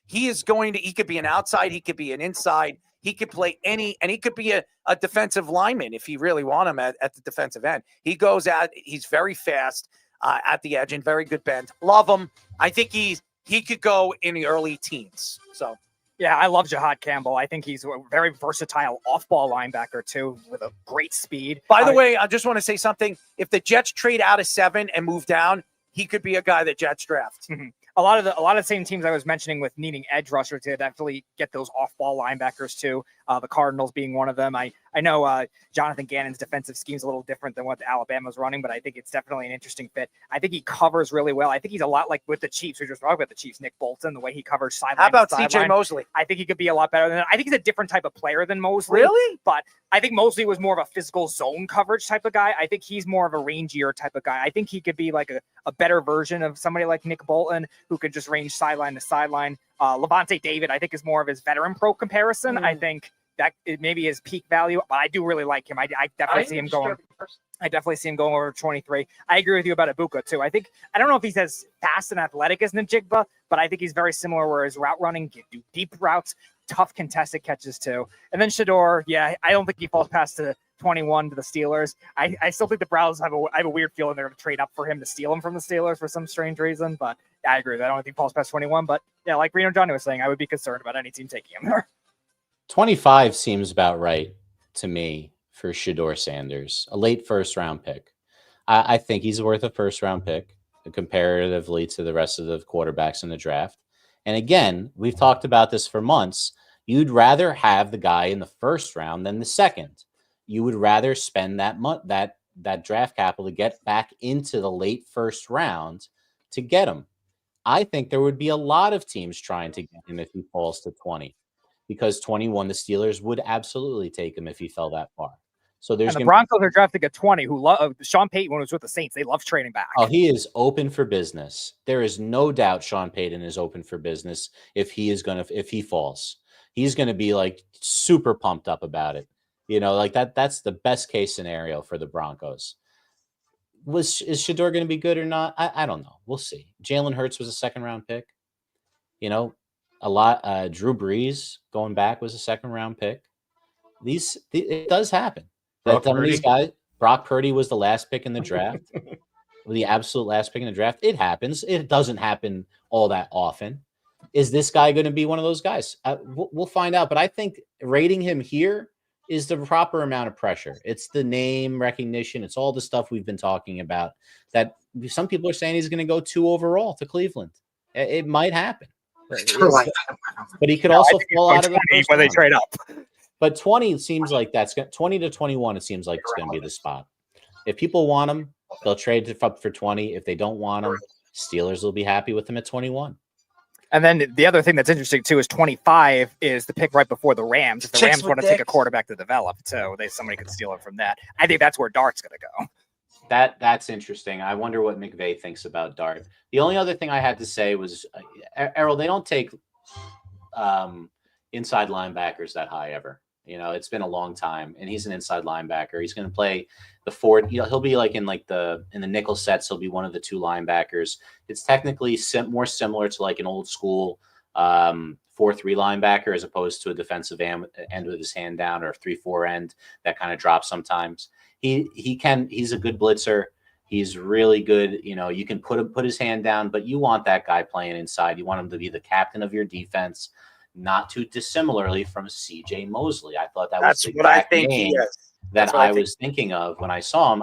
could be an outside. He could be an inside. He could play and he could be a defensive lineman if you really want him at the defensive end. He's very fast at the edge and very good bend. Love him. I think he could go in the early teens. So. Yeah, I love Jahad Campbell. I think he's a very versatile off-ball linebacker, too, with a great speed. By the way, I just want to say something. If the Jets trade out of 7 and move down, he could be a guy that Jets draft. A lot of the same teams I was mentioning with needing edge rushers to definitely get those off-ball linebackers, too. The Cardinals being one of them. I know Jonathan Gannon's defensive scheme is a little different than what Alabama's running, but I think it's definitely an interesting fit. I think he covers really well. I think he's a lot like with the Chiefs. We just talked about the Chiefs, Nick Bolton, the way he covers sideline. How about CJ Mosley? I think he could be a lot better than that. I think he's a different type of player than Mosley. Really? But I think Mosley was more of a physical zone coverage type of guy. I think he's more of a rangier type of guy. I think he could be like a better version of somebody like Nick Bolton who could just range sideline to sideline. Levante David, I think, is more of his veteran pro comparison. I think that it maybe his peak value, but I do really like him. I definitely see him going. I definitely see him going over 23. I agree with you about Egbuka too. I don't know if he's as fast and athletic as Njigba, but I think he's very similar where his route running can do deep routes, tough contested catches too. And then Shador, yeah, I don't think he falls past to 21 to the Steelers. I still think the Browns I have a weird feeling they're going to trade up for him to steal him from the Steelers for some strange reason, but I agree with that. I don't think he falls past 21, but yeah, like Reno Johnny was saying, I would be concerned about any team taking him there. 25 seems about right to me for Shador Sanders, a late first-round pick. I think he's worth a first-round pick comparatively to the rest of the quarterbacks in the draft. And again, we've talked about this for months. You'd rather have the guy in the first round than the second. You would rather spend that draft capital to get back into the late first round to get him. I think there would be a lot of teams trying to get him if he falls to 20. Because 21, the Steelers would absolutely take him if he fell that far. So there's the Broncos are drafting a 20 who love Sean Payton when he was with the Saints. They love trading back. Oh, he is open for business. There is no doubt Sean Payton is open for business if he falls. He's going to be like super pumped up about it. You know, like that's the best case scenario for the Broncos. Is Shador going to be good or not? I don't know. We'll see. Jalen Hurts was a second-round pick. You know, Drew Brees going back was a second-round pick. It does happen. Brock Purdy was the last pick in the draft, the absolute last pick in the draft. It happens. It doesn't happen all that often. Is this guy going to be one of those guys? We'll find out. But I think rating him here is the proper amount of pressure. It's the name recognition. It's all the stuff we've been talking about that some people are saying he's going to go 2 overall to Cleveland. It might happen. But he could also fall out of the first when they trade up. But 20 seems like 20 to 21. It seems like it's going to be the spot. If people want him, they'll trade up for 20. If they don't want him, Steelers will be happy with him at 21. And then the other thing that's interesting too is 25 is the pick right before the Rams. If the Rams want to take a quarterback to develop, so somebody could steal it from that. I think that's where Dart's going to go. That's interesting. I wonder what McVay thinks about Dart. The only other thing I had to say was, Errol, they don't take inside linebackers that high ever. You know, it's been a long time, and he's an inside linebacker. He's going to play the 4. You know, he'll be like in the nickel sets. He'll be one of the 2 linebackers. It's technically more similar to like an old school 4-3 linebacker as opposed to a defensive end with his hand down or a 3-4 end that kind of drops sometimes. He's a good blitzer. He's really good. You know, you can put his hand down, but you want that guy playing inside. You want him to be the captain of your defense, not too dissimilarly from C.J. Mosley. I thought That's was the what I exact think name he is. that I was thinking of when I saw him.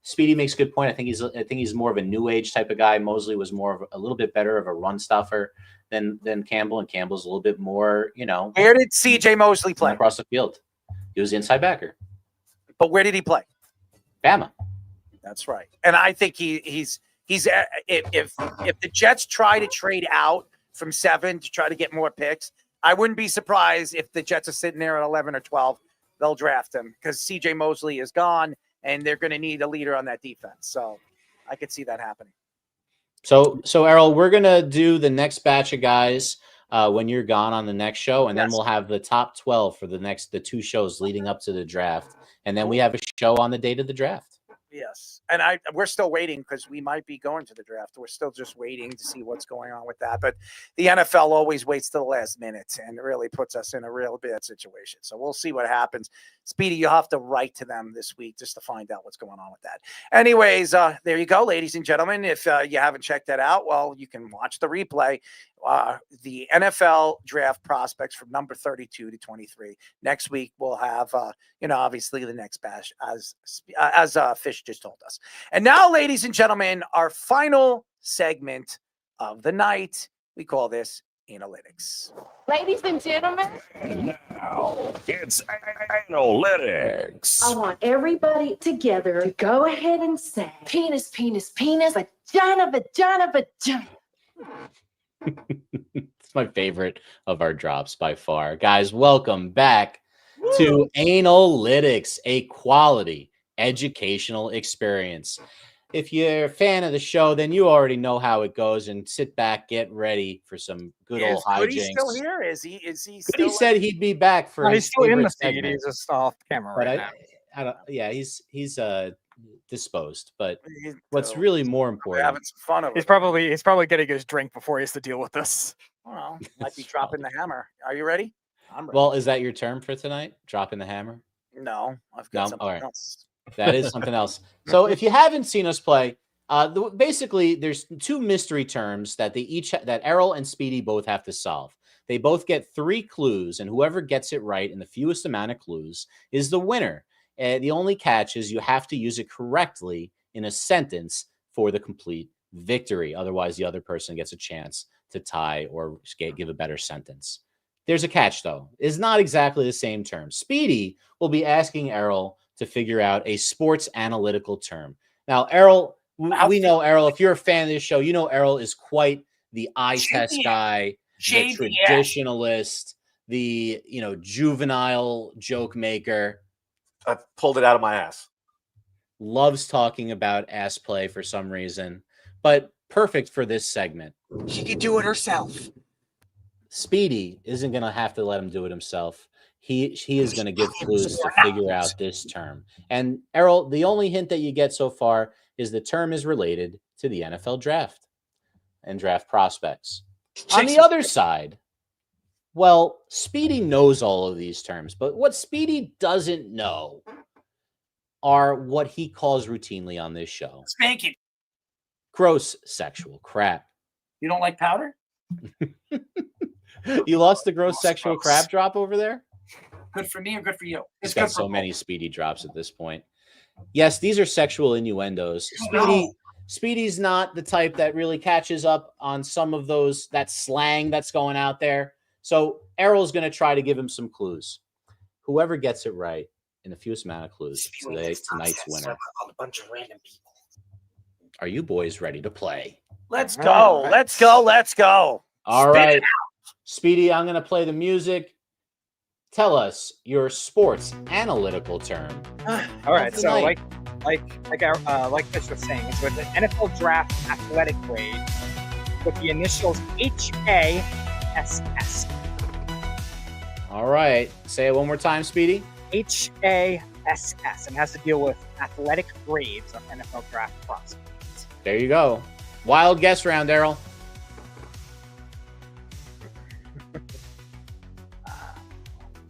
Speedy makes a good point. I think he's more of a new age type of guy. Mosley was more of a little bit better of a run stuffer than Campbell, and Campbell's a little bit more, you know. Where did C.J. Mosley play? Across the field. He was inside backer. But where did he play? Bama. That's right. And I think he's if the Jets try to trade out from 7 to try to get more picks, I wouldn't be surprised if the Jets are sitting there at 11 or 12. They'll draft him because C.J. Mosley is gone, and they're going to need a leader on that defense. So I could see that happening. So Errol, we're going to do the next batch of guys when you're gone on the next show, and then we'll have the top 12 for the 2 shows leading up to the draft, and then we have a show on the date of the draft. Yes. And we're still waiting because we might be going to the draft. We're still just waiting to see what's going on with that. But the NFL always waits to the last minute and really puts us in a real bad situation. So we'll see what happens. Speedy, you'll have to write to them this week just to find out what's going on with that. Anyways, there you go, ladies and gentlemen. If you haven't checked that out, well, you can watch the replay. The NFL draft prospects from number 32 to 23. Next week, we'll have, obviously the next batch as Fish just told us. And now, ladies and gentlemen, our final segment of the night. We call this Analytics. Ladies and gentlemen, Now it's Analytics. I want everybody together to go ahead and say penis, penis, penis, vagina, vagina, vagina. It's my favorite of our drops by far. Guys, welcome back to Analytics, a quality educational experience. If you're a fan of the show, then you already know how it goes, and sit back, get ready for some good old hijinks. Goody's still here? Is he Goody said he'd be back for his he's still in the segment. feed. He's just off camera right now. I don't. Yeah, he's disposed. But what's really more important? Having some fun of it. He's probably getting his drink before he has to deal with this. Well, might be dropping the hammer. Are you ready? I'm ready. Well, is that your term for tonight? Dropping the hammer? No, I've got something all right. else. That is something else. So if you haven't seen us play, basically there's 2 mystery terms that that Errol and Speedy both have to solve. They both get 3 clues, and whoever gets it right in the fewest amount of clues is the winner. The only catch is you have to use it correctly in a sentence for the complete victory. Otherwise, the other person gets a chance to tie or give a better sentence. There's a catch, though. It's not exactly the same term. Speedy will be asking Errol to figure out a sports analytical term. Now, Errol, we know Errol. If you're a fan of this show, you know Errol is quite the eye test guy, the traditionalist, the juvenile joke maker. I pulled it out of my ass. Loves talking about ass play for some reason, but perfect for this segment. She could do it herself. Speedy isn't going to have to let him do it himself. He is going to give clues to figure out this term. And Errol, the only hint that you get so far is the term is related to the NFL draft and draft prospects. On the other side, well, Speedy knows all of these terms, but what Speedy doesn't know are what he calls routinely on this show. Spanking. Gross sexual crap. You don't like powder? You lost the gross sexual crap drop over there? Good for me or good for you? It's got so many Speedy drops at this point. Yes, these are sexual innuendos. Speedy's not the type that really catches up on some of that slang that's going out there. So Errol's going to try to give him some clues. Whoever gets it right in the fewest amount of clues tonight's winner. A bunch of random people. Are you boys ready to play? Let's go. Right. Let's go. Let's go. All right. Speedy, I'm going to play the music. Tell us your sports analytical term. All right. So like Fish was saying, it's with the NFL draft athletic grade with the initials HASS. All right. Say it one more time, Speedy. HASS, and has to deal with athletic grades of NFL draft prospects. There you go. Wild guess round, Errol.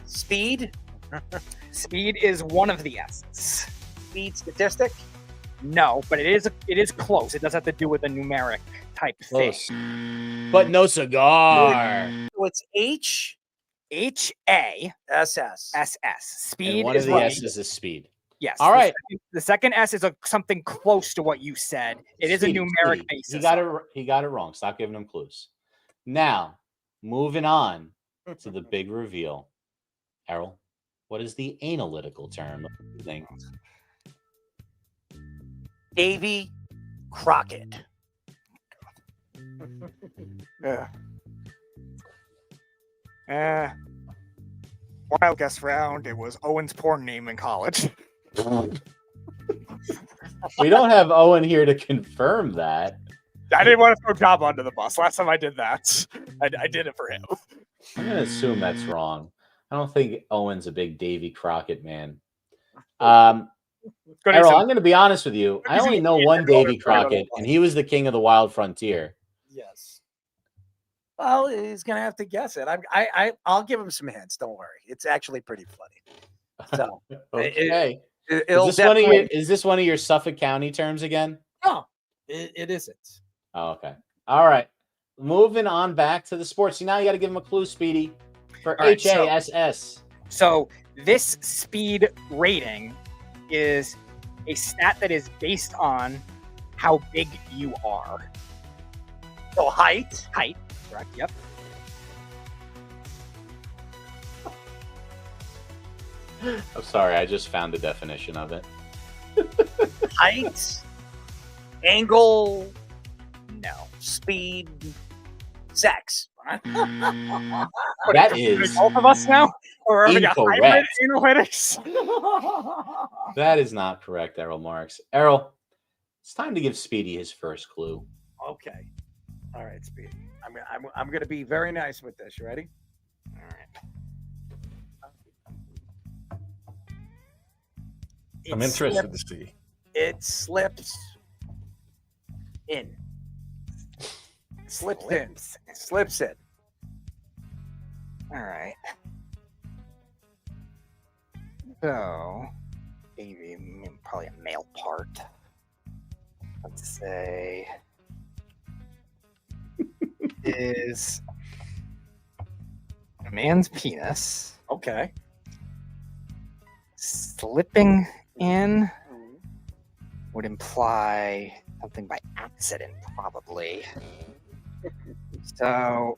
Speed? Speed is one of the S's. Speed statistic? No, but it is close. It does have to do with a numeric type Close. thing. But no cigar. So it's HASS. Speed And one is of the right. S's is speed. Yes. All right. The second S is something close to what you said. It is a numeric basis. He got it wrong. Stop giving him clues. Now, moving on to the big reveal. Errol, what is the analytical term of the thing? Davy Crockett. Wild guess round. It was Owen's porn name in college. We don't have Owen here to confirm that. I didn't want to throw Joba under the bus. Last time I did that, I did it for him. I'm going to assume that's wrong. I don't think Owen's a big Davy Crockett man. Errol, I'm going to be honest with you. I only know one Davy Crockett, and he was the king of the wild frontier. Yes. Well, he's gonna have to guess it. I'll give him some hints. Don't worry. It's actually pretty funny. So okay. it'll Is this one of your Suffolk County terms again? No, it isn't. Oh, okay. All right. Moving on back to the sports. Now you got to give him a clue, Speedy, for All right, HASS. So this speed rating is a stat that is based on how big you are. So height. Height, correct? Yep. I'm sorry. I just found the definition of it. Height. Angle. No. Speed. Sex. That is both of us now, or are we got hybrid incorrect. analytics? That is not correct, Errol Marks. Errol, it's time to give Speedy his first clue. Okay. All right, Speedy. I'm going to be very nice with this. You ready? All right. I'm interested to see. It slips in. Slips in. Slips in. All right. So, maybe probably a male part. Let's say is a man's penis. Okay. Slipping in would imply something by accident, probably. So,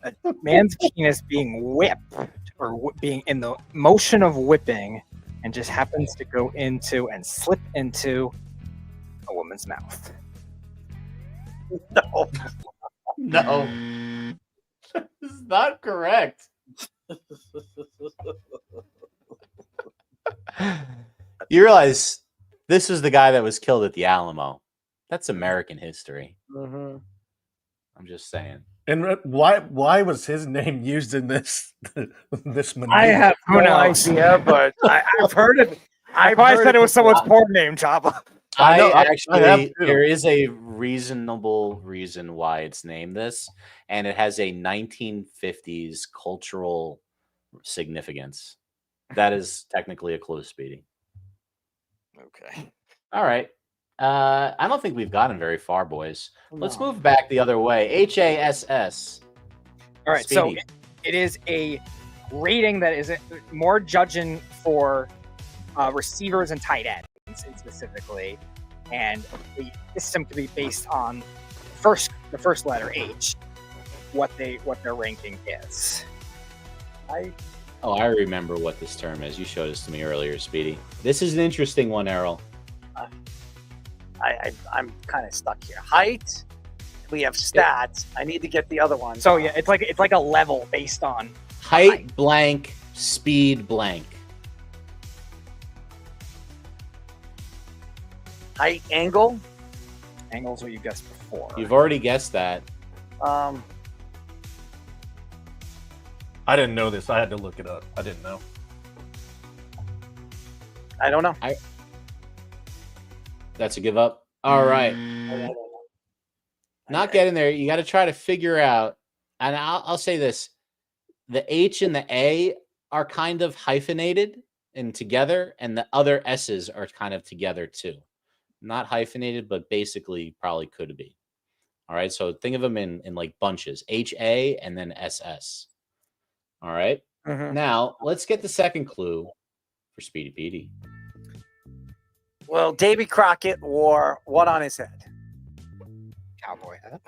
a man's penis being whipped or being in the motion of whipping and just happens to go into and slip into a woman's mouth. No. No. This is not correct. You realize this is the guy that was killed at the Alamo. That's American history. Mm-hmm. I'm just saying. And why was his name used in this this maneuver? I have no idea, but I've heard it. I probably said it was someone's porn name, Joba. There is a reasonable reason why it's named this, and it has a 1950s cultural significance. That is technically a clue, Speedy. Okay. All right. I don't think we've gotten very far, boys. Let's No. move back the other way. HASS. All right, Speedy. so it is a rating that is more judging for receivers and tight ends specifically, and the system could be based on the first letter H, what their ranking is. I remember what this term is. You showed this to me earlier, Speedy. This is an interesting one, Errol. I'm kind of stuck here. Height. We have stats. I need to get the other one. So yeah, it's like a level based on Height blank, speed blank. Height, angle. Angle's what you guessed before. You've already guessed that. I didn't know this. I had to look it up. I didn't know. I don't know. That's a give up. All right. Not getting there. You got to try to figure out. And I'll say this: the H and the A are kind of hyphenated, and together, and the other S's are kind of together too. Not hyphenated, but basically probably could be. All right. So think of them in like bunches, HA and then SS. All right. Now let's get the second clue for Speedy Petey. Well, Davy Crockett wore what on his head? Cowboy hat.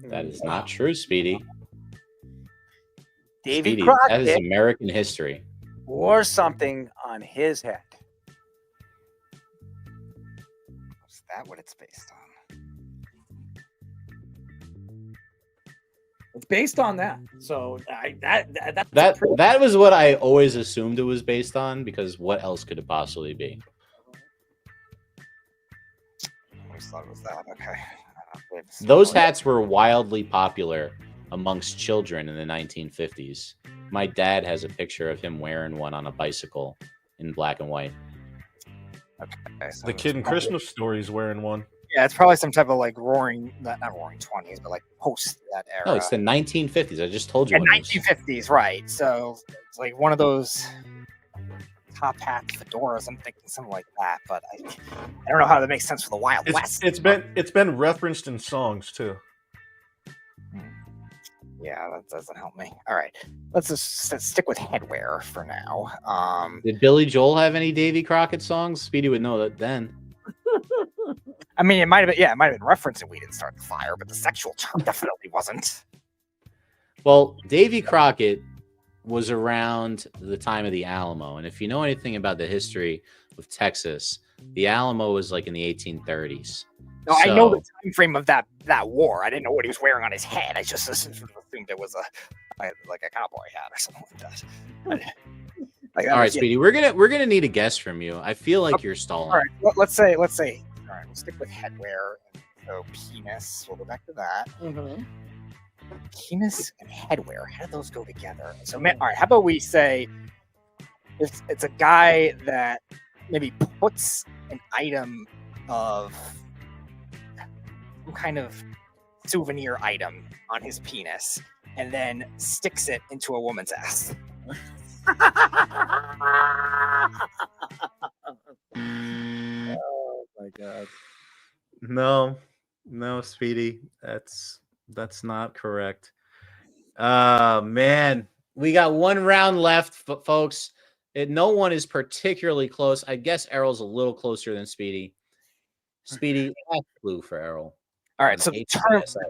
That is not true, Speedy. Davy Speedy, Crockett that is American history. wore something on his head. Is that what it's based on? It's based on that. So That was what I always assumed it was based on, because what else could it possibly be? I always thought it was that. Okay. Those hats were wildly popular amongst children in the 1950s. My dad has a picture of him wearing one on a bicycle in black and white. Okay, so The kid in Christmas Story's wearing one. Yeah, it's probably some type of like not roaring 20s, but like post that era. No, it's the 1950s. I just told you. Yeah, 1950s, right? So it's like one of those top hat fedoras. I'm thinking something like that, but I don't know how that makes sense for the Wild West. It's been referenced in songs too. Yeah, that doesn't help me. All right, let's stick with headwear for now. Did Billy Joel have any Davy Crockett songs? Speedy would know that then. I mean, it might have been. Yeah, it might have been referencing "We Didn't Start the Fire," but the sexual term definitely wasn't. Well, Davy Crockett was around the time of the Alamo, and if you know anything about the history of Texas, the Alamo was like in the 1830s. No, I know the time frame of that war. I didn't know what he was wearing on his head. I just assumed it was like a cowboy hat or something like that. All right, Speedy, we're gonna need a guess from you. I feel like you're stalling. All right, let's say. All right, we'll stick with headwear. So penis. We'll go back to that. Penis and headwear. How do those go together? So, all right, how about we say it's a guy that maybe puts an item of some kind of souvenir item on his penis and then sticks it into a woman's ass. Oh my god. No, Speedy. That's not correct. Man. We got one round left, folks. No one is particularly close. I guess Errol's a little closer than Speedy. Speedy, last clue for Errol. All right, so the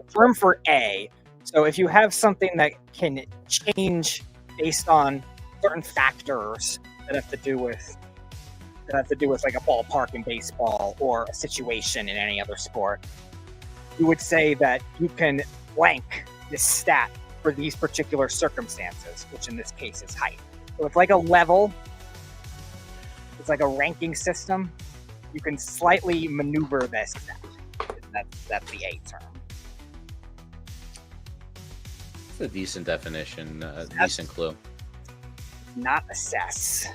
term for A. So if you have something that can change based on certain factors that have to do with like a ballpark in baseball or a situation in any other sport, you would say that you can blank this stat for these particular circumstances, which in this case is height. So it's like a level. It's like a ranking system. You can slightly maneuver this stat. That's the A term. It's a decent definition, decent clue. Not assess.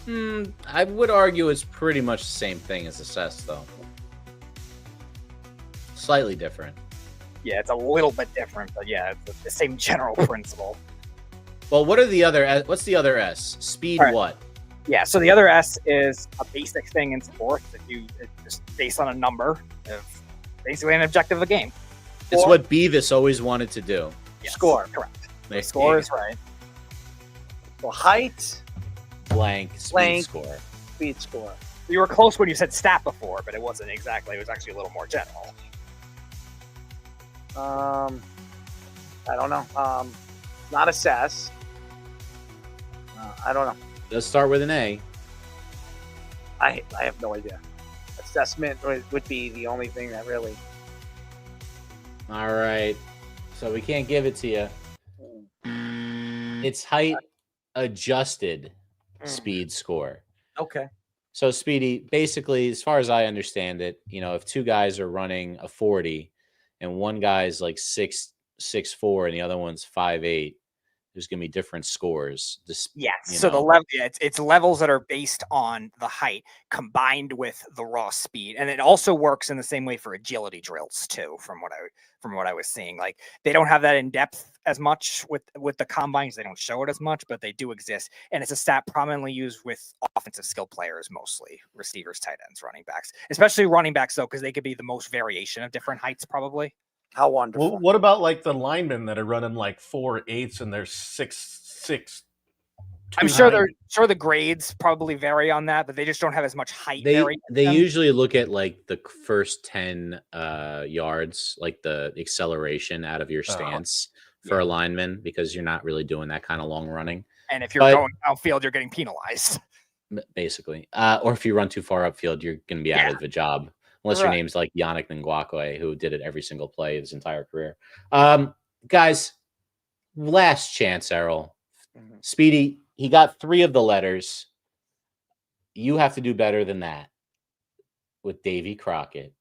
I would argue it's pretty much the same thing as assess, though. Slightly different. Yeah, it's a little bit different, but yeah, it's the same general principle. Well, what's the other S? Speed right. What? Yeah, so the other S is a basic thing in sports that it's just based on a number of basically an objective of a game. It's what Beavis always wanted to do. Yes. Score, correct. The score is right. Well, height, blank, speed score. Speed score. You were close when you said stat before, but it wasn't exactly. It was actually a little more general. I don't know. Not assess. I don't know. Let's start with an A. I have no idea. Assessment would be the only thing that really. All right. So we can't give it to you. It's height adjusted speed score. Okay. So Speedy, basically, as far as I understand it, if two guys are running a 40 and one guy's like 6'4" and the other one's 5'8", There's going to be different scores. Yes. So the level, it's levels that are based on the height combined with the raw speed, and it also works in the same way for agility drills too. From what I was seeing, like they don't have that in depth as much with the combines. They don't show it as much, but they do exist, and it's a stat prominently used with offensive skill players, mostly receivers, tight ends, running backs, especially running backs though, because they could be the most variation of different heights probably. How wonderful. Well, what about like the linemen that are running like 4.8s and they're 6'6"? I'm sure the grades probably vary on that, but they just don't have as much height. They usually look at like the first 10 yards, like the acceleration out of your stance for a lineman, because you're not really doing that kind of long running. And if you're going outfield, you're getting penalized. Basically. Or if you run too far upfield, you're going to be out of a job. Unless your name's like Yannick Ngakwe, who did it every single play his entire career. Guys, last chance, Errol. Speedy, he got 3 of the letters. You have to do better than that with Davy Crockett,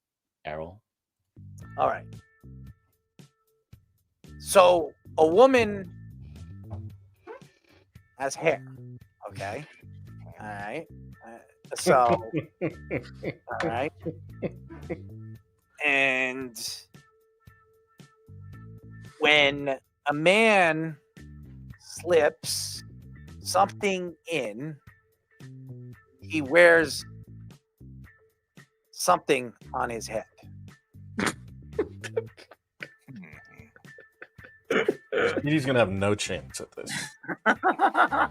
Errol. All right. So a woman has hair. Okay. All right. So, all right. And when a man slips something in, he wears something on his head. He's going to have no chance at this.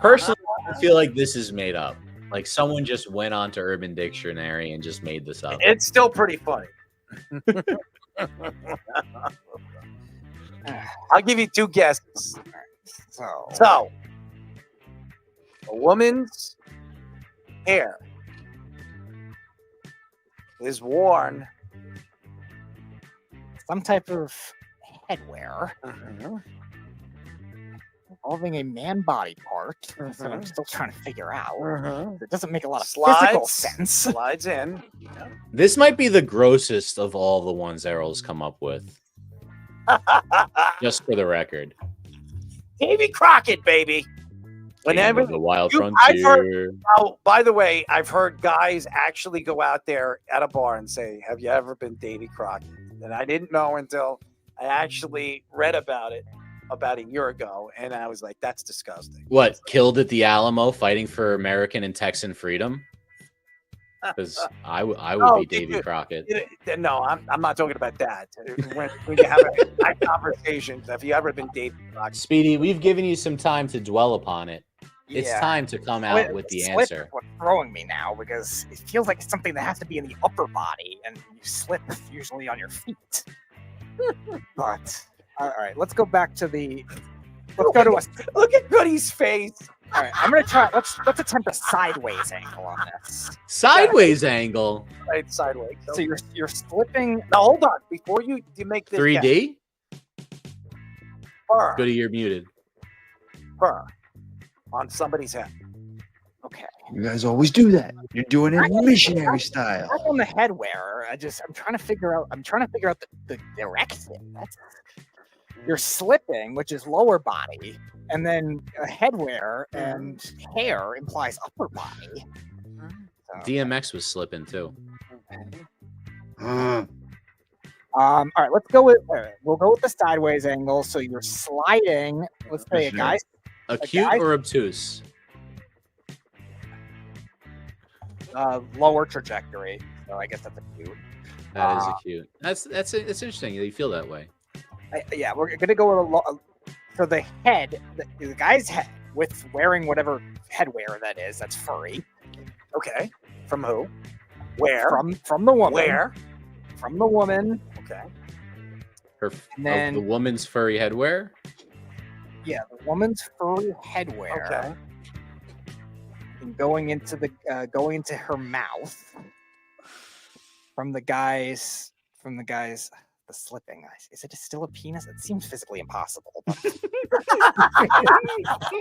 Personally, I feel like this is made up. Like someone just went on to Urban Dictionary and just made this up. It's still pretty funny. I'll give you 2 guesses. So a woman's hair is worn some type of headwear involving a man body part that I'm still trying to figure out. It doesn't make a lot of physical sense. Slides in. This might be the grossest of all the ones Errol's come up with. Just for the record. Davy Crockett, baby. Whenever the wild I've heard, frontier. oh, by the way, I've heard guys actually go out there at a bar and say, "Have you ever been Davy Crockett?" And I didn't know until I actually read about it about a year ago, and I was like, "That's disgusting." What, killed at the Alamo fighting for American and Texan freedom? Because I would be Davy Crockett. No, I'm not talking about that. When you have a conversation, have you ever been Davy Crockett? Speedy, we've given you some time to dwell upon it. It's time to come out with the slip answer. Is what's throwing me now, because it feels like it's something that has to be in the upper body, and you slip usually on your feet. But all right, let's go back to the. Let's go to a. Look at Goody's face. All right, I'm gonna try. Let's attempt a sideways angle on this. Sideways angle. Right, sideways. So you're slipping. Now hold on, before you make this 3D. Fur. Goody, you're muted. Fur on somebody's head. Okay. You guys always do that. You're doing it missionary style. Not on the headwear. I'm trying to figure out the direction. You're slipping, which is lower body, and then a headwear and hair implies upper body. DMX was slipping too. All right, let's go with. We'll go with the sideways angle. So you're sliding. Let's say a guy's acute or obtuse. Lower trajectory. So I guess that's acute. That is acute. That's interesting. You feel that way. Yeah, we're gonna go with so the head, the guy's head with wearing whatever headwear that is. That's furry. Okay. From who? Where? From the woman. Where? From the woman. Okay. The woman's furry headwear. Yeah, the woman's furry headwear. Okay. And going into her mouth. From the guy's. The slipping. Is it still a penis? It seems physically impossible. But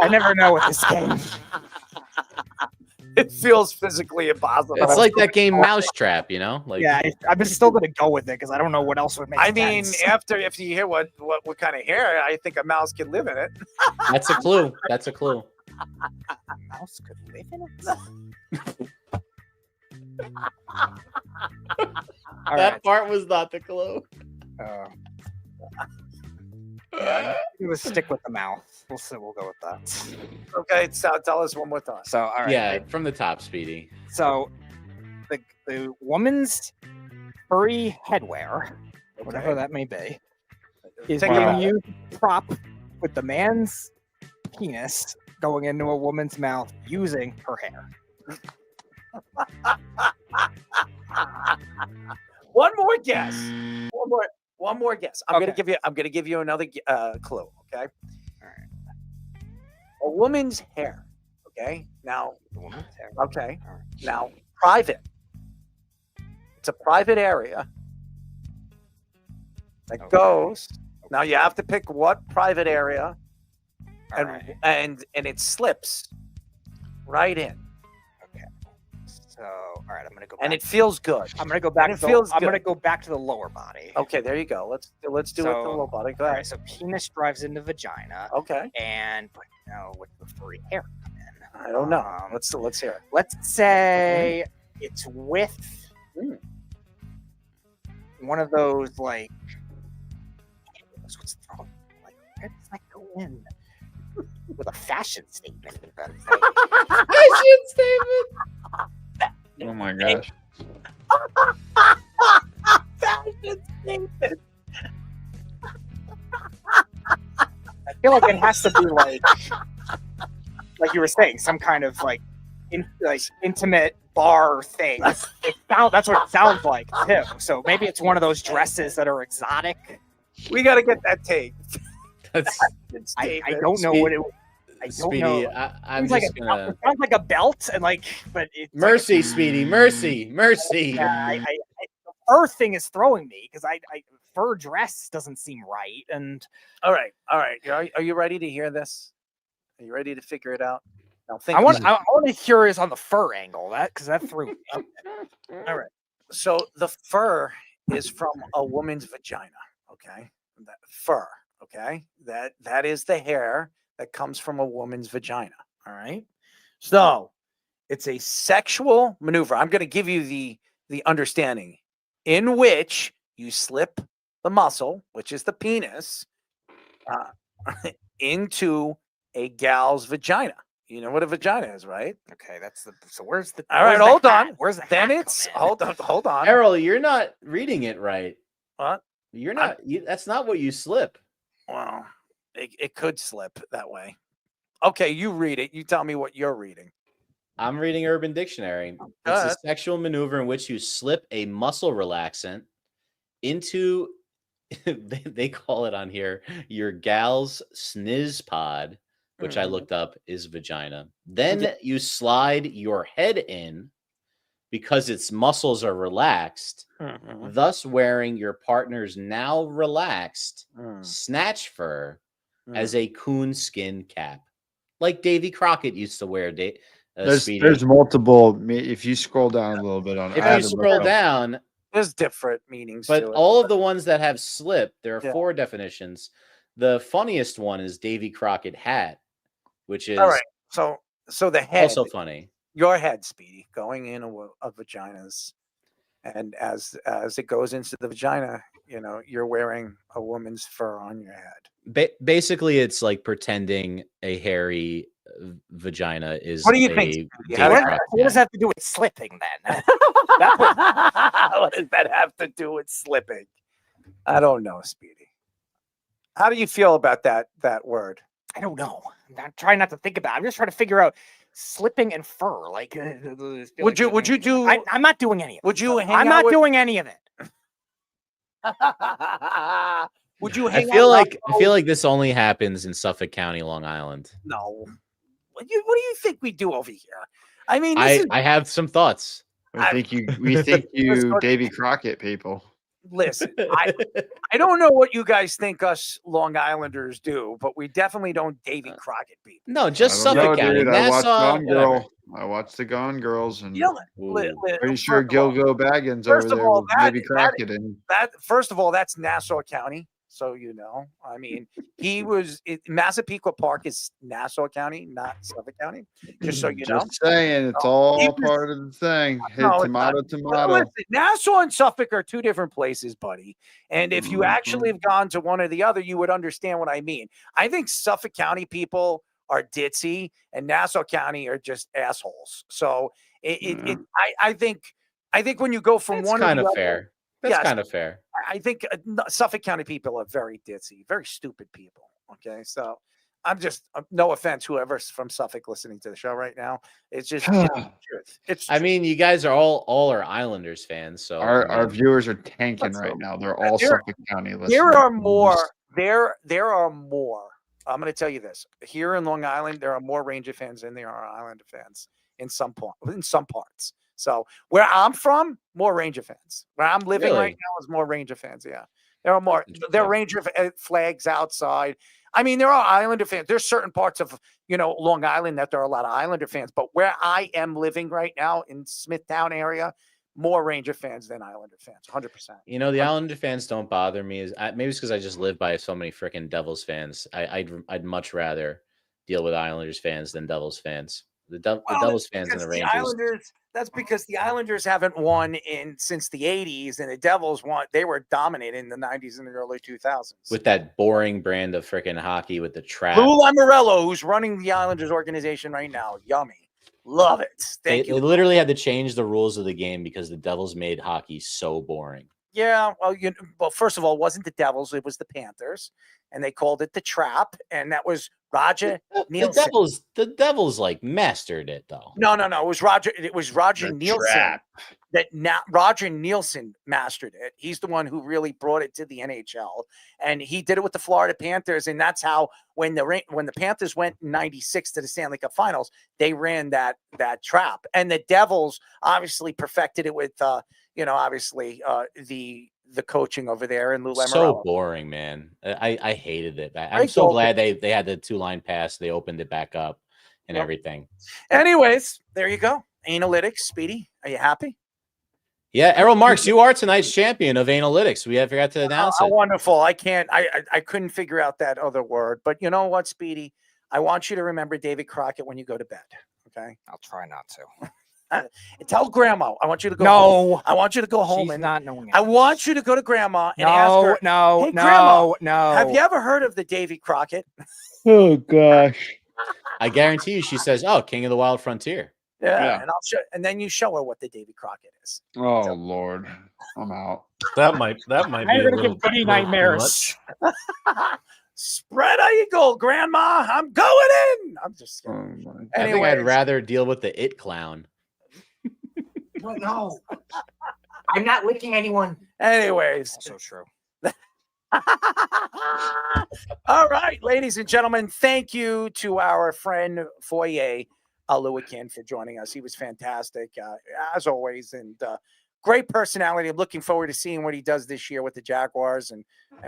I never know with this game. It feels physically impossible. It's like that game Mousetrap, you know? Like, yeah, I'm still gonna go with it because I don't know what else would make. I mean, sense. if you hear what kind of hair, I think a mouse can live in it. that's a clue. That's a clue. A mouse could live in it. That part was not the clue. Yeah, we'll stick with the mouth. We'll go with that. Okay, so tell us one more time. So, all right. Yeah, from the top, Speedy. So, the woman's furry headwear, whatever that may be, is being used to prop with the man's penis going into a woman's mouth using her hair. One more guess. One more guess. I'm gonna give you another clue. Okay. All right. A woman's hair. Okay. Now. The woman's hair. Okay. All right. Now, private. It's a private area that goes. Now you have to pick what private area, and it slips right in. Okay. So, all right, I'm gonna go. And it feels good. I'm gonna go back. I'm gonna go back to the lower body. Okay, there you go. Let's do it to the lower body. Go ahead. All right, so penis drives into vagina. Okay. And with the furry hair come in. I don't know. Let's hear it. Let's say it's with one of those like. What's wrong? Like, where does that go in? With a fashion statement. Fashion statement. Oh my gosh. Fashion statement. I feel like it has to be like you were saying, some kind of like intimate bar thing. That's what it sounds like too. So maybe it's one of those dresses that are exotic. We got to get that tape. I don't know what it. I don't Speedy, know. I'm It's just gonna. It sounds like a belt, and but it's Mercy, Speedy, mercy. Yeah, the fur thing is throwing me because I fur dress doesn't seem right. And all right. Are you ready to hear this? Are you ready to figure it out? Now I want to be curious on the fur angle because that threw me. Okay. All right. So the fur is from a woman's vagina. Okay, that fur. Okay, that is the hair that comes from a woman's vagina. All right. So it's a sexual maneuver. I'm going to give you the understanding in which you slip the muscle, which is the penis, into a gal's vagina. You know what a vagina is, right? Okay, so where's the? All right, hold on. Where's the? Then it's hold on. Errol, you're not reading it right. What? You're not. That's not what you slip. Well, it could slip that way. Okay, you read it. You tell me what you're reading. I'm reading Urban Dictionary. It's a sexual maneuver in which you slip a muscle relaxant into, they call it on here, your gal's sniz pod, which I looked up is vagina. Then you slide your head in because its muscles are relaxed, thus wearing your partner's now relaxed snatch fur as a coon skin cap, like Davy Crockett used to wear. There's multiple. If you scroll down a little bit on, if you scroll down, there's different meanings. But to it. all of the ones that have slip, there are 4 definitions. The funniest one is Davy Crockett hat, which is all right. So the head also funny. Your head, Speedy, going in a vagina's, and as it goes into the vagina, you're wearing a woman's fur on your head. Basically, it's like pretending a hairy vagina is. What do you think? What does that have to do with slipping then? What does that have to do with slipping? I don't know, Speedy. How do you feel about that word? I don't know. I'm trying not to think about it. I'm just trying to figure out slipping and fur. Like, would you do? I'm not doing any of it. Would you? I'm not doing any of it. Would you? I feel like this only happens in Suffolk County, Long Island. No. What do you think we do over here? I mean, I have some thoughts. We think you Davy Crockett people. Listen, I don't know what you guys think us Long Islanders do, but we definitely don't Davy Crockett people. No, just Suffolk County. I watched the Gone Girls, and First pretty sure of all- Gilgo Baggins over First of there all, was maybe cracking it. that first of all, that's Nassau County. So you know, I mean, he was Massapequa Park is Nassau County, not Suffolk County. Just so you know. Just saying, it's all part of the thing. Hey, No, it's tomato, not. But tomato. listen, Nassau and Suffolk are two different places, buddy. And if you actually have gone to one or the other, you would understand what I mean. I think Suffolk County people are ditzy, and Nassau County are just assholes. So I think when you go from one to kind the of other, fair. That's yes, kind of fair. I think Suffolk County people are very ditzy, very stupid people. Okay, so I'm just no offense, whoever's from Suffolk listening to the show right now. It's just it's the truth. It's I mean, you guys are all are Islanders fans, so Our viewers are tanking right now. They're all Suffolk County listeners. There are more. There are more. I'm going to tell you this. Here in Long Island, there are more Ranger fans than there are Islander fans in some parts. So where I'm from, more Ranger fans. Where I'm living right now is more Ranger fans. Yeah, there are more. There are Ranger flags outside. I mean, there are Islander fans. There's certain parts of Long Island that there are a lot of Islander fans. But where I am living right now in Smithtown area, more Ranger fans than Islander fans. 100%. You know, the Islander fans don't bother me. Maybe it's because I just live by so many freaking Devils fans. I'd much rather deal with Islanders fans than Devils fans. The Devils fans and the Rangers. That's because the Islanders haven't won since the 80s, and the Devils won. They were dominating in the 90s and the early 2000s. With that boring brand of freaking hockey with the trap. Lou Lamoriello, who's running the Islanders organization right now. Yummy. Love it. Thank you. They literally had to change the rules of the game because the Devils made hockey so boring. Yeah, well, first of all, it wasn't the Devils, it was the Panthers, and they called it the Trap, and that was Roger Nielsen. The Devils like mastered it though. No, it was Roger Nielsen. Roger Nielsen mastered it. He's the one who really brought it to the NHL, and he did it with the Florida Panthers, and that's how when the Panthers went in '96 to the Stanley Cup Finals, they ran that trap, and the Devils obviously perfected it with the coaching over there and Lou Lamoriello. So boring, man. I hated it. I'm so glad they had the 2-line pass. They opened it back up and everything. Anyways, there you go. Analytics, Speedy. Are you happy? Yeah, Errol Marks, you are tonight's champion of analytics. We forgot to announce it. Wonderful. I couldn't figure out that other word, but you know what, Speedy? I want you to remember David Crockett when you go to bed. Okay. I'll try not to. Tell Grandma. I want you to go. No, home. I want you to go home. She's and not knowing. I want you to go to Grandma and ask her. Hey, Grandma, have you ever heard of the Davy Crockett? Oh gosh. I guarantee you, she says, "Oh, King of the Wild Frontier." Yeah. And I'll show, and then you show her what the Davy Crockett is. Oh Lord, I'm out. That might be I'm gonna give Goody nightmares. Spread eagle, Grandma. I'm going in. I'm just kidding. I think I'd rather deal with the It Clown. No, I'm not licking anyone. Anyways, so true. All right, ladies and gentlemen, thank you to our friend Foye Oluokun for joining us. He was fantastic as always, and great personality. I'm looking forward to seeing what he does this year with the Jaguars and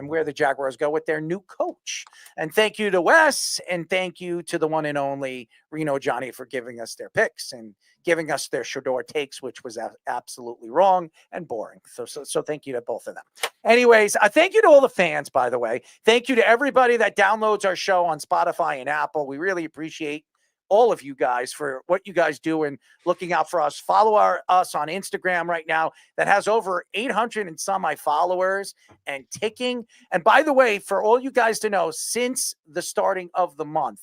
where the Jaguars go with their new coach. And thank you to Wes, and thank you to the one and only Reno Johnny for giving us their picks and giving us their Shador takes, which was absolutely wrong and boring. So thank you to both of them. Anyways, thank you to all the fans, by the way. Thank you to everybody that downloads our show on Spotify and Apple. We really appreciate all of you guys for what you guys do and looking out for us. Follow us on Instagram right now. That has over 800 and some followers and ticking. And by the way, for all you guys to know, since the starting of the month,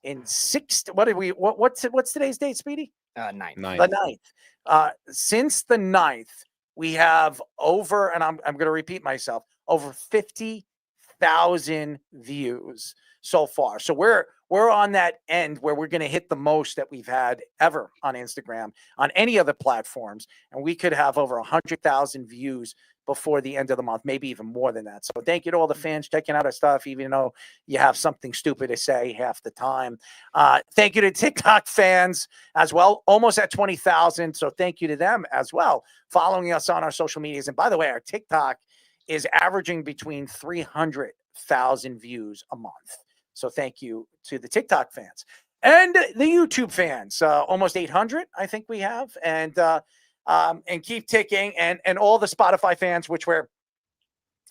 what's today's date, Speedy? 9th. The 9th. Since the 9th, we have over, and I'm going to repeat myself, over 50,000 views so far. So we're on that end where we're going to hit the most that we've had ever on Instagram, on any other platforms. And we could have over 100,000 views before the end of the month, maybe even more than that. So thank you to all the fans checking out our stuff, even though you have something stupid to say half the time. Thank you to TikTok fans as well, almost at 20,000. So thank you to them as well, following us on our social medias. And by the way, our TikTok is averaging between 300,000 views a month. So thank you to the TikTok fans. and the YouTube fans, almost 800, I think we have, and keep ticking, and all the Spotify fans, which we're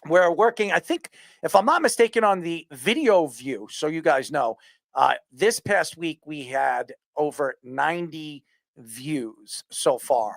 working. I think, if I'm not mistaken, on the video view. So you guys know, this past week we had over 90 views so far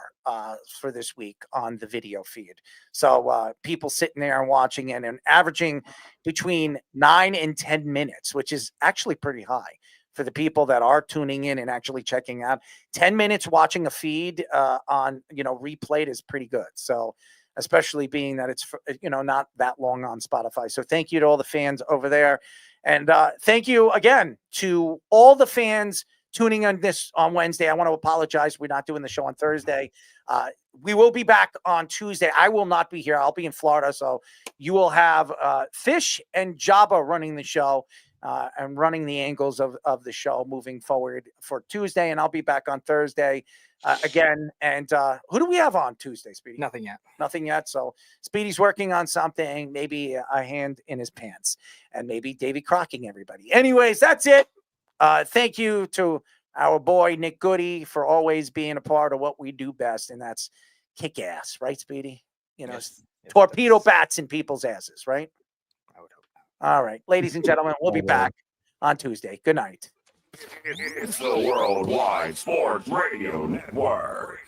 for this week on the video feed. So people sitting there and watching it and averaging between 9 and 10 minutes, which is actually pretty high for the people that are tuning in and actually checking out. 10 minutes watching a feed on, replayed is pretty good. So especially being that it's, not that long on Spotify. So thank you to all the fans over there. And thank you again to all the fans tuning on this on Wednesday. I want to apologize. We're not doing the show on Thursday. We will be back on Tuesday. I will not be here. I'll be in Florida. So you will have Fish and Joba running the show and running the angles of the show moving forward for Tuesday. And I'll be back on Thursday again. And who do we have on Tuesday, Speedy? Nothing yet. Nothing yet. So Speedy's working on something, maybe a hand in his pants, and maybe Davey Crocking everybody. Anyways, that's it. Thank you to our boy Nick Goody for always being a part of what we do best, and that's kick ass, right, Speedy? Yes, torpedo bats in people's asses, right? I would hope. All right, ladies and gentlemen, we'll be back on Tuesday. Good night. It's the Worldwide Sports Radio Network.